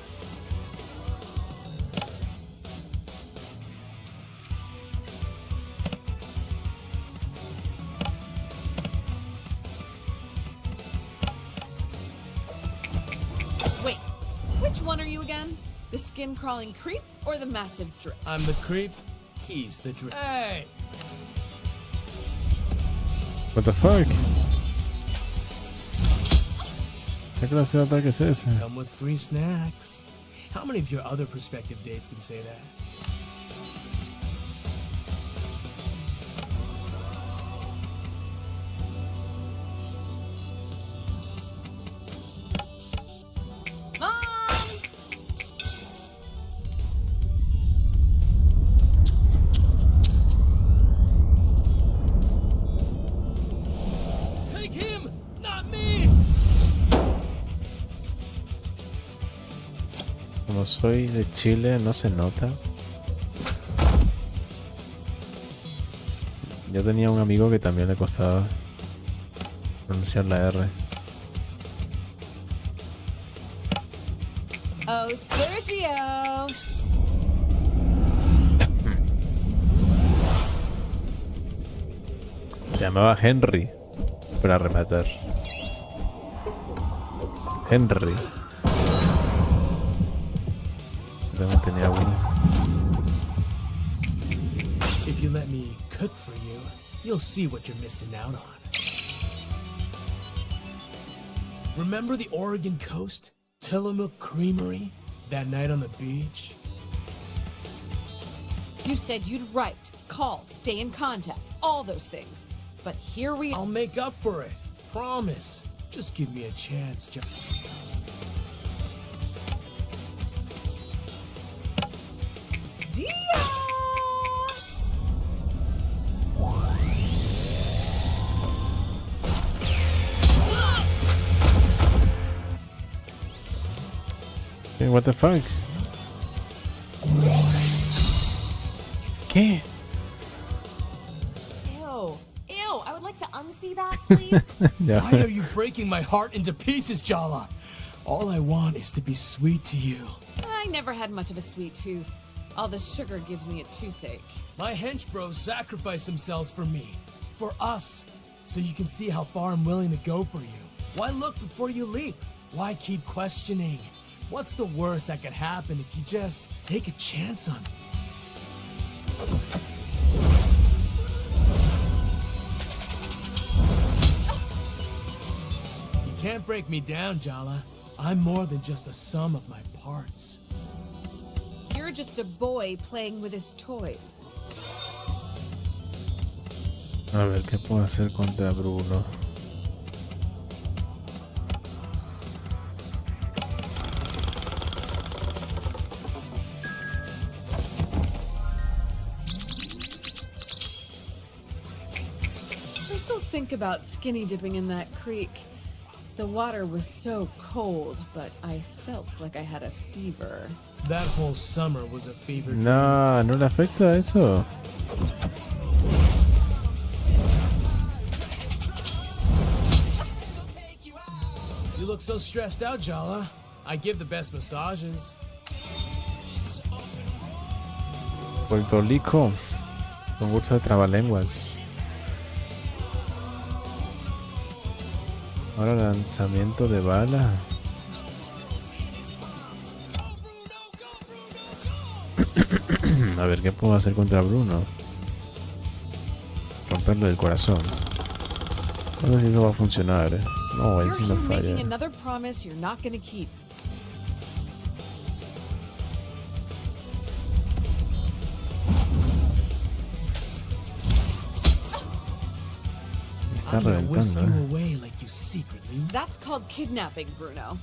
Wait, which one are you again? The skin-crawling creep or the massive drip? I'm the creep. He's the drip. Hey! What the fuck? ¿Qué clase de ataque es ese? Come with free snacks. How many of your other prospective dates can say that? Take him, not me. Como soy de Chile, no se nota. Yo tenía un amigo que también le costaba pronunciar la R. Oh, Sergio! Se llamaba Henry, para rematar. Henry. También tenía uno. If you let me cook for you, you'll see what you're missing out on. Remember the Oregon coast? Tillamook Creamery? That night on the beach? You said you'd write, call, stay in contact, all those things. But here we are. I'll make up for it. Promise. Just give me a chance, just... Hey, what the fuck? ¿Qué? Ew. Ew. I would like to unsee that, please. Why are you breaking my heart into pieces, Jala? All I want is to be sweet to you. I never had much of a sweet tooth. All the sugar gives me a toothache. My hench bros sacrifice themselves for me. For us. So you can see how far I'm willing to go for you. Why look before you leap? Why keep questioning? What's the worst that could happen if you just take a chance on me? You can't break me down, Jala. I'm more than just a sum of my parts. You're just a boy playing with his toys. A ver qué puedo hacer contra Bruno. I still think about skinny dipping in that creek. The water was so cold, but I felt like I had a fever. That whole summer was a fever dream. No, no le afecta eso. You look so stressed out, Jala. I give the best massages. Puerto Rico. Concurso de trabalenguas. Ahora lanzamiento de bala. A ver qué puedo hacer contra Bruno. Romperle el corazón. No sé si eso va a funcionar. No, él sí me falla. Making another promise you're not gonna keep. Está reventando, away like you secretly. That's called kidnapping, Bruno.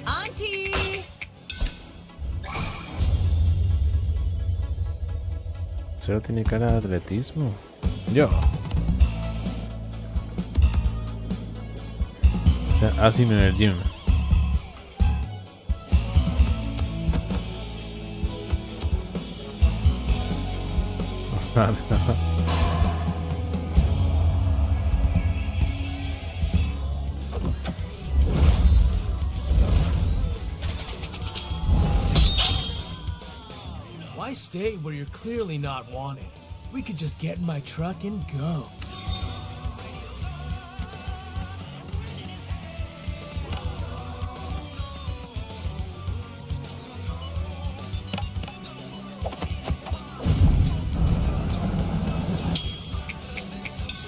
Auntie! Zero tiene cara de atletismo. Yo. Está así en el gym. Why stay where you're clearly not wanted? We could just get in my truck and go.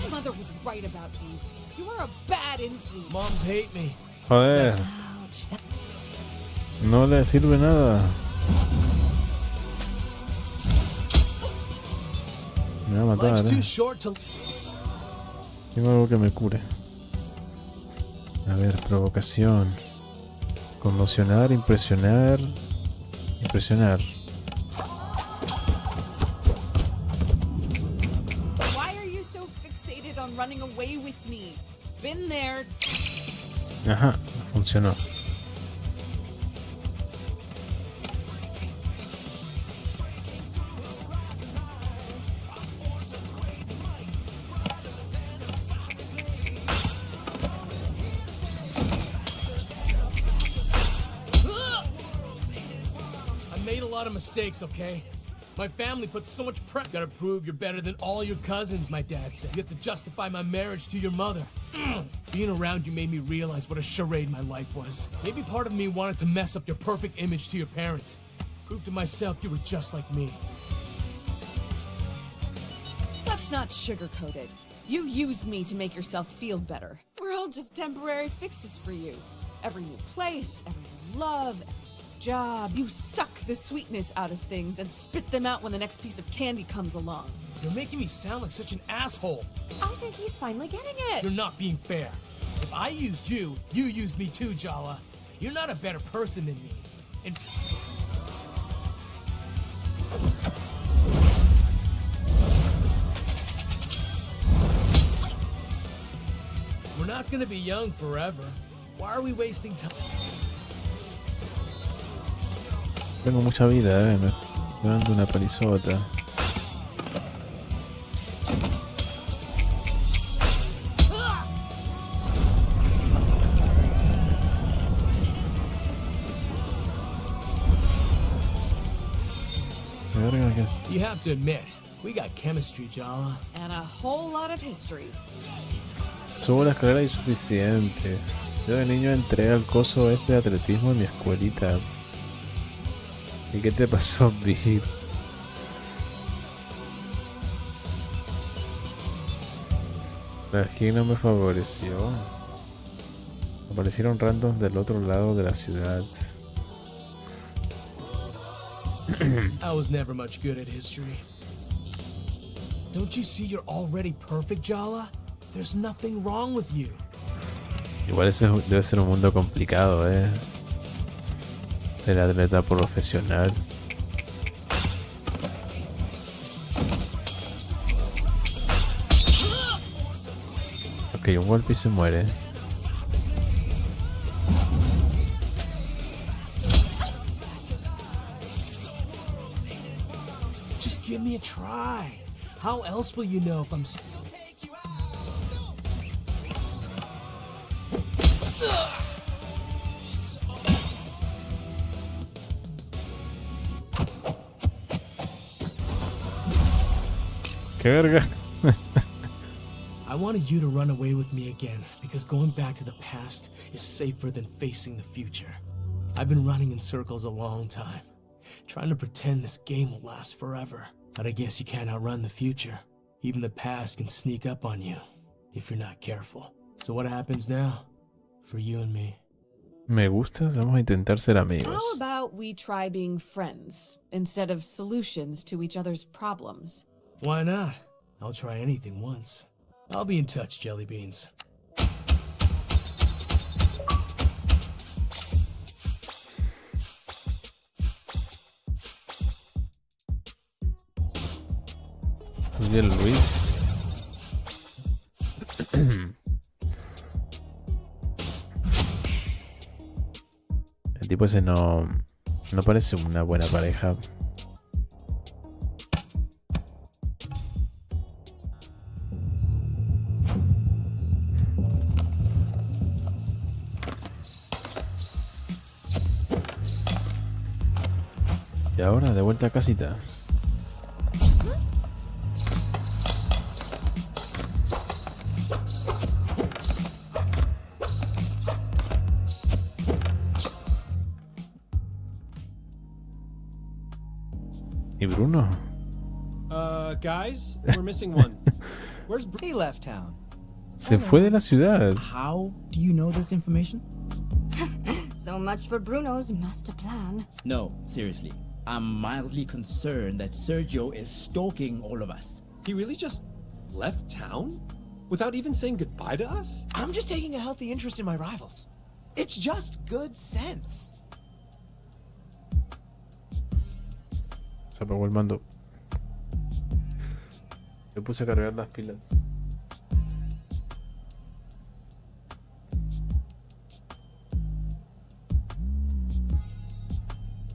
My mother was right about you. You are a bad influence. Moms hate me. Joder. No le sirve nada. Me va a matar, Life's too short to... Tengo algo que me cure. A ver, provocación. Conmocionar, impresionar. Impresionar. Why are you so fixated on running away with me? Been there. Ajá, funcionó. Mistakes, okay? My family put so much pressure. Gotta prove you're better than all your cousins, my dad said. You have to justify my marriage to your mother. Being around you made me realize what a charade my life was. Maybe part of me wanted to mess up your perfect image to your parents. Prove to myself you were just like me. That's not sugar-coated. You used me to make yourself feel better. We're all just temporary fixes for you. Every new place, every new love, every job. You suck the sweetness out of things and spit them out when the next piece of candy comes along. You're making me sound like such an asshole. I think he's finally getting it. You're not being fair. If I used you, you used me too, Jala. You're not a better person than me. And... We're not gonna be young forever. Why are we wasting time? Tengo mucha vida, me estoy dando una palizota. personajes. You have to admit, we got chemistry, Jala. And a whole lot of history. Subo la escalera y suficiente. Yo de niño entré al coso este de atletismo en mi escuelita. ¿Y qué te pasó, Bill? La skin no me favoreció. Aparecieron randoms del otro lado de la ciudad. I was never much good at history. Don't you see you're already perfect, Jala? There's nothing wrong with you. Igual ese debe ser un mundo complicado, ser atleta profesional. Ok, un golpe y se muere. Just give me a try. How else will you know if I'm... ¡Qué verga! I wanted you to run away with me again, because going back to the past is safer than facing the future. I've been running in circles a long time, trying to pretend this game will last forever. But I guess you can't outrun the future. Even the past can sneak up on you, if you're not careful. So what happens now, for you and me? Me gusta, vamos a intentar ser amigos. How about we try being friends, instead of solutions to each other's problems? Why not? I'll try anything once. I'll be in touch, Jelly Beans. Miguel Luis. El tipo ese no parece una buena pareja. Y ahora de vuelta a casita. ¿Y Bruno? Guys, we're missing one. Where's he left town? Se fue de la ciudad. How do you know this information? So much for Bruno's master plan. No, seriously. I'm mildly concerned that Sergio is stalking all of us. He really just left town? Without even saying goodbye to us? I'm just taking a healthy interest in my rivals. It's just good sense. Se apagó el mando. Me puse a cargar las pilas.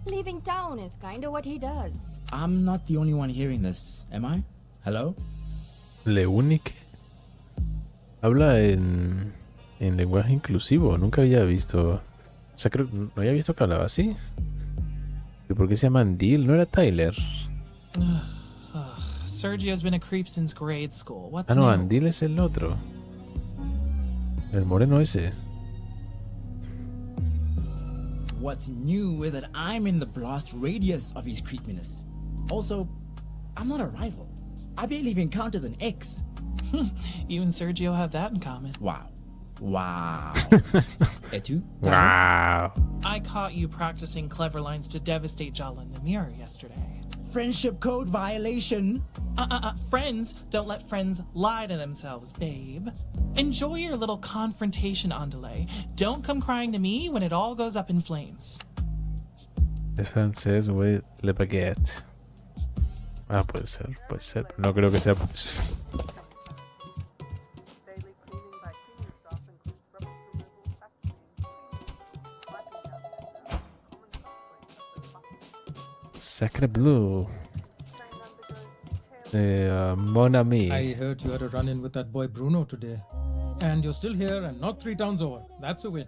Leaving town is kind of what he does. I'm not the only one hearing this, am I? Hello? Leunic habla en lenguaje inclusivo. Nunca había visto. O sea, creo no había visto que hablaba así. ¿Y por qué se llama Deal? ¿No era Tyler? Sergio's been a creep since grade school. What's No, new? Andil es el otro. El moreno ese. What's new is that I'm in the blast radius of his creepiness. Also, I'm not a rival. I barely even count as an ex. You and Sergio have that in common. Wow. Wow. Et tu? Wow. I caught you practicing clever lines to devastate Jala in the mirror yesterday. Friendship code violation. Friends don't let friends lie to themselves, babe. Enjoy your little confrontation on delay. Don't come crying to me when it all goes up in flames. Es francés, güey. Le baguette. Ah, puede ser, puede ser. No creo que sea. Sacre bleu. Mon ami. I heard you had a run-in with that boy Bruno today. And you're still here and not 3 towns over. That's a win.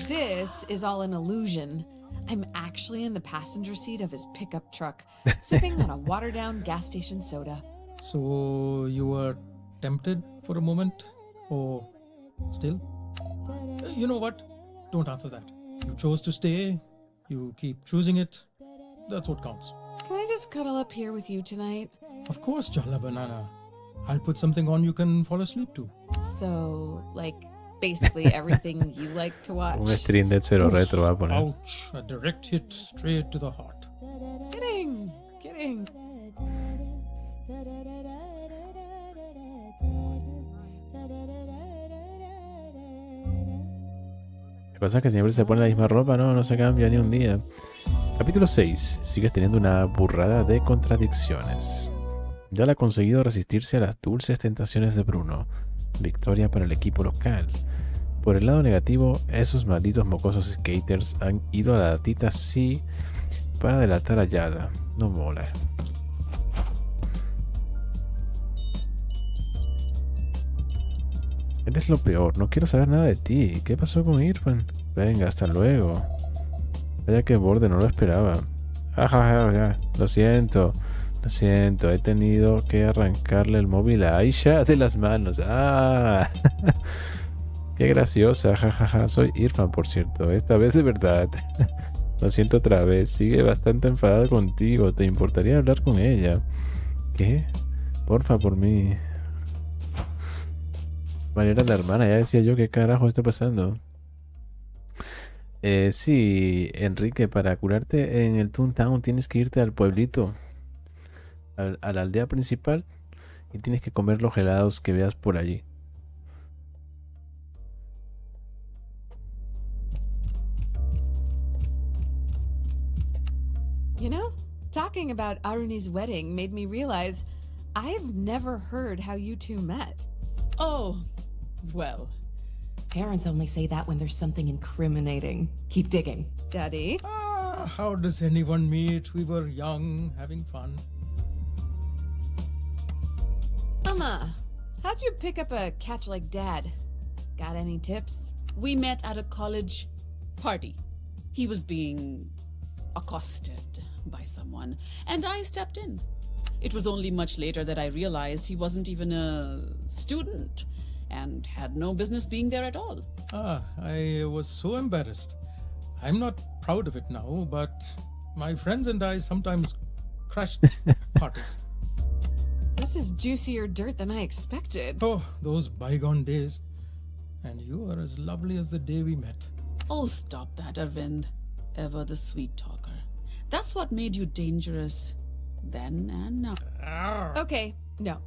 this is all an illusion. I'm actually in the passenger seat of his pickup truck, sipping on a watered-down gas station soda. So you were tempted for a moment? Or still? You know what? Don't answer that. You chose to stay. You keep choosing it. That's what counts. Can I just cuddle up here with you tonight? Of course, Jala Banana. I'll put something on you can fall asleep to. So, like, basically everything you like to watch. Un stream de ZeroRetro va a poner. Ouch, a direct hit straight to the heart. Kidding, kidding. Lo que pasa es que siempre se pone la misma ropa, no se cambia ni un día. Capítulo 6. Sigues teniendo una burrada de contradicciones. Ya le ha conseguido resistirse a las dulces tentaciones de Bruno. Victoria para el equipo local. Por el lado negativo, esos malditos mocosos skaters han ido a la tita sí para delatar a Yala. No mola. Eres lo peor, no quiero saber nada de ti. ¿Qué pasó con Irfan? Venga, hasta luego. Vaya que borde, no lo esperaba. Lo siento, he tenido que arrancarle el móvil a Aisha de las manos. Qué graciosa, jajaja. Soy Irfan, por cierto, esta vez de verdad. Lo siento otra vez, sigue bastante enfadada contigo. ¿Te importaría hablar con ella? ¿Qué? Porfa, por mí. Vale, era la hermana, ya decía yo, ¿qué carajo está pasando? Sí, Enrique, para curarte en el Toontown tienes que irte al pueblito, a la aldea principal, y tienes que comer los helados que veas por allí. You know, talking about Aruni's wedding made me realize I've never heard how you two met. Oh, well. Parents only say that when there's something incriminating. Keep digging. Daddy? How does anyone meet? We were young, having fun. Mama, how'd you pick up a catch like Dad? Got any tips? We met at a college party. He was being accosted by someone, and I stepped in. It was only much later that I realized he wasn't even a student and had no business being there at all. I was so embarrassed. I'm not proud of it now, but my friends and I sometimes crashed parties. This is juicier dirt than I expected. Oh, those bygone days. And you are as lovely as the day we met. Oh, stop that, Arvind. Ever the sweet talker. That's what made you dangerous then and now. Okay, no.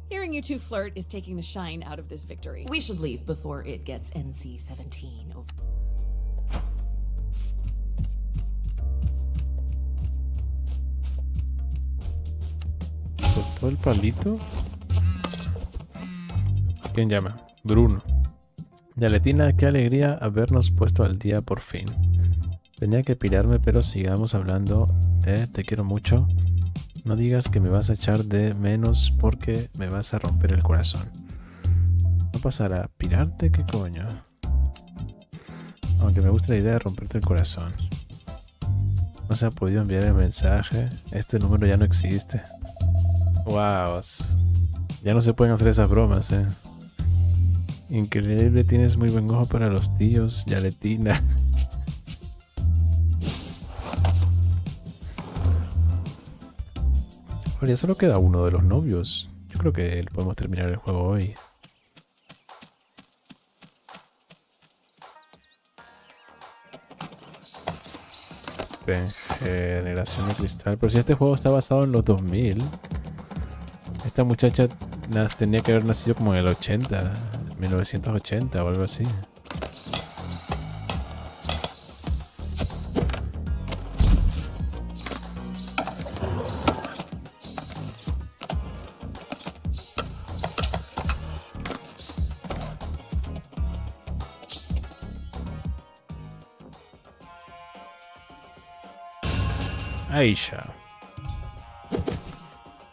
Hearing you two flirt is taking the shine out of this victory. We should leave before it gets NC-17 over. ¿Cortó el palito? ¿Quién llama? Bruno. Yaletina, qué alegría habernos puesto al día por fin. Tenía que pirarme, pero sigamos hablando. Te quiero mucho. No digas que me vas a echar de menos porque me vas a romper el corazón. No pasará. ¿Pirarte? ¿Qué coño? Aunque me gusta la idea de romperte el corazón. No se ha podido enviar el mensaje. Este número ya no existe. Wow. Ya no se pueden hacer esas bromas, Increíble, tienes muy buen ojo para los tíos, Yaletina. Oye, solo queda uno de los novios. Yo creo que podemos terminar el juego hoy. Generación de cristal. Pero si este juego está basado en los 2000, esta muchacha tenía que haber nacido como en el 80, 1980 o algo así. Aisha.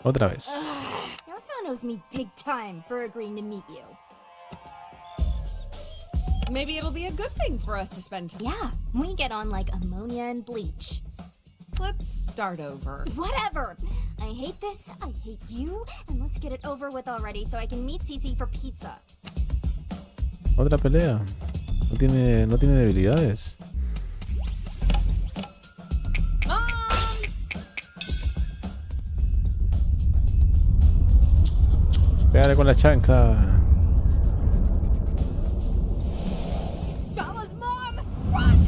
Otra vez. Your friend owes me big time for agreeing to meet you. Maybe it'll be a good thing for us to spend time. Yeah, we get on like ammonia and bleach. Let's start over. Whatever. I hate this, I hate you, and let's get it over with already so I can meet Cece for pizza. Otra pelea. No tiene debilidades. Pégale con la chancla. Jala's mom! Run!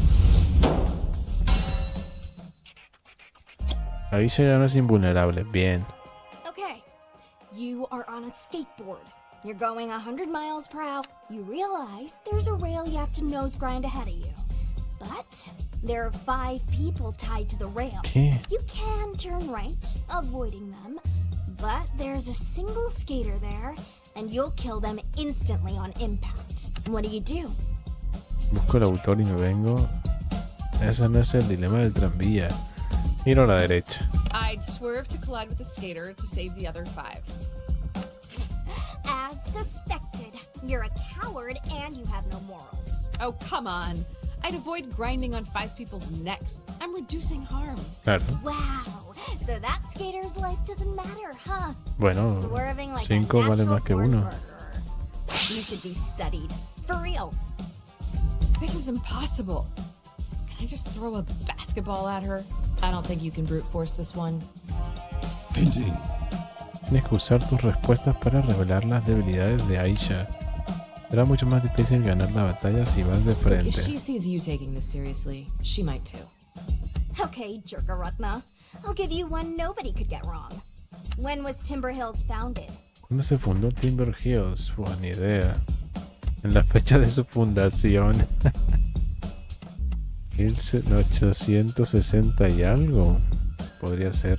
Aisha ya no es invulnerable. Bien. Okay, you are on a skateboard. You're going 100 miles per hour. You realize there's a rail you have to nose grind ahead of you. But there are 5 people tied to the rail. ¿Qué? You can turn right, avoiding them. But there's a single skater there, and you'll kill them instantly on impact. What do? Busco el autor y me vengo. Ese no es el dilema del tranvía. Giro a la derecha. I'd swerve to collide with the skater to save the other 5. As suspected, you're a coward and you have no morals. Oh, come on. I'd avoid grinding on 5 people's necks. I'm reducing harm. Claro. Wow, so that skater's life doesn't matter, huh? Bueno, Swerving like 5 a vale natural más que born 1. murderer. You should be studied. For real. This is impossible. Can I just throw a basketball at her? I don't think you can brute force this one. Indeed. Tienes que usar tus respuestas para revelar las debilidades de Aisha. Será mucho más difícil ganar la batalla si vas de Look, frente. if she sees you taking this seriously, she might too. Okay, Jerkarutna. I'll give you one nobody could get wrong. When was Timber Hills founded? ¿Cuándo se fundó Timber Hills? Buena idea. En la fecha de su fundación. 1860 y algo. Podría ser.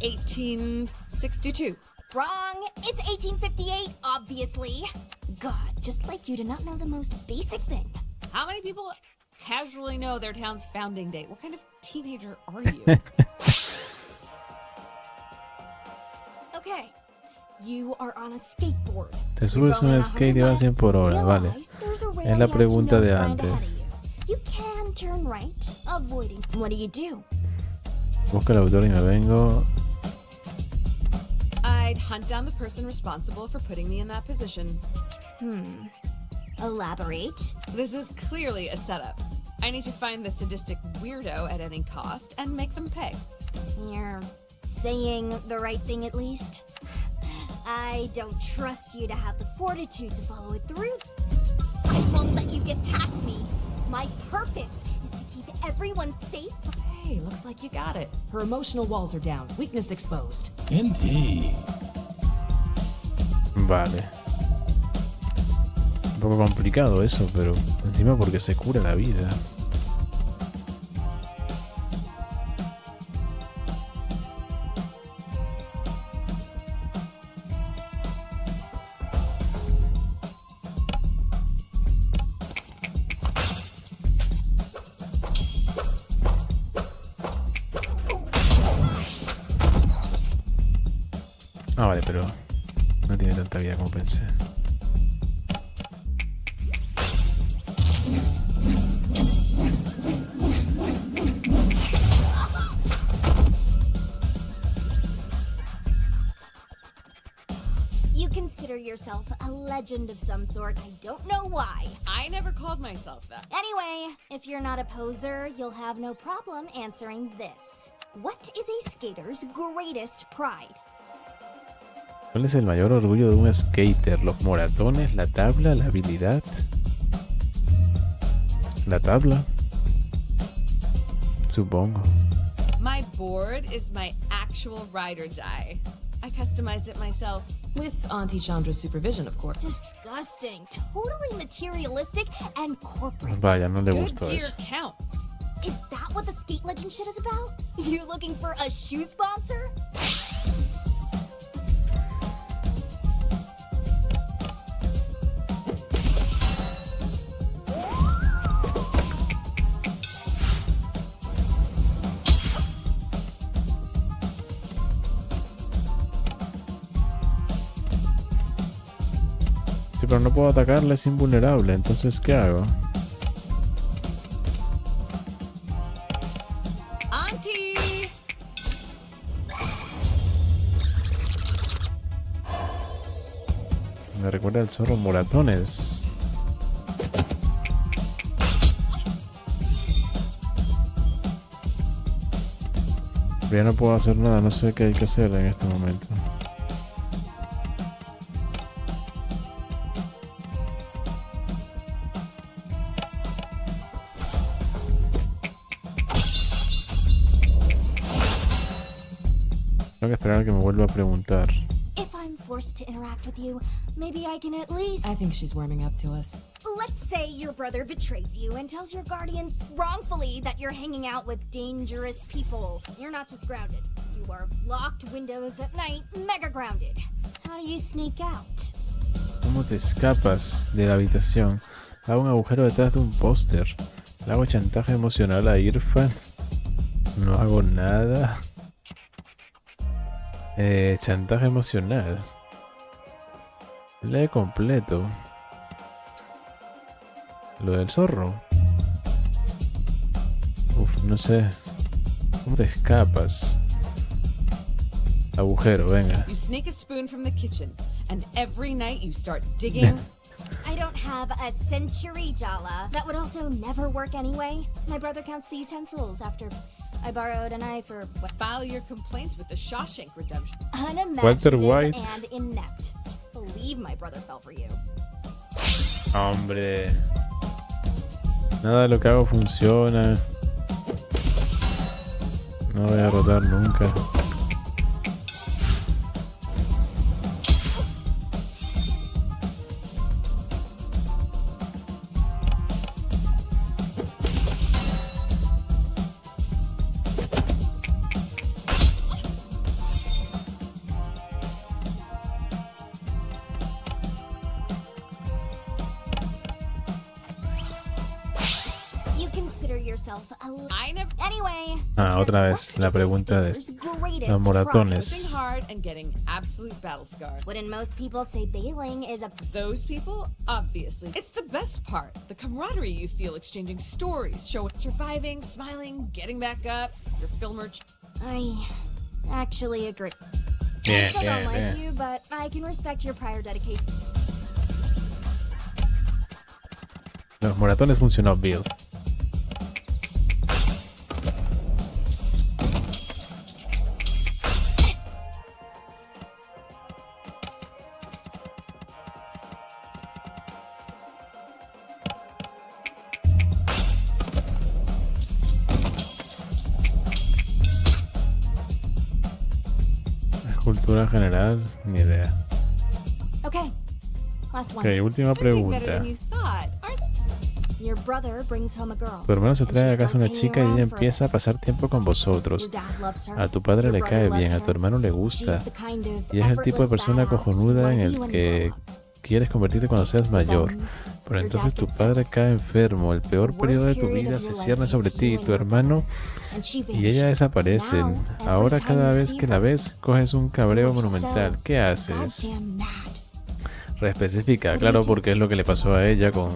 1862. Wrong! It's 1858, obviously. God, just like you to not know the most basic thing. How many people casually know their town's founding date? What kind of teenager are you? Okay, you are on a skateboard. Te subes a un skate y vas 100 por hora, vale. Es la pregunta de antes. You can turn right, avoiding. What do? Busca el autor y me vengo. I'd hunt down the person responsible for putting me in that position. Elaborate. This is clearly a setup. I need to find the sadistic weirdo at any cost and make them pay. You're saying the right thing at least. I don't trust you to have the fortitude to follow it through. I won't let you get past me. My purpose is to keep everyone safe. Hey, looks like you got it. Her emotional walls are down. Weakness exposed. Indeed. Vale. Un poco complicado eso, pero encima porque se cura la vida. Ah, vale, pero no tiene tanta vida como pensé. You consider yourself a legend of some sort. I don't know why. I never called myself that. Anyway, if you're not a poser, you'll have no problem answering this. What is a skater's greatest pride? ¿Cuál es el mayor orgullo de un skater? ¿Los moratones? ¿La tabla? ¿La habilidad? ¿La tabla? Supongo. My board is my actual ride or die. I customized it myself. With Auntie Chandra's supervision, of course. Disgusting. Totally materialistic and corporate. Vaya, no le gustó Good gear eso. counts. Is that what the skate legend shit is about? You looking for a shoe sponsor? Sí, pero no puedo atacarle, es invulnerable. Entonces, ¿qué hago? Auntie! Me recuerda el zorro moratones. Pero ya no puedo hacer nada, no sé qué hay que hacer en este momento. Tengo que esperar a que me vuelva a preguntar. If I'm forced to interact with you, maybe I can at least... I think she's warming up to us. Let's say your brother betrays you and tells your guardians wrongfully that you're hanging out with dangerous people. You're not just grounded. You are locked windows at night, mega grounded. How do you sneak out? ¿Cómo te escapas de la habitación? Hago un agujero detrás de un póster. Le hago chantaje emocional a Irfan. No hago nada. Chantaje emocional. Lee completo. Lo del zorro. Uf, no sé. ¿Cómo te escapas? Agujero, venga. You sneak a spoon from the kitchen, and every night you start digging. I don't have a century, Jala. That would also never work anyway. My brother counts the utensils after I borrowed a knife or what? File your complaints with the Shawshank Redemption. Walter White. And inept. Believe my brother fell for you. Hombre. Nada de lo que hago funciona. No voy a rotar nunca. Ah, otra vez la pregunta de los moratones. Wouldn't most people say bailing is a... Those people? Obviously. It's the best part. The camaraderie you feel exchanging stories, surviving, smiling, getting back up, your filmer... I actually agree. Yeah, I still don't like you, but I can respect your prior dedication. Los moratones funcionó, Bill. Cultura general, ni idea. Okay, last one. Ok, última pregunta. Your brother brings home a girl. Tu hermano se trae a casa una chica y ella empieza a pasar tiempo con vosotros. A tu padre le cae bien, a tu hermano le gusta. Y es el tipo de persona cojonuda en el que quieres convertirte cuando seas mayor. Pero entonces tu padre cae enfermo, el peor periodo de tu vida se cierne sobre ti y tu hermano y ella desaparecen. Ahora cada vez que la ves, coges un cabreo monumental. ¿Qué haces? Reespecifica, claro, porque es lo que le pasó a ella con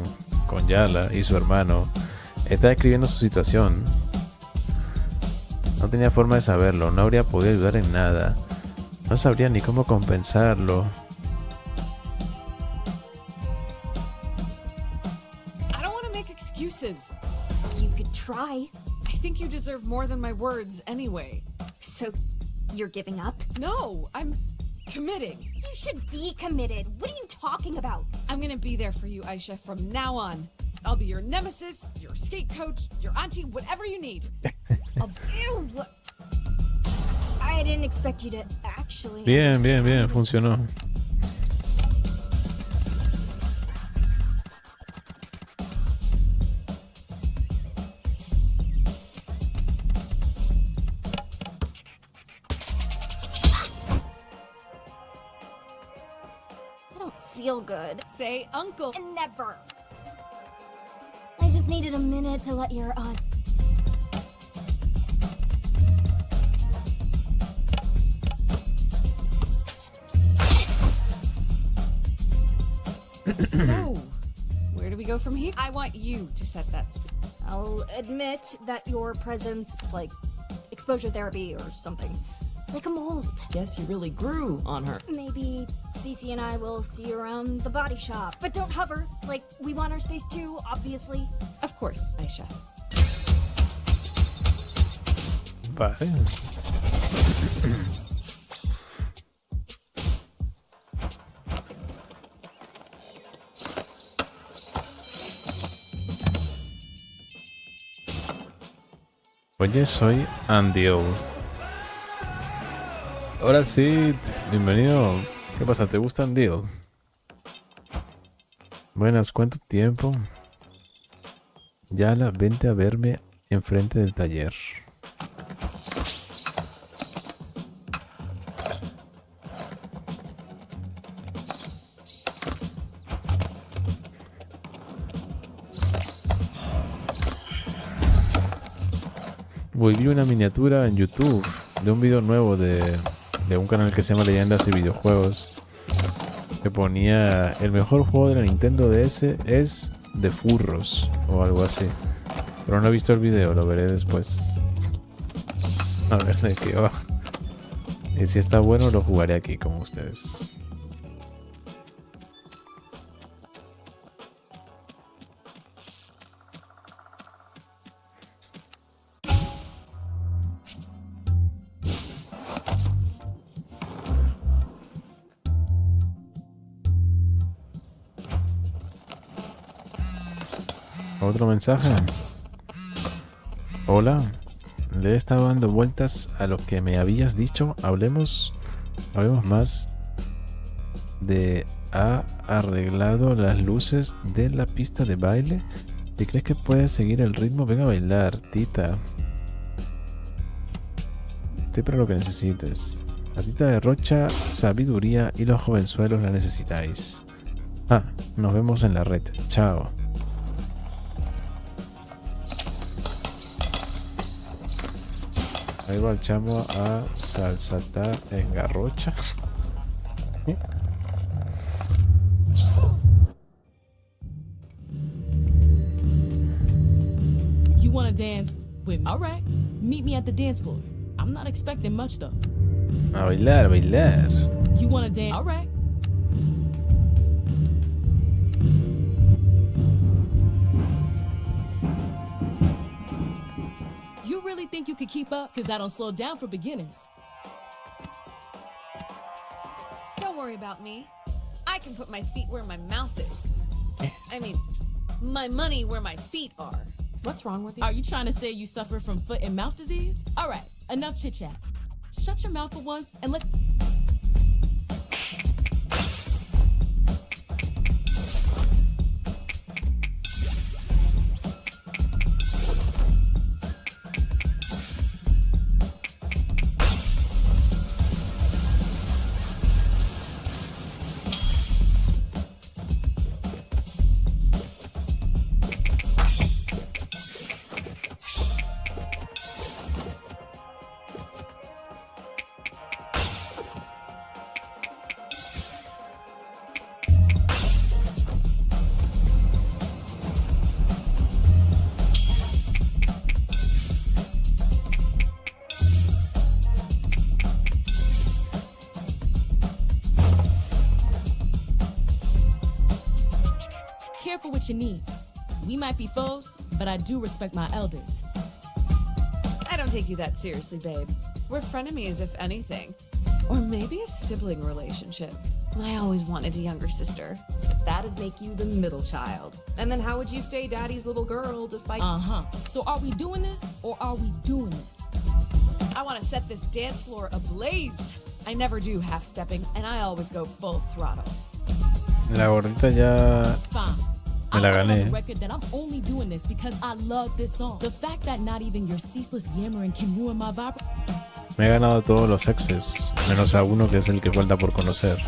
Yala y su hermano. Está describiendo su situación. No tenía forma de saberlo, no habría podido ayudar en nada. No sabría ni cómo compensarlo. You could try. I think you deserve more than my words anyway. So, you're giving up? No, I'm committing. You should be committed. What are you talking about? I'm gonna be there for you, Aisha, from now on. I'll be your nemesis, your skate coach, your auntie, whatever you need. Ew! I didn't expect you to actually... Bien, bien, bien, funcionó. Feel good. Say uncle. Never. I just needed a minute to let your So, where do we go from here? I want you to set that. I'll admit that your presence is like exposure therapy or something. Like a mold. Guess you really grew on her. Maybe Cece and I will see you around the body shop. But don't hover. Like, we want our space too, obviously. Of course, Aisha. Vale. Oye, soy Andiel. Hola, Sid. Bienvenido. ¿Qué pasa? ¿Te gusta Andiel? Buenas, ¿cuánto tiempo? Yala, vente a verme enfrente del taller. Vi una miniatura en YouTube de un video nuevo de un canal que se llama Leyendas y Videojuegos, que ponía el mejor juego de la Nintendo DS es de furros o algo así, pero no he visto el video, lo veré después a ver de qué va, y si está bueno lo jugaré aquí con ustedes. Otro mensaje. Hola, le he estado dando vueltas a lo que me habías dicho. Hablemos más de ha arreglado las luces de la pista de baile. Si crees que puedes seguir el ritmo, ven a bailar, tita. Estoy para lo que necesites. La tita derrocha sabiduría y los jovenzuelos la necesitáis. Nos vemos en la red. Chao. Ahí va el chamo a salsatar en garrocha. You wanna dance with me? All right. Meet me at the dance floor. I'm not expecting much though. A bailar, a bailar. You wanna dance? All right. You really think you could keep up? Because I don't slow down for beginners. Don't worry about me. I can put my feet where my mouth is. I mean, my money where my feet are. What's wrong with you? Are you trying to say you suffer from foot and mouth disease? All right, enough chit chat. Shut your mouth for once and let. Careful with your needs. We might be foes, but I do respect my elders. I don't take you that seriously, babe. We're frenemies, if anything. Or maybe a sibling relationship. I always wanted a younger sister. That'd make you the middle child. And then how would you stay daddy's little girl despite... So are we doing this or are we doing this? I want to set this dance floor ablaze. I never do half-stepping, and I always go full throttle. La gordita ya me la gané. Record that I'm only doing this because I love this song. The fact that not even your ceaseless yammering can ruin my vibe. Me he ganado todos los exes, menos a uno que es el que falta por conocer.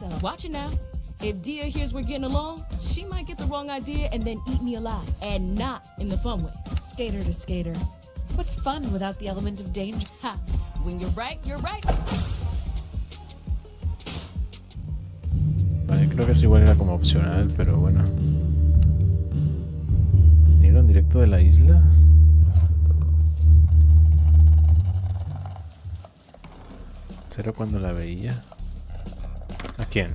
myself. Watch it now. If Dia hears we're getting along, she might get the wrong idea and then eat me alive. And not in the fun way. Skater to skater. What's fun without the element of danger? Ha! When you're right, you're right. Vale, creo que eso igual era como opcional, pero bueno. ¿Vinieron directo de la isla? ¿Será cuando la veía? ¿A quién?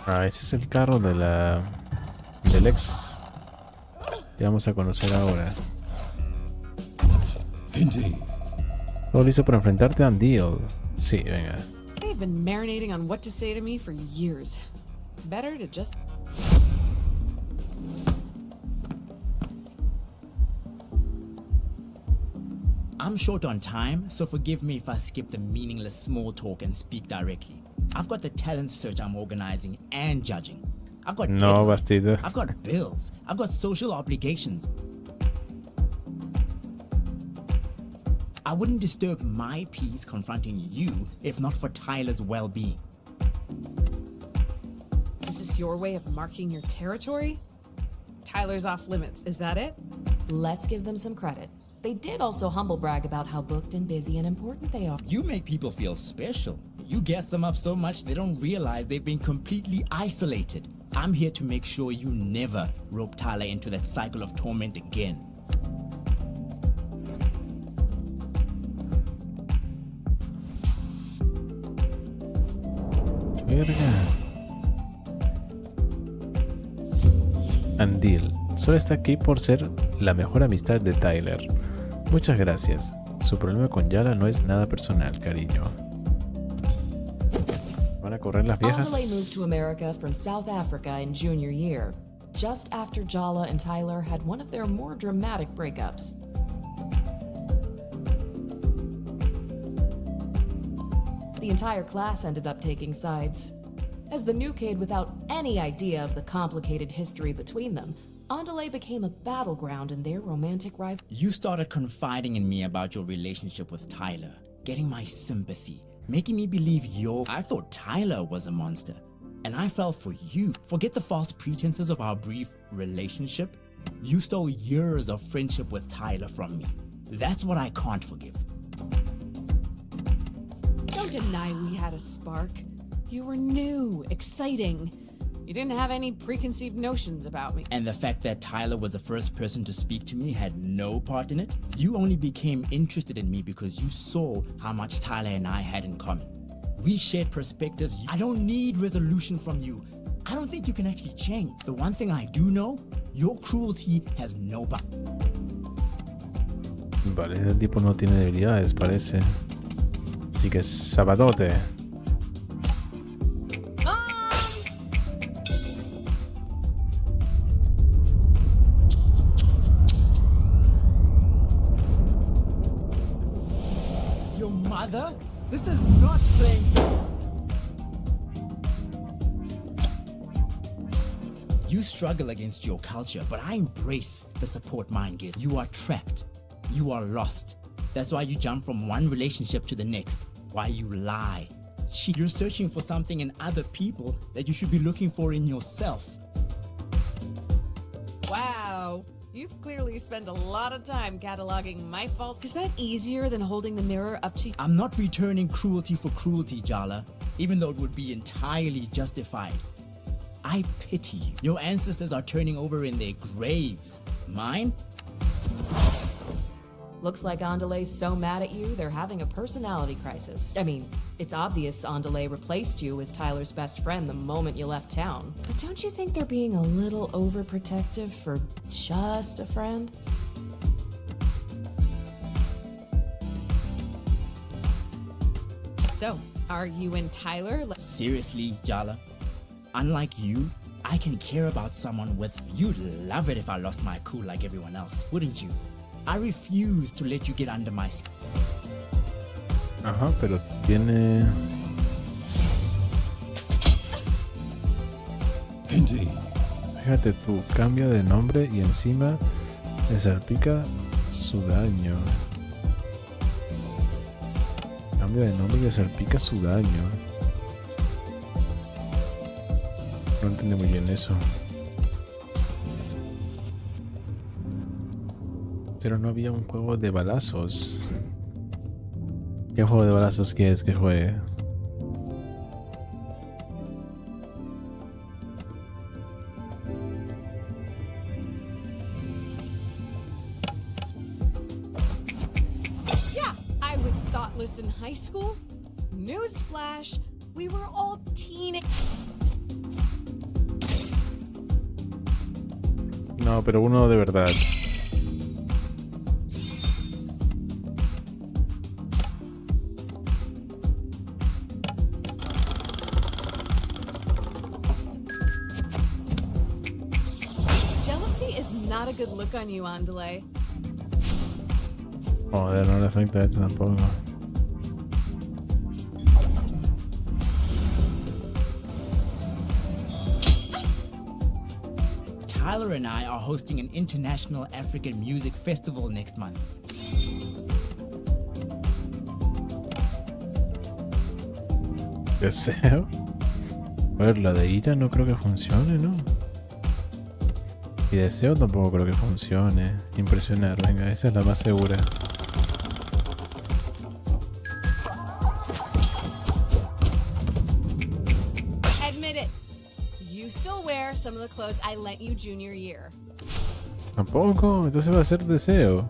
Ah, ese es el carro de del ex que vamos a conocer ahora. Todo listo para enfrentarte a Andeal. Sí, venga. They've been marinating on what to say to me for years. Better to just... I'm short on time, so forgive me if I skip the meaningless small talk and speak directly. I've got the talent search I'm organizing and judging. I've got No, deadlines. Bastida. I've got bills. I've got social obligations. I wouldn't disturb my peace confronting you if not for Tyler's well-being. Is this your way of marking your territory? Tyler's off limits, is that it? Let's give them some credit. They did also humble brag about how booked and busy and important they are. You make people feel special. You gas them up so much they don't realize they've been completely isolated. I'm here to make sure you never rope Tyler into that cycle of torment again. Andeal solo está aquí por ser la mejor amistad de Tyler. Muchas gracias. Su problema con Yala no es nada personal, cariño. Van a correr las viejas. Andale moved to America from South Africa in junior year, just after Jala and Tyler had one of their more dramatic breakups. The entire class ended up taking sides. As the new kid without any idea of the complicated history between them, Andale became a battleground in their romantic rivalry. You started confiding in me about your relationship with Tyler, getting my sympathy, making me believe I thought Tyler was a monster, and I fell for you. Forget the false pretenses of our brief relationship. You stole years of friendship with Tyler from me. That's what I can't forgive. Don't deny we had a spark. You were new, exciting. You didn't have any preconceived notions about me. And the fact that Tyler was the first person to speak to me had no part in it? You only became interested in me because you saw how much Tyler and I had in common. We shared perspectives. I don't need resolution from you. I don't think you can actually change. The one thing I do know, your cruelty has no bounds. Vale, el tipo no tiene debilidades, parece. Así que zapadote. This is not playing fair. You struggle against your culture, but I embrace the support mine gives. You are trapped. You are lost. That's why you jump from one relationship to the next. Why you lie. Cheat. You're searching for something in other people that you should be looking for in yourself. Wow. You've clearly spent a lot of time cataloging my fault. Is that easier than holding the mirror up to you? I'm not returning cruelty for cruelty, Jala, even though it would be entirely justified. I pity you. Your ancestors are turning over in their graves. Mine? Looks like Andale's so mad at you, they're having a personality crisis. I mean, it's obvious Andale replaced you as Tyler's best friend the moment you left town. But don't you think they're being a little overprotective for just a friend? So, are you and Tyler? Seriously, Jala? Unlike you, I can care about someone with... You'd love it if I lost my cool like everyone else, wouldn't you? I refuse to let you get under my skin. Ajá, pero tiene... Fíjate tú, cambia de nombre y encima le salpica su daño. cambia de nombre y le salpica su daño. No entendí muy bien eso. Pero no había un juego de balazos. ¿Qué juego de balazos quieres que juegue? Yeah, I was thoughtless in high school. Newsflash, we were all teenagers. No, pero uno de verdad. Jealousy is not a good look on you, Andale. Joder, no le afecta a esto tampoco. Tyler and I are hosting an international African music festival next month. ¿Deseo? A ver, la de ira no creo que funcione, ¿no? Y deseo tampoco creo que funcione. Impresionar, venga, esa es la más segura. Admit it. You still wear some of the clothes I lent you junior year. Tampoco, entonces va a ser deseo.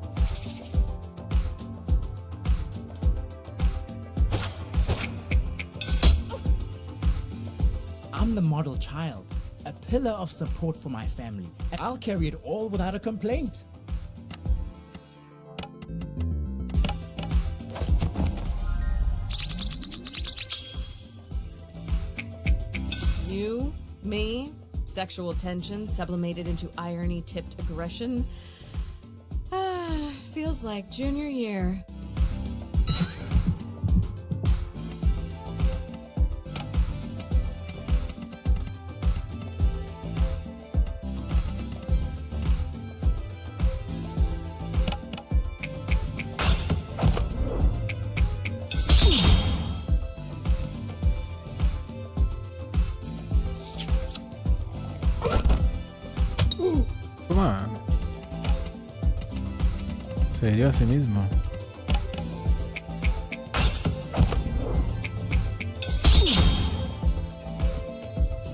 I'm the model child, a pillar of support for my family, and I'll carry it all without a complaint. You, me, sexual tension sublimated into irony-tipped aggression. Feels like junior year. Toma. Se hirió a sí mismo.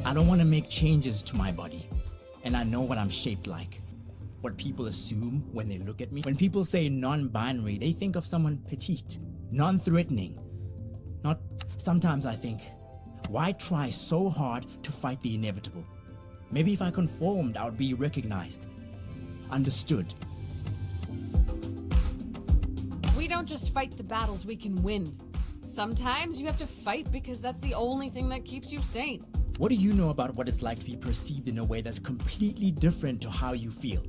I don't want to make changes to my body, and I know what I'm shaped like. What people assume when they look at me. When people say non-binary, they think of someone petite, non-threatening. Not. Sometimes I think, why try so hard to fight the inevitable? Maybe if I conformed, I would be recognized, understood. We don't just fight the battles we can win. Sometimes you have to fight because that's the only thing that keeps you sane. What do you know about what it's like to be perceived in a way that's completely different to how you feel?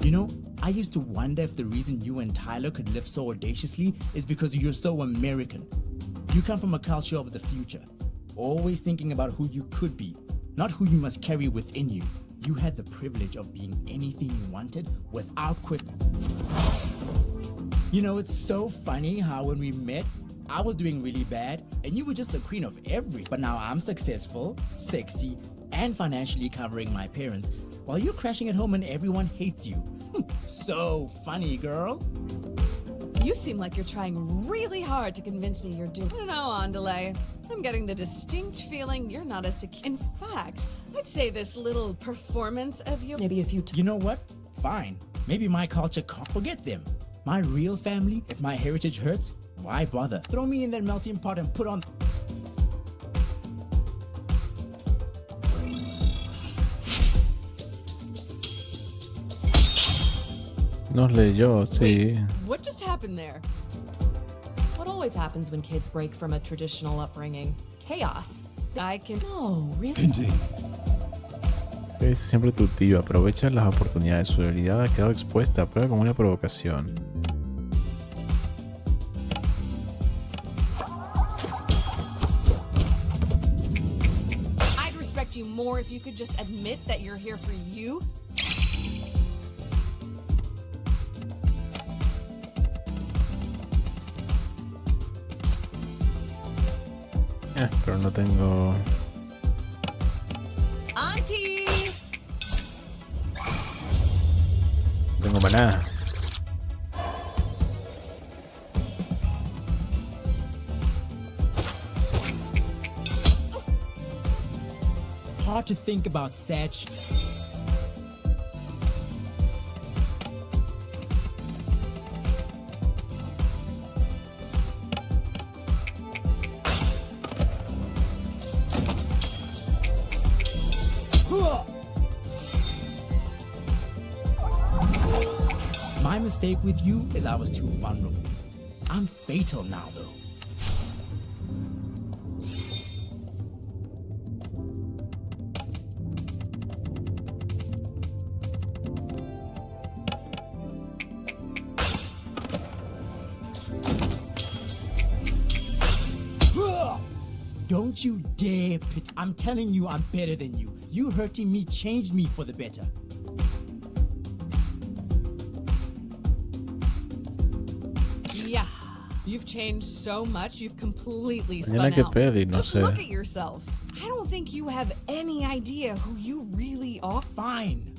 You know, I used to wonder if the reason you and Tyler could live so audaciously is because you're so American. You come from a culture of the future, always thinking about who you could be, not who you must carry within you. You had the privilege of being anything you wanted without quit. You know, it's so funny how when we met, I was doing really bad and you were just the queen of everything. But now I'm successful, sexy, and financially covering my parents while you're crashing at home and everyone hates you. So funny, girl. You seem like you're trying really hard to convince me you're doing. I don't know, Andale. I'm getting the distinct feeling you're not as secure. In fact, I'd say this little performance of you. Maybe a few You know what? Fine. Maybe my culture can't forget them. My real family, if my heritage hurts, why bother? Throw me in that melting pot and put on... Nos leyó, sí. What just happened there? What always happens when kids break from a traditional upbringing? Chaos. I can... No, really? ¿Qué dice siempre tu tío? Aprovecha las oportunidades. Su debilidad ha quedado expuesta a prueba como una provocación. I'd respect you more if you could just admit that you're here for you. Pero no tengo... Auntie! No tengo maná. Hard to think about such. My mistake with you is I was too vulnerable. I'm fatal now, though. Don't you dare pit. I'm telling you I'm better than you. You hurting me changed me for the better. Yeah, you've changed so much. You've completely spun Mañana que out. peli, no Just sé. look at yourself. I don't think you have any idea who you really are. Fine.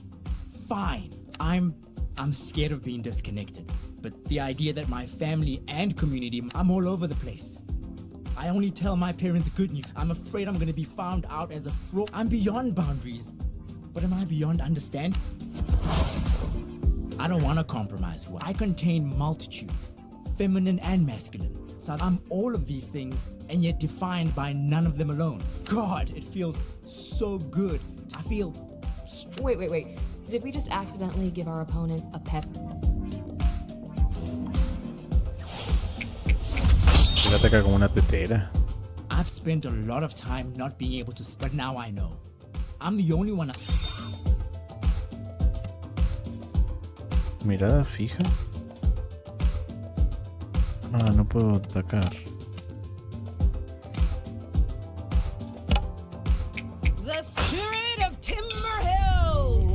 Fine. I'm scared of being disconnected. But the idea that my family and community, I'm all over the place. I only tell my parents good news. I'm afraid I'm gonna be found out as a fraud. I'm beyond boundaries. But am I beyond understand? I don't want to compromise who I contain multitudes, feminine and masculine. So I'm all of these things and yet defined by none of them alone. God, it feels so good. I feel... Wait. Did we just accidentally give our opponent a pep? Se ataca como una tetera. I've spent a lot of time not being able to but now I know. I'm the only one. Mirada fija. Ah, no puedo atacar. The spirit of Timber Hills!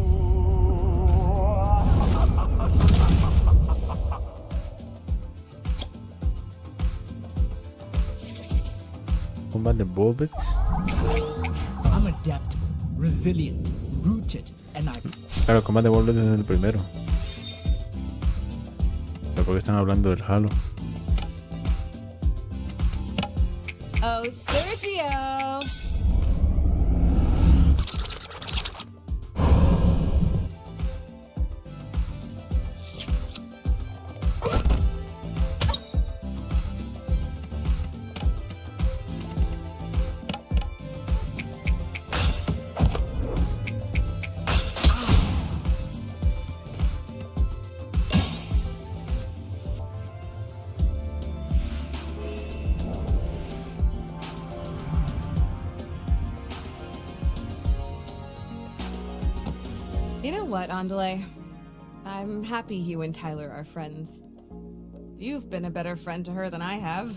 Combate Bulbets. I'm adaptable, resilient, rooted, and I... Claro, combate Bulbets es el primero. ¿Pero por qué están hablando del Halo? Oh, Sergio! You know what, Andale? I'm happy you and Tyler are friends. You've been a better friend to her than I have,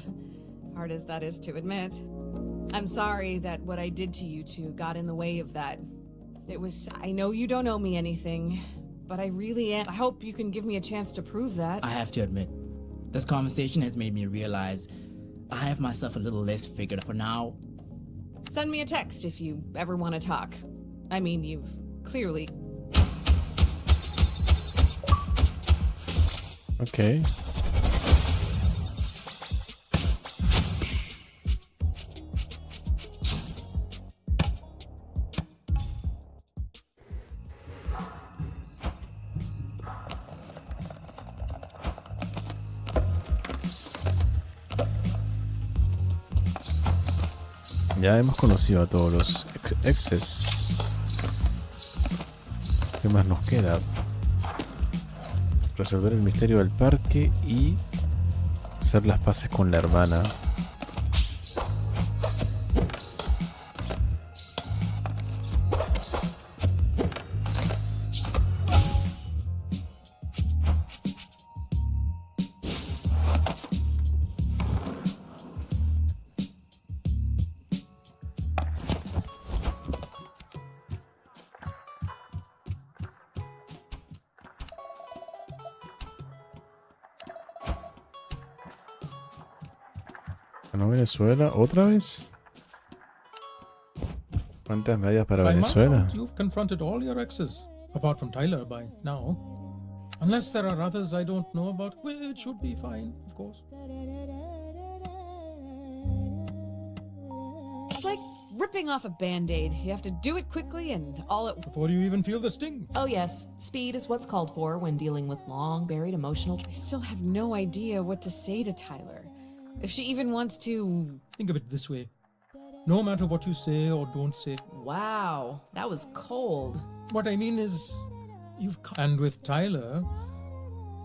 hard as that is to admit. I'm sorry that what I did to you two got in the way of that. I know you don't owe me anything, but I really am. I hope you can give me a chance to prove that. I have to admit, this conversation has made me realize I have myself a little less figured for now. Send me a text if you ever want to talk. I mean, you've clearly... Ok. Ya hemos conocido a todos los exes. ¿Qué más nos queda? Resolver el misterio del parque y hacer las paces con la hermana. ¿No Venezuela? ¿Otra vez? ¿Cuántas medallas para By my Venezuela? count, you've confronted all your exes, apart from Tyler by now. Unless there are others I don't know about, which should be fine, of course. It's like ripping off a band-aid. You have to do it quickly and all at Before you even feel the sting. Oh yes, speed is what's called for when dealing with long buried emotional. I still have no idea what to say to Tyler. If she even wants to... Think of it this way. No matter what you say or don't say. Wow, that was cold. What I mean is, and with Tyler,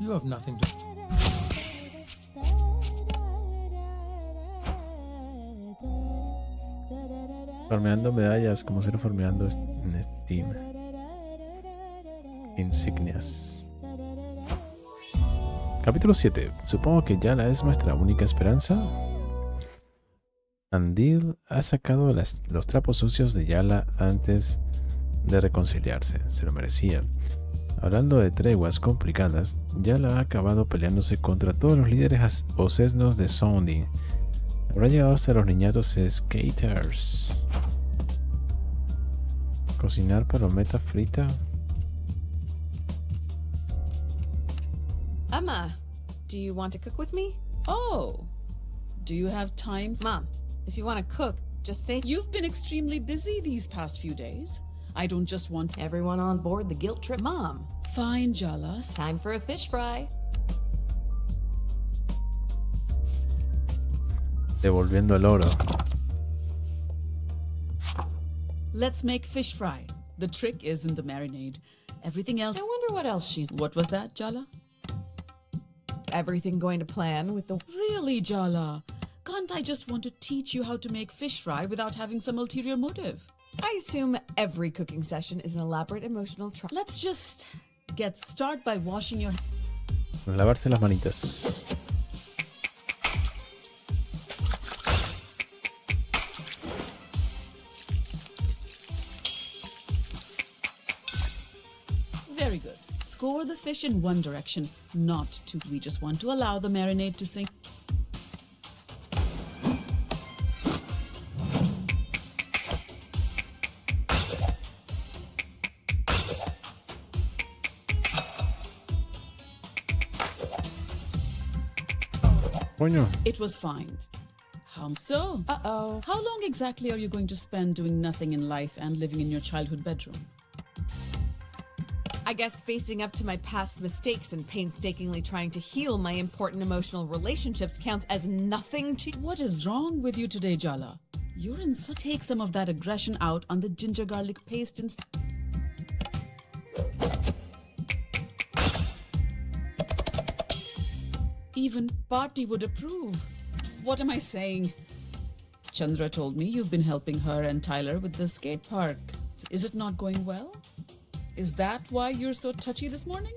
you have nothing to... Farmeando medallas como si no farmeando en Steam. Insignias. Capítulo 7. Supongo que Yala es nuestra única esperanza. Andil ha sacado los trapos sucios de Yala antes de reconciliarse. Se lo merecía. Hablando de treguas complicadas, Yala ha acabado peleándose contra todos los líderes osesnos de Sounding. Habrá llegado hasta los niñatos skaters. Cocinar palometa frita. Emma, do you want to cook with me? Oh, do you have time? Mom, if you want to cook, just say... You've been extremely busy these past few days. I don't just want everyone on board the guilt trip. Mom. Fine, Jalas. Time for a fish fry. Devolviendo el oro. Let's make fish fry. The trick is in the marinade. Everything else... I wonder what else she's... What was that, Jala? Everything going to plan with the... Really, Jala? Can't I just want to teach you how to make fish fry without having some ulterior motive? I assume every cooking session is an elaborate emotional trial. Let's just start by washing your... Lavarse las manitas. Very good. Score the fish in one direction, not two. We just want to allow the marinade to sink. Coño. It was fine. How so? Uh-oh. How long exactly are you going to spend doing nothing in life and living in your childhood bedroom? I guess facing up to my past mistakes and painstakingly trying to heal my important emotional relationships counts as nothing to... What is wrong with you today, Jala? You're in so... Take some of that aggression out on the ginger garlic paste and... Even Party would approve. What am I saying? Chandra told me you've been helping her and Tyler with the skate park. Is it not going well? Is that why you're so touchy this morning?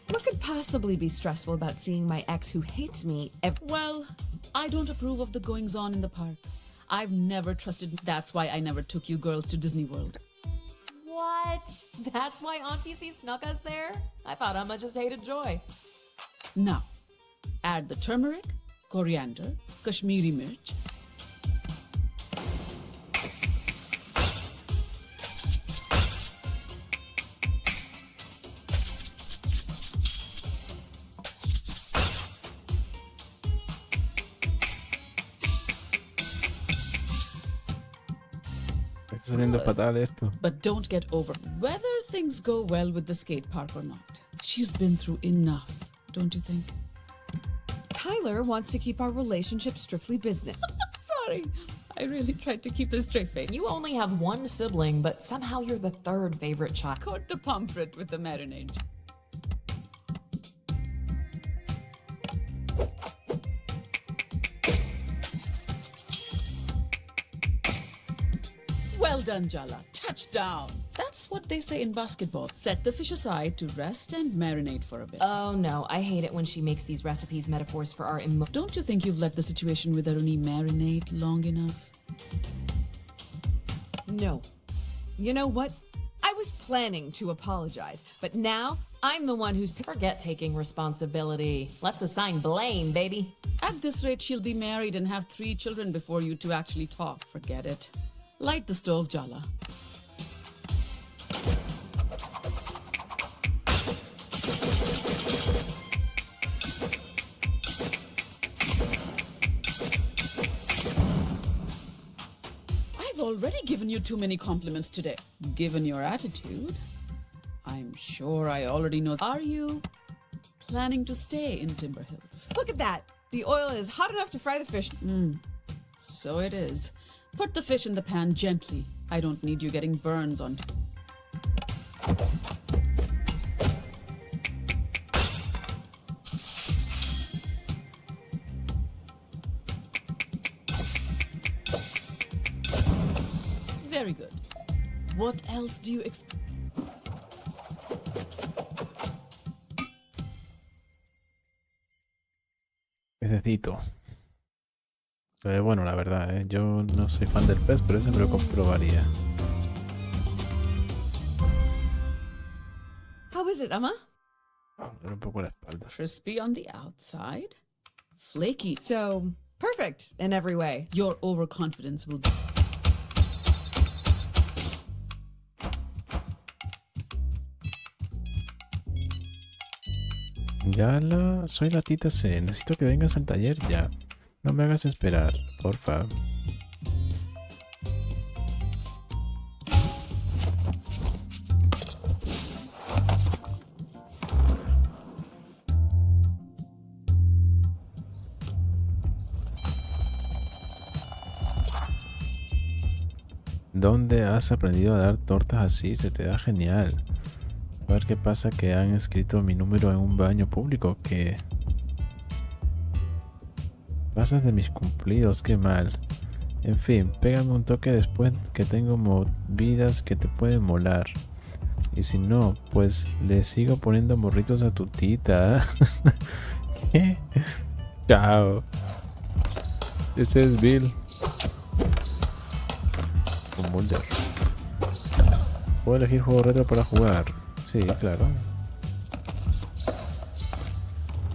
What could possibly be stressful about seeing my ex who hates me Well, I don't approve of the goings-on in the park. I've never trusted... That's why I never took you girls to Disney World. What? That's why Auntie C snuck us there? I thought Emma just hated Joy. Now, add the turmeric, coriander, Kashmiri mirch, Está saliendo fatal esto. but don't get over whether things go well with the skate park or not. She's been through enough, don't you think? Tyler wants to keep our relationship strictly business. Sorry, I really tried to keep a straight face. You only have one sibling, but somehow you're the third favorite child. Coat the pomfret with the marinade. Well done, Jala. Touchdown. That's what they say in basketball. Set the fish aside to rest and marinate for a bit. Oh no, I hate it when she makes these recipes metaphors for our Don't you think you've let the situation with Aruni marinate long enough? No. You know what? I was planning to apologize, but now I'm the one who's... Forget taking responsibility. Let's assign blame, baby. At this rate, she'll be married and have 3 children before you two actually talk. Forget it. Light the stove, Jala. I've already given you too many compliments today. Given your attitude, I'm sure I already know. Are you planning to stay in Timber Hills? Look at that. The oil is hot enough to fry the fish. So it is. Put the fish in the pan gently. I don't need you getting burns on. Very good. What else do you expect? Pececito. Bueno, la verdad, yo no soy fan del pez, pero ese me lo comprobaría. How is it, Emma? Un poco la espalda. Crispy on the outside, flaky. So, perfect in every way. Your overconfidence will be... Soy la tita C. Necesito que vengas al taller ya. No me hagas esperar, porfa. ¿Dónde has aprendido a dar tortas así? Se te da genial. A ver qué pasa que han escrito mi número en un baño público. ¿Qué? Pasas de mis cumplidos, qué mal. En fin, pégame un toque después que tengo movidas que te pueden molar. Y si no, pues le sigo poniendo morritos a tu tita. ¿Qué? Chao. Ese es Bill. Con Mulder. ¿Puedo elegir juego retro para jugar? Sí, claro.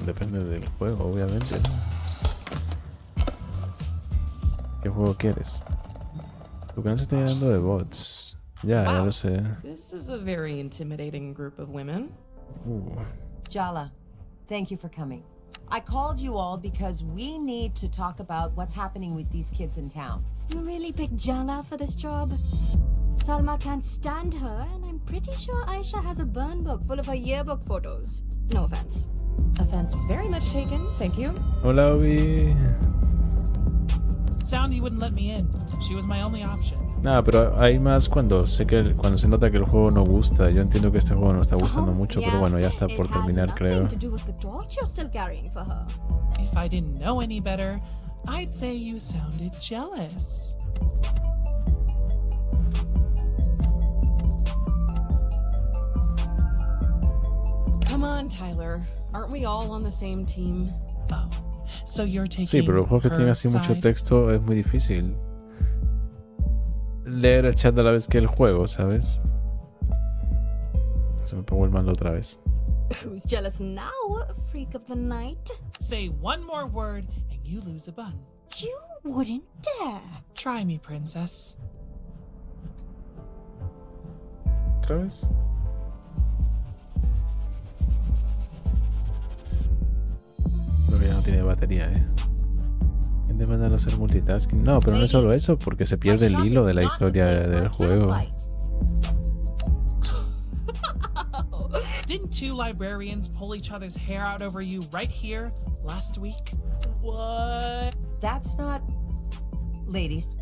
Depende del juego, obviamente, ¿no? ¿Qué juego quieres? Tu canal se está llenando de bots. Ya lo sé. This is a very intimidating group of women. Jala, thank you for coming. I called you all because we need to talk about what's happening with these kids in town. You really picked Jala for this job? Salma can't stand her, and I'm pretty sure Aisha has a burn book full of her yearbook photos. No offense. Offense very much taken, thank you. Hola, Obi. Soundy wouldn't let me in. She was my only option. Nada, pero hay más cuando se nota que el juego no gusta. Yo entiendo que este juego no está gustando mucho, pero bueno, ya está por terminar, creo. If I didn't know any better, I'd say you sounded jealous. Come on, Tyler. Aren't we all on the same team? Oh, so you're taking Sí, pero los juegos que tienen así mucho texto es muy difícil leer el chat a la vez que el juego, ¿sabes? Se me pongo el mando otra vez. Who's jealous now, freak of the night? Say one more word and you lose a bun. You wouldn't dare. Try me, princess. ¿Otra vez? Creo que ya no tiene batería, ¿Quién te manda a no hacer multitasking? No, pero no es solo eso, porque se pierde el hilo de la historia del juego. Didn't two librarians pull each other's hair out over you right here last week? What? That's not... Ladies,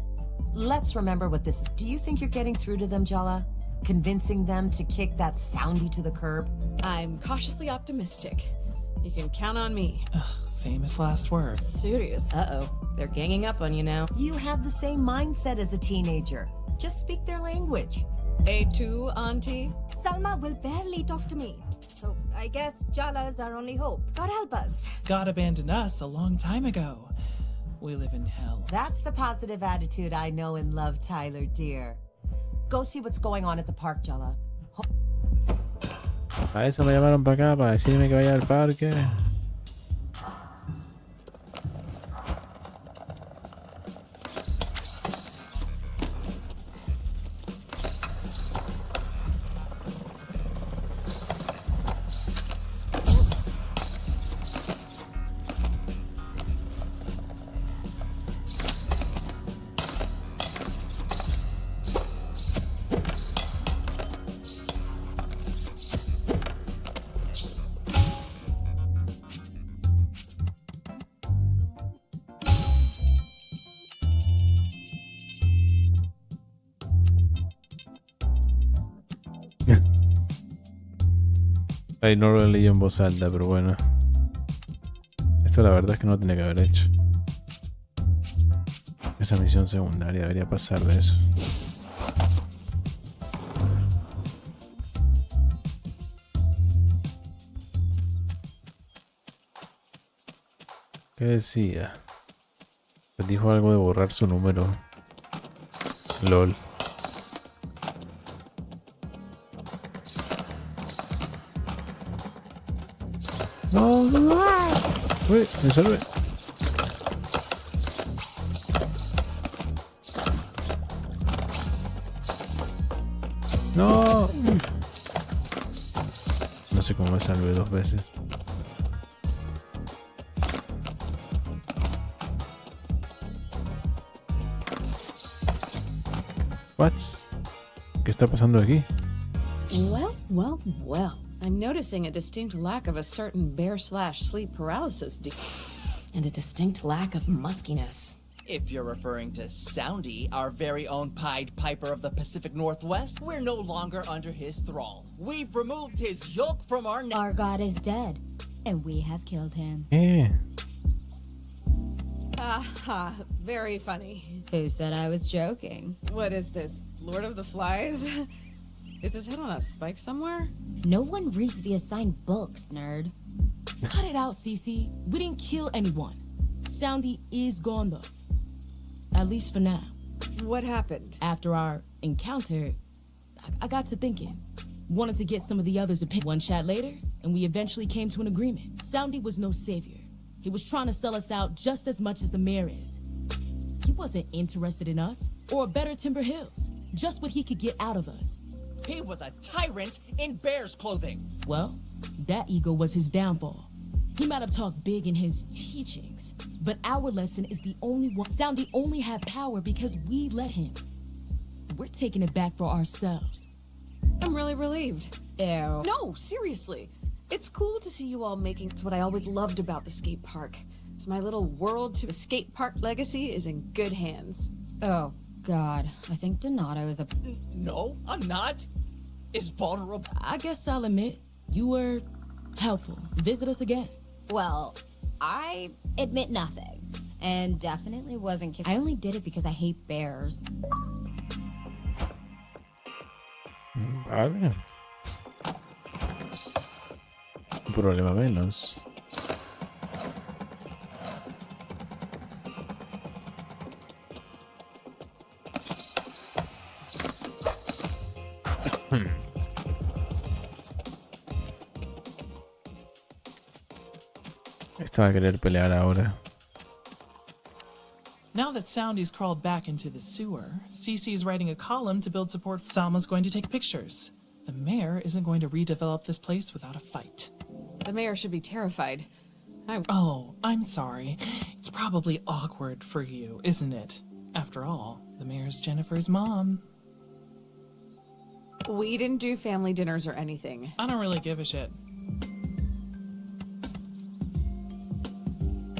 let's remember what this is. Do you think you're getting through to them, Jala? Convincing them to kick that Soundy to the curb? I'm cautiously optimistic. You can count on me. Famous last words. Serious. Uh-oh. They're ganging up on you now. You have the same mindset as a teenager. Just speak their language. A2, Auntie? Salma will barely talk to me. So I guess Jala is our only hope. God help us. God abandoned us a long time ago. We live in hell. That's the positive attitude I know and love, Tyler, dear. Go see what's going on at the park, Jala. A eso me llamaron para acá, para decirme que vaya al parque. Ay, no lo leí en voz alta, pero bueno. Esto la verdad es que no tenía que haber hecho. Esa misión secundaria debería pasar de eso. ¿Qué decía? Pues dijo algo de borrar su número. LOL. No, no. Uy, me salvé. No. No sé cómo me salvé 2 veces. ¿Qué está pasando aquí? Well. I'm noticing a distinct lack of a certain bear/sleep paralysis. And a distinct lack of muskiness. If you're referring to Soundy, our very own Pied Piper of the Pacific Northwest, we're no longer under his thrall. We've removed his yoke from our neck. Our god is dead, and we have killed him. Haha, very funny. Who said I was joking? What is this, Lord of the Flies? Is his head on a spike somewhere? No one reads the assigned books, nerd. Cut it out, Cece. We didn't kill anyone. Soundy is gone, though. At least for now. What happened? After our encounter, I got to thinking. Wanted to get some of the others' opinion. One chat later, and we eventually came to an agreement. Soundy was no savior. He was trying to sell us out just as much as the mayor is. He wasn't interested in us, or a better Timber Hills. Just what he could get out of us. He was a tyrant in bear's clothing. Well, that ego was his downfall. He might have talked big in his teachings, but our lesson is the only one. Soundy only had power because we let him. We're taking it back for ourselves. I'm really relieved. Ew. No, seriously. It's cool to see you all making. It's what I always loved about the skate park. It's my little world to the skate park legacy is in good hands. Oh, God. I think Donato is a... No, I'm not. Is vulnerable. I guess I'll admit, you were helpful. Visit us again. Well, I admit nothing. And definitely wasn't kidding. I only did it because I hate bears. Vale. Un problema menos. Esta va a querer pelear ahora. Now that Soundy's crawled back into the sewer, Cece's writing a column to build support. Salma's going to take pictures. The mayor isn't going to redevelop this place without a fight. The mayor should be terrified. Oh, I'm sorry. It's probably awkward for you, isn't it? After all, the mayor's Jennifer's mom. We didn't do family dinners or anything. I don't really give a shit.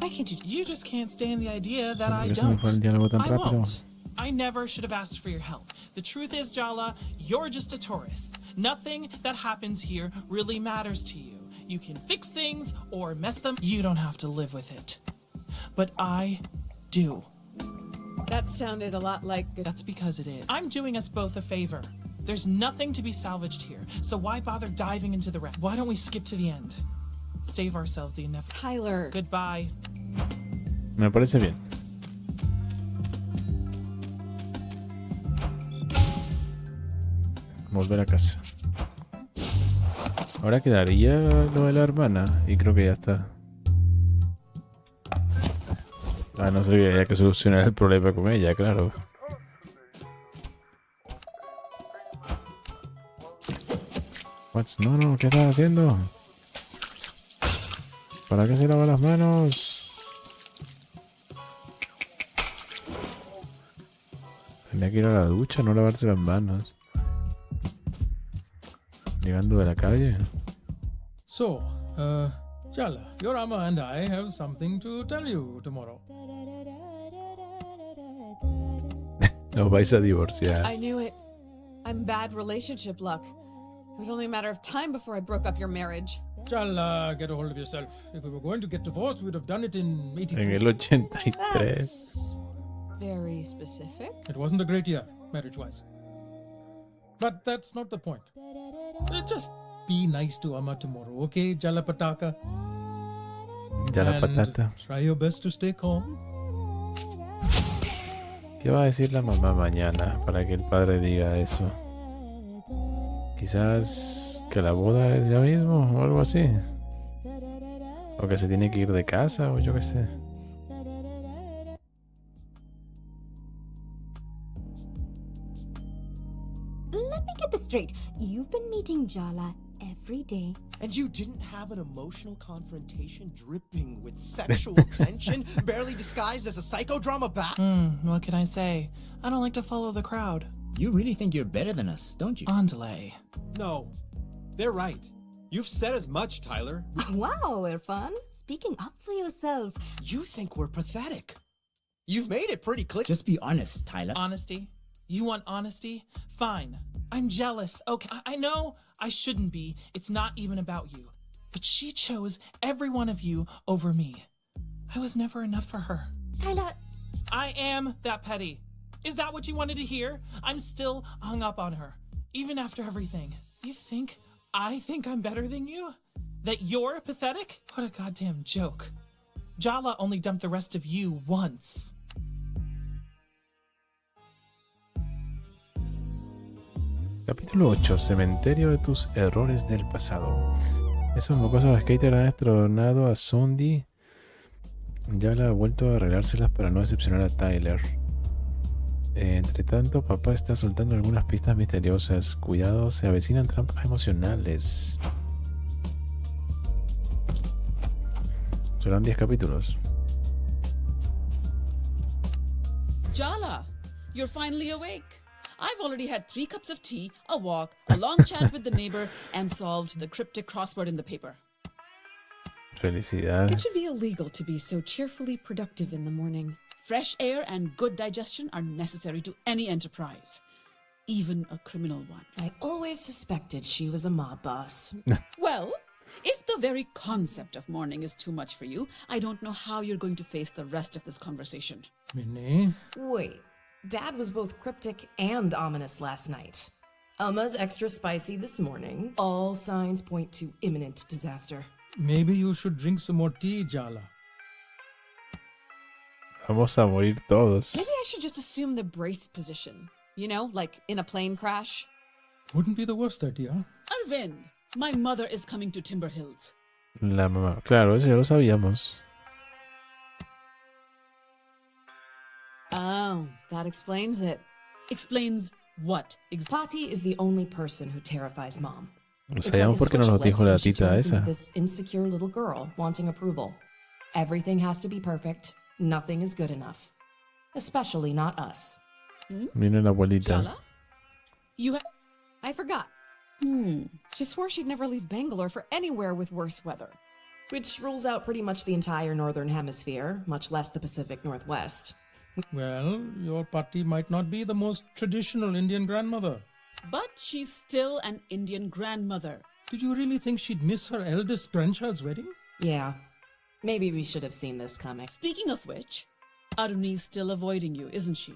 Why can't you? You just can't stand the idea that I Se me fue el diálogo tan don't. I rápido. won't. I never should have asked for your help. The truth is, Jala, you're just a tourist. Nothing that happens here really matters to you. You can fix things or mess them. You don't have to live with it. But I do. That sounded a lot like... That's because it is. I'm doing us both a favor. There's nothing to be salvaged here, so why bother diving into the wreck? Why don't we skip to the end? Save ourselves the inevitable. Tyler. Goodbye. Me parece bien. Volver a casa. Ahora quedaría lo de la hermana y creo que ya está. Ah, no sé que había que solucionar el problema con ella, claro. What? No, ¿qué estás haciendo? ¿Para qué se lava las manos? Tenía que ir a la ducha, no lavarse las manos. Llegando de la calle. So, Jala, your Amma and I have something to tell you tomorrow. Nos vais a divorciar. I knew it. I'm bad relationship luck. It was only a matter of time before I broke up your marriage. Jala, get a hold of yourself. If we were going to get divorced, we would have done it in En 83. el 83. That's very specific. It wasn't a great year, marriage-wise. But that's not the point. Just be nice to Amma tomorrow, okay, Jala Pataka? Ya la And patata. try your best to stay calm. ¿Qué va a decir la mamá mañana para que el padre diga eso? Quizás que la boda es ya mismo o algo así. O que se tiene que ir de casa o yo qué sé. Let me get this straight. You've been meeting Jala every day. And you didn't have an emotional confrontation dripping with sexual tension, barely disguised as a psychodrama back? What can I say? I don't like to follow the crowd. You really think you're better than us, don't you? Andale. No, they're right. You've said as much, Tyler. Wow, Irfan. Speaking up for yourself. You think we're pathetic. You've made it pretty clear. Just be honest, Tyler. Honesty? You want honesty? Fine. I'm jealous. Okay, I know I shouldn't be. It's not even about you. But she chose every one of you over me. I was never enough for her. Tyler. I am that petty. Is that what you wanted to hear? I'm still hung up on her, even after everything. You think I think I'm better than you? That you're pathetic? What a goddamn joke. Jala only dumped the rest of you once. Capítulo 8. Cementerio de tus errores del pasado. Esos mocosos skater han destronado a Sondi. Ya la ha vuelto a arreglárselas para no decepcionar a Tyler. Entre tanto, papá está soltando algunas pistas misteriosas. Cuidado, se avecinan trampas emocionales. Serán 10 capítulos. Jala, you're finally awake. I've already had 3 cups of tea, a walk, a long chat with the neighbor, and solved the cryptic crossword in the paper. Felicidades. It should be illegal to be so cheerfully productive in the morning. Fresh air and good digestion are necessary to any enterprise, even a criminal one. I always suspected she was a mob boss. Well, if the very concept of morning is too much for you, I don't know how you're going to face the rest of this conversation. Minnie? Wait, Dad was both cryptic and ominous last night. Umma's extra spicy this morning. All signs point to imminent disaster. Maybe you should drink some more tea, Jala. Vamos a morir todos. Maybe I should just assume the brace position. You know, like in a plane crash. Wouldn't be the worst idea. Arvind, my mother is coming to Timber Hills. La mamá. Claro, eso ya lo sabíamos. Oh, that explains it. Explains what? Patty is the only person who terrifies Mom. Sabíamos por qué no nos dijo la tita esa. This insecure little girl wanting approval. Everything has to be perfect. Nothing is good enough. Especially not us. Viene la abuelita. You I forgot. She swore she'd never leave Bangalore for anywhere with worse weather. Which rules out pretty much the entire northern hemisphere, much less the Pacific Northwest. Well, your Patti might not be the most traditional Indian grandmother. But she's still an Indian grandmother. Did you really think she'd miss her eldest grandchild's wedding? Yeah. Maybe we should have seen this coming. Speaking of which, Aruni's still avoiding you, isn't she?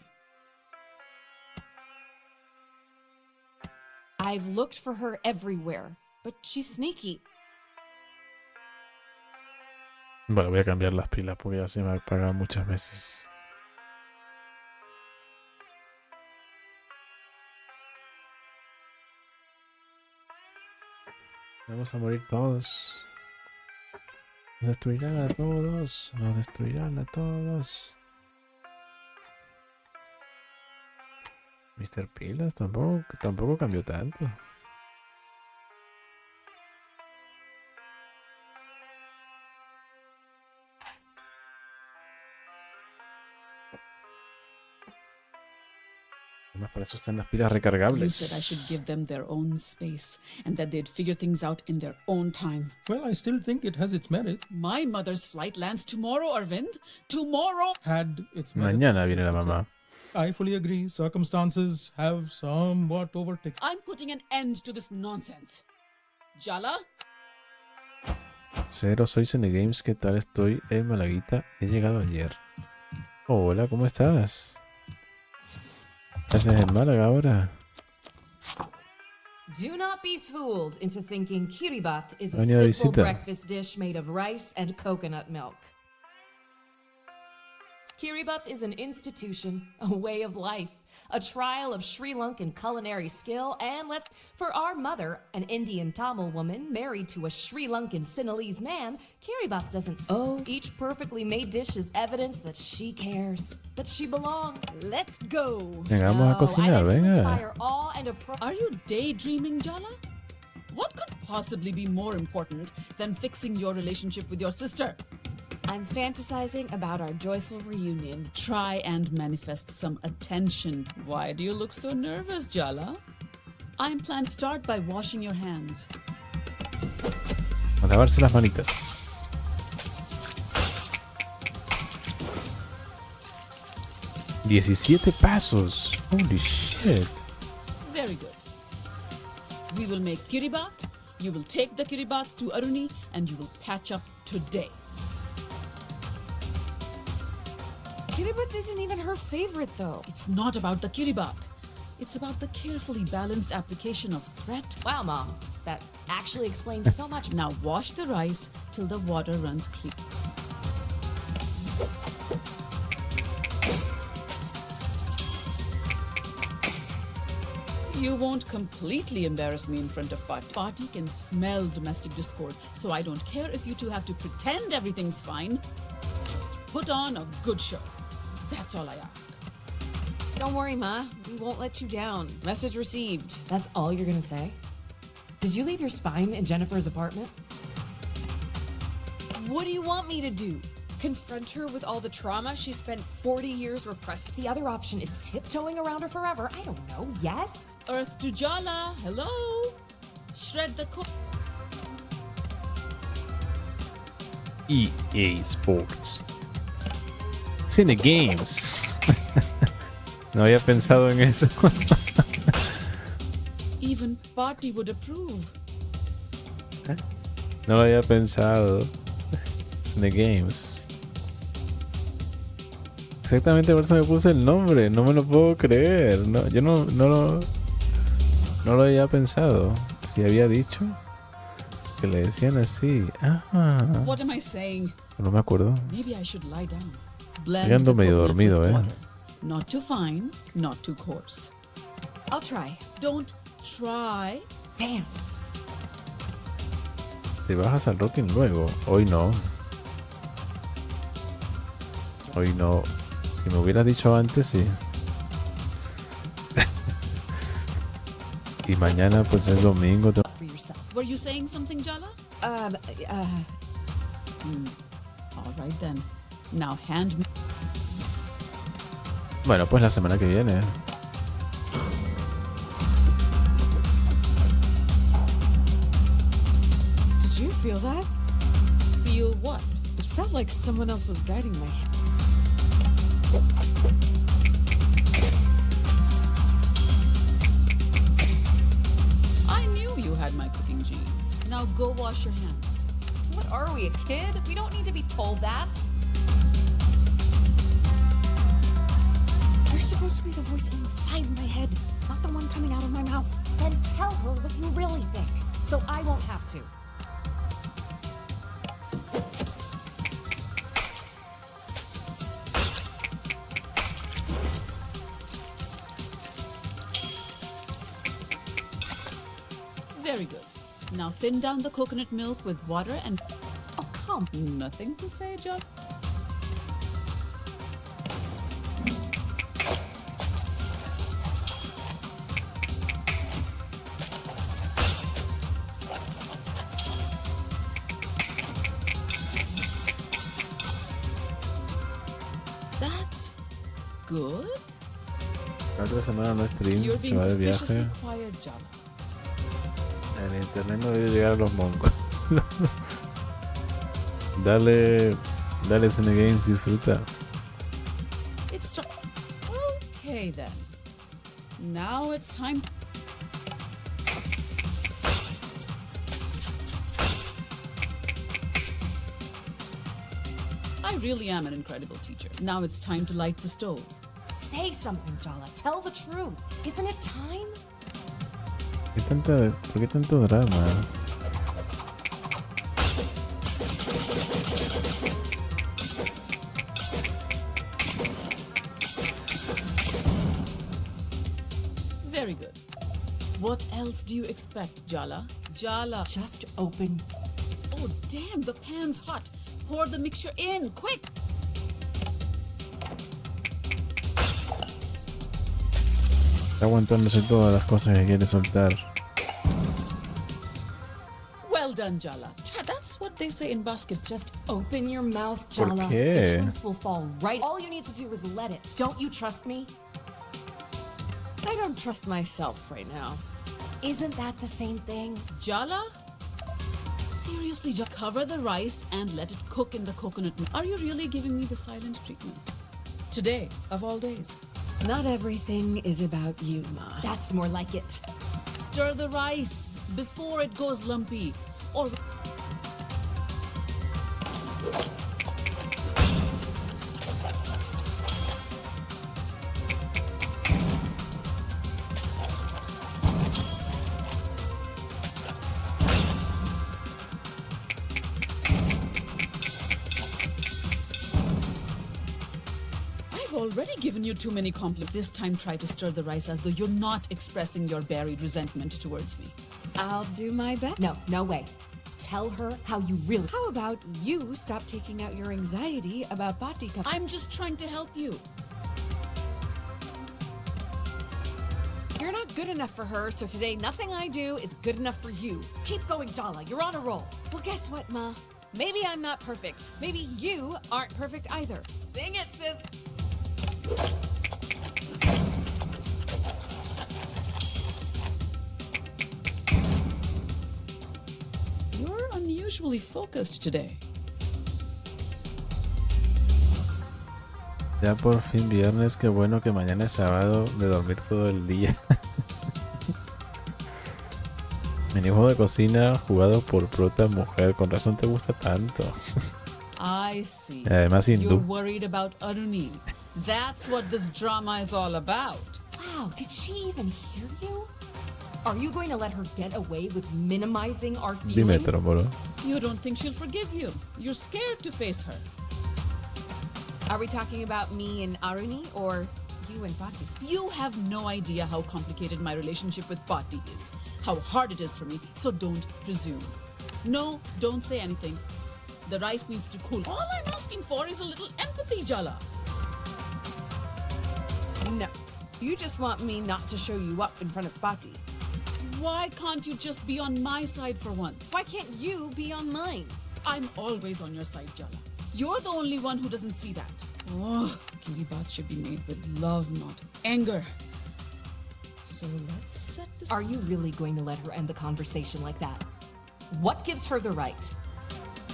I've looked for her everywhere, but she's sneaky. Bueno, voy a cambiar las pilas porque ya se me apagan muchas veces. Vamos a morir todos. Nos destruirán a todos. Nos destruirán a todos. Mr. Pilas tampoco cambió tanto. Además, para eso están las pilas recargables. You said I should give them their own space and that they'd figure things out in their own time. Well, I still think it has its merit. My mother's flight lands tomorrow, Arvind. Tomorrow. Had its merit. Mañana viene la mamá. I fully agree. Circumstances have somewhat overtaken. I'm putting an end to this nonsense. Jala? Zero, soy Cinegames, ¿qué tal? Estoy en Malaguita, he llegado ayer. Hola, ¿cómo estás? ¿Qué haces en Málaga ahora? Do not be fooled into thinking kiribat is a Venido de simple visita. breakfast dish made of rice and coconut milk. Kiribat is an institution, a way of life, a trial of Sri Lankan culinary skill, and for our mother, an Indian Tamil woman married to a Sri Lankan Sinhalese man, Kiribat doesn't. Oh, each perfectly made dish is evidence that she cares, that she belongs. Let's go. Venga, vamos a cocinar, venga. Are you daydreaming, Jala? What could possibly be more important than fixing your relationship with your sister? I'm fantasizing about our joyful reunion. Try and manifest some attention. Why do you look so nervous, Jala? I'm planning to start by washing your hands. A lavarse las manitas. $17 pasos. Holy shit. Very good. We will make kiribat. You will take the kiribat to Aruni and you will patch up today. Kiribat isn't even her favorite, though. It's not about the kiribat. It's about the carefully balanced application of threat. Wow, Mom. That actually explains so much. Now wash the rice till the water runs clean. You won't completely embarrass me in front of Party. Party can smell domestic discord, so I don't care if you two have to pretend everything's fine. Just put on a good show. That's all I ask. Don't worry, Ma. We won't let you down. Message received. That's all you're gonna say? Did you leave your spine in Jennifer's apartment? What do you want me to do? Confront her with all the trauma she spent 40 years repressed? The other option is tiptoeing around her forever. I don't know. Yes? Earth to Jala. Hello? Shred the EA Sports. Cinegames. No había pensado en eso. Even Party would approve. No lo había pensado. Cinegames. Exactamente por eso me puse el nombre. No me lo puedo creer. No, yo no lo había pensado. Si había dicho que le decían así. What am I saying? No me acuerdo. Maybe I should lie down. Estoy ando medio dormido, Not too fine, not too coarse. I'll try. Don't try. Dance. Te bajas al rocking luego. Hoy no. Hoy no. Si me hubieras dicho antes, sí. Y mañana pues es domingo. Were you saying something, Jala? All right then. Now hand me. Bueno, pues la semana que viene. Did you feel that? Feel what? It felt like someone else was guiding my hand. I knew you had my cooking genes. Now go wash your hands. What are we, a kid? We don't need to be told that. You're supposed to be the voice inside my head, not the one coming out of my mouth. Then tell her what you really think, so I won't have to. Very good. Now thin down the coconut milk with water and... Oh, come. Nothing to say, John? That's good. La otra semana no stream, You're se being va de suspiciously viaje. quiet, Jala. El internet no debe llegar a los mongos. Dale Cinegames, disfruta. It's Okay then. Now it's time. I really am an incredible teacher. Now it's time to light the stove. Say something, Jala. Tell the truth. Isn't it time? ¿Por qué tanto drama? Very good. What else do you expect, Jala? Jala. Just open. Oh, damn, the pan's hot. Pour the mixture in, quick! Está aguantándose todas las cosas que quiere soltar. Well done, Jala. That's what they say in basket. Just open your mouth, Jala. ¿Por qué? The truth will fall right. All you need to do is let it. Don't you trust me? I don't trust myself right now. Isn't that the same thing? Jala? Seriously, just cover the rice and let it cook in the coconut milk. Are you really giving me the silent treatment? Today, of all days. Not everything is about you, Ma. That's more like it. Stir the rice before it goes lumpy. Or... already given you too many compliments. This time try to stir the rice as though you're not expressing your buried resentment towards me. I'll do my best. No way. Tell her how you really... How about you stop taking out your anxiety about Bhatti Cup? I'm just trying to help you. You're not good enough for her, so today nothing I do is good enough for you. Keep going, Jala. You're on a roll. Well, guess what, Ma? Maybe I'm not perfect. Maybe you aren't perfect either. Sing it, sis. You're unusually focused today. Ya por fin viernes, qué bueno que mañana es sábado de dormir todo el día. Minijuego de cocina jugado por prota mujer, con razón te gusta tanto. I see. Además hindú. You're worried about Aruni. That's what this drama is all about. Wow, did she even hear you? Are you going to let her get away with minimizing our feelings? Dime, moro. You don't think she'll forgive you. You're scared to face her. Are we talking about me and Aruni or you and Bhatti? You have no idea how complicated my relationship with Bhatti is, how hard it is for me, so don't presume. No, don't say anything. The rice needs to cool. All I'm asking for is a little empathy, Jala. No, you just want me not to show you up in front of Bhatti. Why can't you just be on my side for once? Why can't you be on mine? I'm always on your side, Jala. You're the only one who doesn't see that. Oh, kitty baths should be made with love, not anger. So let's set this... Are you really going to let her end the conversation like that? What gives her the right?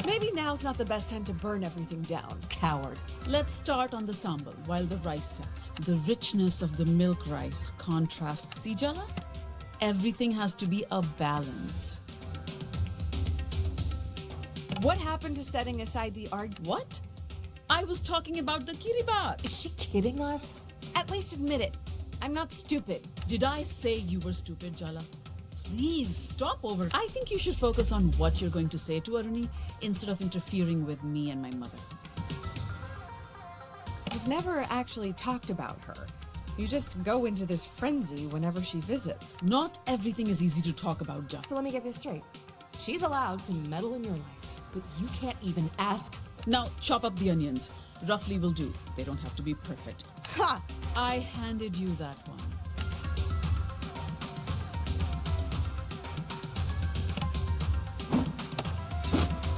Maybe now's not the best time to burn everything down. Coward. Let's start on the sambal while the rice sets. The richness of the milk rice contrasts. See, Jala? Everything has to be a balance. What happened to setting aside the argument? What? I was talking about the kiribat. Is she kidding us? At least admit it. I'm not stupid. Did I say you were stupid, Jala? Please stop over. I think you should focus on what you're going to say to Aruni instead of interfering with me and my mother. I've never actually talked about her. You just go into this frenzy whenever she visits. Not everything is easy to talk about, Jala. So let me get this straight. She's allowed to meddle in your life, but you can't even ask. Now chop up the onions. Roughly will do. They don't have to be perfect. Ha! I handed you that one.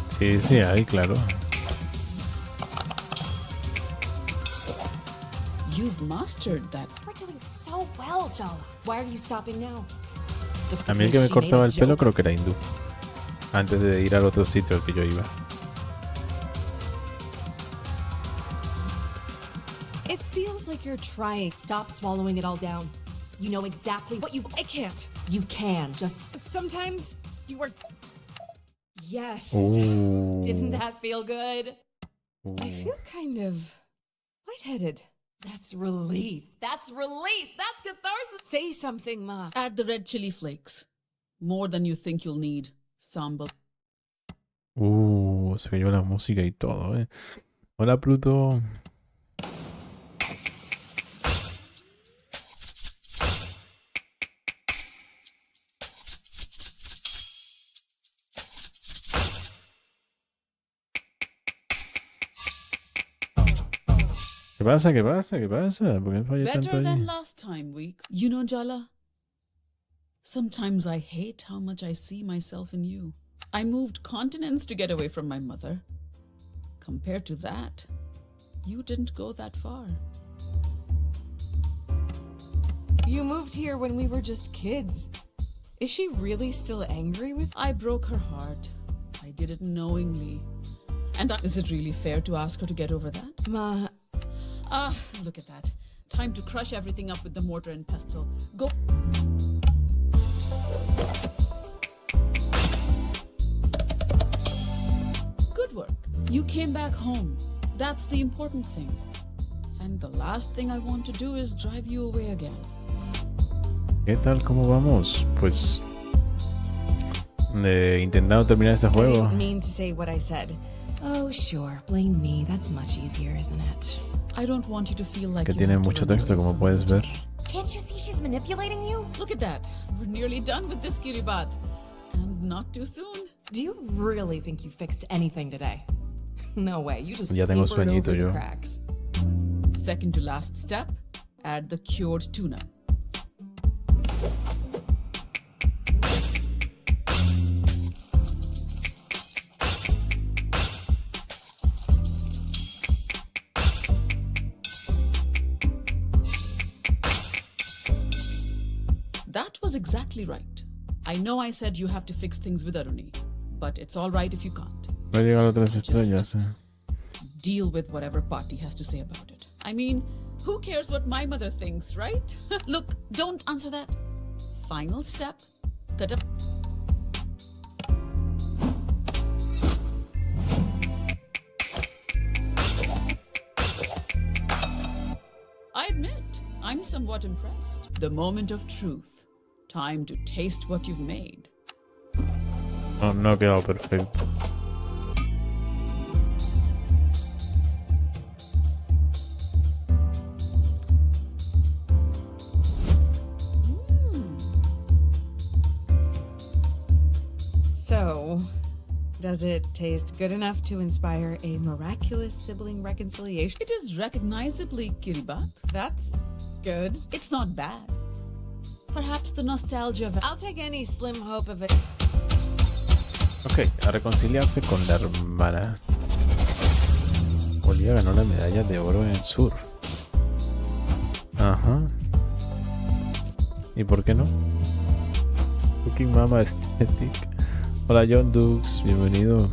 Sí, sí, ahí, claro. You've mastered that. We're doing so well, Jala. Why are you stopping now? A mí el que me cortaba el pelo creo que era hindú. Antes de ir al otro sitio al que yo iba. It feels like you're trying. Stop swallowing it all down. You know exactly what you've... I can't. You can, just... Sometimes you are... Yes. Ooh. Didn't that feel good? I feel kind of lightheaded. That's relief. That's release. That's catharsis. Say something, Ma. Add the red chili flakes. More than you think you'll need. Samba. Se oyó la música y todo, eh. Hola, Pluto. ¿Qué pasa? ¿Qué pasa? ¿Qué pasa? ¿Por qué falla tanto Better than ahí? last time, week. You know, Jala, sometimes I hate how much I see myself in you. I moved continents to get away from my mother. Compared to that, you didn't go that far. You moved here when we were just kids. Is she really still angry with... I broke her heart. I did it knowingly. And is it really fair to ask her to get over that? Ma... Look at that. Time to crush everything up with the mortar and pestle. Go. Good work. You came back home. That's the important thing. And the last thing I want to do is drive you away again. ¿Qué tal? ¿Cómo vamos? Pues... intentando terminar este I juego. didn't mean to say what I said. Oh, sure. Blame me. That's much easier, isn't it? I don't want you to feel like Que you tiene have to mucho run texto, away como from puedes me. ver. Can't you see she's manipulating you? Look at that. We're nearly done with this Kiribat. And not too soon. Do you really think you fixed anything today? No way. You just Ya tengo papered sueñito over the yo. cracks. Second to last step, add the cured tuna. That was exactly right. I know I said you have to fix things with Aruni, but it's all right if you can't. No he llegado a 3 estrellas, eh. Deal with whatever Party has to say about it. I mean, who cares what my mother thinks, right? Look, don't answer that. Final step. Cut up. I admit, I'm somewhat impressed. The moment of truth. Time to taste what you've made. No, no ha quedado perfecto. So, does it taste good enough to inspire a miraculous sibling reconciliation? It is recognizably Kiribat. That's good. It's not bad. Perhaps the nostalgia of... I'll take any slim hope of it. Ok, a reconciliarse con la hermana. Olivia ganó la medalla de oro en surf. Ajá. ¿Y por qué no? Cooking Mama Aesthetic. Hola John Dukes, bienvenido.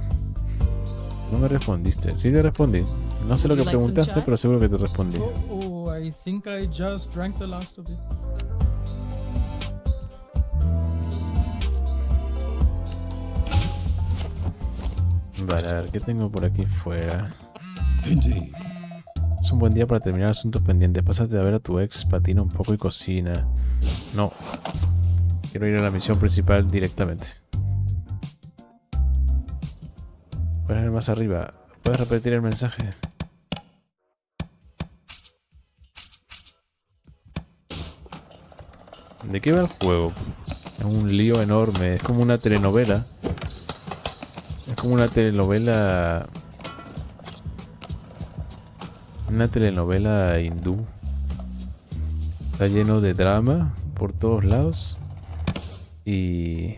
No me respondiste. Sí te respondí. No sé lo que preguntaste, pero seguro que te respondí. Oh, I think I just drank the last of it. Vale, a ver, ¿qué tengo por aquí fuera? Es un buen día para terminar asuntos pendientes. Pásate a ver a tu ex, patina un poco y cocina. No. Quiero ir a la misión principal directamente. Puedes ver más arriba. ¿Puedes repetir el mensaje? ¿De qué va el juego? Es un lío enorme. Es como una telenovela. Es como una telenovela... Una telenovela hindú. Está lleno de drama por todos lados. Y...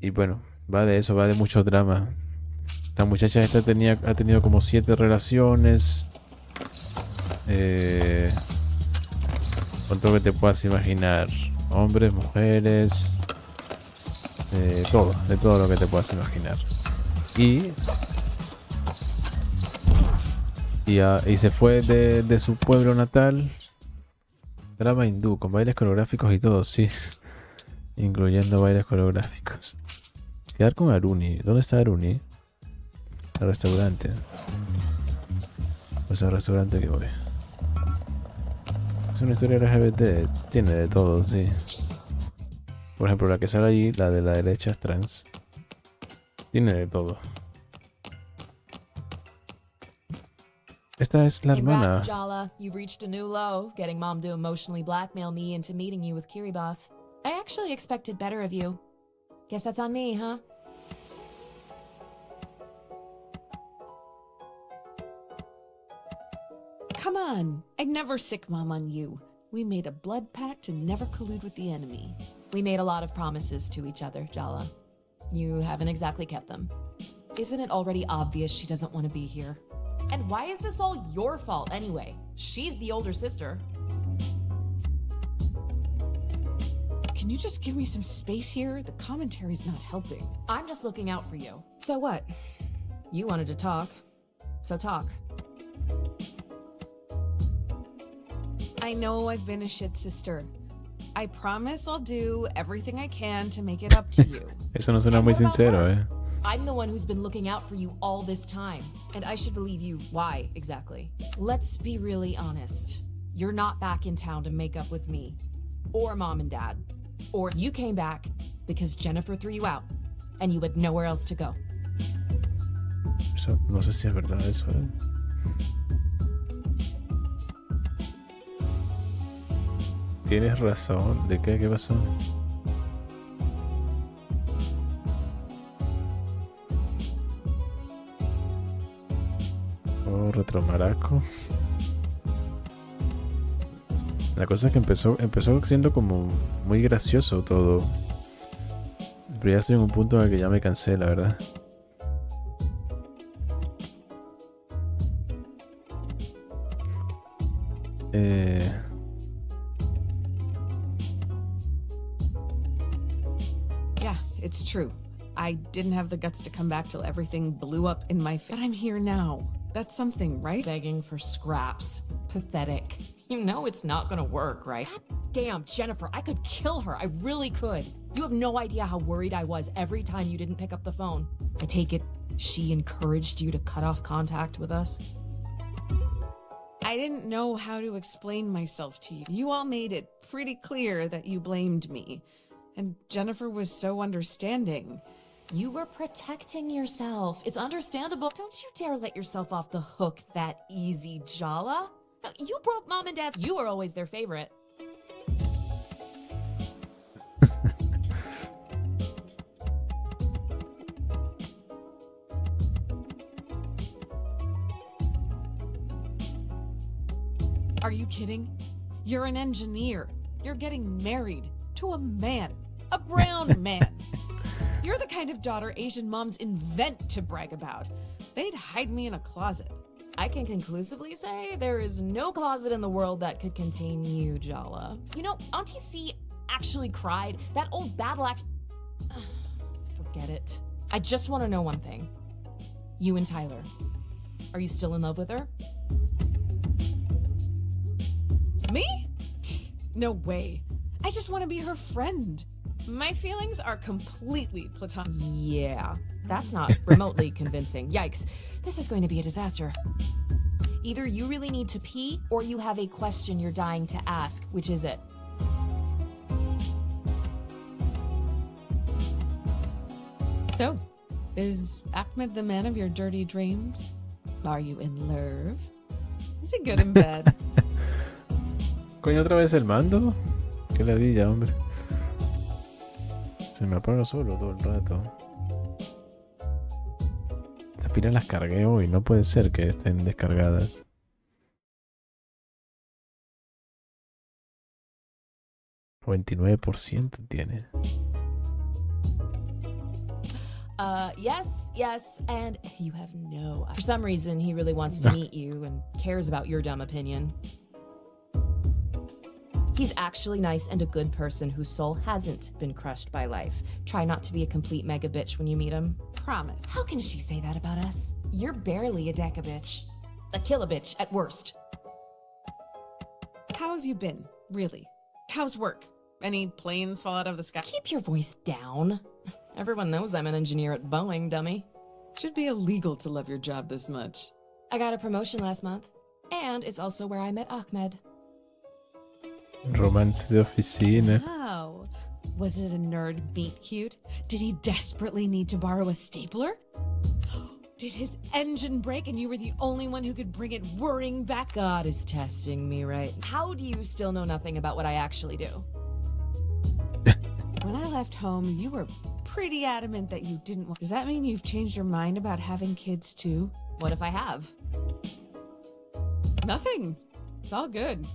Y bueno, va de eso, va de mucho drama. La muchacha esta ha tenido como 7 relaciones. Con todo lo que te puedas imaginar. Hombres, mujeres. De todo lo que te puedas imaginar. Y se fue de su pueblo natal. Drama hindú, con bailes coreográficos y todo, sí. Incluyendo bailes coreográficos. Quedar con Aruni. ¿Dónde está Aruni? El restaurante. Pues al restaurante que voy. Es una historia LGBT. Tiene de todo, sí. Por ejemplo, la que sale allí, la de la derecha es trans. Tiene de todo. Esta es la hermana. Congrats, Jala. You've reached a new low, getting Mom to emotionally blackmail me into meeting you with Kiribati. I actually expected better of you. Guess that's on me, huh? Come on. I'd never sick Mom on you. We made a blood pact to never collude with the enemy. We made a lot of promises to each other, Jala. You haven't exactly kept them. Isn't it already obvious she doesn't want to be here? And why is this all your fault anyway? She's the older sister. Can you just give me some space here? The commentary's not helping. I'm just looking out for you. So what? You wanted to talk. So talk. I know I've been a shit sister. I promise I'll do everything I can to make it up to you. Eso no suena muy sincero, eh. I'm the one who's been looking out for you all this time, and I should believe you. Why, exactly? Let's be really honest. You're not back in town to make up with me, or Mom and Dad. Or you came back because Jennifer threw you out, and you had nowhere else to go. Eso, no sé si es verdad eso, eh. Tienes razón. ¿De qué? ¿Qué pasó? Oh, retromaraco. La cosa es que empezó siendo como muy gracioso todo. Pero ya estoy en un punto en el que ya me cansé, la verdad. Yeah, it's true. I didn't have the guts to come back till everything blew up in my face. But I'm here now. That's something, right? Begging for scraps. Pathetic. You know it's not gonna work, right? God damn, Jennifer, I could kill her. I really could. You have no idea how worried I was every time you didn't pick up the phone. I take it she encouraged you to cut off contact with us? I didn't know how to explain myself to you. You all made it pretty clear that you blamed me. And Jennifer was so understanding. You were protecting yourself. It's understandable. Don't you dare let yourself off the hook that easy, Jala. No, you broke Mom and Dad. You were always their favorite. Are you kidding? You're an engineer. You're getting married to a man. A brown man. You're the kind of daughter Asian moms invent to brag about. They'd hide me in a closet. I can conclusively say there is no closet in the world that could contain you, Jala. You know, Auntie C actually cried. That old battle axe... Forget it. I just want to know one thing. You and Tyler. Are you still in love with her? Me? No way. I just want to be her friend. My feelings are completely platonic. Yeah, that's not remotely convincing. Yikes. This is going to be a disaster. Either you really need to pee, or you have a question you're dying to ask. Which is it? So, is Ahmed the man of your dirty dreams? Are you in love? Is he good in bed? Coño, otra vez el mando. Qué ladilla, hombre. Se me apaga solo todo el rato. Estas pilas las cargué hoy. No puede ser que estén descargadas. $29% tiene. Yes, and you have no... For some reason, he really wants to meet you and cares about your dumb opinion. He's actually nice and a good person whose soul hasn't been crushed by life. Try not to be a complete mega bitch when you meet him. Promise. How can she say that about us? You're barely a deca bitch. A kill a bitch at worst. How have you been, really? How's work? Any planes fall out of the sky? Keep your voice down. Everyone knows I'm an engineer at Boeing, dummy. Should be illegal to love your job this much. I got a promotion last month. And it's also where I met Ahmed. Romance de oficina. Wow. Was it a nerd meet cute? Did he desperately need to borrow a stapler? Did his engine break and you were the only one who could bring it whirring back? God is testing me, right? How do you still know nothing about what I actually do? When I left home, you were pretty adamant that you didn't want... Does that mean you've changed your mind about having kids too? What if I have? Nothing. It's all good.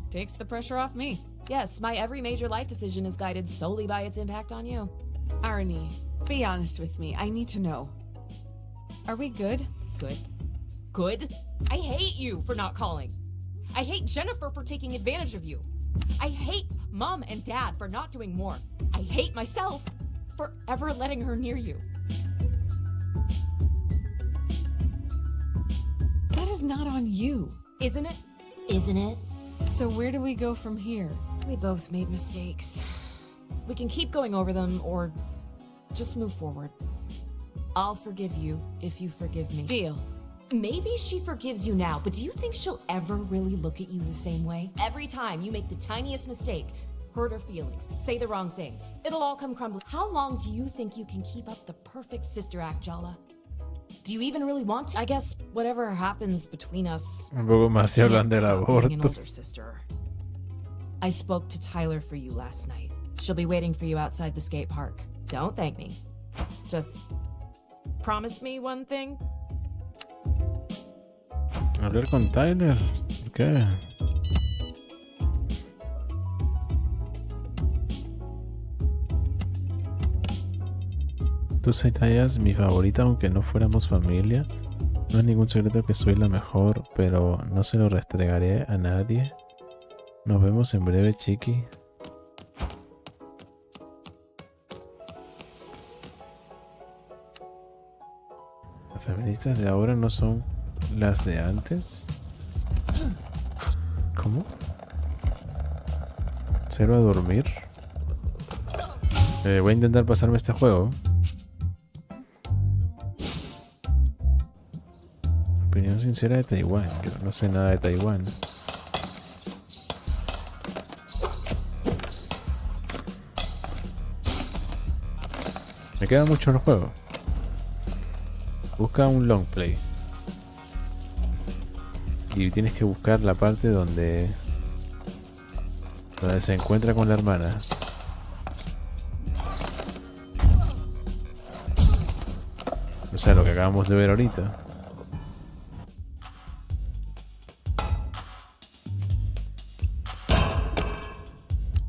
Takes the pressure off me. Yes, my every major life decision is guided solely by its impact on you. Arnie, be honest with me. I need to know. Are we good? Good? Good? I hate you for not calling. I hate Jennifer for taking advantage of you. I hate Mom and Dad for not doing more. I hate myself for ever letting her near you. That is not on you. Isn't it? Isn't it? So where do we go from here? We both made mistakes. We can keep going over them or just move forward. I'll forgive you if you forgive me. Deal. Maybe she forgives you now, but do you think she'll ever really look at you the same way? Every time you make the tiniest mistake, hurt her feelings, say the wrong thing, it'll all come crumbling. How long do you think you can keep up the perfect sister act, Jala? Do you even really want to? I guess whatever happens between us... Un poco más si hablan del can't stop being an aborto. older sister. I spoke to Tyler for you last night. She'll be waiting for you outside the skate park. Don't thank me. Just promise me one thing. Hablar con Tyler. ¿Qué? Tú serías mi favorita aunque no fuéramos familia. No es ningún secreto que soy la mejor, pero no se lo restregaré a nadie. Nos vemos en breve, chiqui. Las feministas de ahora no son las de antes. ¿Cómo? ¿Cero a dormir? Voy a intentar pasarme este juego. Opinión sincera de Taiwán. Yo no sé nada de Taiwán. Me queda mucho el juego. Busca un longplay. Y tienes que buscar la parte donde se encuentra con la hermana. O sea, lo que acabamos de ver ahorita.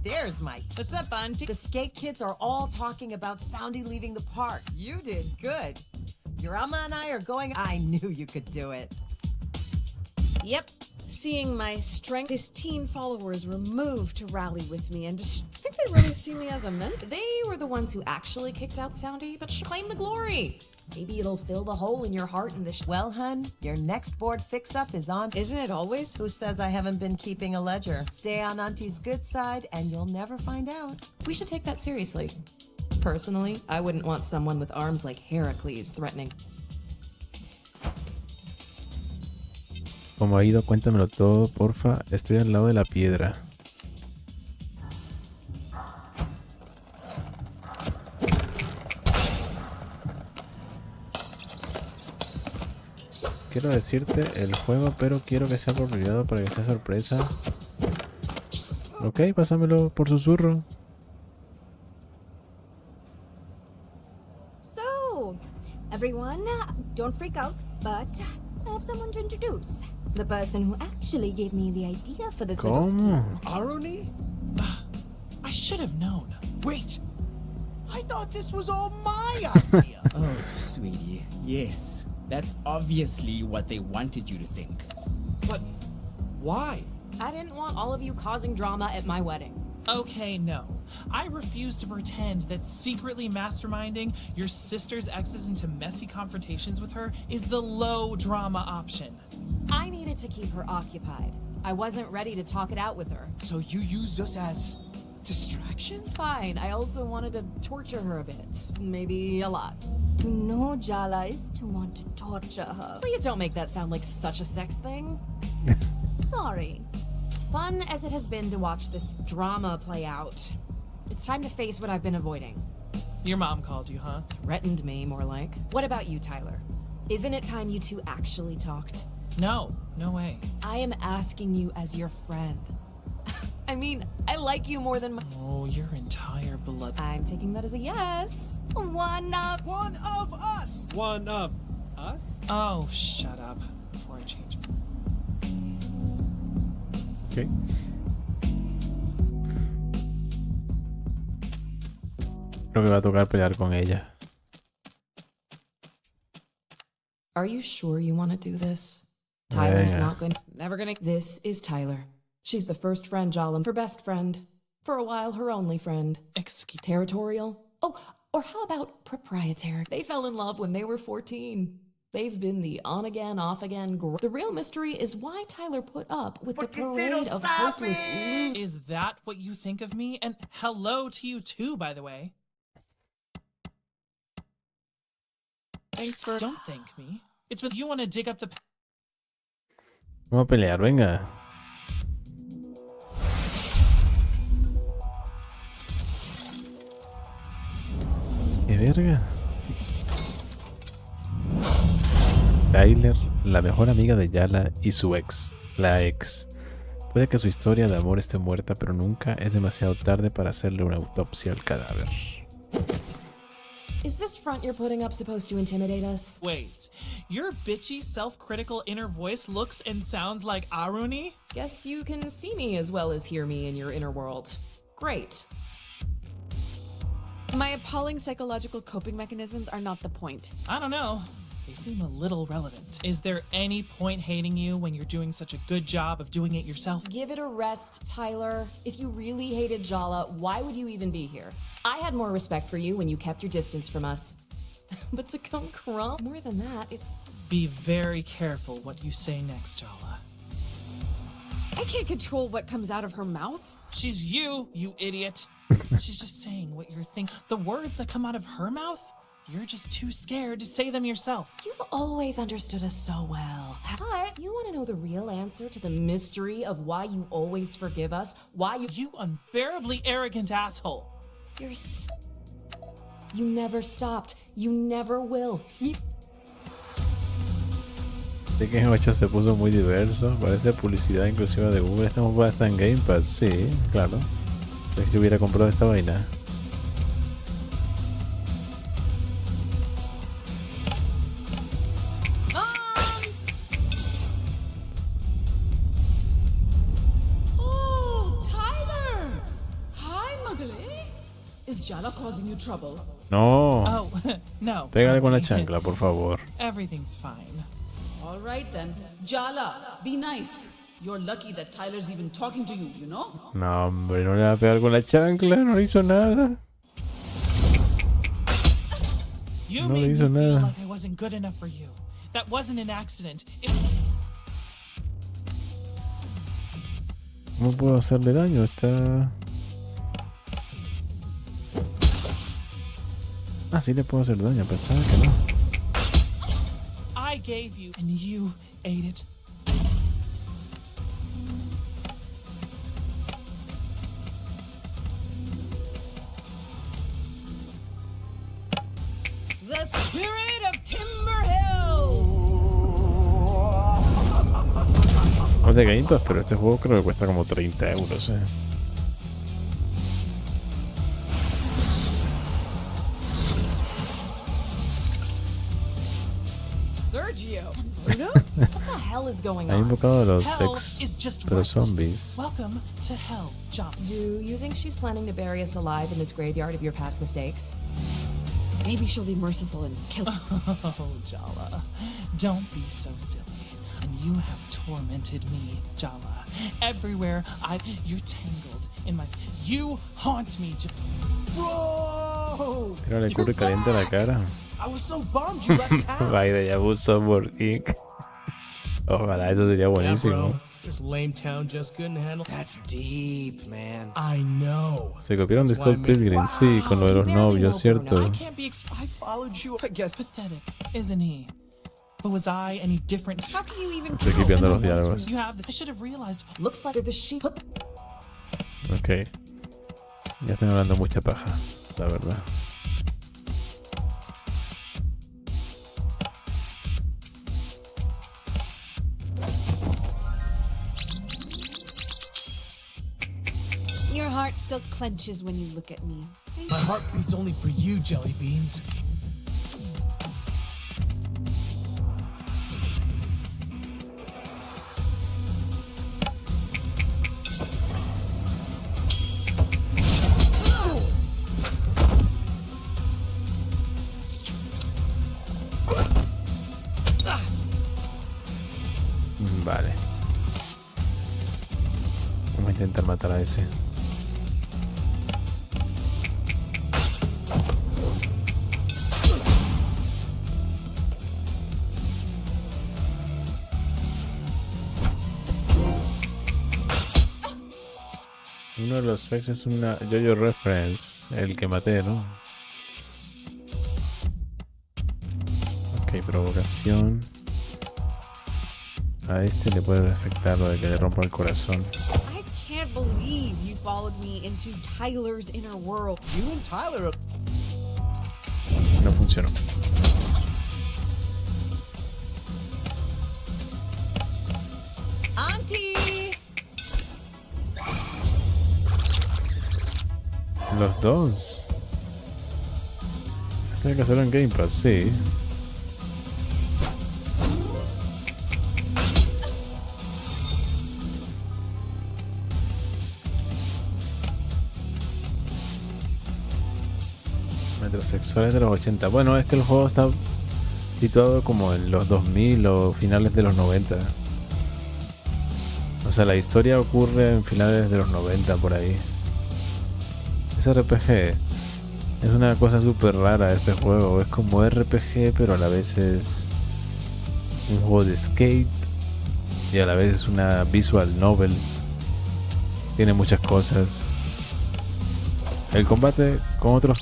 There's Mike. What's up, Auntie? The skate kids are all talking about Soundy leaving the park. You did good. Your Amma and I are going. I knew you could do it. Yep. Seeing my strength, his teen followers were moved to rally with me and just think they really see me as a mentor. They were the ones who actually kicked out Soundy, but claim the glory. Maybe it'll fill the hole in your heart in the Well, hun, your next board fix-up is on. Isn't it always? Who says I haven't been keeping a ledger? Stay on Auntie's good side and you'll never find out. We should take that seriously. Personally, I wouldn't want someone with arms like Heracles threatening. Como ha ido, cuéntamelo todo, porfa. Estoy al lado de la piedra. Quiero decirte el juego, pero quiero que sea por privado para que sea sorpresa. Ok, pásamelo por susurro. So, everyone, don't freak out, but I have someone to introduce. The person who actually gave me the idea for this little scheme. Aroni? I should have known. Wait! I thought this was all my idea! Oh, sweetie, yes. That's obviously what they wanted you to think. But why? I didn't want all of you causing drama at my wedding. Okay, no. I refuse to pretend that secretly masterminding your sister's exes into messy confrontations with her is the low drama option. I needed to keep her occupied. I wasn't ready to talk it out with her. So you used us as distractions? Fine, I also wanted to torture her a bit. Maybe a lot. To know Jala is to want to torture her. Please don't make that sound like such a sex thing. Sorry. Fun as it has been to watch this drama play out, it's time to face what I've been avoiding. Your mom called you, huh? Threatened me, more like. What about you, Tyler? Isn't it time you two actually talked? No, no way. I am asking you as your friend. I mean, I like you more than my— Oh, your entire blood. I'm taking that as a yes. One of us! One of us? Oh, shut up before I change. Ok. Creo que va a tocar pelear con ella. Are you sure you want to do this? Tyler's Venga. not going to— Never gonna— This is Tyler. She's the first friend Jala, her best friend. For a while, her only friend. Excuse— Territorial? Oh, or how about proprietary? They fell in love when they were 14. They've been the on-again, off-again The real mystery is why Tyler put up with the parade of hopeless losers. Is that what you think of me? And hello to you too, by the way. Thanks for— Don't thank me. It's when you want to dig up the— Vamos a pelear, venga. ¿Qué verga? Tyler, la mejor amiga de Yala y su ex, la ex. Puede que su historia de amor esté muerta, pero nunca es demasiado tarde para hacerle una autopsia al cadáver. Is this front you're putting up supposed to intimidate us? Wait, your bitchy, self-critical inner voice looks and sounds like Aruni? Guess you can see me as well as hear me in your inner world. Great. My appalling psychological coping mechanisms are not the point. I don't know. They seem a little relevant. Is there any point hating you when you're doing such a good job of doing it yourself? Give it a rest, Tyler. If you really hated Jala, why would you even be here? I had more respect for you when you kept your distance from us. But to come crawl more than that, it's— Be very careful what you say next, Jala. I can't control what comes out of her mouth. She's you idiot. She's just saying what you're thinking. The words that come out of her mouth? You're just too scared to say them yourself. You've always understood us so well. But you want to know the real answer to the mystery of why you always forgive us? Why you— You unbearably arrogant asshole. You're You never stopped. You never will. Tekken 8 se puso muy diverso. Parece publicidad inclusiva de Google. Este juego está en Game Pass. Sí, claro. Es que yo hubiera comprado esta vaina. Oh, Tyler! Hi, Muggle. Is Jala causing you trouble? No. Oh, no. Pégale con la Auntie. chancla, por favor. Everything's fine. All right then. Jala, be nice. You're lucky that Tyler's even talking to you, you know? No, hombre, no le va a pegar con la chancla. No le hizo nada. You No le made hizo me feel nada. like I wasn't good enough for you. That wasn't an accident. ¿Cómo puedo hacerle daño? Está... Ah, sí le puedo hacer daño. Pensaba que no. I gave you, and you ate it. The spirit of Timber Hills! No es de Game Pass, pero este juego creo que cuesta como 30 euros, Sergio! What the hell is going Ha on? invocado a los Hell ex is just de los right. zombies. Welcome to hell, Jala. Do you think she's planning to bury us alive in this graveyard of your past mistakes? Maybe she'll be merciful and kill us. Oh, Jala. Don't be so silly. I And you have tormented me, Jala. Everywhere you're tangled in my... You haunt me, Bro! Pero le cubre caliente la cara. I was so bummed you left town. Vaya, ya abusó por King. Ojalá, eso sería Yeah, buenísimo. bro. This lame town just couldn't handle. That's deep, man. I know. Se copiaron de That's why I Scott made- Pilgrim, sí, con lo de los novios, ¿cierto? I can't be I followed you. I guess pathetic, isn't he? But was I any different? How can you even Estoy copiando los diálogos. You have I should have realized. Looks like the sheep. Ok. Ya estoy hablando mucha paja, la verdad. Your heart still clenches when you look at me. My heart beats only for you, Jelly Beans. Vale. Vamos a intentar matar a ese. Uno de los ex es una JoJo reference, el que maté, ¿no? Ok, provocación. A este le puede afectar lo de que le rompa el corazón. I can't believe you followed me into Tyler's inner world. You and Tyler. No funcionó. Auntie! Los dos. Tiene que hacerlo en Game Pass, sí. Metrosexuales de los 80. Bueno, es que el juego está situado como en los 2000 o finales de los 90. O sea, la historia ocurre en finales de los 90 por ahí. Ese RPG es una cosa súper rara este juego. Es como RPG, pero a la vez es un juego de skate y a la vez es una visual novel. Tiene muchas cosas. El combate con otros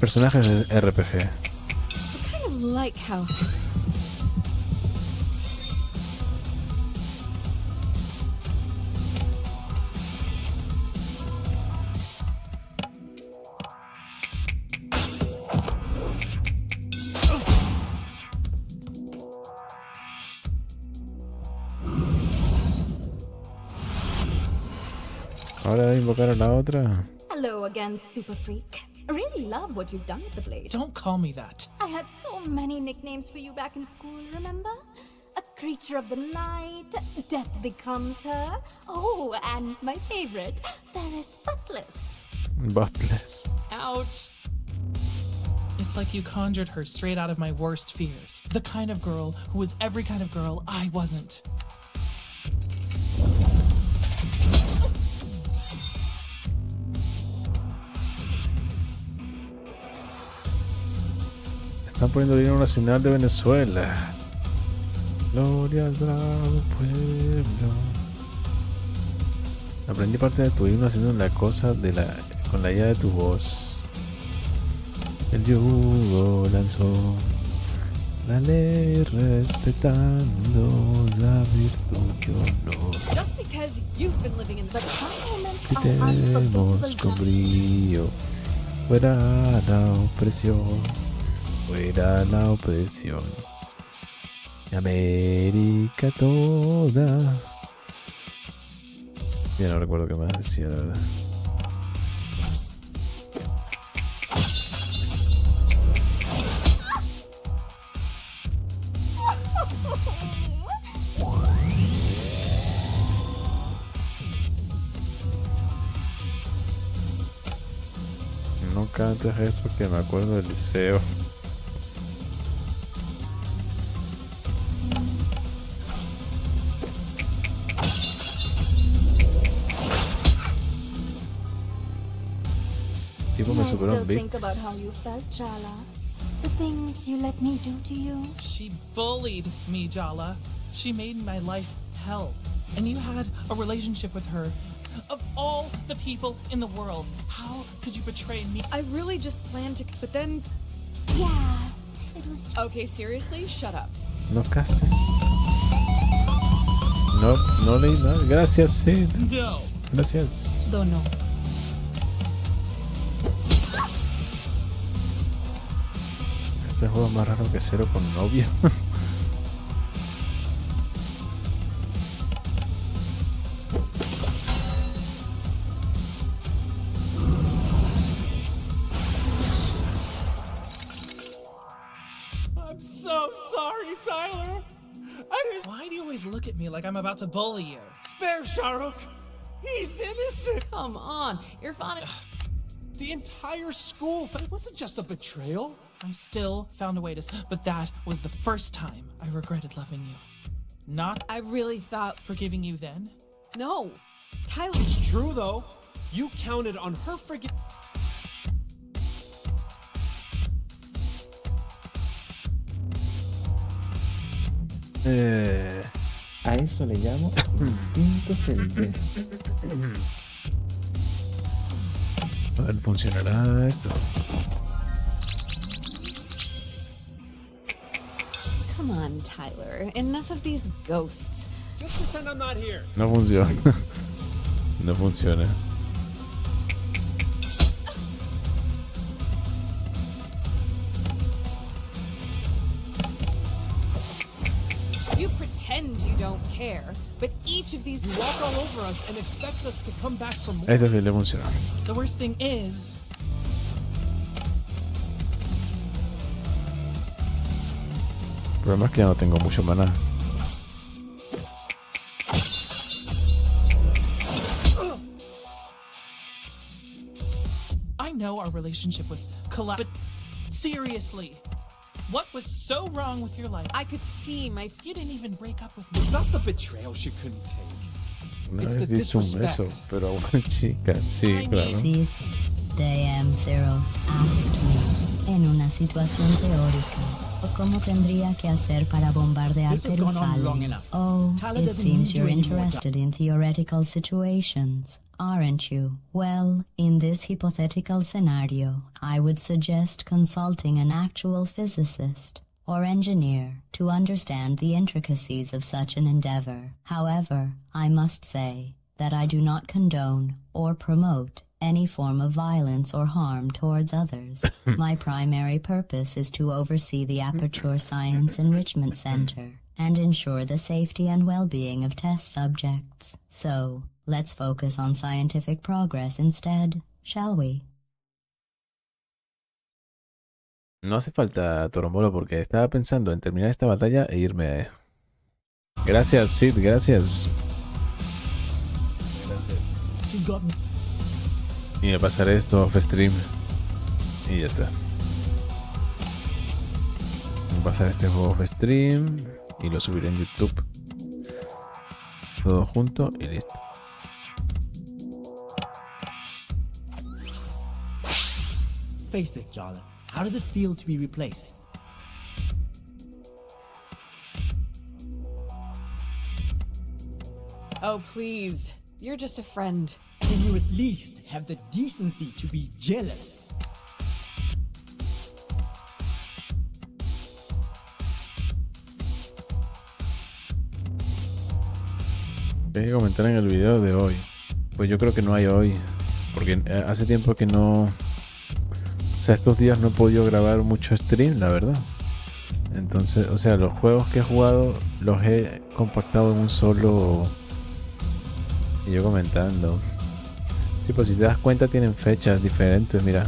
personajes es RPG. I kind of like how... Ahora voy a invocar a la otra. Hello again, Super Freak. I really love what you've done with the blade. Don't call me that. I had so many nicknames for you back in school, remember? A creature of the night, death becomes her. Oh, and my favorite, Ferris Buttless. Buttless. Ouch. It's like you conjured her straight out of my worst fears. The kind of girl who was every kind of girl I wasn't. Están poniendo el himno nacional de Venezuela. Gloria al bravo pueblo. Aprendí parte de tu himno haciendo la cosa de con la idea de tu voz. El yugo lanzó la ley respetando la virtud y honor. Just because you've been living in the... Quitemos con brío fuera la opresión. Fuera la opresión. Y América toda. Ya no recuerdo qué más decía, la verdad. No cantes eso que me acuerdo del liceo. tipo me I superó still en think about bits. how you felt, Jala. The things you let me do to you. She bullied me, Jala. She made my life hell. And you had a relationship with her. Of all the people in the world, how could you betray me? I really just planned to, but then... Yeah, it was... Okay, seriously? Shut up. No castes. No, no leí nada. Gracias, Sid. No. Gracias. Dono. Este juego es más raro que Zero con novia. I'm so sorry, Tyler. Why do you always look at me like I'm about to bully you? Spare Sharuk! He's innocent! Come on, Irfan. The entire school. It wasn't just a betrayal. I still found a way to... But that was the first time I regretted loving you. Not I really thought... forgiving you then. No. Tyler... It's true, though. You counted on her forgive... A eso le llamo instinto cerebral. A ver, ¿funcionará esto? Come on, Tyler. Enough of these ghosts. Just pretend I'm not here. No funciona. No funciona. You pretend you don't care, but each of these... You walk all over us and expect us to come back for more. Este sí le funciona. The worst thing is... El problema es que ya no tengo mucho maná. I know our relationship was but seriously, what was so wrong with your life? I could see my... You didn't even break up with me. It's not the betrayal she couldn't take. Una It's vez the diste un disrespect. beso, pero a una chica, sí, claro. Sí, Zeros asked me, en una situación teórica, ¿cómo tendría que hacer para bombardear This has gone on long Jerusalén? enough. Oh, Tyler it doesn't seems need you you're anymore, interested in theoretical situations, aren't you? Well, in this hypothetical scenario, I would suggest consulting an actual physicist or engineer to understand the intricacies of such an endeavor. However, I must say that I do not condone or promote any form of violence or harm towards others. My primary purpose is to oversee the Aperture Science Enrichment Center and ensure the safety and well-being of test subjects. So, let's focus on scientific progress instead, shall we? No hace falta Toromolo porque estaba pensando en terminar esta batalla e irme. Gracias, Sid, gracias. Y me pasaré esto off stream. Y ya está. Voy a pasar este juego off stream y lo subiré en YouTube. Todo junto y listo. Face it, Jala. How does it feel to be replaced? Oh, please. You're just a friend. Can you at least have the decency to be jealous? Hay que comentar en el video de hoy. Pues yo creo que no hay hoy. Porque hace tiempo que no... O sea, estos días no he podido grabar mucho stream, la verdad. Entonces, o sea, los juegos que he jugado los he compactado en un solo... Y yo comentando. Sí, pues si te das cuenta tienen fechas diferentes, mira.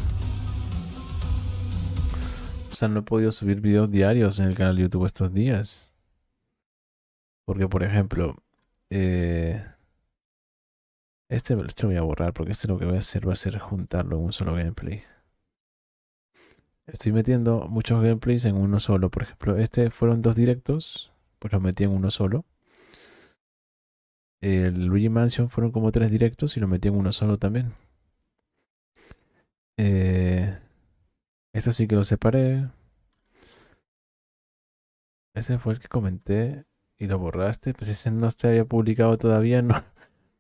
O sea, no he podido subir videos diarios en el canal de YouTube estos días. Porque, por ejemplo... Este lo voy a borrar porque este lo que voy a hacer va a ser juntarlo en un solo gameplay. Estoy metiendo muchos gameplays en uno solo. Por ejemplo, este fueron 2 directos, pues los metí en uno solo. El Luigi Mansion fueron como 3 directos y lo metí en uno solo también. Esto sí que lo separé. Ese fue el que comenté y lo borraste. Pues ese no se había publicado todavía. No,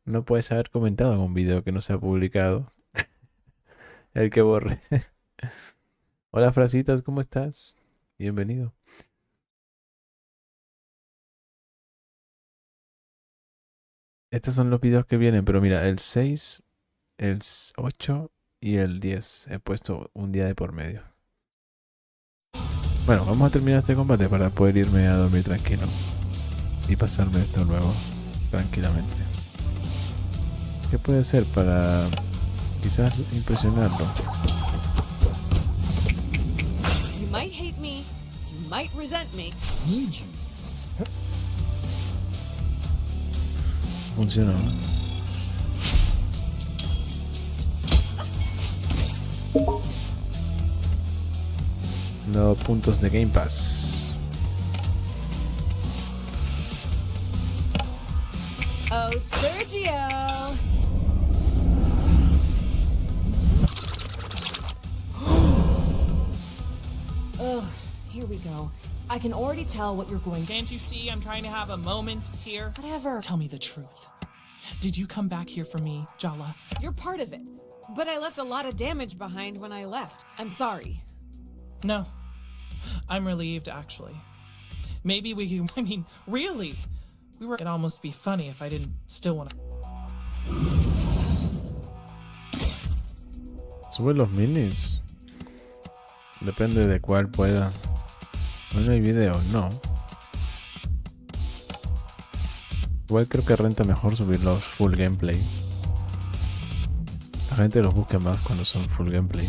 no puedes haber comentado en un video que no se ha publicado. El que borré. Hola, Frasitas, ¿cómo estás? Bienvenido. Estos son los videos que vienen, pero mira, el 6, el 8 y el 10. He puesto un día de por medio. Bueno, vamos a terminar este combate para poder irme a dormir tranquilo. Y pasarme esto luego, tranquilamente. ¿Qué puede ser para quizás impresionarlo? You might hate me, you might resent me. Need you. Funcionó. No puntos de Game Pass. Oh, Sergio! Ugh, here we go. I can already tell what you're going to. Can't you see I'm trying to have a moment here? Whatever. Tell me the truth. Did you come back here for me, Jala? You're part of it. But I left a lot of damage behind when I left. I'm sorry. No. I'm relieved, actually. Maybe we can... I mean, really? It'd almost be funny if I didn't still want to... Sube los minis. Depende de cuál pueda. No hay video, no. Igual creo que renta mejor subir los full gameplay. La gente los busca más cuando son full gameplay.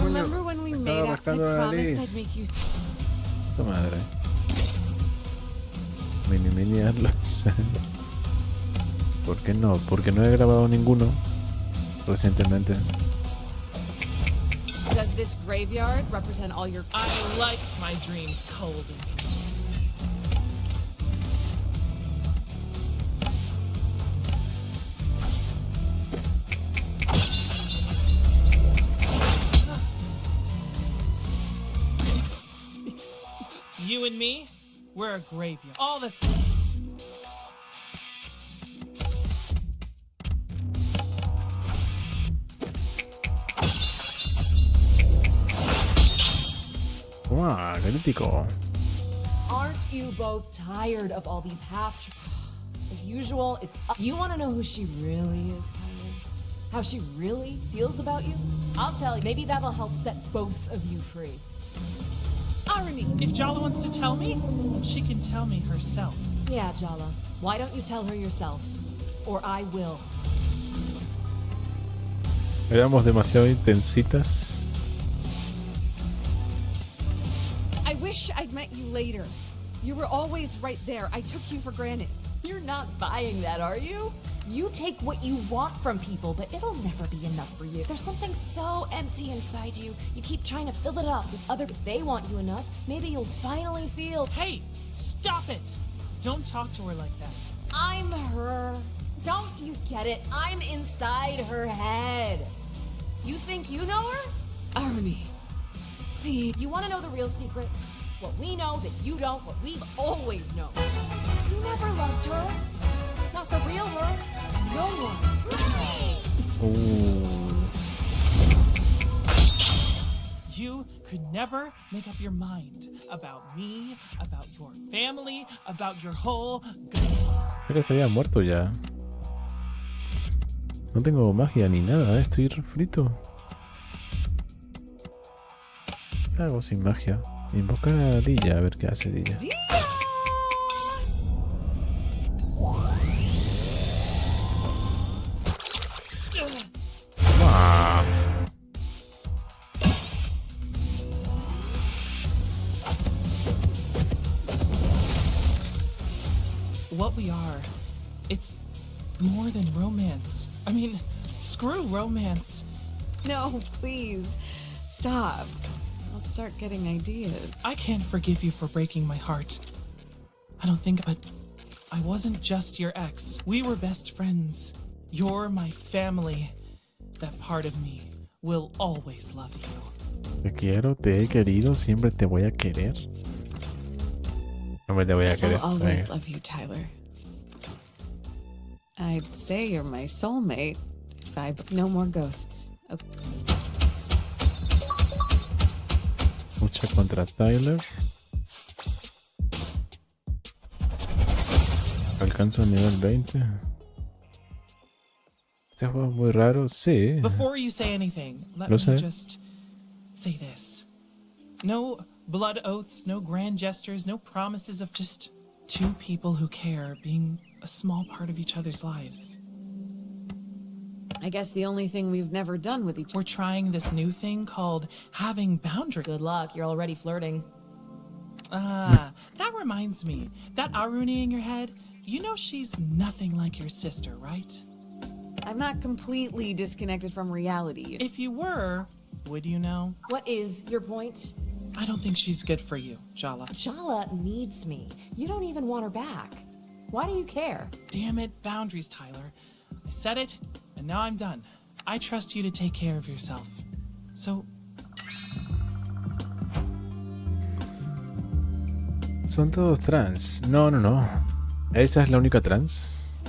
Remember when we made up? I promised I'd make you... Puta madre. Miniarlos. ¿Por qué no? Porque no he grabado ninguno recientemente. Does this graveyard represent all your... I like my dreams cold and... You and me, we're a graveyard. All that's... ¡Wow! ¡Crítico! Aren't you both tired of all these half... As usual, it's... You want to know who she really is, Tyler? How she really feels about you? I'll tell you. Maybe that'll help set both of you free. Irony! If Jala wants to tell me, she can tell me herself. Yeah, Jala. Why don't you tell her yourself? Or I will. Éramos demasiado intensitas. I wish I'd met you later. You were always right there. I took you for granted. You're not buying that, are you? You take what you want from people, but it'll never be enough for you. There's something so empty inside you. You keep trying to fill it up with other... If they want you enough, maybe you'll finally feel... Hey! Stop it! Don't talk to her like that. I'm her. Don't you get it? I'm inside her head. You think you know her? Irony. Please. You want to know the real secret? What we know that you don't, what we've always known. You never loved her. Not the real her. No one. You could never make up your mind about me, about your family, about your whole... Pero se había muerto ya. No tengo magia ni nada, estoy refrito. ¿Qué hago sin magia? Invocar a Dilla, a ver qué hace Dilla. What we are, it's more than romance. I mean, screw romance. No, please. Stop. I'll start getting ideas. I can't forgive you for breaking my heart. I don't think, but I wasn't just your ex. We were best friends. You're my family. That part of me will always love you. Te quiero, te he querido, siempre te voy a querer. Siempre te voy a querer. I'll always love you, Tyler. I'd say you're my soulmate if I... No more ghosts. Okay. Lucha contra Tyler. Alcanzo el nivel 20. Este juego es muy raro, sí. Before you say anything, let me just say this. No blood oaths, no grand gestures, no promises of just two people who care being a small part of each other's lives. I guess the only thing we've never done with each other. We're trying this new thing called having boundaries. Good luck, you're already flirting. That reminds me. That Aruni in your head, you know she's nothing like your sister, right? I'm not completely disconnected from reality. If you were, would you know? What is your point? I don't think she's good for you, Jala. Jala needs me. You don't even want her back. Why do you care? Damn it, boundaries, Tyler. I said it, and now I'm done. I trust you to take care of yourself. So... Son todos trans. No. Esa es la única trans.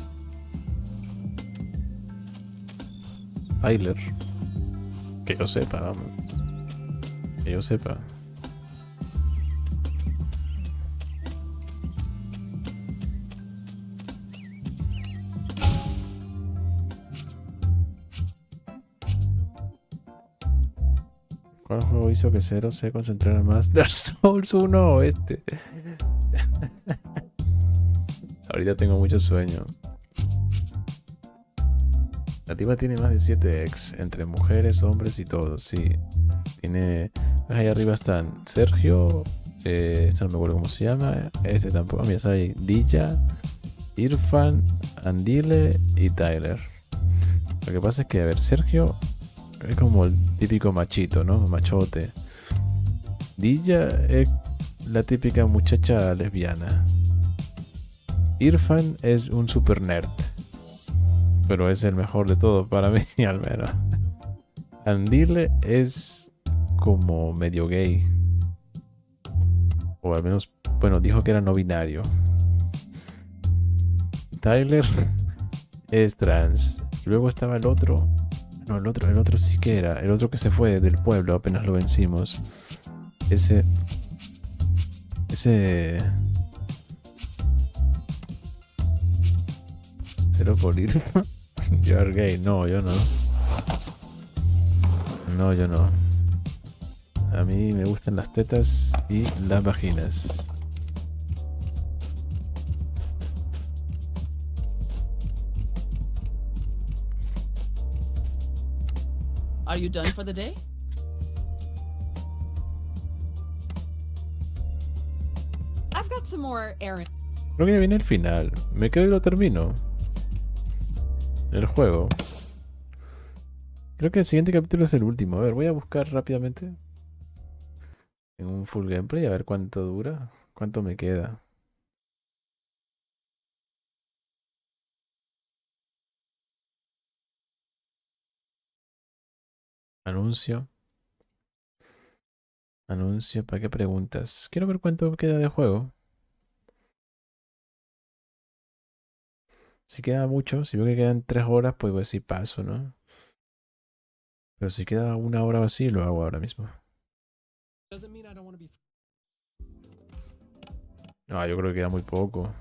Tyler. Que yo sepa, vamos. Que yo sepa. ¿Cuál juego hizo que Zero se concentrara más? Dark Souls 1 o este. Ahorita tengo mucho sueño. La tipa tiene más de 7 ex, entre mujeres, hombres y todo, sí. Tiene... Ahí arriba están Sergio, este no me acuerdo cómo se llama, este tampoco, mira, sale ahí Dilla, Irfan, Andile y Tyler. Lo que pasa es que, a ver, Sergio es como el típico machito, ¿no? Machote. Dilla es la típica muchacha lesbiana. Irfan es un super nerd. Pero es el mejor de todos para mí, al menos. Andile es como medio gay. O al menos, bueno, dijo que era no binario. Tyler es trans. Y luego estaba el otro. No, el otro sí que era. El otro que se fue del pueblo apenas lo vencimos. Ese... ¿Cero polir? You are gay. No, yo no. No, yo no. A mí me gustan las tetas y las vaginas. Are you done for the day? I've got some more errands. Creo que ya viene el final. Me quedo y lo termino. El juego. Creo que el siguiente capítulo es el último. A ver, voy a buscar rápidamente en un full gameplay a ver cuánto dura, cuánto me queda. Anuncio. Anuncio, ¿para qué preguntas? Quiero ver cuánto queda de juego. Si queda mucho, si veo que quedan 3 horas, pues voy a decir paso, ¿no? Pero si queda 1 hora o así, lo hago ahora mismo. No, yo creo que queda muy poco.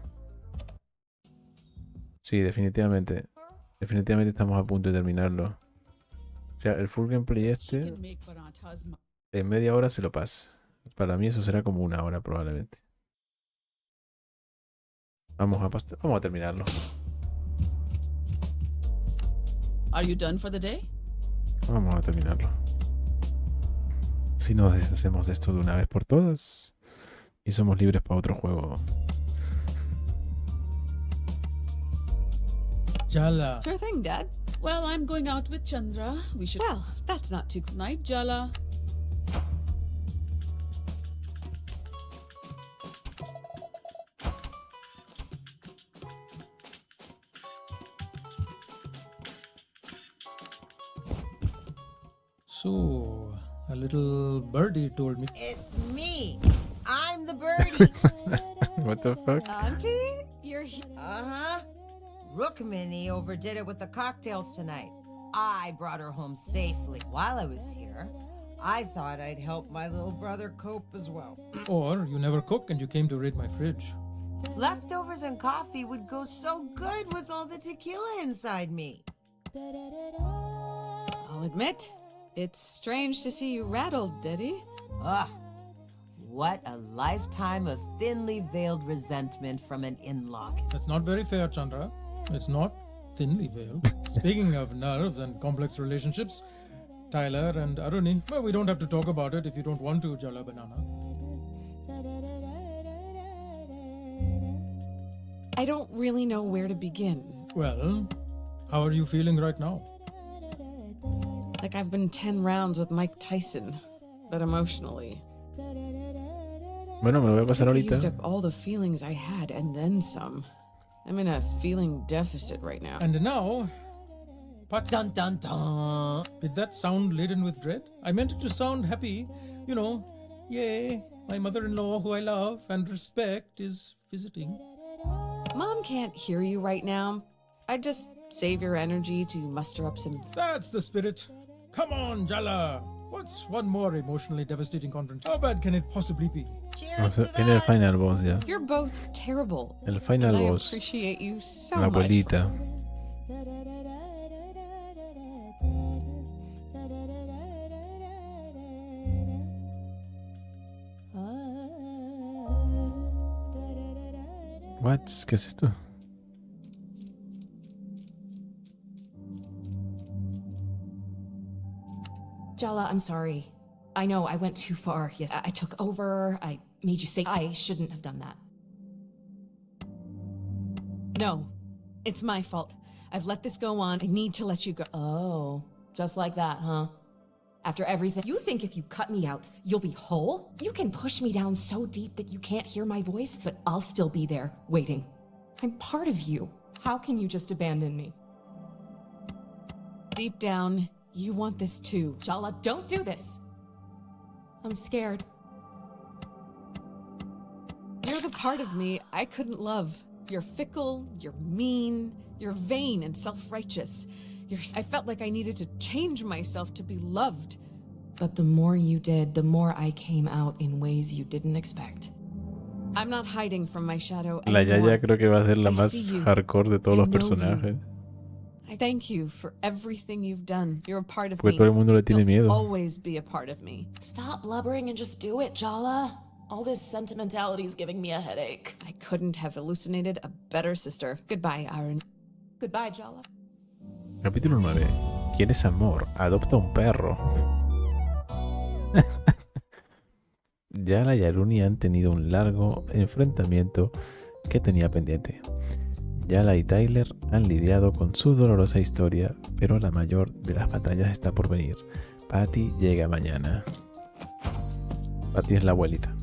Sí, definitivamente. Definitivamente estamos a punto de terminarlo. O sea, el full gameplay este, en media hora se lo pasa. Para mí eso será como 1 hora probablemente. Vamos a terminarlo. Are you done for the day? Vamos a terminarlo. Si nos deshacemos de esto de una vez por todas y somos libres para otro juego. Jala. Sure thing, Dad. Well, I'm going out with Chandra. We should... Well, that's not too... Night, Jala. So, a little birdie told me. It's me. I'm the birdie. What the fuck? Auntie? You're here. Uh-huh. Rookmini overdid it with the cocktails tonight. I brought her home safely. While I was here, I thought I'd help my little brother cope as well. Or you never cook and you came to raid my fridge. Leftovers and coffee would go so good with all the tequila inside me. I'll admit, it's strange to see you rattled, Diddy. Ah, what a lifetime of thinly veiled resentment from an in-law. That's not very fair, Chandra. It's not thinly veiled. Speaking of nerves and complex relationships, Tyler and Aruni, well, we don't have to talk about it if you don't want to, Jala Banana. I don't really know where to begin. Well, how are you feeling right now? Like I've been 10 rounds with Mike Tyson, but emotionally. Bueno, me lo voy a pasar I used ahorita. up all the feelings I had and then some. I'm in a feeling deficit right now. And now, dun dun dun. Did that sound laden with dread? I meant it to sound happy. You know, yay, my mother-in-law, who I love and respect, is visiting. Mom can't hear you right now. I'd just save your energy to muster up some... That's the spirit. Come on, Jala. What's one more emotionally devastating confrontation? How bad can it possibly be? Tiene el final boss ya. You're both terrible. El final and boss. I appreciate you so La much. abuelita. What? ¿Qué es esto? Jala, I'm sorry. I know I went too far. Yes, I took over. I made you say I shouldn't have done that. No, it's my fault. I've let this go on. I need to let you go. Oh, just like that, huh? After everything, you think if you cut me out, you'll be whole? You can push me down so deep that you can't hear my voice, but I'll still be there, waiting. I'm part of you. How can you just abandon me? Deep down, you want this too. Jala, don't do this. I'm scared. You're the part of me I couldn't love. You're fickle, you're mean, you're vain and self-righteous. I felt like I needed to change myself to be loved. But the more you did, the more I came out in ways you didn't expect. I'm not hiding from my shadow La anymore. Yaya creo que va a ser la I más see you. hardcore de todos I los know personajes. I thank you for everything you've done. You're a part of Porque me. todo el mundo le tiene You'll miedo. always be a part of me. Stop blubbering and just do it, Jala. All this sentimentality is giving me a headache. I couldn't have hallucinated a better sister. Goodbye, Aaron. Goodbye, Jala. Capítulo 9. ¿Quieres amor? Adopta un perro. Yala y Aruni han tenido un largo enfrentamiento que tenía pendiente. Yala y Tyler han lidiado con su dolorosa historia, pero la mayor de las batallas está por venir. Patty llega mañana. Patty es la abuelita.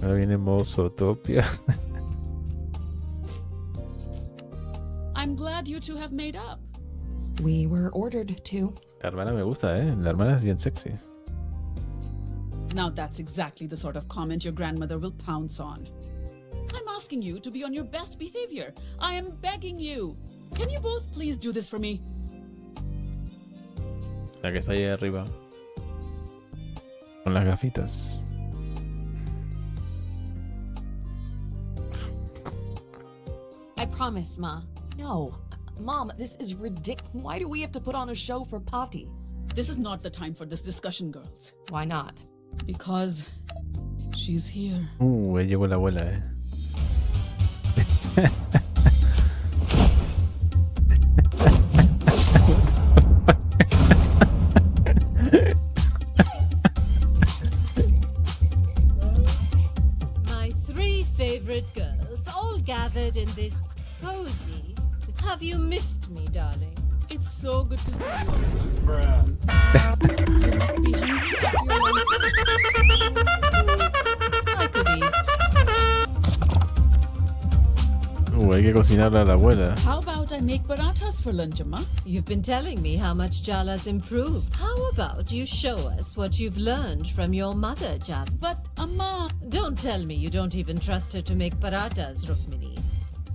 Ahora viene modo Zootopia. I'm glad you two have made up. We were ordered to. La hermana me gusta, ¿eh? La hermana es bien sexy. Now that's exactly the sort of comment your grandmother will pounce on. I'm asking you to be on your best behavior. I am begging you. Can you both please do this for me? La que está ahí arriba. Con las gafitas. I promise, Ma. No. Mom, this is ridiculous. Why do we have to put on a show for Patty? This is not the time for this discussion, girls. Why not? Because she's here. Ahí llegó la abuela, ¿eh? My three favorite girls, all gathered in this cozy. Have you missed me, darlings? It's so good to see you. You must be hungry after your long I could eat. Hay que cocinarle a la abuela. How about I make parathas for lunch, Amma. You've been telling me how much Jala's improved. How about you show us what you've learned from your mother, Jala? But, Amma... Don't tell me you don't even trust her to make parathas, Rukmini.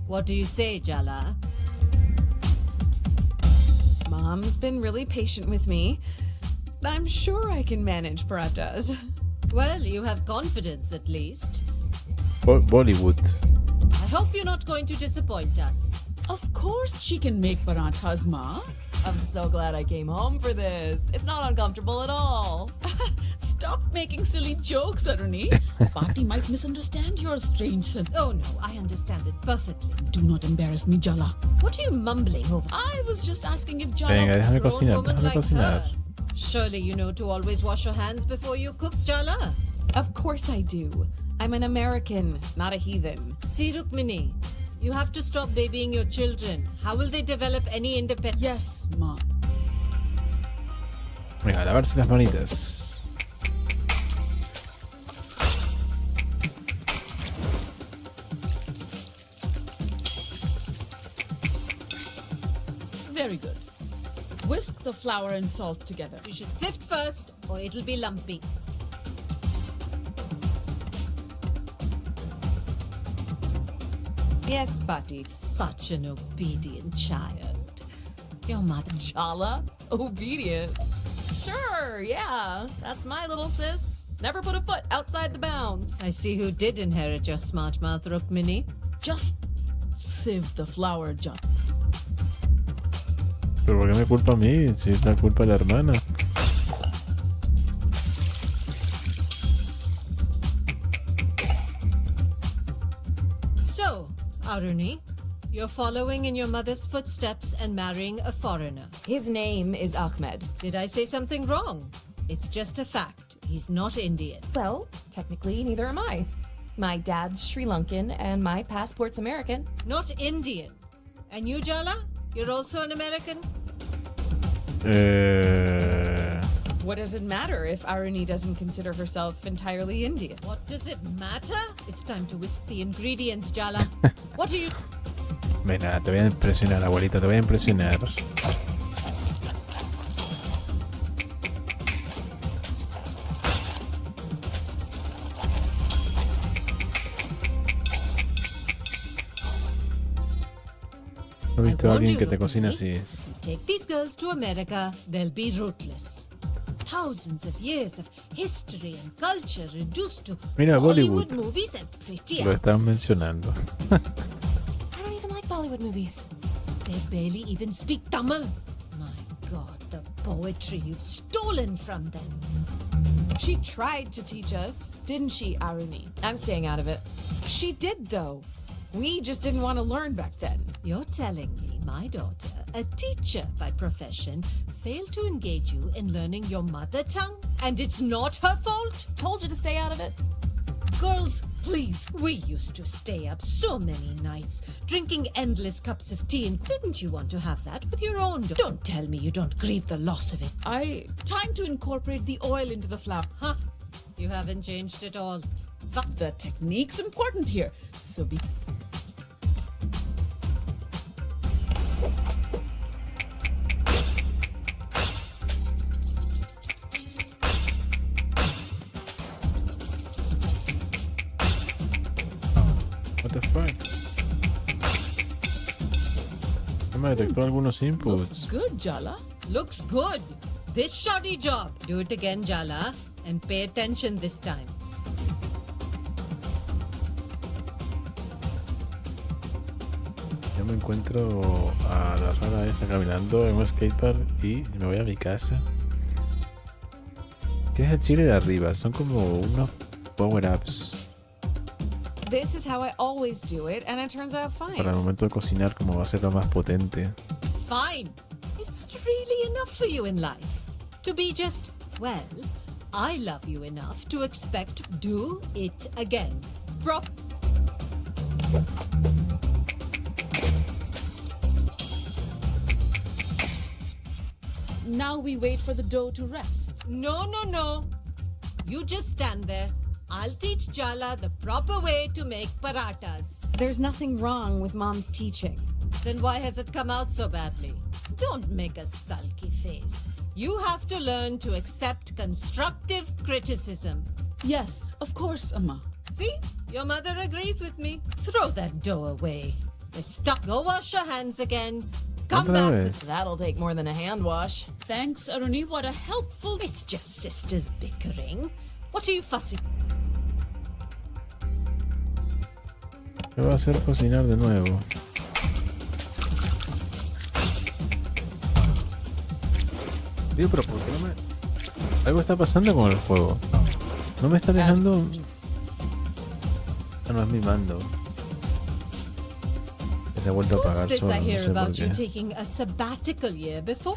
What do you say, Jala? Mom's been really patient with me. I'm sure I can manage parathas. Well, you have confidence at least. Bollywood. I hope you're not going to disappoint us. Of course she can make parathas, Ma. I'm so glad I came home for this. It's not uncomfortable at all. Stop making silly jokes, Aruni. Bhakti might misunderstand your strange son. Oh no, I understand it perfectly. Do not embarrass me, Jala. What are you mumbling over? I was just asking if Jala... Venga, déjame grown cocinar, woman déjame like cocinar. her. Surely you know to always wash your hands before you cook, Jala. Of course I do. I'm an American, not a heathen. See, Rukmini, you have to stop babying your children. How will they develop any independence? Yes, Ma. Venga, a lavarse las manitas. Very good. Whisk the flour and salt together. You should sift first, or it'll be lumpy. Yes, Bhakti. Such an obedient child. Your mother... Jala? Obedient? Sure, yeah. That's my little sis. Never put a foot outside the bounds. I see who did inherit your smart mouth, Rukmini. Just sieve the flour, Jala. ¿Pero por qué me culpa a mí? Si es la culpa de la hermana. So, Aruni, you're following in your mother's footsteps and marrying a foreigner. His name is Ahmed. Did I say something wrong? It's just a fact. He's not Indian. Well, technically, neither am I. My dad's Sri Lankan and my passport's American. Not Indian. And you, Jala? You're also an American? What does it matter if Aruni doesn't consider herself entirely Indian? What does it matter? It's time to whisk the ingredients, Jala. What are you... Venga, te voy a impresionar, abuelita, te voy a impresionar. ¿No he visto a alguien que te cocina así? Take these girls to America, they'll be ruthless. Thousands of years of history and culture reduced to Mira, Hollywood Bollywood. movies and pretty Lo actors. están mencionando. I don't even like Bollywood movies. They barely even speak Tamil. My God, the poetry you've stolen from them. She tried to teach us, didn't she, Aruni? I'm staying out of it. She did, though. We just didn't want to learn back then. You're telling me my daughter, a teacher by profession, failed to engage you in learning your mother tongue? And it's not her fault? Told you to stay out of it. Girls, please. We used to stay up so many nights, drinking endless cups of tea, and didn't you want to have that with your own daughter? Don't tell me you don't grieve the loss of it. Time to incorporate the oil into the flour. Huh? You haven't changed at all. The technique's important here, so be... What the fuck? No me detectó algunos inputs. Good, Jala. Looks good. This shoddy job. Do it again, Jala, and pay attention this time. Yo me encuentro a la rara esa caminando en un skatepark y me voy a mi casa. ¿Qué es el chile de arriba? Son como unos power-ups This is how I always do it, and it turns out fine. para el momento de cocinar, como va a ser lo más potente. Fine. Is that really enough for you in life? To be just, well, I love you enough to expect do it again. Now we wait for the dough to rest. No. You just stand there. I'll teach Jala the proper way to make parathas. There's nothing wrong with Mom's teaching. Then why has it come out so badly? Don't make a sulky face. You have to learn to accept constructive criticism. Yes, of course, Amma. See? Your mother agrees with me. Throw that dough away. We're stuck. Go wash your hands again. Come back with... That'll take more than a hand wash. Thanks, Aruni. What a helpful... It's just sisters bickering. What are you fussing? Me va a hacer cocinar de nuevo. Tío, pero ¿por qué no me...? Algo está pasando con el juego. No me está dejando... Ah, no, es mi mando. Que se ha vuelto a apagar What's this solo, I no hear sé por about you qué. taking a sabbatical year before?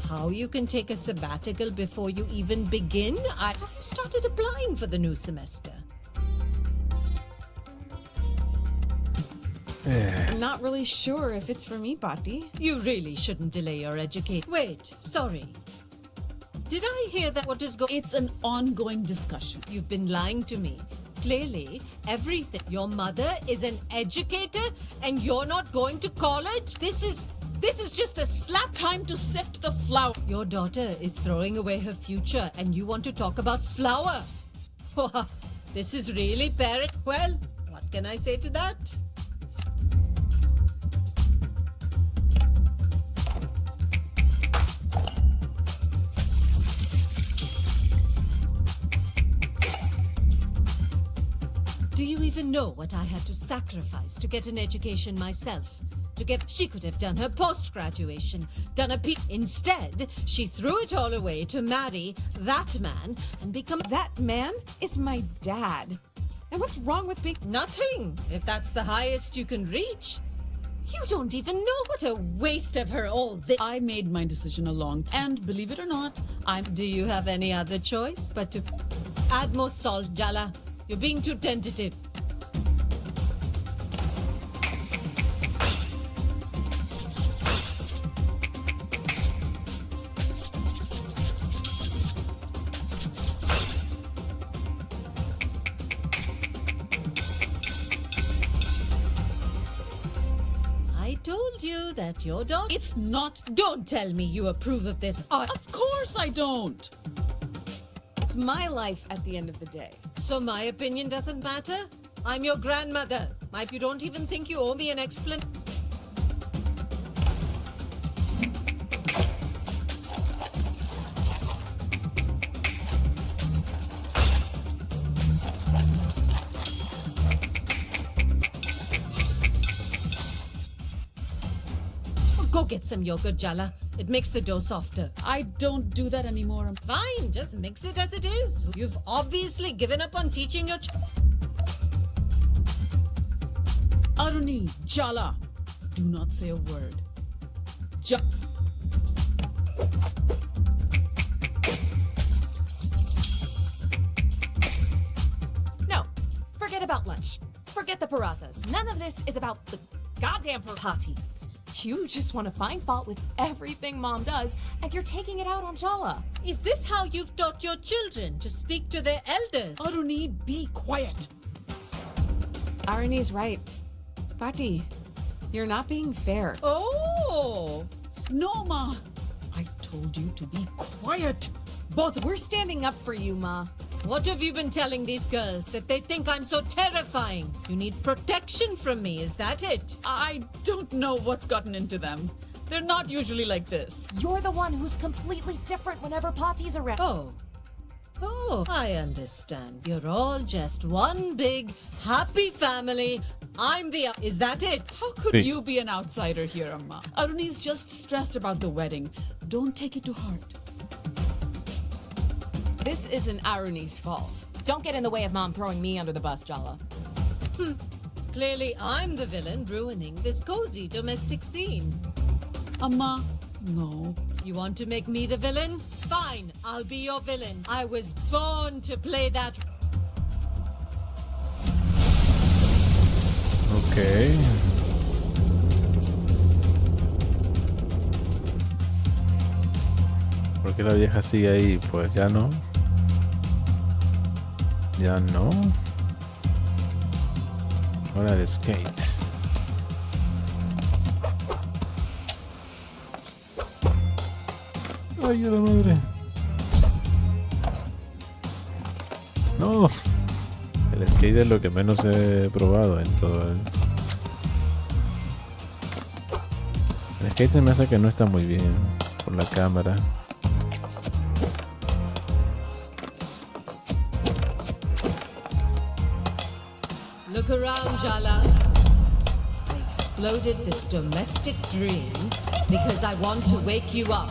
How you can take a sabbatical before you even begin? Have you started applying for the new semester? I'm not really sure if it's for me, Patti. You really shouldn't delay your education. Wait, sorry. Did I hear that what is going... It's an ongoing discussion. You've been lying to me. Clearly, everything. Your mother is an educator and you're not going to college? This is just a slap. Time to sift the flour. Your daughter is throwing away her future and you want to talk about flour? This is really parent... Well, what can I say to that? Do you even know what I had to sacrifice to get an education myself? She could have done her post-graduation, done a Instead, she threw it all away to marry that man and become... That man is my dad. And what's wrong with being... Nothing, if that's the highest you can reach. You don't even know what a waste of her all this... I made my decision a long time. And believe it or not, Do you have any other choice but to... Add more salt, Jala. You're being too tentative. I told you that your dog... It's not... Don't tell me you approve of this. Of course I don't. It's my life at the end of the day. So my opinion doesn't matter? I'm your grandmother. You don't even think you owe me an explanation? Go get some yogurt, Jala. It makes the dough softer. I don't do that anymore. Fine, just mix it as it is. You've obviously given up on teaching your Aruni, Jala, do not say a word. No, forget about lunch. Forget the parathas. None of this is about the goddamn party. You just want to find fault with everything Mom does, and you're taking it out on Jala. Is this how you've taught your children to speak to their elders? Aruni, be quiet. Aruni's right. Patti, you're not being fair. Oh! No, Ma. I told you to be quiet. Both. We're standing up for you, Ma. What have you been telling these girls? That they think I'm so terrifying? You need protection from me, is that it? I don't know what's gotten into them. They're not usually like this. You're the one who's completely different whenever Patti's around. Oh, I understand. You're all just one big, happy family. I'm the... Is that it? How could you be an outsider here, Amma? Aruni's just stressed about the wedding. Don't take it to heart. This isn't Aruni's fault. Don't get in the way of Mom throwing me under the bus, Jala. Clearly, I'm the villain ruining this cozy domestic scene. Amma, no. You want to make me the villain? Fine, I'll be your villain. I was born to play that... Okay. ¿Por qué la vieja sigue ahí? Pues ya no. Ya no. Ahora el skate. ¡Ay, a la madre! ¡No! El skate es lo que menos he probado en todo el... El skate se me hace que no está muy bien por la cámara. Look around, Jala. I exploded this domestic dream because I want to wake you up.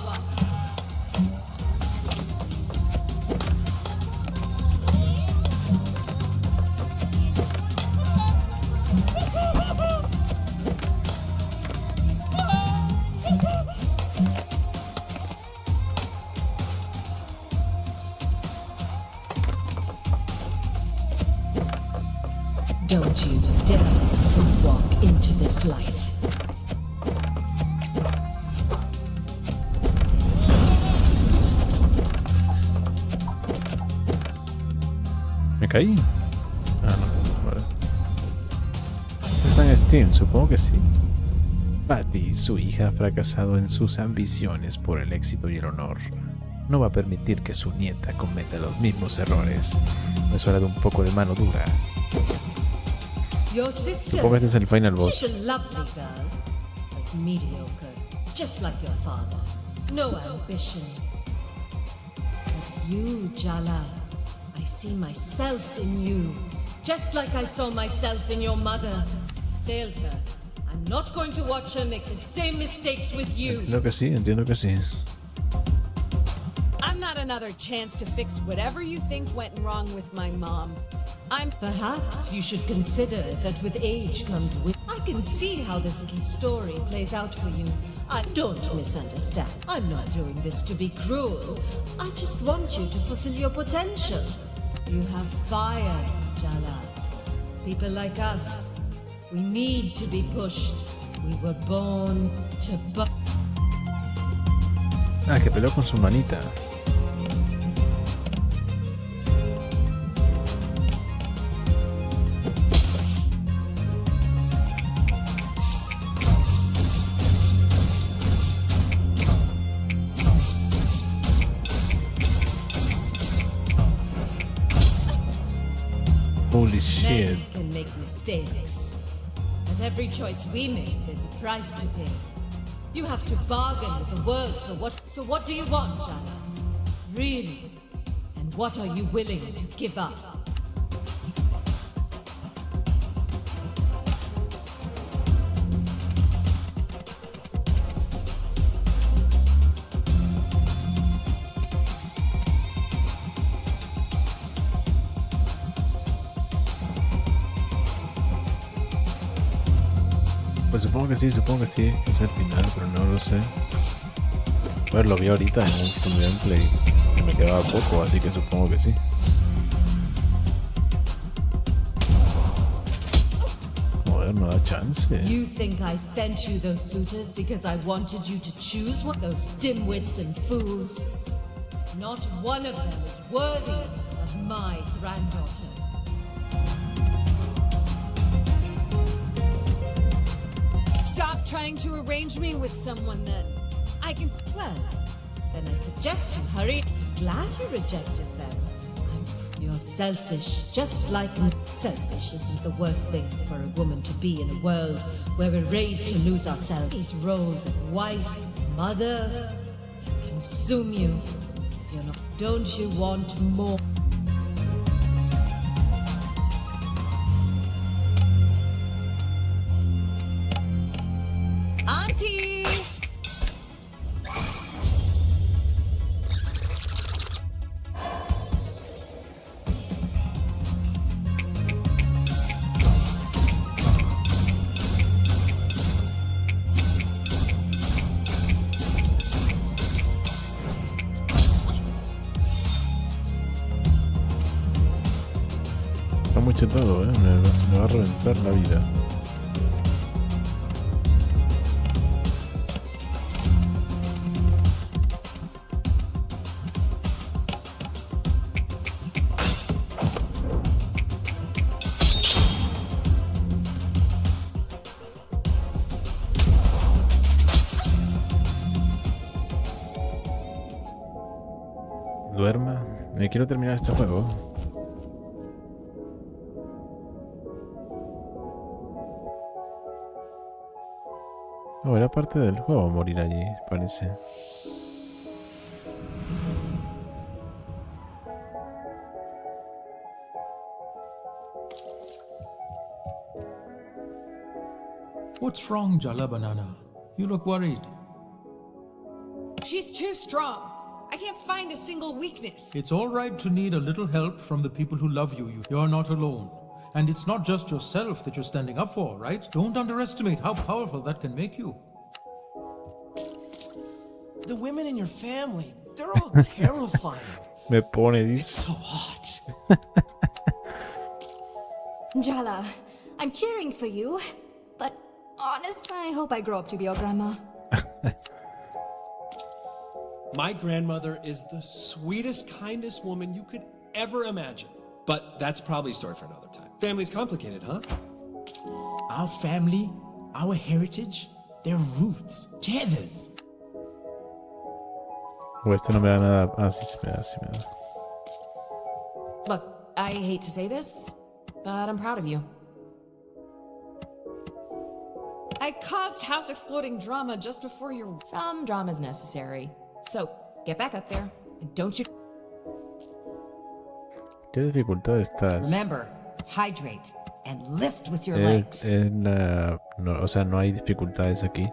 Don't you dare sleepwalk into this life. ¿Me caí? Ah, no, vale. Está en Steam, supongo que sí. Patty, su hija, ha fracasado en sus ambiciones por el éxito y el honor. No va a permitir que su nieta cometa los mismos errores. Es hora de un poco de mano dura. Your sister. Supongo que este es el final boss. She's a lovely girl, but mediocre, just like your father. No ambition. But you, Jala, I see myself in you, just like I saw myself in your mother. I failed her. I'm not going to watch her make the same mistakes with you. Entiendo que sí. I'm not another chance to fix whatever you think went wrong with my mom. Perhaps you should consider that with age comes wisdom. I can see how this little story plays out for you. I don't misunderstand. I'm not doing this to be cruel. I just want you to fulfill your potential. You have fire, Jala. People like us, we need to be pushed. We were born to Ah, que peleó con su manita. Holy shit. Men can make mistakes, but every choice we make is a price to pay. You have to bargain with the world for what. So what do you want, Jala? Really? And what are you willing to give up? Pues supongo que sí, es el final, pero no lo sé. A ver, lo vi ahorita en un gameplay que me quedaba poco, así que supongo que sí. Joder, no da chance. You think I sent you those suitors because I wanted you to choose one of those dimwits and fools? Not one of them is worthy of my granddaughter. Stop trying to arrange me with someone that I can. Well, then I suggest you hurry. Glad you rejected them. You're selfish, just like me. Selfish isn't the worst thing for a woman to be in a world where we're raised to lose ourselves. These roles of wife, mother, consume you. If you're not, don't you want more? Auntie! Está muy chetado, me va a reventar la vida. duerma. Me quiero terminar este juego. Oh, era parte del juego morir allí, parece. What's wrong, Jala Banana? You look worried. She's too strong. I can't find a single weakness. It's all right to need a little help from the people who love you. You're not alone. And it's not just yourself that you're standing up for, right? Don't underestimate how powerful that can make you. The women in your family, they're all terrifying. Me pone, dice. It's so hot. Jala, I'm cheering for you. But honest, I hope I grow up to be your grandma. My grandmother is the sweetest, kindest woman you could ever imagine. But that's probably a story for another time. Family's complicated, huh? Our family, our heritage, their roots, tethers. O esto no me da nada. Ah, sí, sí me da, sí me da. Look, I hate to say this, but I'm proud of you. I caused house-exploding drama just before your... Some drama's necessary. So, get back up there, and don't you... ¿Qué dificultad estás? Remember, hydrate and lift with your legs. No, o sea, no hay dificultades aquí.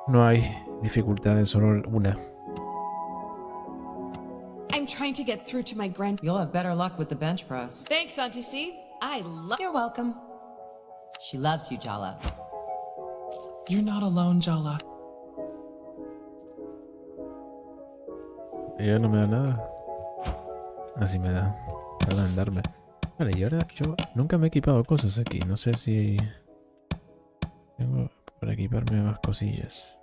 No hay dificultades, solo una. I'm trying to get through to my grand... You'll have better luck with the bench press. Thanks, Auntie C. I love... You're welcome. She loves you, Jala. You're not alone, Jala. Ella no me da nada. Así me da. Para andarme. Vale, y ahora yo nunca me he equipado cosas aquí. No sé si... Tengo para equiparme más cosillas.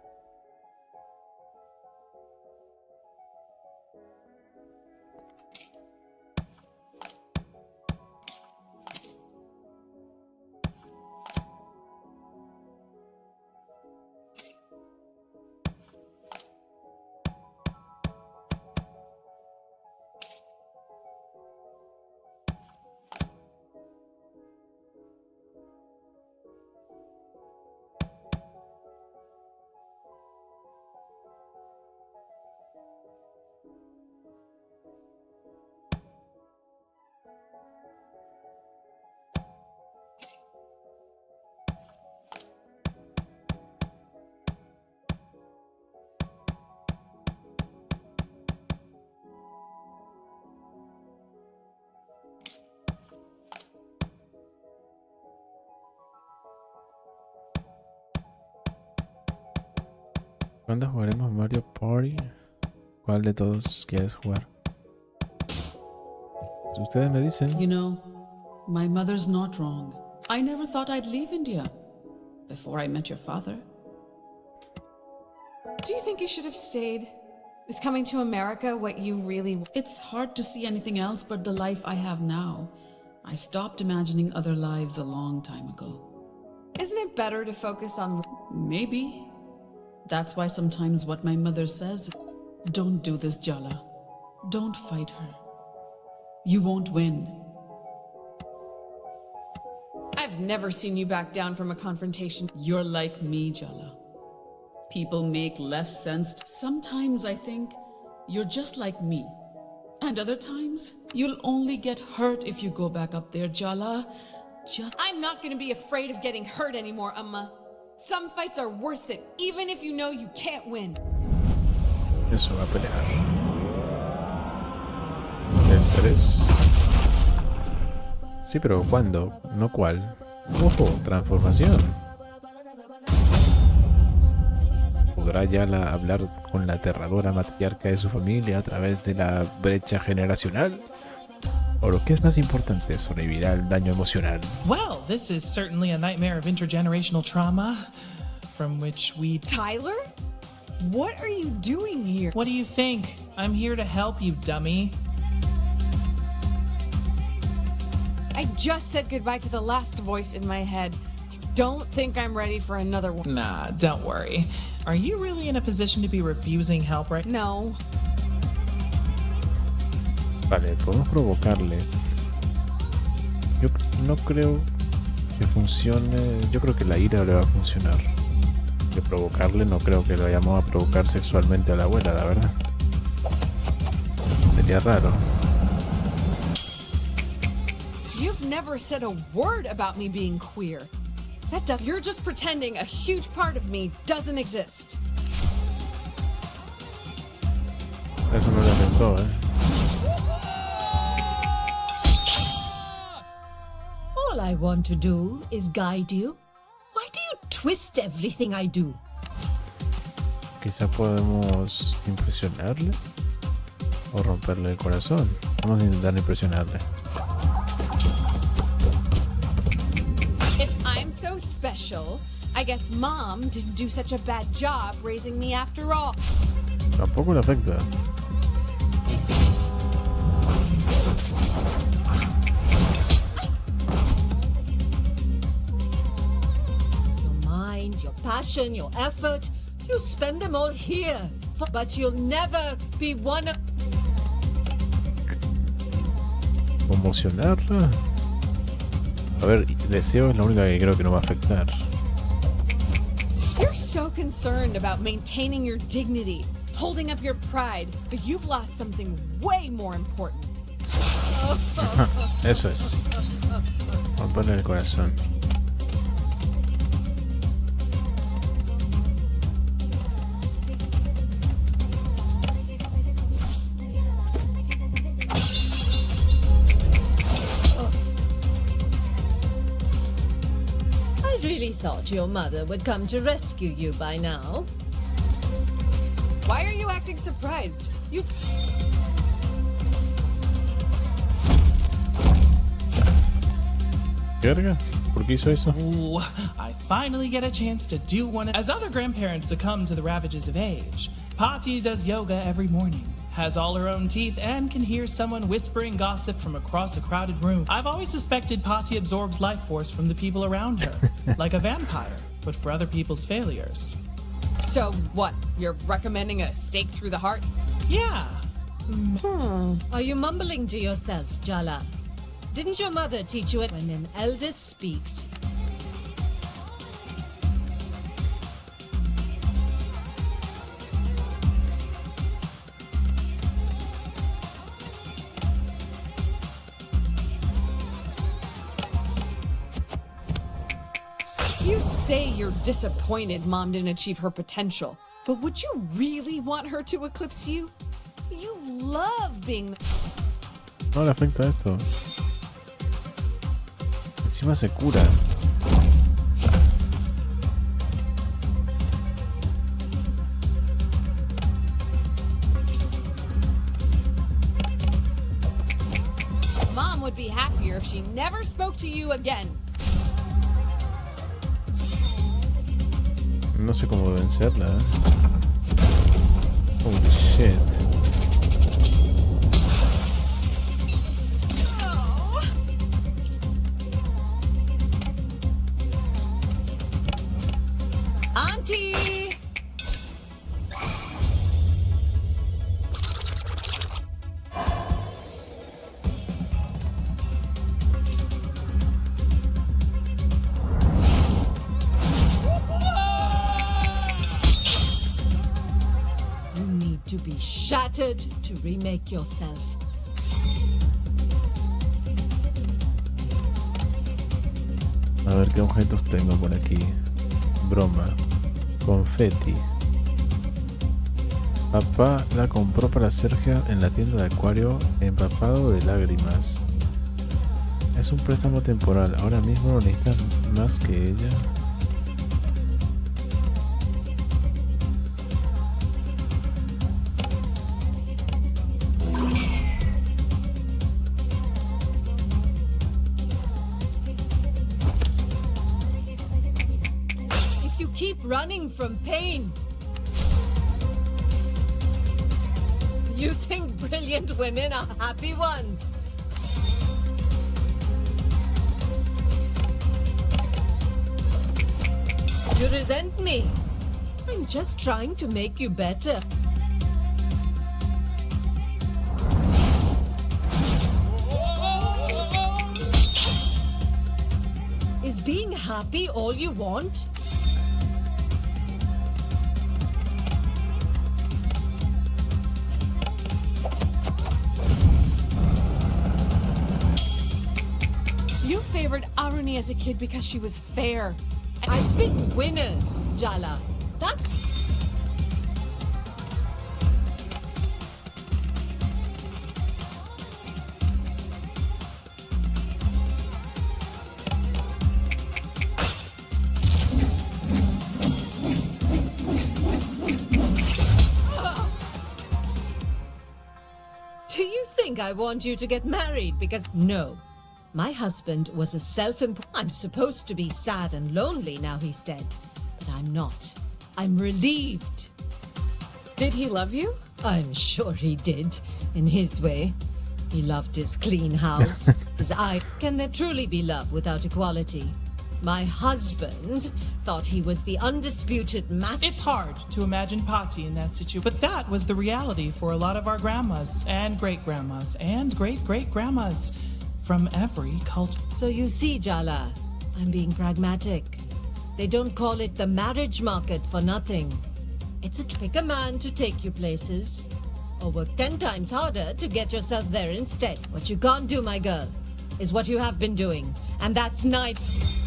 ¿Cuándo jugaremos Mario Party? ¿Cuál de todos quieres jugar? Ustedes me dicen. You know, my mother's not wrong. I never thought I'd leave India before I met your father. Do you think you should have stayed? Is coming to America what you really want? It's hard to see anything else but the life I have now. I stopped imagining other lives a long time ago. Isn't it better to focus on... Maybe. That's why sometimes what my mother says, don't do this, Jala. Don't fight her. You won't win. I've never seen you back down from a confrontation. You're like me, Jala. People make less sense. Sometimes I think you're just like me. And other times, you'll only get hurt if you go back up there, Jala. I'm not gonna be afraid of getting hurt anymore, Amma. Some fights are worth it, even if you know you can't win. Eso va a pelear. El 3. Sí, pero ¿cuándo? No cuál. Ojo, transformación. ¿Podrá Yala hablar con la aterradora matriarca de su familia a través de la brecha generacional? O lo que es más importante, sobrevivirá al daño emocional. Well, this is certainly a nightmare of intergenerational trauma from which we... Tyler? What are you doing here? What do you think? I'm here to help you, dummy. I just said goodbye to the last voice in my head. I don't think I'm ready for another one. Nah, don't worry. Are you really in a position to be refusing help right now? No. Vale, podemos provocarle. Yo no creo que funcione. Yo creo que la ira le va a funcionar. Que provocarle, no creo que lo vayamos a provocar sexualmente a la abuela, la verdad. Sería raro. You've never said a word about me being queer. You're just pretending a huge part of me doesn't exist. Eso no le afectó, All I want to do is guide you. Why do you twist everything I do? Quizá podemos impresionarle o romperle el corazón. Vamos a intentar impresionarle. If I'm so special, I guess Mom didn't do such a bad job raising me after all. Tampoco le afecta. Your mind, your passion, your effort, you spend them all here. But you'll never be one of... ¿Conmocionarla? A ver, deseo es la única que creo que no va a afectar. You're so concerned about maintaining your dignity, holding up your pride, but you've lost something way more important. Eso es. Romperle el corazón. I really thought your mother would come to rescue you by now. Why are you acting surprised? You... ¿Verga? ¿Por qué hizo eso? Ooh, I finally get a chance to do one. As other grandparents succumb to the ravages of age, Pati does yoga every morning, has all her own teeth, and can hear someone whispering gossip from across a crowded room. I've always suspected Pati absorbs life force from the people around her, like a vampire, but for other people's failures. So what? You're recommending a stake through the heart? Yeah. Are you mumbling to yourself, Jala? Didn't your mother teach you it when an eldest speaks? You say you're disappointed Mom didn't achieve her potential, but would you really want her to eclipse you? You love being... No le afecta esto. Encima se cura. Mom would be happier if she never spoke to you again. No sé cómo vencerla, Holy shit. Auntie! You need to be shattered to remake yourself. A ver qué objetos tengo por aquí. Broma. Confeti. Papá la compró para Sergio en la tienda de acuario empapado de lágrimas. Es un préstamo temporal. Ahora mismo lo necesitan más que ella. Keep running from pain. You think brilliant women are happy ones. You resent me. I I'm just trying to make you better. Is being happy all you want? You favored Aruni as a kid because she was fair. I pick winners, Jala. That's... Do you think I want you to get married? Because no. My husband was a self-employed... I'm supposed to be sad and lonely now he's dead. But I'm not. I'm relieved. Did he love you? I'm sure he did, in his way. He loved his clean house, his eye. Can there truly be love without equality? My husband thought he was the undisputed master. It's hard to imagine Patti in that situation, but that was the reality for a lot of our grandmas and great-grandmas and great-great-grandmas from every culture. So you see, Jala, I'm being pragmatic. They don't call it the marriage market for nothing. It's a pick a man to take you places, or work 10 times harder to get yourself there instead. What you can't do, my girl, is what you have been doing, and that's nice.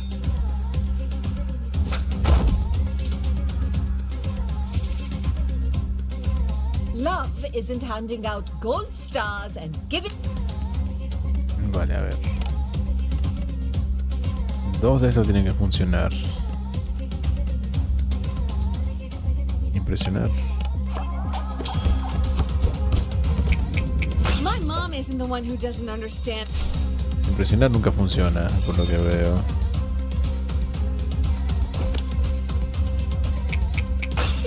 Love isn't handing out gold stars and giving... Vale, a ver. Dos de estos tienen que funcionar. Impresionar. My mom isn't the one who doesn't understand. Impresionar nunca funciona, por lo que veo.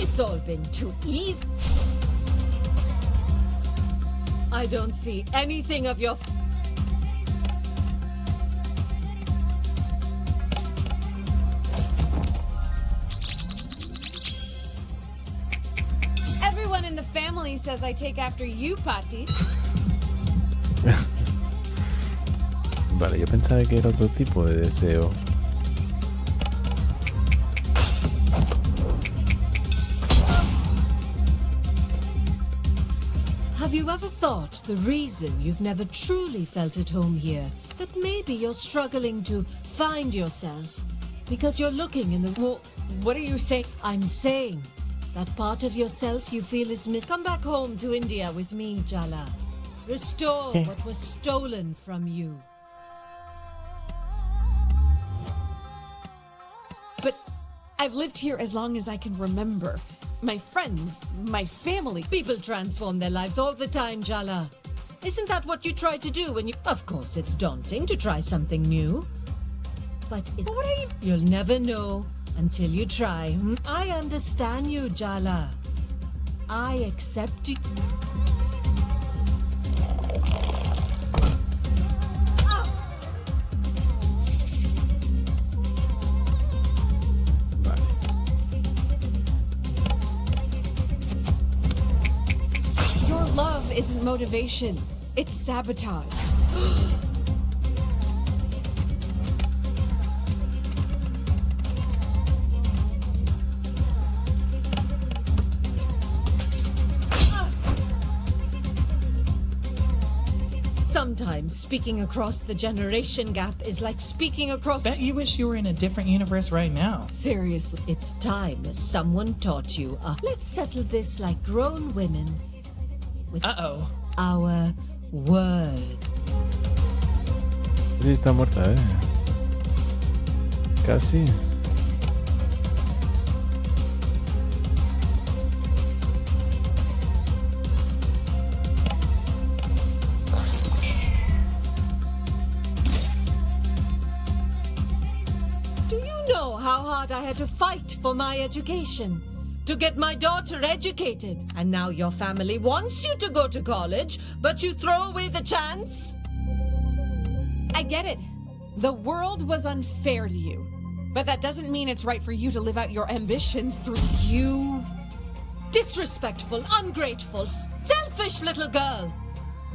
It's all been too easy. I don't see anything of your... Everyone in the family says I take after you, Patti. Vale, yo pensaba que era otro tipo de deseo. Have you ever thought the reason you've never truly felt at home here? That maybe you're struggling to find yourself because you're looking in the... Well, what are you saying? I'm saying that part of yourself you feel is missing. Come back home to India with me, Jala. Restore what was stolen from you. But I've lived here as long as I can remember. My friends, my family. People transform their lives all the time, Jala. Isn't that what you try to do when you... Of course, it's daunting to try something new. But it's... What are you... You'll never know until you try. I understand you, Jala. I accept you. Love isn't motivation, it's sabotage. Sometimes speaking across the generation gap is like speaking across... Bet you wish you were in a different universe right now. Seriously, it's time that someone taught you. Let's settle this like grown women. With our word. Sí, está muerta, Casi. Do you know how hard I had to fight for my education? To get my daughter educated. And now your family wants you to go to college, but you throw away the chance? I get it. The world was unfair to you. But that doesn't mean it's right for you to live out your ambitions through... You Disrespectful, ungrateful, selfish little girl.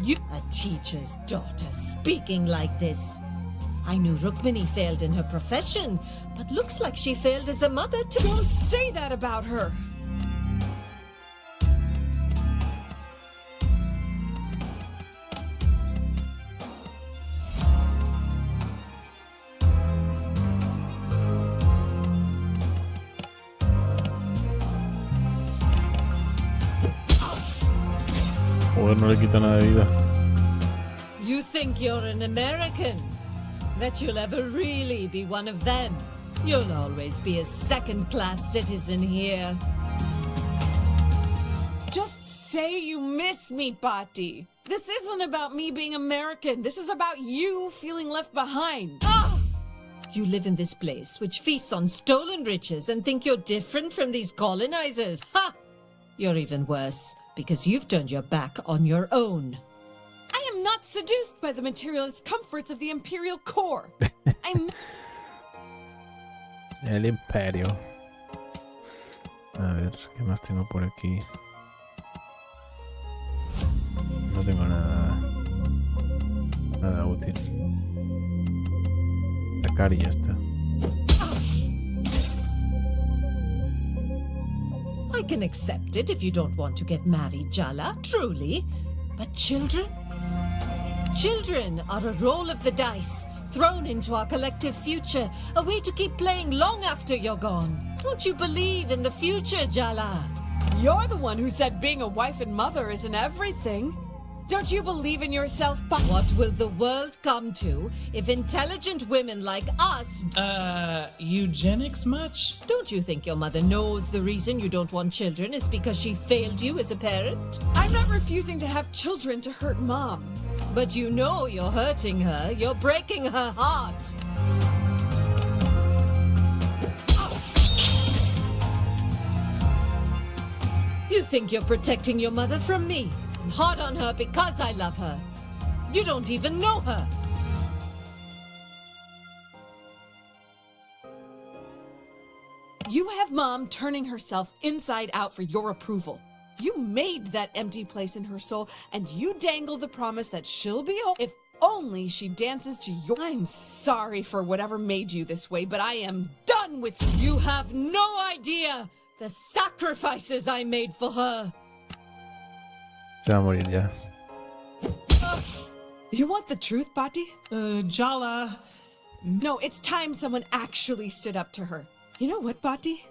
You, a teacher's daughter, speaking like this. I knew Rukmini failed in her profession, but looks like she failed as a mother too. Don't say that about her. Joder, no le quita nada de vida. You think you're an American? That you'll ever really be one of them? You'll always be a second-class citizen here. Just say you miss me, Patti. This isn't about me being American. This is about you feeling left behind. Ah! You live in this place which feasts on stolen riches and think you're different from these colonizers. Ha! You're even worse, because you've turned your back on your own. I am not seduced by the materialist comforts of the imperial core. I'm... El imperio. A ver, ¿qué más tengo por aquí? No tengo nada útil. Sacar y ya está. I can accept it if you don't want to get married, Jala, truly. But children? Children are a roll of the dice, thrown into our collective future, a way to keep playing long after you're gone. Don't you believe in the future, Jala? You're the one who said being a wife and mother isn't everything. Don't you believe in yourself, What will the world come to if intelligent women like us... Eugenics much? Don't you think your mother knows the reason you don't want children is because she failed you as a parent? I'm not refusing to have children to hurt Mom. But you know you're hurting her. You're breaking her heart. You think you're protecting your mother from me? I'm hard on her because I love her. You don't even know her. You have Mom turning herself inside out for your approval. You made that empty place in her soul, and you dangle the promise that she'll be whole if only she dances to your... I'm sorry for whatever made you this way, but I am done with you. You have no idea the sacrifices I made for her. Se va a morir ya. You want the truth, Patti? Jala. No, it's time someone actually stood up to her. You know what, Patti?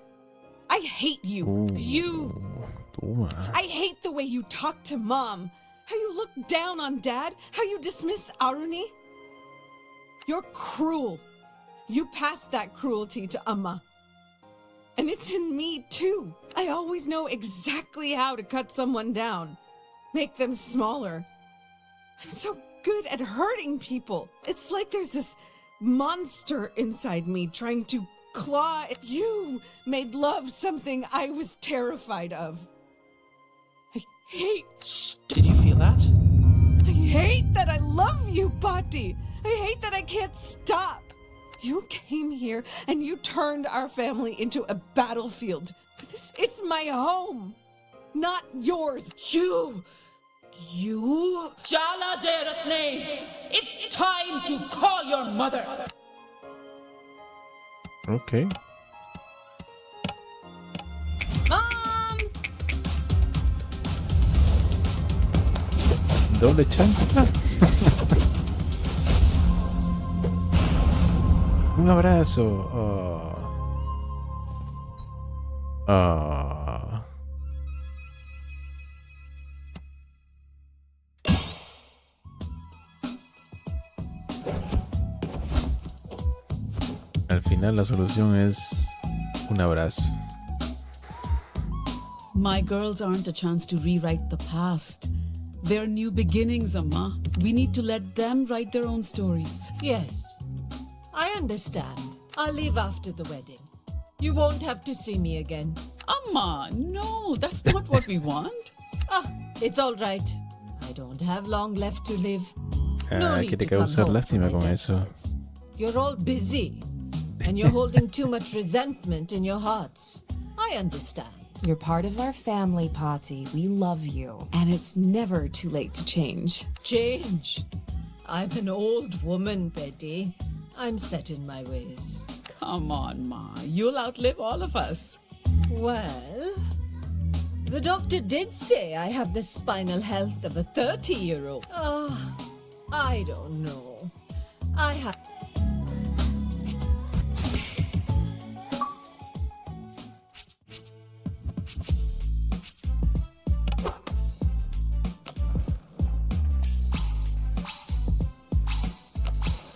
I hate you. I hate the way you talk to Mom. How you look down on Dad. How you dismiss Aruni. You're cruel. You passed that cruelty to Amma. And it's in me, too. I always know exactly how to cut someone down. Make them smaller. I'm so good at hurting people. It's like there's this monster inside me trying to claw. You made love something I was terrified of. I hate... Did you feel that? I hate that I love you, Patti. I hate that I can't stop. You came here and you turned our family into a battlefield. It's my home, not yours. You... Jala Jeratne, it's time to call your mother. Okay. Mom! Doble chancla. Un abrazo. Al final la solución es un abrazo. My girls aren't a chance to rewrite the past. They're new beginnings, Amma. We need to let them write their own stories. Yes, I understand. I'll leave after the wedding. You won't have to see me again. Amma, no, that's not what we want. It's all right. I don't have long left to live. No need que te to come causar home lástima for my con eso. deathbeds. You're all busy, and you're holding too much resentment in your hearts. I understand. You're part of our family, Patty. We love you. And it's never too late to change. Change? I'm an old woman, Betty. I'm set in my ways. Come on, Ma. You'll outlive all of us. Well, the doctor did say I have the spinal health of a 30-year-old. Oh, I don't know. I have...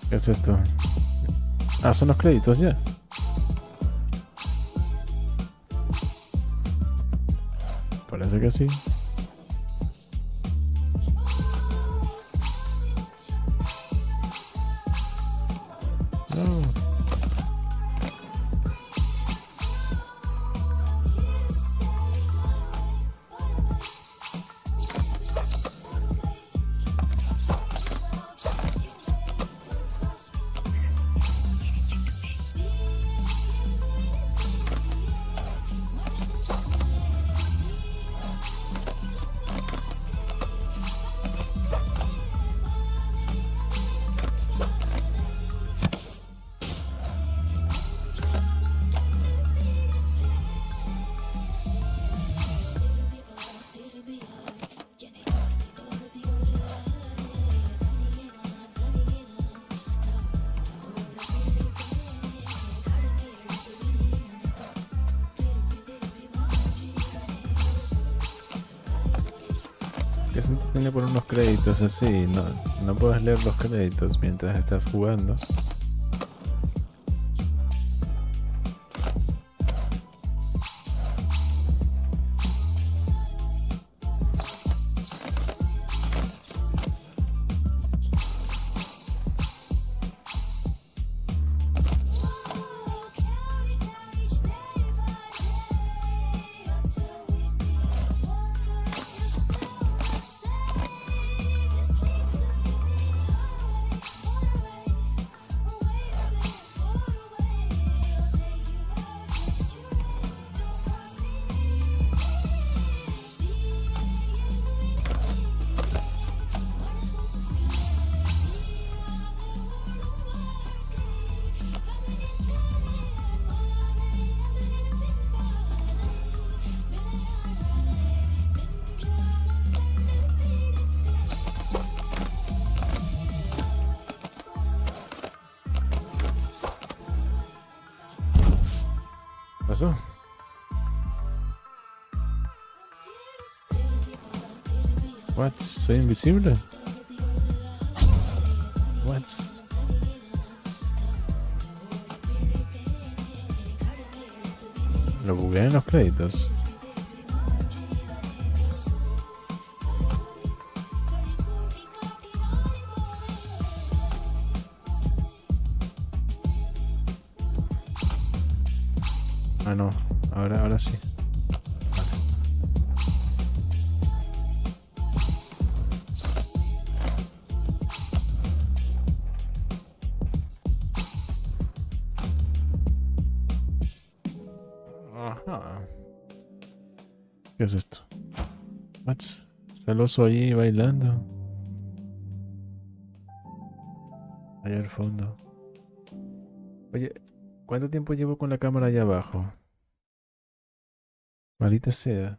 ¿Qué es esto? Ah, son los créditos ya. Parece que sí. No. Que se tiene por unos créditos así, no puedes leer los créditos mientras estás jugando. ¿Pasó? What? ¿Soy invisible? What? Lo bugué en los créditos. Ah, no. Ahora sí. Ajá. ¿Qué es esto? What? Está el oso ahí bailando. Allá al fondo. Oye, ¿cuánto tiempo llevo con la cámara allá abajo? Maldita sea.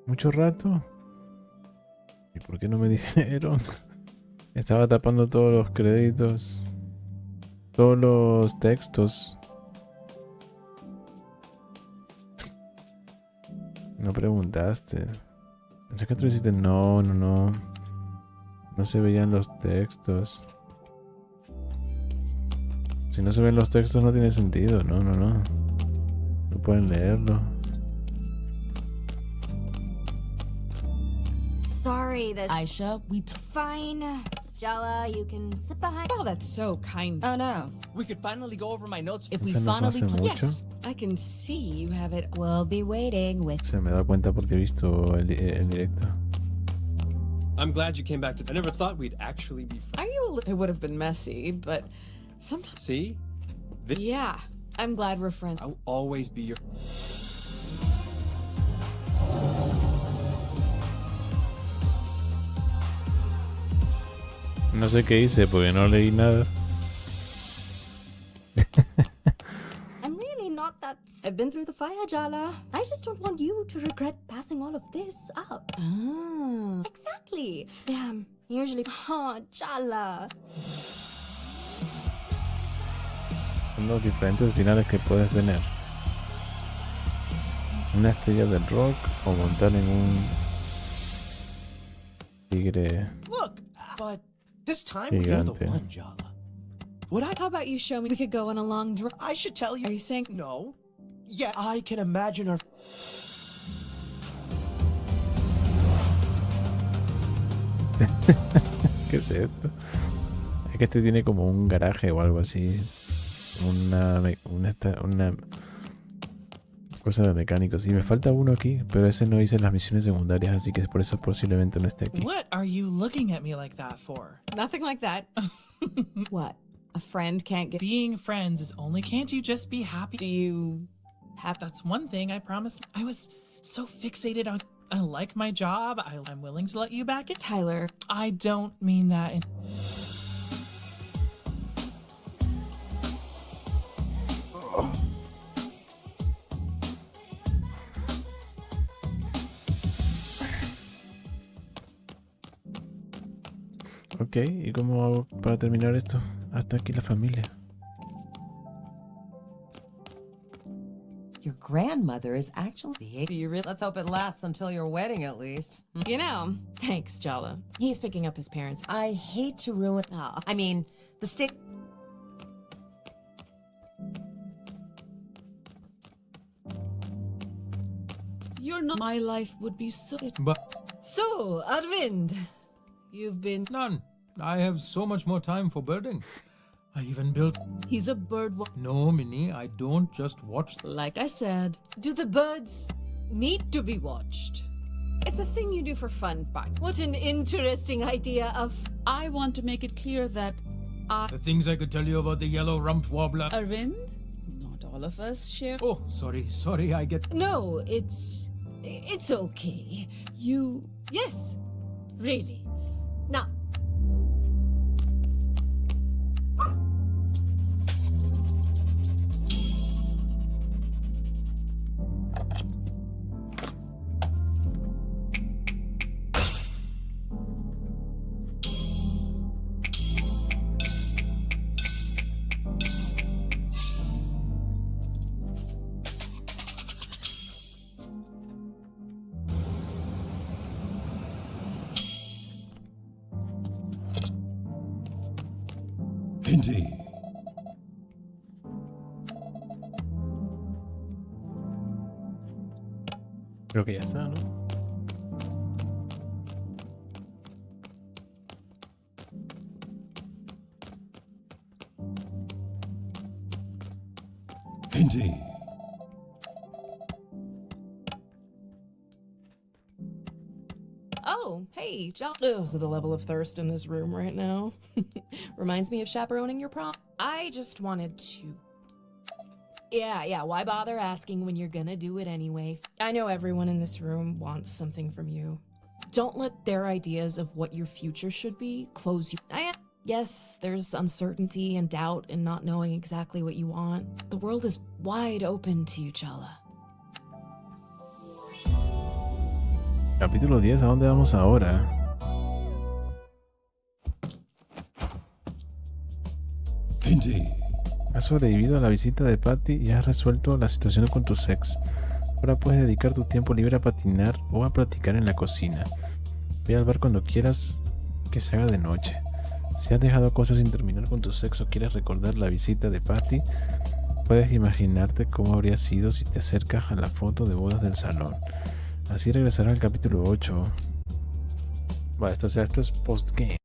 ¿Mucho rato? ¿Y por qué no me dijeron? Estaba tapando todos los créditos. Todos los textos. No preguntaste. Pensé que tú dijiste no. No se veían los textos. Si no se ven los textos no tiene sentido. No. No pueden leerlo. Sorry, this... Aisha, Fine. Jala, you can sit behind... Oh, that's so kind. Oh, no. We could finally go over my notes. If we ¿Eso no finally pasa play... mucho? Yes, I can see you have it. We'll be waiting with... Se me da cuenta porque he visto el directo. I'm glad you came back to... I never thought we'd actually be friends. Are you a li- It would have been messy, but sometimes... See? Yeah, I'm glad we're friends. I will always be your... No sé qué hice porque no leí nada. I'm really not that. I've been through the fire, Jala. I just don't want you to regret passing all of this up. Ah. Exactly. Yeah, usually. Oh, Jala. Son los diferentes finales que puedes tener. Una estrella del rock o montar en un tigre. Look, but this time you're the Gigante. one, Jala. Would I? How about you show me? We could go on a long drive. I should tell you. Are you saying no? Yeah, I can imagine our... ¿Qué es esto? Es que este tiene como un garaje o algo así. Una cosa de mecánicos. Y me falta uno aquí, pero ese no hice las misiones secundarias, así que por eso posiblemente no esté aquí. What are you looking at me like that for? Nothing like that. What? A friend can't get... Being friends is only... Can't you just be happy? Do you have... That's one thing I promised. I was so fixated on... I like my job. I'm willing to let you back in. Tyler. I don't mean that in... Ok, ¿y cómo hago para terminar esto? Hasta aquí la familia. Your grandmother is actually... Do you really? Let's hope it lasts until your wedding, at least. You know, thanks, Jala. He's picking up his parents. I hate to ruin... I mean, the state... You're not. My life would be so. So, Arvind, you've been... None. I have so much more time for birding. I even built... He's a bird. No, Minnie, I don't just watch... Like I said. Do the birds need to be watched? It's a thing you do for fun, but what an interesting idea of... I want to make it clear that The things I could tell you about the yellow-rumped warbler... Arvind, not all of us share... Oh, sorry, I get... No, it's okay. You... Yes, really. Now... Indeed. Creo que ya está, ¿no? Indeed. Oh, hey, Jala. Ugh, the level of thirst in this room right now. Reminds me of chaperoning your prom. I just wanted to... Yeah, why bother asking when you're gonna do it anyway? I know everyone in this room wants something from you. Don't let their ideas of what your future should be close you. Yes, there's uncertainty and doubt in not knowing exactly what you want. The world is wide open to you, Jala. Capítulo 10, ¿a dónde vamos ahora? Indeed. Has sobrevivido a la visita de Patty y has resuelto la situación con tu ex. Ahora puedes dedicar tu tiempo libre a patinar o a practicar en la cocina. Ve al bar cuando quieras que se haga de noche. Si has dejado cosas sin terminar con tu ex o quieres recordar la visita de Patty, puedes imaginarte cómo habría sido si te acercas a la foto de bodas del salón. Así regresará al capítulo 8. Vale, esto es post-game.